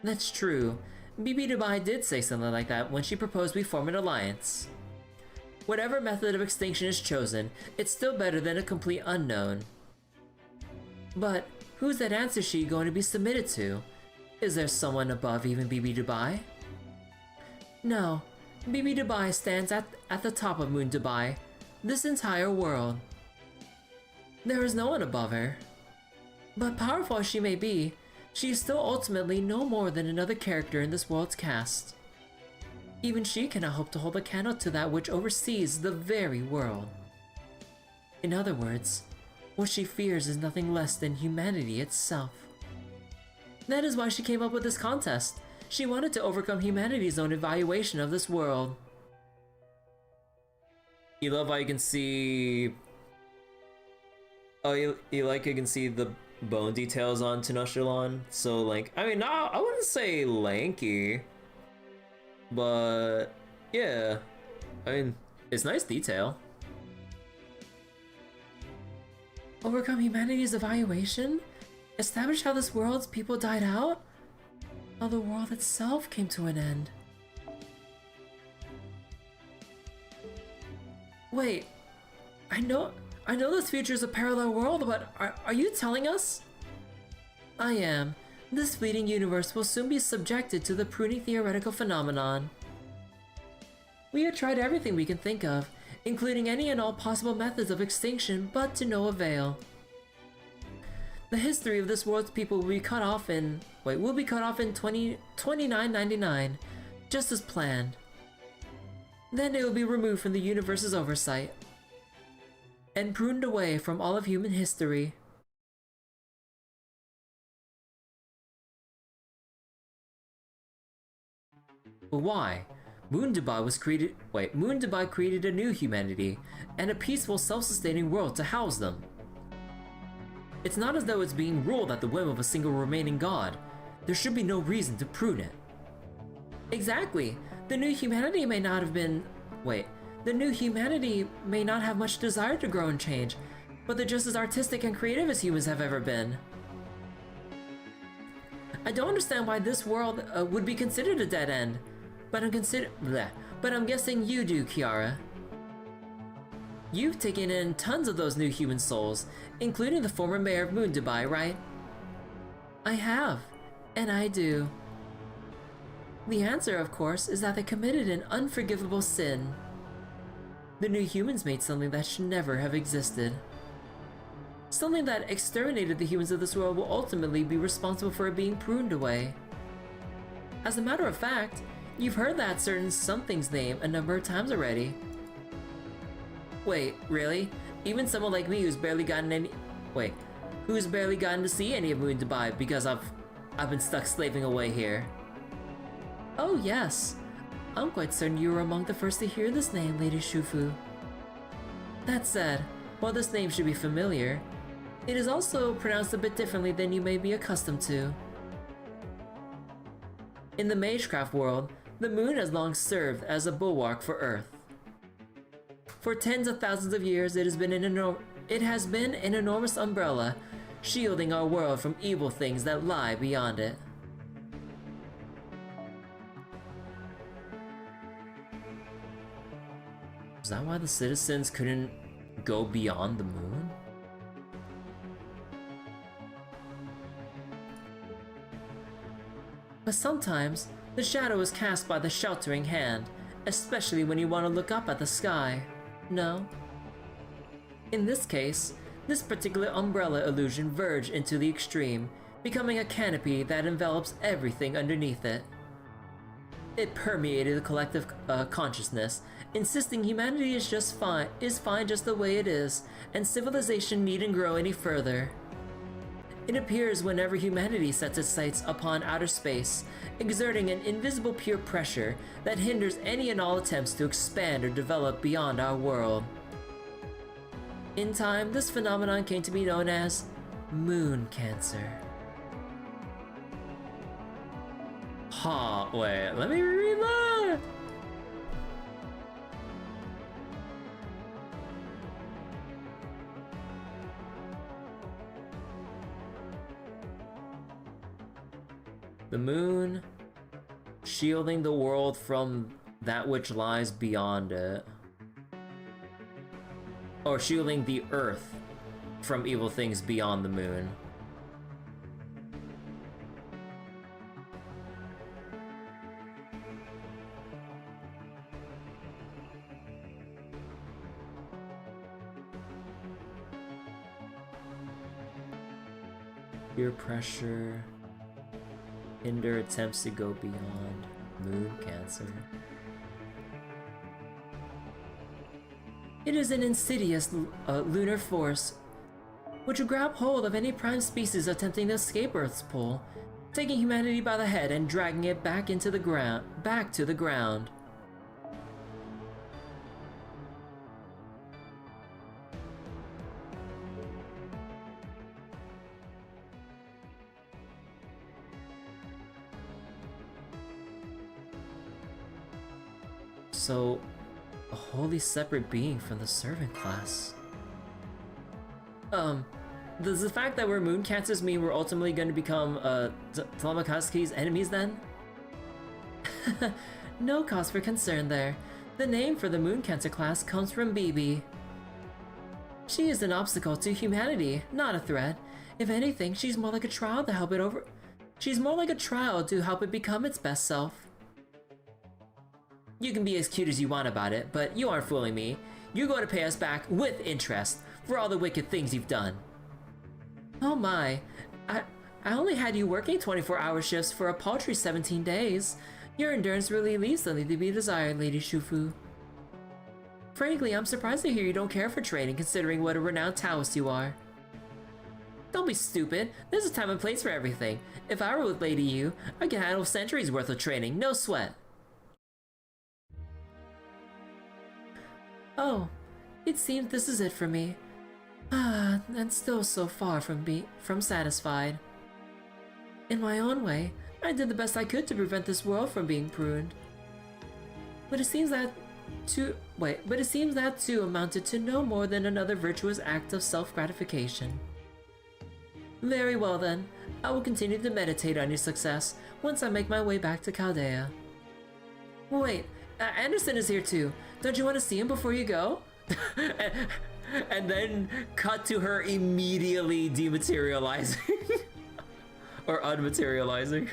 That's true. BB Dubai did say something like that when she proposed we form an alliance. Whatever method of extinction is chosen, it's still better than a complete unknown. But who's that answer sheet going to be submitted to? Is there someone above even BB Dubai? No. BB Dubai stands at the top of Moon Dubai, this entire world. There is no one above her. But powerful as she may be, she is still ultimately no more than another character in this world's cast. Even she cannot hope to hold a candle to that which oversees the very world. In other words, what she fears is nothing less than humanity itself. That is why she came up with this contest. She wanted to overcome humanity's own evaluation of this world. You love how you can see... Oh, you like you can see the bone details on Tenochtitlan? So like, I mean, no, I wouldn't say lanky. But, yeah. I mean, it's nice detail. Overcome humanity's evaluation? Establish how this world's people died out? How the world itself came to an end. Wait, I know this future is a parallel world, but are you telling us? I am. This fleeting universe will soon be subjected to the pruning theoretical phenomenon. We have tried everything we can think of, including any and all possible methods of extinction, but to no avail. The history of this world's people will be cut off in 2999, just as planned. Then it will be removed from the universe's oversight and pruned away from all of human history. But why? Moon Dubai created a new humanity and a peaceful, self-sustaining world to house them. It's not as though it's being ruled at the whim of a single remaining god. There should be no reason to prune it. Exactly. The new humanity may not have much desire to grow and change, but they're just as artistic and creative as humans have ever been. I don't understand why this world would be considered a dead end, but I'm guessing you do, Kiara. You've taken in tons of those new human souls, including the former mayor of Moon Dubai, right? I have, and I do. The answer, of course, is that they committed an unforgivable sin. The new humans made something that should never have existed. Something that exterminated the humans of this world will ultimately be responsible for it being pruned away. As a matter of fact, you've heard that certain something's name a number of times already. Wait, really? Even someone like me who's barely gotten to see any of Moon Dubai because I've been stuck slaving away here. Oh yes, I'm quite certain you were among the first to hear this name, Lady Shufu. That said, while this name should be familiar, it is also pronounced a bit differently than you may be accustomed to. In the Magecraft world, the moon has long served as a bulwark for Earth. For tens of thousands of years, it has been an enormous umbrella, shielding our world from evil things that lie beyond it. Is that why the citizens couldn't go beyond the moon? But sometimes, the shadow is cast by the sheltering hand, especially when you want to look up at the sky. No? In this case, this particular umbrella illusion verged into the extreme, becoming a canopy that envelops everything underneath it. It permeated the collective consciousness, insisting humanity is fine just the way it is, and civilization needn't grow any further. It appears whenever humanity sets its sights upon outer space, exerting an invisible peer pressure that hinders any and all attempts to expand or develop beyond our world. In time, this phenomenon came to be known as moon cancer. Wait, let me reread that! The moon, shielding the world from that which lies beyond it. Or shielding the earth from evil things beyond the moon. Peer pressure. Hinder attempts to go beyond moon cancer. It is an insidious lunar force which will grab hold of any prime species attempting to escape Earth's pull, taking humanity by the head and dragging it back to the ground. So, a wholly separate being from the servant class. Does the fact that we're moon cancers mean we're ultimately going to become Telemachuske's enemies then? No cause for concern there. The name for the moon cancer class comes from Bibi. She is an obstacle to humanity, not a threat. If anything, she's more like a trial to help it become its best self. You can be as cute as you want about it, but you aren't fooling me. You're going to pay us back with interest for all the wicked things you've done. Oh my, I only had you working 24-hour shifts for a paltry 17 days. Your endurance really leaves something to be desired, Lady Shufu. Frankly, I'm surprised to hear you don't care for training considering what a renowned Taoist you are. Don't be stupid, there's a time and place for everything. If I were with Lady Yu, I could handle centuries worth of training, no sweat. Oh, it seems this is it for me. And still so far from satisfied. In my own way, I did the best I could to prevent this world from being pruned. But it seems that too amounted to no more than another virtuous act of self-gratification. Very well then, I will continue to meditate on your success once I make my way back to Chaldea. Wait, Anderson is here too. Don't you want to see him before you go? And then cut to her immediately dematerializing. Or unmaterializing.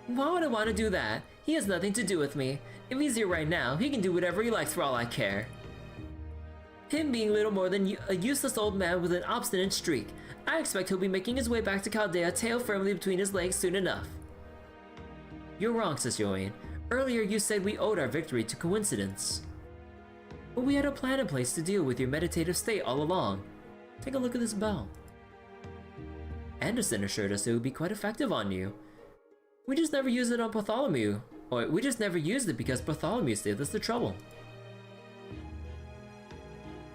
Why would I want to do that? He has nothing to do with me. If he's here right now, he can do whatever he likes for all I care. Him being little more than a useless old man with an obstinate streak, I expect he'll be making his way back to Chaldea, tail firmly between his legs soon enough. You're wrong, Sis Yoin. Earlier you said we owed our victory to coincidence. But we had a plan in place to deal with your meditative state all along. Take a look at this bell. Anderson assured us it would be quite effective on you. We just never used it on Bartholomew. Or we just never used it because Bartholomew saved us the trouble.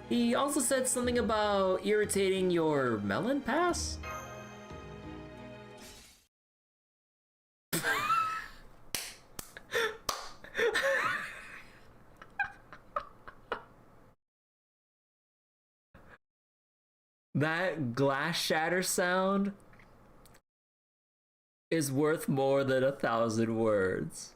He also said something about irritating your melon pass? That glass shatter sound is worth more than 1,000 words.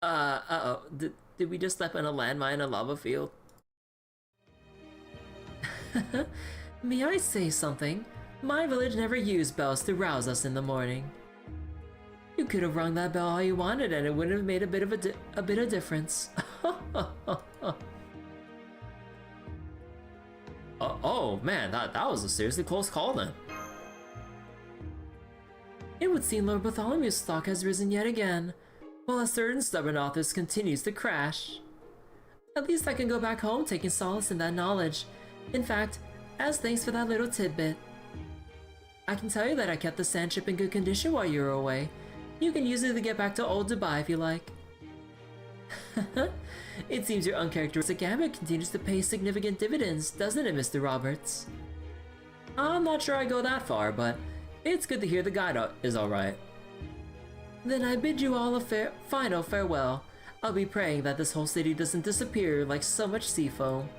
Uh-oh. Did we just step in a landmine in a lava field? May I say something? My village never used bells to rouse us in the morning. You could have rung that bell all you wanted and it wouldn't have made a bit of difference. Oh man, that was a seriously close call then. It would seem Lord Bartholomew's stock has risen yet again, while a certain stubborn author continues to crash. At least I can go back home taking solace in that knowledge. In fact, as thanks for that little tidbit, I can tell you that I kept the sand ship in good condition while you were away. You can use it to get back to old Dubai if you like. It seems your uncharacteristic gambit continues to pay significant dividends, doesn't it, Mr. Roberts? I'm not sure I go that far, but it's good to hear the guide is alright. Then I bid you all a final farewell. I'll be praying that this whole city doesn't disappear like so much sea foam.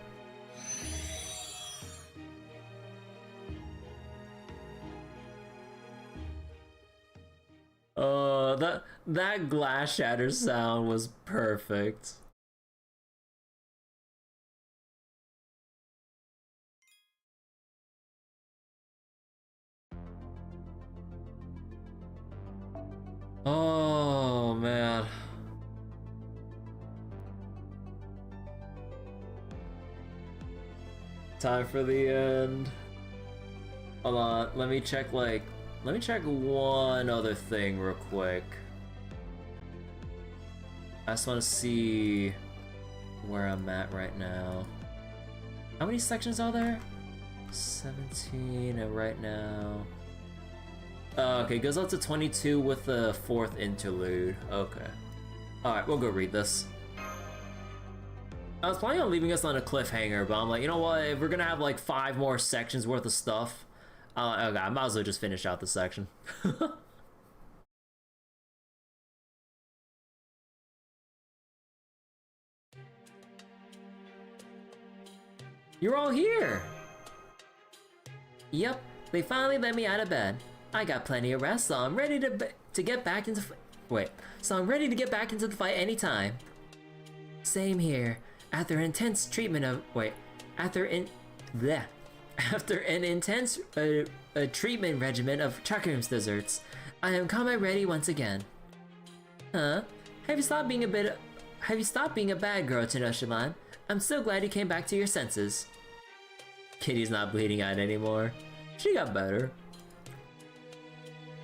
That glass shatter sound was perfect. Oh man. Time for the end. Hold on, let me check one other thing real quick. I just want to see where I'm at right now. How many sections are there? 17, and right now... okay, it goes up to 22 with the 4th interlude. Okay. Alright, we'll go read this. I was planning on leaving us on a cliffhanger, but I'm like, you know what? If we're gonna have like 5 more sections worth of stuff, okay, I might as well just finish out the section. You're all here! Yep, they finally let me out of bed. I got plenty of rest, so I'm ready to get back into I'm ready to get back into the fight anytime. Same here. After an intense treatment of after an intense treatment regimen of Chakram's desserts, I am combat ready once again. Huh? Have you stopped being a bad girl, Tenoshima? I'm so glad you came back to your senses. Kitty's not bleeding out anymore. She got better.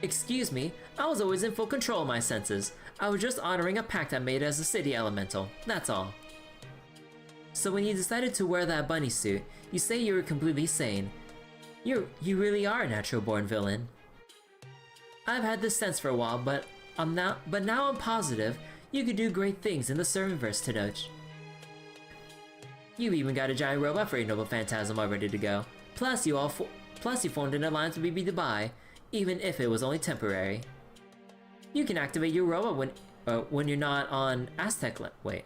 Excuse me, I was always in full control of my senses. I was just honoring a pact I made as a city elemental, that's all. So when you decided to wear that bunny suit, you say you were completely sane. You really are a natural-born villain. I've had this sense for a while, but now I'm positive you could do great things in the Servanverse, Tenoch. You even got a giant robot for your noble phantasm all ready to go. Plus you formed an alliance with BB Dubai, even if it was only temporary. You can activate your robot when you're not on Aztec land.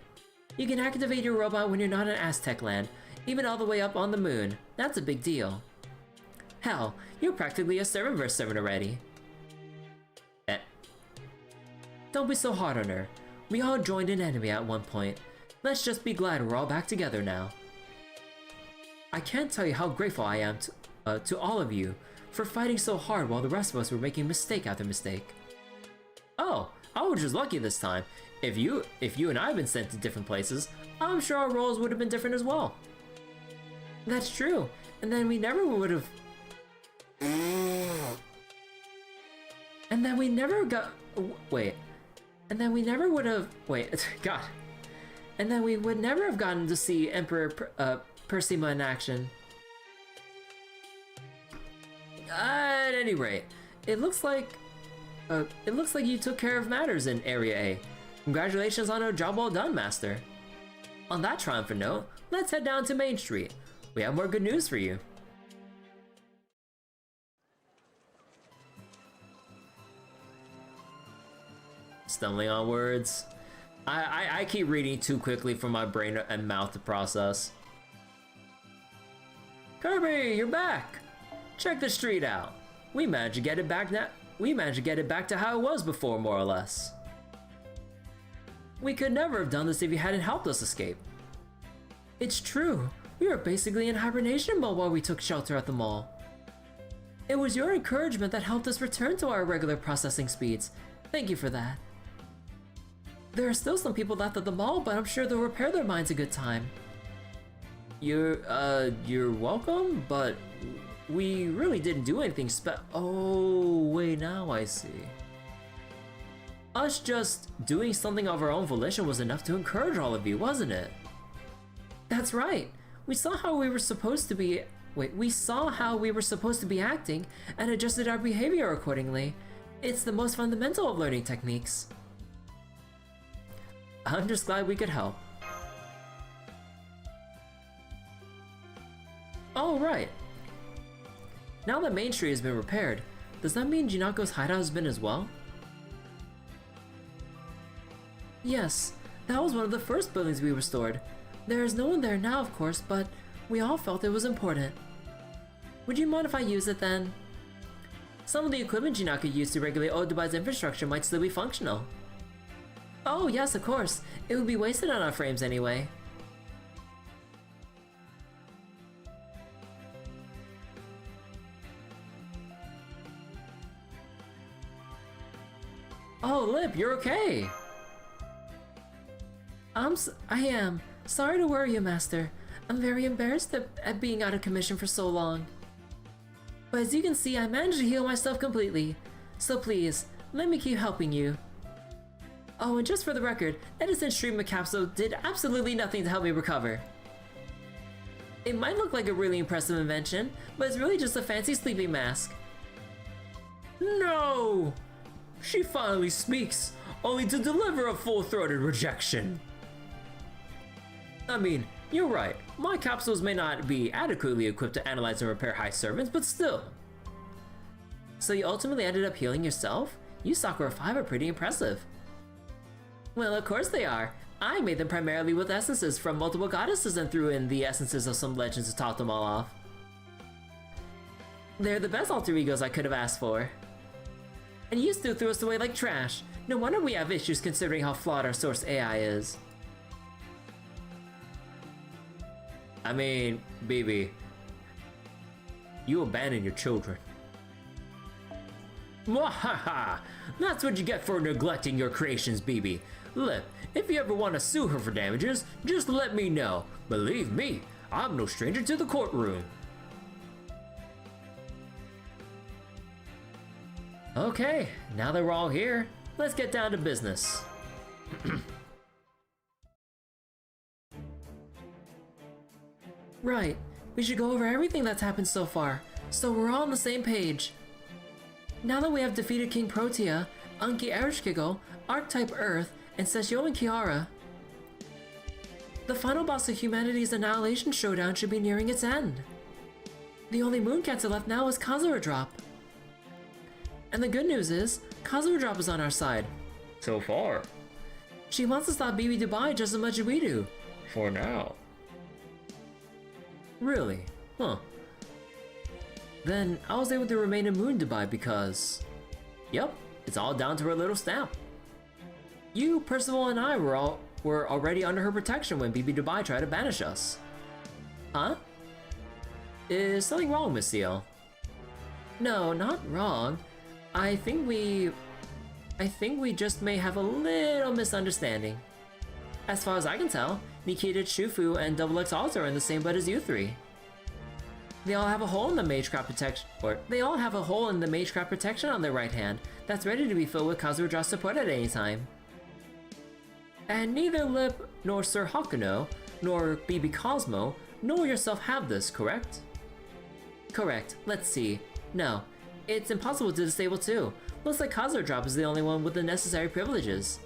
You can activate your robot when you're not on Aztec land, even all the way up on the moon. That's a big deal. Hell, you're practically a Servanverse servant already. Don't be so hard on her. We all joined an enemy at one point. Let's just be glad we're all back together now. I can't tell you how grateful I am to all of you for fighting so hard while the rest of us were making mistake after mistake. Oh, I was just lucky this time. If you and I had been sent to different places, I'm sure our roles would have been different as well. That's true. And then we never would have... And then we never got... And then we never would have... God. And then we would never have gotten to see Emperor Persima in action. At any rate, it looks like you took care of matters in Area A. Congratulations on a job well done, Master. On that triumphant note, let's head down to Main Street. We have more good news for you. Stumbling on words. I keep reading too quickly for my brain and mouth to process. Kirby, you're back! Check the street out. We managed to get it back now. We managed to get it back to how it was before, more or less. We could never have done this if you hadn't helped us escape. It's true. We were basically in hibernation mode while we took shelter at the mall. It was your encouragement that helped us return to our regular processing speeds. Thank you for that. There are still some people left at the mall, but I'm sure they'll repair their minds a good time. You're welcome, but we really didn't do anything oh, wait, now I see. Us just doing something of our own volition was enough to encourage all of you, wasn't it? That's right. We saw how we were supposed to be acting and adjusted our behavior accordingly. It's the most fundamental of learning techniques. I'm just glad we could help. Oh, right. Now that Main Street has been repaired, does that mean Jinako's hideout has been as well? Yes, that was one of the first buildings we restored. There is no one there now, of course, but we all felt it was important. Would you mind if I use it then? Some of the equipment Jinako used to regulate Odubai's infrastructure might still be functional. Oh yes, of course. It would be wasted on our frames anyway. Oh, Lip, you're okay! I am. Sorry to worry you, Master. I'm very embarrassed at being out of commission for so long. But as you can see, I managed to heal myself completely. So please, let me keep helping you. Oh, and just for the record, Edison's treatment capsule did absolutely nothing to help me recover. It might look like a really impressive invention, but it's really just a fancy sleeping mask. No! She finally speaks, only to deliver a full-throated rejection. I mean, you're right. My capsules may not be adequately equipped to analyze and repair high servants, but still. So you ultimately ended up healing yourself? You Sakura 5 are pretty impressive. Well, of course they are. I made them primarily with essences from multiple goddesses and threw in the essences of some legends to top them all off. They're the best alter egos I could have asked for. And you still threw us away like trash. No wonder we have issues considering how flawed our source AI is. I mean, BB, you abandoned your children. Mwahaha! That's what you get for neglecting your creations, BB. Lip, if you ever want to sue her for damages, just let me know. Believe me, I'm no stranger to the courtroom. Okay, now that we're all here, let's get down to business. Right, we should go over everything that's happened so far, so we're all on the same page. Now that we have defeated King Protea, Anki Ereshkigal, Archetype Earth, and Sessio and Kiara, the final boss of humanity's Annihilation Showdown should be nearing its end. The only moon cancer left now is Kazura Drop. And the good news is, Kazura Drop is on our side. So far. She wants to stop BB Dubai just as much as we do. For now. Really? Huh. Then I was able to remain in Moon Dubai because... Yep, it's all down to her little stamp. You, Percival, and I were already under her protection when BB Dubai tried to banish us. Huh? Is something wrong, Miss Seal? No, not wrong. I think we just may have a little misunderstanding. As far as I can tell, Nikita, Shufu, and XX Alter are in the same boat as you three. They all have a hole in the Magecraft protection on their right hand that's ready to be filled with Kazura Drop support at any time. And neither Lip, nor Sir Hakuno, nor BB Cosmo, nor yourself have this, correct? Correct. Let's see. No. It's impossible to disable too. Looks like Kazura Drop is the only one with the necessary privileges.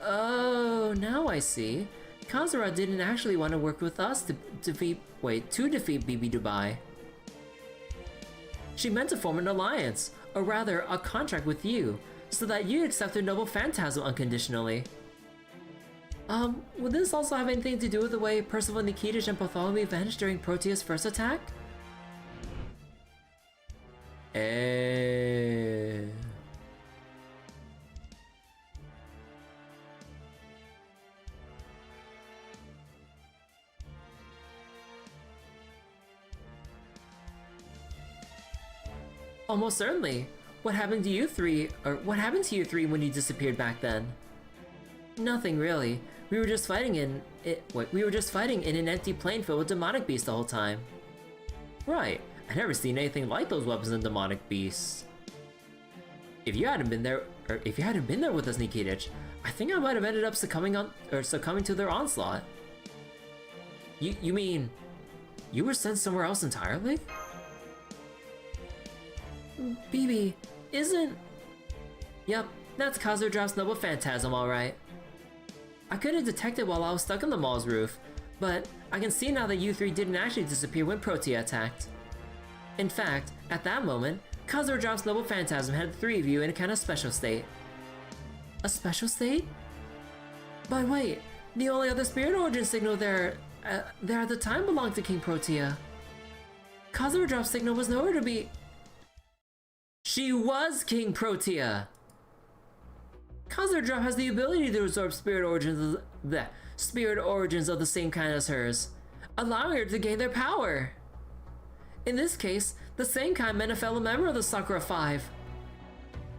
Oh, now I see. Kazura didn't actually want to work with us to defeat BB Dubai. She meant to form an alliance, or rather, a contract with you, so that you'd accept her noble phantasm unconditionally. Would this also have anything to do with the way Percival Nikitich and Bartholomew vanished during Protea's first attack? Almost certainly. What happened to you three, when you disappeared back then? Nothing really. We were just fighting in an empty plane filled with demonic beasts the whole time. Right. I never seen anything like those weapons and demonic beasts. If you hadn't been there with us, Nikitich, I think I might have ended up succumbing to their onslaught. You mean you were sent somewhere else entirely? BB, isn't... Yep, that's Kazurdrop's noble phantasm, alright. I couldn't detect it while I was stuck on the mall's roof, but I can see now that you three didn't actually disappear when Protea attacked. In fact, at that moment, Kazurdrop's noble phantasm had the three of you in a kind of special state. A special state? But wait, the only other spirit origin signal there at the time belonged to King Protea. Kazurdrop's signal was nowhere to be... She was King Protea! Kazurdrop has the ability to absorb spirit origins of the same kind as hers, allowing her to gain their power. In this case, the same kind meant a fellow member of the Sakura 5.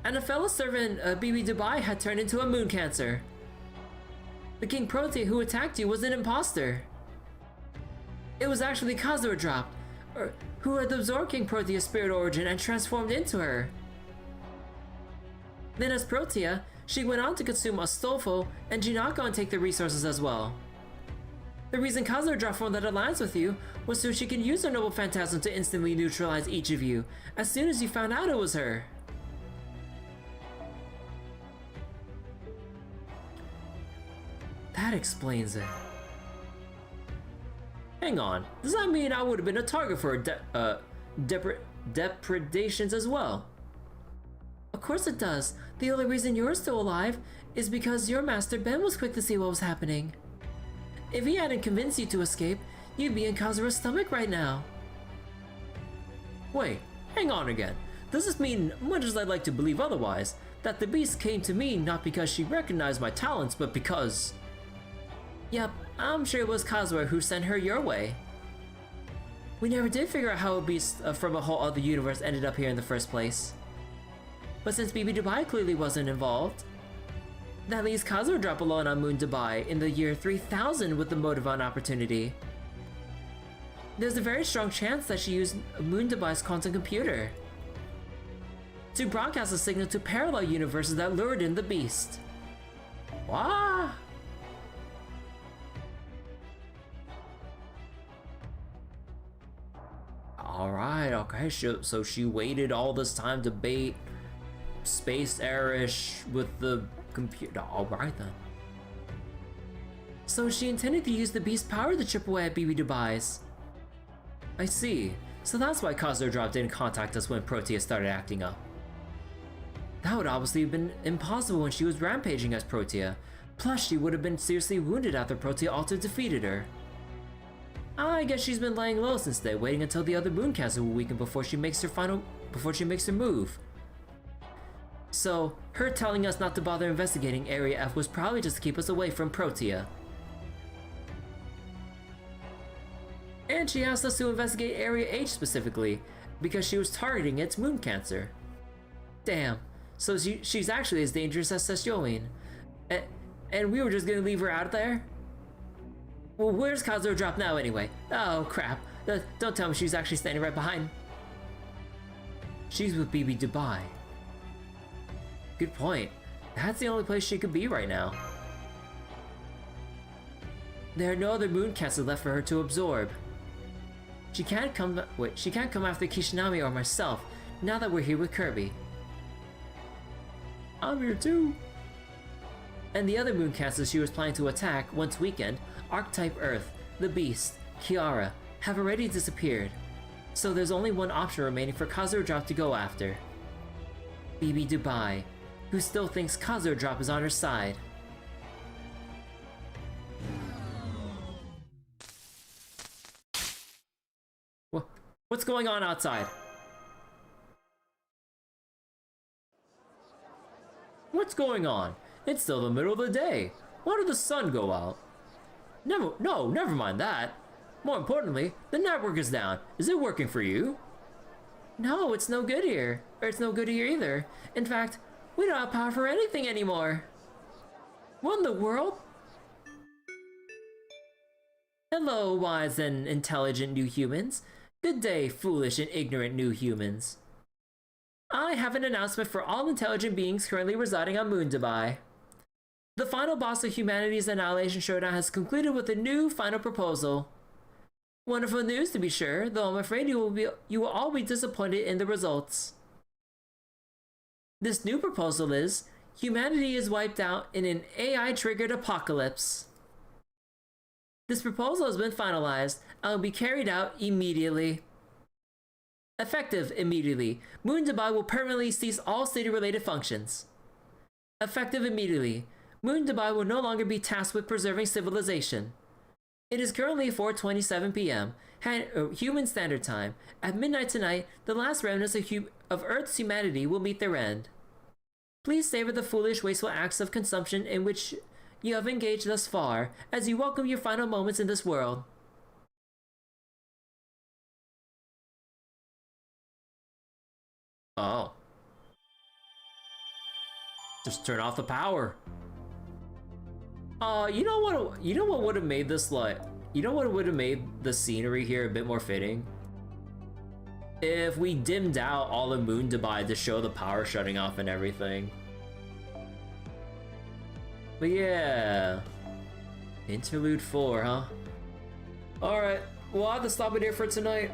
And a fellow servant, BB Dubai, had turned into a moon cancer. The King Protea who attacked you was an imposter. It was actually Kazurdrop, who had absorbed King Protea's spirit origin and transformed into her. Then as Protea, she went on to consume Astolfo and Jinako and take the resources as well. The reason Kazurdrop formed that alliance with you was so she could use her noble phantasm to instantly neutralize each of you as soon as you found out it was her. That explains it. Hang on, does that mean I would have been a target for depredations as well? Of course it does. The only reason you're still alive is because your master Ben was quick to see what was happening. If he hadn't convinced you to escape, you'd be in Kazura's stomach right now. Wait, hang on again. Does this mean, much as I'd like to believe otherwise, that the beast came to me not because she recognized my talents, but because... Yep, I'm sure it was Kazura who sent her your way. We never did figure out how a beast from a whole other universe ended up here in the first place. But since BB Dubai clearly wasn't involved, that leaves Kazurdrop alone on Moon Dubai in the year 3000 with the motive on opportunity. There's a very strong chance that she used Moon Dubai's quantum computer to broadcast a signal to parallel universes that lured in the beast. What? Alright, okay, so she waited all this time to bait Space Airish with the computer. Alright then. So she intended to use the beast's power to chip away at BB Dubai's. I see. So that's why Kazurdrop didn't contact us when Protea started acting up. That would obviously have been impossible when she was rampaging as Protea. Plus, she would have been seriously wounded after Protea also defeated her. I guess she's been laying low since then, waiting until the other Mooncaster will weaken before she makes her move. So, her telling us not to bother investigating Area F was probably just to keep us away from Protea. And she asked us to investigate Area H specifically, because she was targeting its moon cancer. Damn, so she's actually as dangerous as Sesyoin. And we were just gonna leave her out there? Well, where's Kazurdrop now anyway? Oh crap, don't tell me she's actually standing right behind. She's with BB Dubai. Good point. That's the only place she could be right now. There are no other Mooncasters left for her to absorb. She can't come after Kishinami or myself, now that we're here with Kirby. I'm here too. And the other Mooncasters she was planning to attack once weakened, Archetype Earth, the Beast, Kiara, have already disappeared. So there's only one option remaining for Kazurdrop to go after. BB Dubai, who still thinks Kazurdrop is on her side. What's going on outside? What's going on? It's still the middle of the day. Why did the sun go out? Never mind that. More importantly, the network is down. Is it working for you? No, it's no good here. Or it's no good here either. In fact, we don't have power for anything anymore. What in the world? Hello, wise and intelligent new humans. Good day, foolish and ignorant new humans. I have an announcement for all intelligent beings currently residing on Moon Dubai. The final boss of humanity's Annihilation Showdown has concluded with a new final proposal. Wonderful news to be sure, though I'm afraid you will all be disappointed in the results. This new proposal is, humanity is wiped out in an AI-triggered apocalypse. This proposal has been finalized and will be carried out immediately. Effective immediately, Moon Dubai will permanently cease all city-related functions. Effective immediately, Moon Dubai will no longer be tasked with preserving civilization. It is currently 4:27 p.m. Human Standard Time. At midnight tonight, the last remnants of Earth's humanity will meet their end. Please savor the foolish, wasteful acts of consumption in which you have engaged thus far, as you welcome your final moments in this world. Oh. Just turn off the power. You know what would have made this you know what would have made the scenery here a bit more fitting? If we dimmed out all the Moon Dubai to show the power shutting off and everything. But yeah. Interlude 4, huh? Alright, well I have to stop it here for tonight.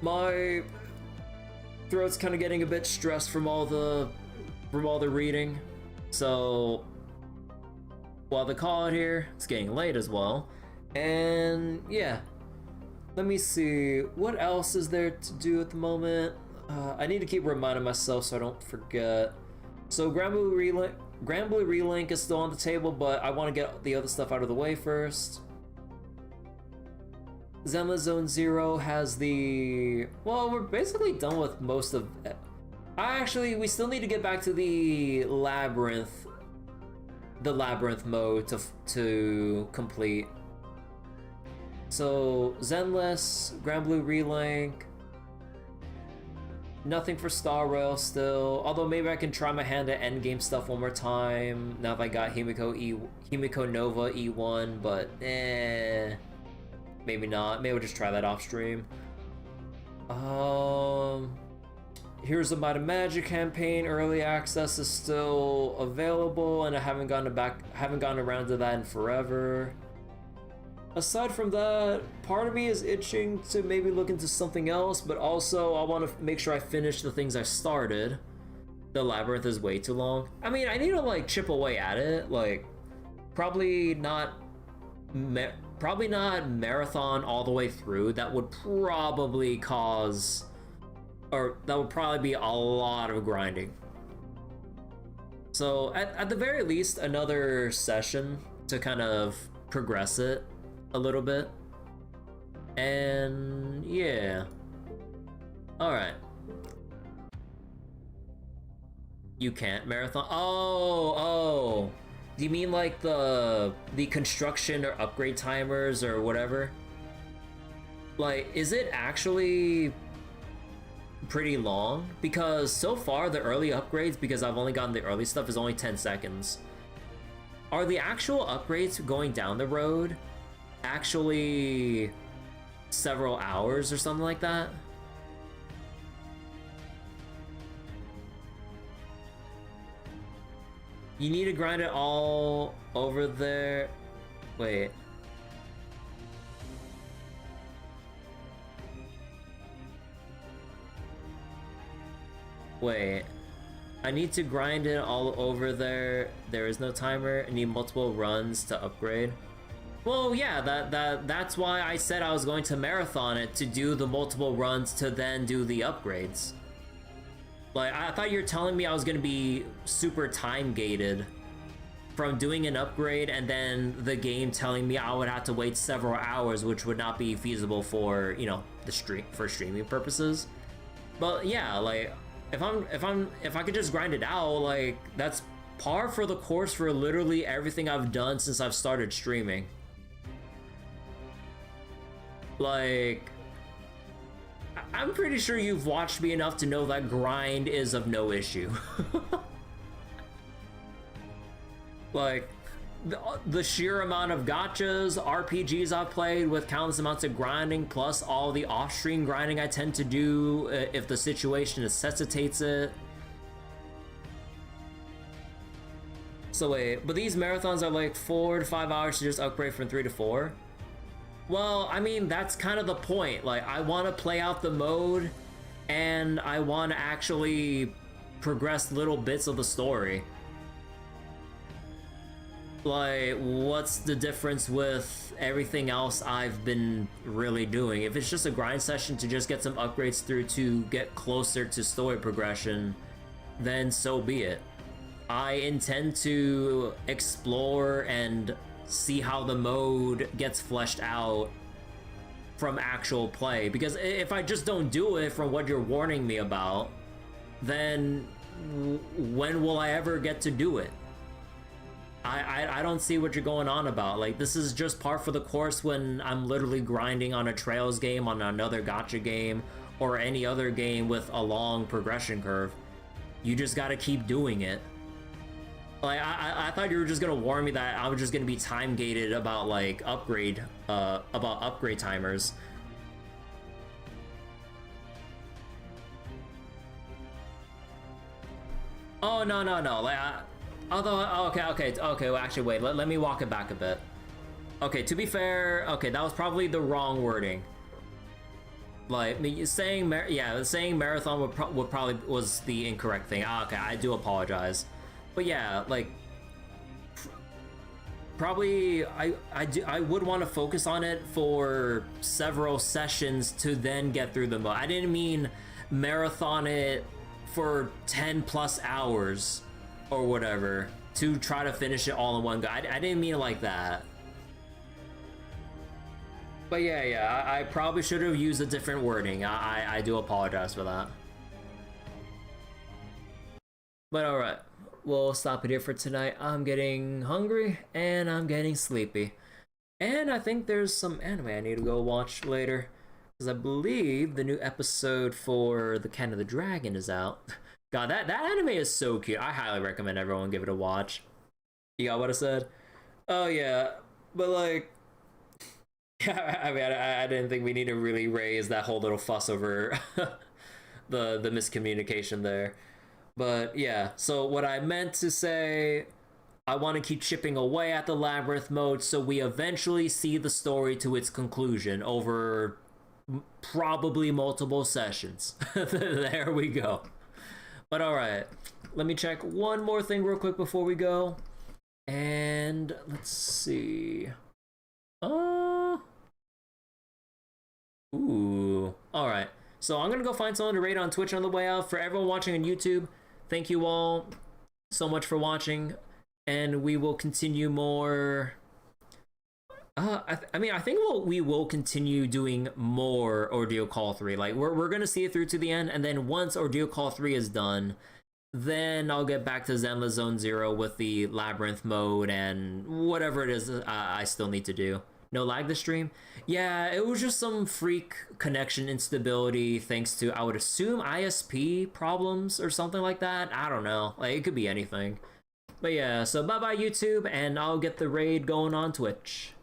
My throat's kind of getting a bit stressed from all the reading. So while the call out here, it's getting late as well. And yeah, let me see, what else is there to do at the moment? I need to keep reminding myself so I don't forget. So Granblue Relink is still on the table, but I want to get the other stuff out of the way first. Zenless Zone Zero has the... Well, we're basically done with most of... we still need to get back to the labyrinth mode to complete. So Zenless, Granblue Relink, nothing for Star Rail still. Although maybe I can try my hand at endgame stuff one more time now that I got Himiko Nova E1, but maybe not. Maybe we'll just try that off stream. Here's the Might of Magic campaign. Early access is still available, and I haven't gone around to that in forever. Aside from that, part of me is itching to maybe look into something else, but also I want to make sure I finish the things I started. The labyrinth is way too long. I mean, I need to like chip away at it. Like, probably not marathon all the way through. That would probably cause, or that would probably be a lot of grinding. So at the very least, another session to kind of progress it a little bit. And yeah. Alright. You can't marathon? Oh. Do you mean like the construction or upgrade timers or whatever? Like, is it actually pretty long? Because so far the early upgrades, because I've only gotten the early stuff, is only 10 seconds. Are the actual upgrades going down the road actually several hours or something like that? You need to grind it all over there. Wait. Wait. I need to grind it all over there. There is no timer. I need multiple runs to upgrade. Well, yeah, that's why I said I was going to marathon it, to do the multiple runs to then do the upgrades. Like, I thought you were telling me I was gonna be super time gated from doing an upgrade and then the game telling me I would have to wait several hours, which would not be feasible for, you know, the streaming purposes. But yeah, like if I could just grind it out, like that's par for the course for literally everything I've done since I've started streaming. Like, I'm pretty sure you've watched me enough to know that grind is of no issue. Like, the sheer amount of gachas, RPGs I've played with countless amounts of grinding, plus all the off-stream grinding I tend to do if the situation necessitates it. So wait, but these marathons are like 4 to 5 hours to just upgrade from 3 to 4? Well, I mean, that's kind of the point. Like, I want to play out the mode, and I want to actually progress little bits of the story. Like, what's the difference with everything else I've been really doing? If it's just a grind session to just get some upgrades through to get closer to story progression, then so be it. I intend to explore and see how the mode gets fleshed out from actual play, because if I just don't do it from what you're warning me about, then when will I ever get to do it? I don't see what you're going on about. Like, this is just par for the course when I'm literally grinding on a Trails game, on another gacha game, or any other game with a long progression curve. You just gotta keep doing it. Like, I thought you were just gonna warn me that I was just gonna be time gated about like upgrade timers. Oh no, like although okay, well, actually wait, let me walk it back a bit. Okay, to be fair, okay, that was probably the wrong wording. Like, saying marathon would probably was the incorrect thing. Okay, I do apologize. But yeah, like, probably I would want to focus on it for several sessions to then get through the mode. I didn't mean marathon it for 10 plus hours or whatever to try to finish it all in one go. I didn't mean it like that. But yeah, I probably should have used a different wording. I do apologize for that. But alright, we'll stop it here for tonight. I'm getting hungry and I'm getting sleepy. And I think there's some anime I need to go watch later, because I believe the new episode for The Cat and the Dragon is out. God, that anime is so cute. I highly recommend everyone give it a watch. You got what I said? Oh yeah, but like, I mean, I didn't think we need to really raise that whole little fuss over the miscommunication there. But yeah, so what I meant to say, I want to keep chipping away at the Labyrinth mode so we eventually see the story to its conclusion over probably multiple sessions. There we go. But alright, let me check one more thing real quick before we go. And let's see. Ooh. Alright. So I'm gonna go find someone to raid on Twitch on the way out. For everyone watching on YouTube, thank you all so much for watching. And we will continue more. I think we will continue doing more Ordeal Call 3. Like, we're gonna see it through to the end, and then once Ordeal Call 3 is done, then I'll get back to Zenless Zone Zero with the Labyrinth mode and whatever it is I still need to do. No lag the stream? Yeah, it was just some freak connection instability thanks to, I would assume, ISP problems or something like that. I don't know. Like, it could be anything. But yeah, so bye-bye YouTube, and I'll get the raid going on Twitch.